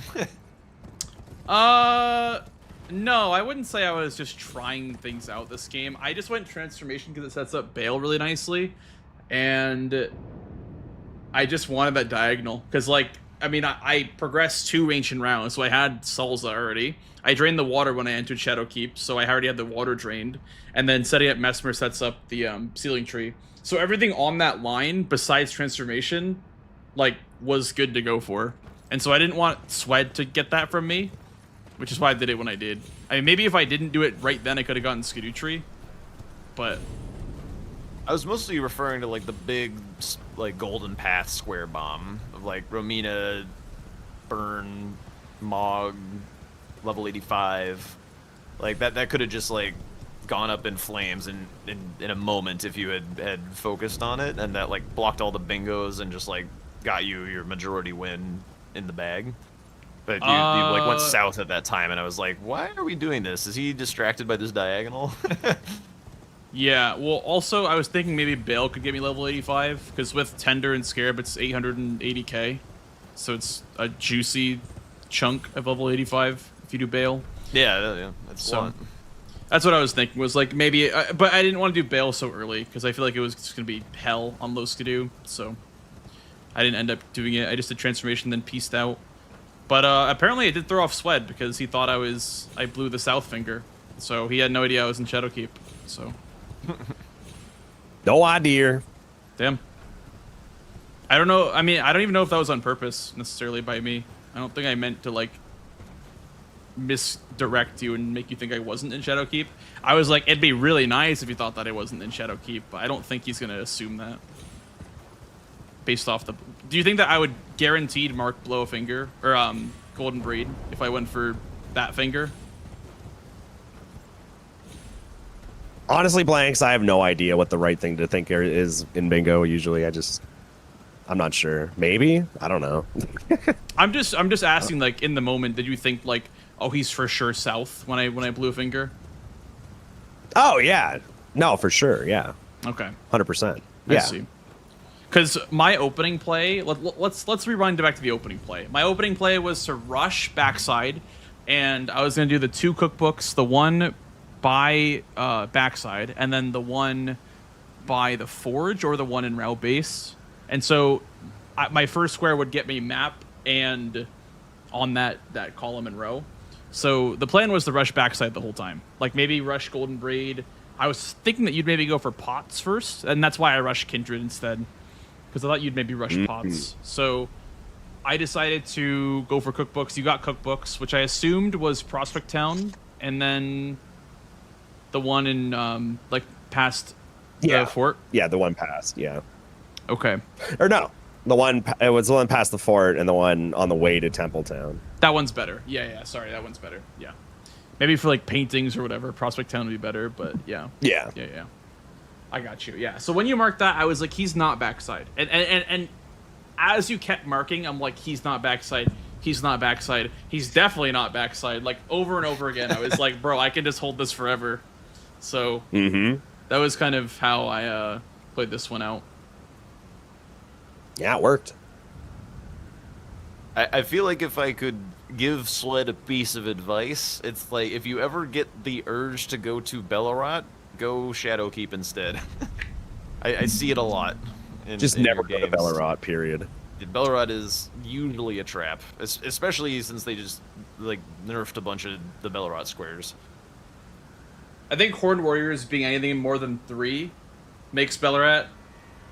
No, I wouldn't say I was just trying things out this game. I just went transformation because it sets up Bale really nicely, and I just wanted that diagonal because, like, I mean, I progressed 2 ancient rounds, so I had Salza already. I drained the water when I entered Shadowkeep, so I already had the water drained. And then setting up Mesmer sets up the Sealing Tree. So everything on that line, besides transformation, like, was good to go for. And so I didn't want Swed to get that from me, which is why I did it when I did. I mean, maybe if I didn't do it right then, I could have gotten Skidoo Tree, but... I was mostly referring to, like, the big, like, Golden Path square bomb of, like, Romina, Burn, Mog, level 85. Like, that could have just, like, gone up in flames in a moment if you had focused on it, and that, like, blocked all the bingos and just, like, got you your majority win in the bag. But you like, went south at that time, and I was like, why are we doing this? Is he distracted by this diagonal? Yeah, well, also, I was thinking maybe Bale could get me level 85, because with Tender and Scarab, it's 880k. So it's a juicy chunk of level 85 if you do Bale. Yeah, that's a lot. That's what I was thinking, was like maybe... but I didn't want to do Bale so early, because I feel like it was just going to be hell on low Skidoo, so I didn't end up doing it. I just did Transformation, then pieced out. But apparently it did throw off Swed, because he thought I blew the South Finger. So he had no idea I was in Shadowkeep, so... No idea. Damn. I don't know. I mean, I don't even know if that was on purpose necessarily by me. I don't think I meant to, like, misdirect you and make you think I wasn't in Shadowkeep. I was like, it'd be really nice if you thought that I wasn't in Shadowkeep, but I don't think he's gonna assume that. Based off the... Do you think that I would guaranteed mark Blow a Finger, or Golden Breed, if I went for that finger? Honestly, Blanks, I have no idea what the right thing to think is in bingo. Usually, I'm not sure. Maybe? I don't know. I'm just asking, like, in the moment, did you think, like, oh, he's for sure south when I blew a finger? Oh, yeah. No, for sure, yeah. Okay. 100%. I see. Because my opening play, let's rewind back to the opening play. My opening play was to rush backside, and I was going to do the 2 cookbooks, the one by backside, and then the one by the forge, or the one in Rao base. And so my first square would get me map and on that column in row. So the plan was to rush backside the whole time. Like, maybe rush Golden Braid. I was thinking that you'd maybe go for pots first, and that's why I rushed Kindred instead, because I thought you'd maybe rush pots. So I decided to go for cookbooks. You got cookbooks, which I assumed was Prospect Town, and then the one in like past the fort. Yeah, the one past. Yeah. Okay. Or no, it was the one past the fort and the one on the way to Templetown. That one's better. Yeah. Sorry, that one's better. Yeah. Maybe for like paintings or whatever, Prospect Town would be better. But yeah. Yeah. I got you. Yeah. So when you marked that, I was like, he's not backside. And as you kept marking, I'm like, he's not backside. He's not backside. He's definitely not backside. Like, over and over again, I was like, bro, I can just hold this forever. So that was kind of how I played this one out. Yeah, it worked. I feel like if I could give Sled a piece of advice, it's like, if you ever get the urge to go to Bellerot, go Shadowkeep instead. I see it a lot. Just never go to Bellerot, period. Bellerot is usually a trap, especially since they just, like, nerfed a bunch of the Bellerot squares. I think Horned Warriors being anything more than 3 makes Bellerot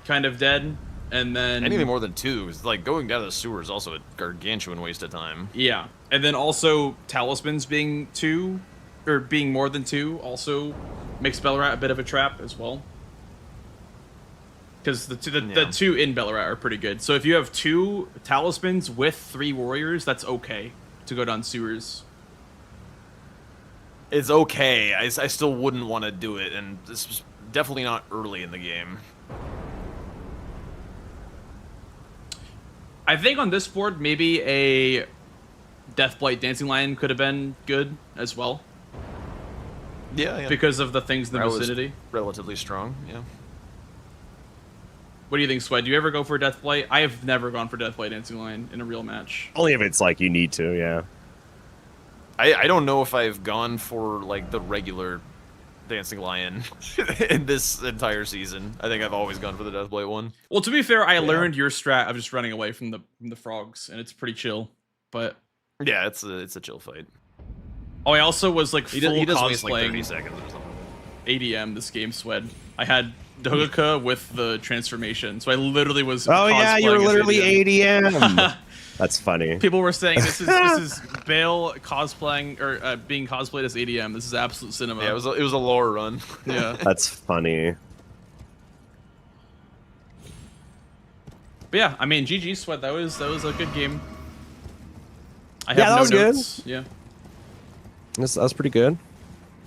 kind of dead, and then... Anything more than 2 is, like, going down the sewer is also a gargantuan waste of time. Yeah, and then also Talismans being 2, or being more than 2, also makes Bellerot a bit of a trap as well. Because the 2 in Bellerot are pretty good. So if you have 2 Talismans with 3 Warriors, that's okay to go down sewers. It's okay. I still wouldn't want to do it, and this was definitely not early in the game. I think on this board, maybe a Deathblight Dancing Lion could have been good as well. Yeah. Because of the things in the vicinity. Relatively strong, yeah. What do you think, Sweat? Do you ever go for Deathblight? I have never gone for Deathblight Dancing Lion in a real match. Only if it's like you need to, yeah. I don't know if I've gone for like the regular Dancing Lion in this entire season. I think I've always gone for the Deathblight one. Well, to be fair, I learned your strat of just running away from the frogs, and it's pretty chill. But yeah, it's a chill fight. Oh, I also was like full he does cosplaying waste like 30 seconds or something. ADM this game, Swed. I had Doguka with the transformation, so I literally was. Oh yeah, you were literally ADM. ADM. That's funny. People were saying this is Bale cosplaying or being cosplayed as ADM. This is absolute cinema. Yeah, it was a lore run. Yeah, that's funny. But yeah, I mean, GG Sweat. That was a good game. I have that no was notes. good. Yeah, that was pretty good.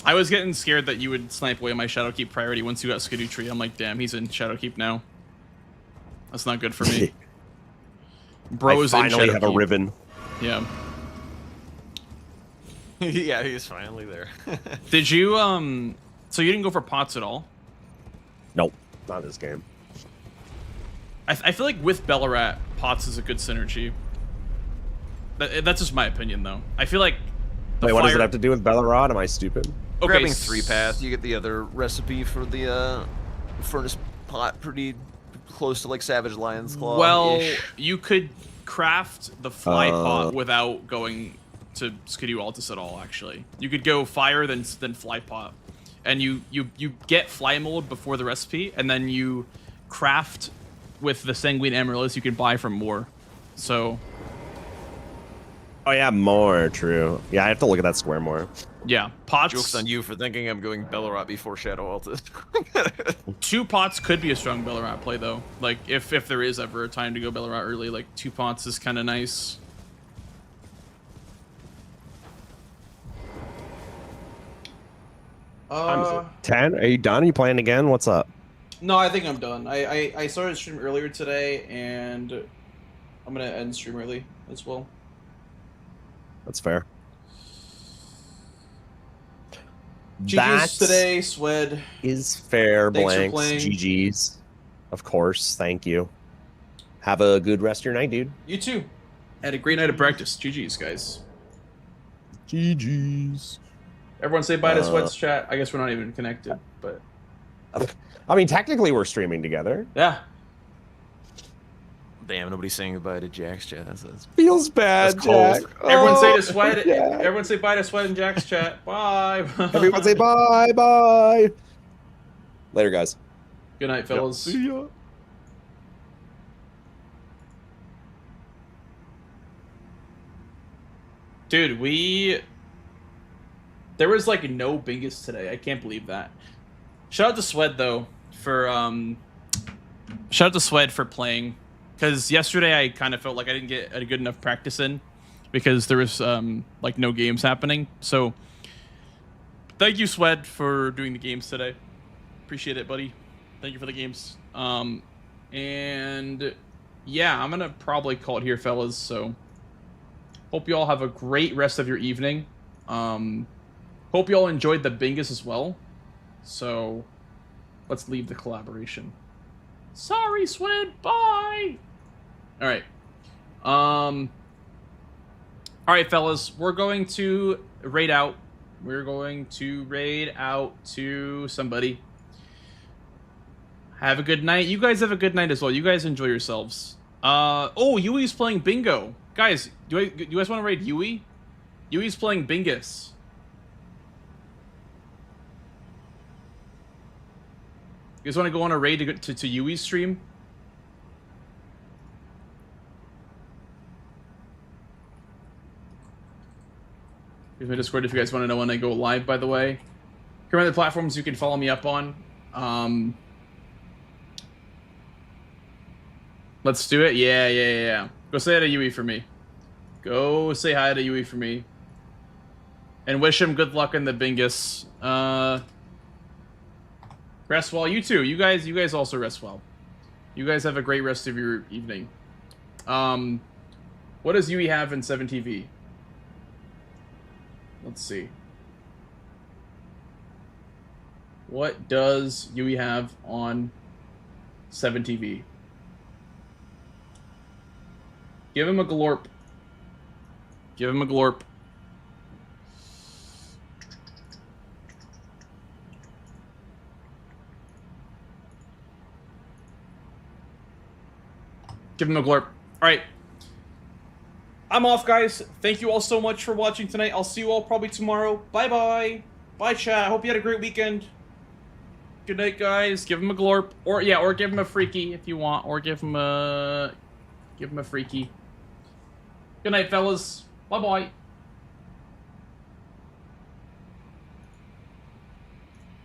I was getting scared that you would snipe away my Shadowkeep priority once you got Skidoo Tree. I'm like, damn, he's in Shadowkeep now. That's not good for me. Bro's I finally in have a ribbon. Yeah. Yeah, he's finally there. Did you so you didn't go for pots at all? Nope, not this game. I feel like with Bellarat, pots is a good synergy. That's just my opinion, though. I feel like. Wait, what does it have to do with Bellarod? Am I stupid? Okay, grabbing 3-path, you get the other recipe for the furnace pot pretty close to like Savage Lion's Claw. Well, you could craft the fly pot without going to Skidoo Altus at all. Actually, you could go fire then fly pot, and you get fly mold before the recipe, and then you craft with the Sanguine Amaryllis you can buy from more. So. Oh yeah, more true. Yeah, I have to look at that square more. Yeah, pots. Joke's on you for thinking I'm going Bellarat before Shadow Altus. 2 pots could be a strong Bellarat play though. Like if there is ever a time to go Bellarat early, like 2 pots is kind of nice. Time is it? 10? Are you done? Are you playing again? What's up? No, I think I'm done. I started stream earlier today, and I'm gonna end stream early as well. That's fair. GG's today, Swed. Is fair, Thanks Blanks. for playing. GG's. Of course. Thank you. Have a good rest of your night, dude. You too. Had a great night of practice. GG's, guys. GG's. Everyone say bye to Swed's chat. I guess we're not even connected, but. I mean, technically we're streaming together. Yeah. Damn, nobody's saying goodbye to Jack's chat. That's feels bad, Jack. Everyone say to Swed. Yeah. Everyone say bye to Swed and Jack's chat. Bye. Everyone say bye, bye. Later, guys. Good night, fellas. See ya. Dude, there was like no Bingus today. I can't believe that. Shout out to Swed though for shout out to Swed for playing, because yesterday I kind of felt like I didn't get a good enough practice in because there was like no games happening. So thank you, Swed, for doing the games today. Appreciate it, buddy. Thank you for the games. And yeah, I'm gonna probably call it here, fellas. So hope you all have a great rest of your evening. Hope you all enjoyed the Bingus as well. So let's leave the collaboration. Sorry, Swed. Bye. All right. All right, fellas. We're going to raid out. We're going to raid out to somebody. Have a good night. You guys have a good night as well. You guys enjoy yourselves. Oh, Yui's playing bingo. Guys, do you guys want to raid Yui? Yui's playing Bingus. You guys want to go on a raid to Yui's stream? Here's my Discord if you guys want to know when I go live, by the way. Here are the platforms you can follow me up on. Let's do it. Yeah. Go say hi to Yui for me. Go say hi to Yui for me. And wish him good luck in the Bingus. Rest well. You too. You guys also rest well. You guys have a great rest of your evening. What does Yui have in 7TV? Let's see. What does Yui have on 7TV? Give him a glorp. Give him a glorp. Give him a glorp. All right. I'm off, guys. Thank you all so much for watching tonight. I'll see you all probably tomorrow. Bye-bye. Bye, chat. Hope you had a great weekend. Good night, guys. Give him a glorp. Or give him a freaky if you want. Or give him a freaky. Good night, fellas. Bye-bye.